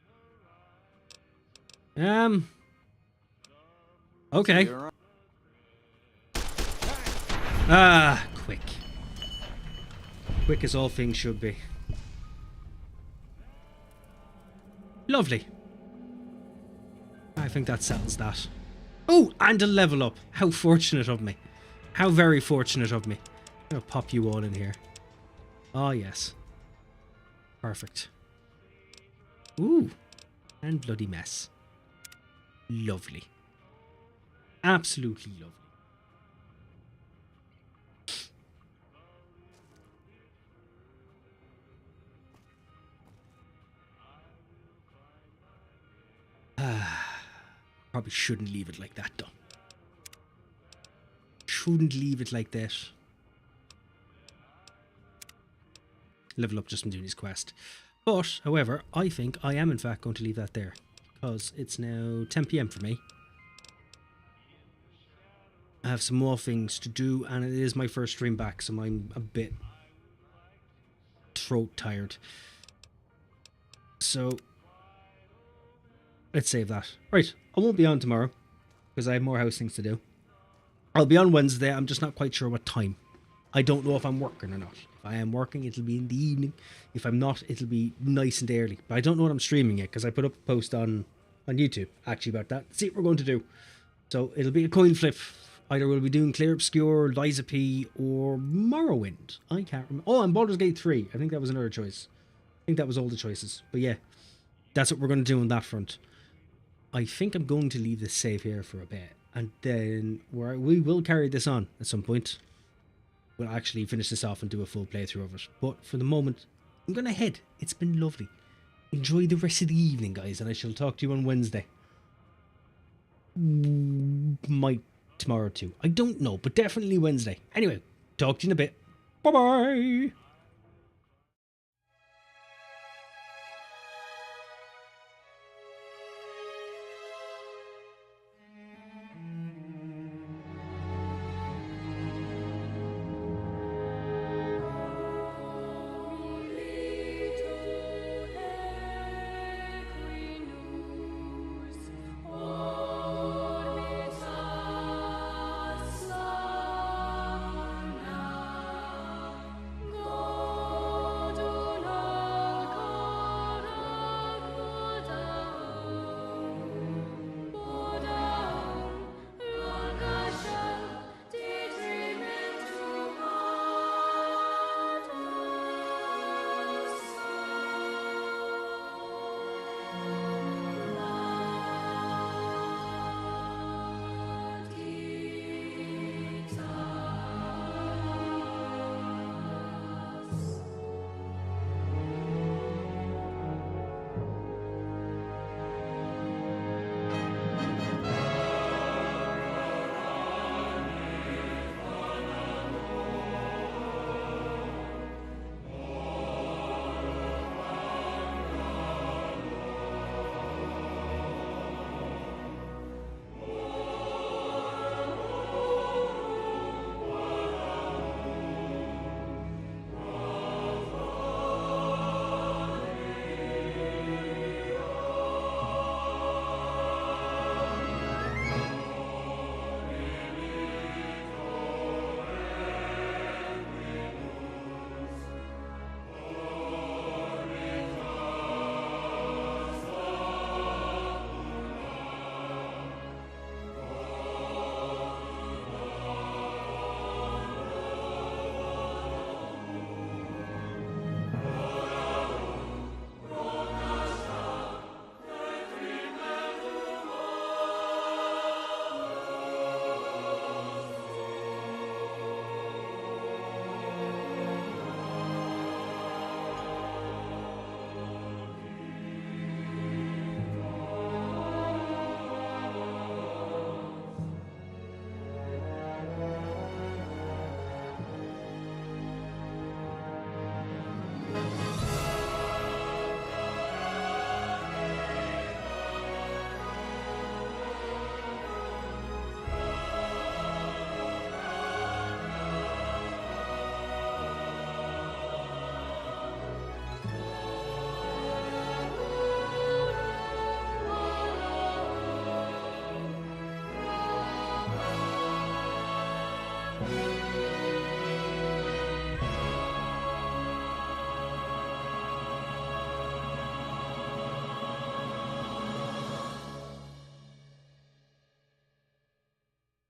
Okay. Quick. Quick as all things should be. Lovely. I think that settles that. Oh, and a level up. How fortunate of me. How very fortunate of me. I'm gonna pop you all in here. Oh, yes. Perfect. Ooh. And bloody mess. Lovely. Absolutely lovely. Probably shouldn't leave it like that, though. Shouldn't leave it like that. Level up just from doing his quest. But, however, I think I am in fact going to leave that there. Because it's now 10 PM for me. I have some more things to do, and it is my first stream back, so I'm a bit throat tired. So, let's save that. Right, I won't be on tomorrow, because I have more house things to do. I'll be on Wednesday, I'm just not quite sure what time. I don't know if I'm working or not. If I am working, it'll be in the evening. If I'm not, it'll be nice and early. But I don't know what I'm streaming yet, because I put up a post on YouTube, actually, about that. See what we're going to do. So, it'll be a coin flip Either we'll be doing Clear Obscure, Liza P, or Morrowind. I can't remember. Oh, and Baldur's Gate 3. I think that was another choice. I think that was all the choices. But yeah, that's what we're going to do on that front. I think I'm going to leave this save here for a bit. And then we will carry this on at some point. We'll actually finish this off and do a full playthrough of it. But for the moment, I'm going to head. It's been lovely. Enjoy the rest of the evening, guys. And I shall talk to you on Wednesday. Might tomorrow too. I don't know, but definitely Wednesday. Anyway, talk to you in a bit. Bye-bye.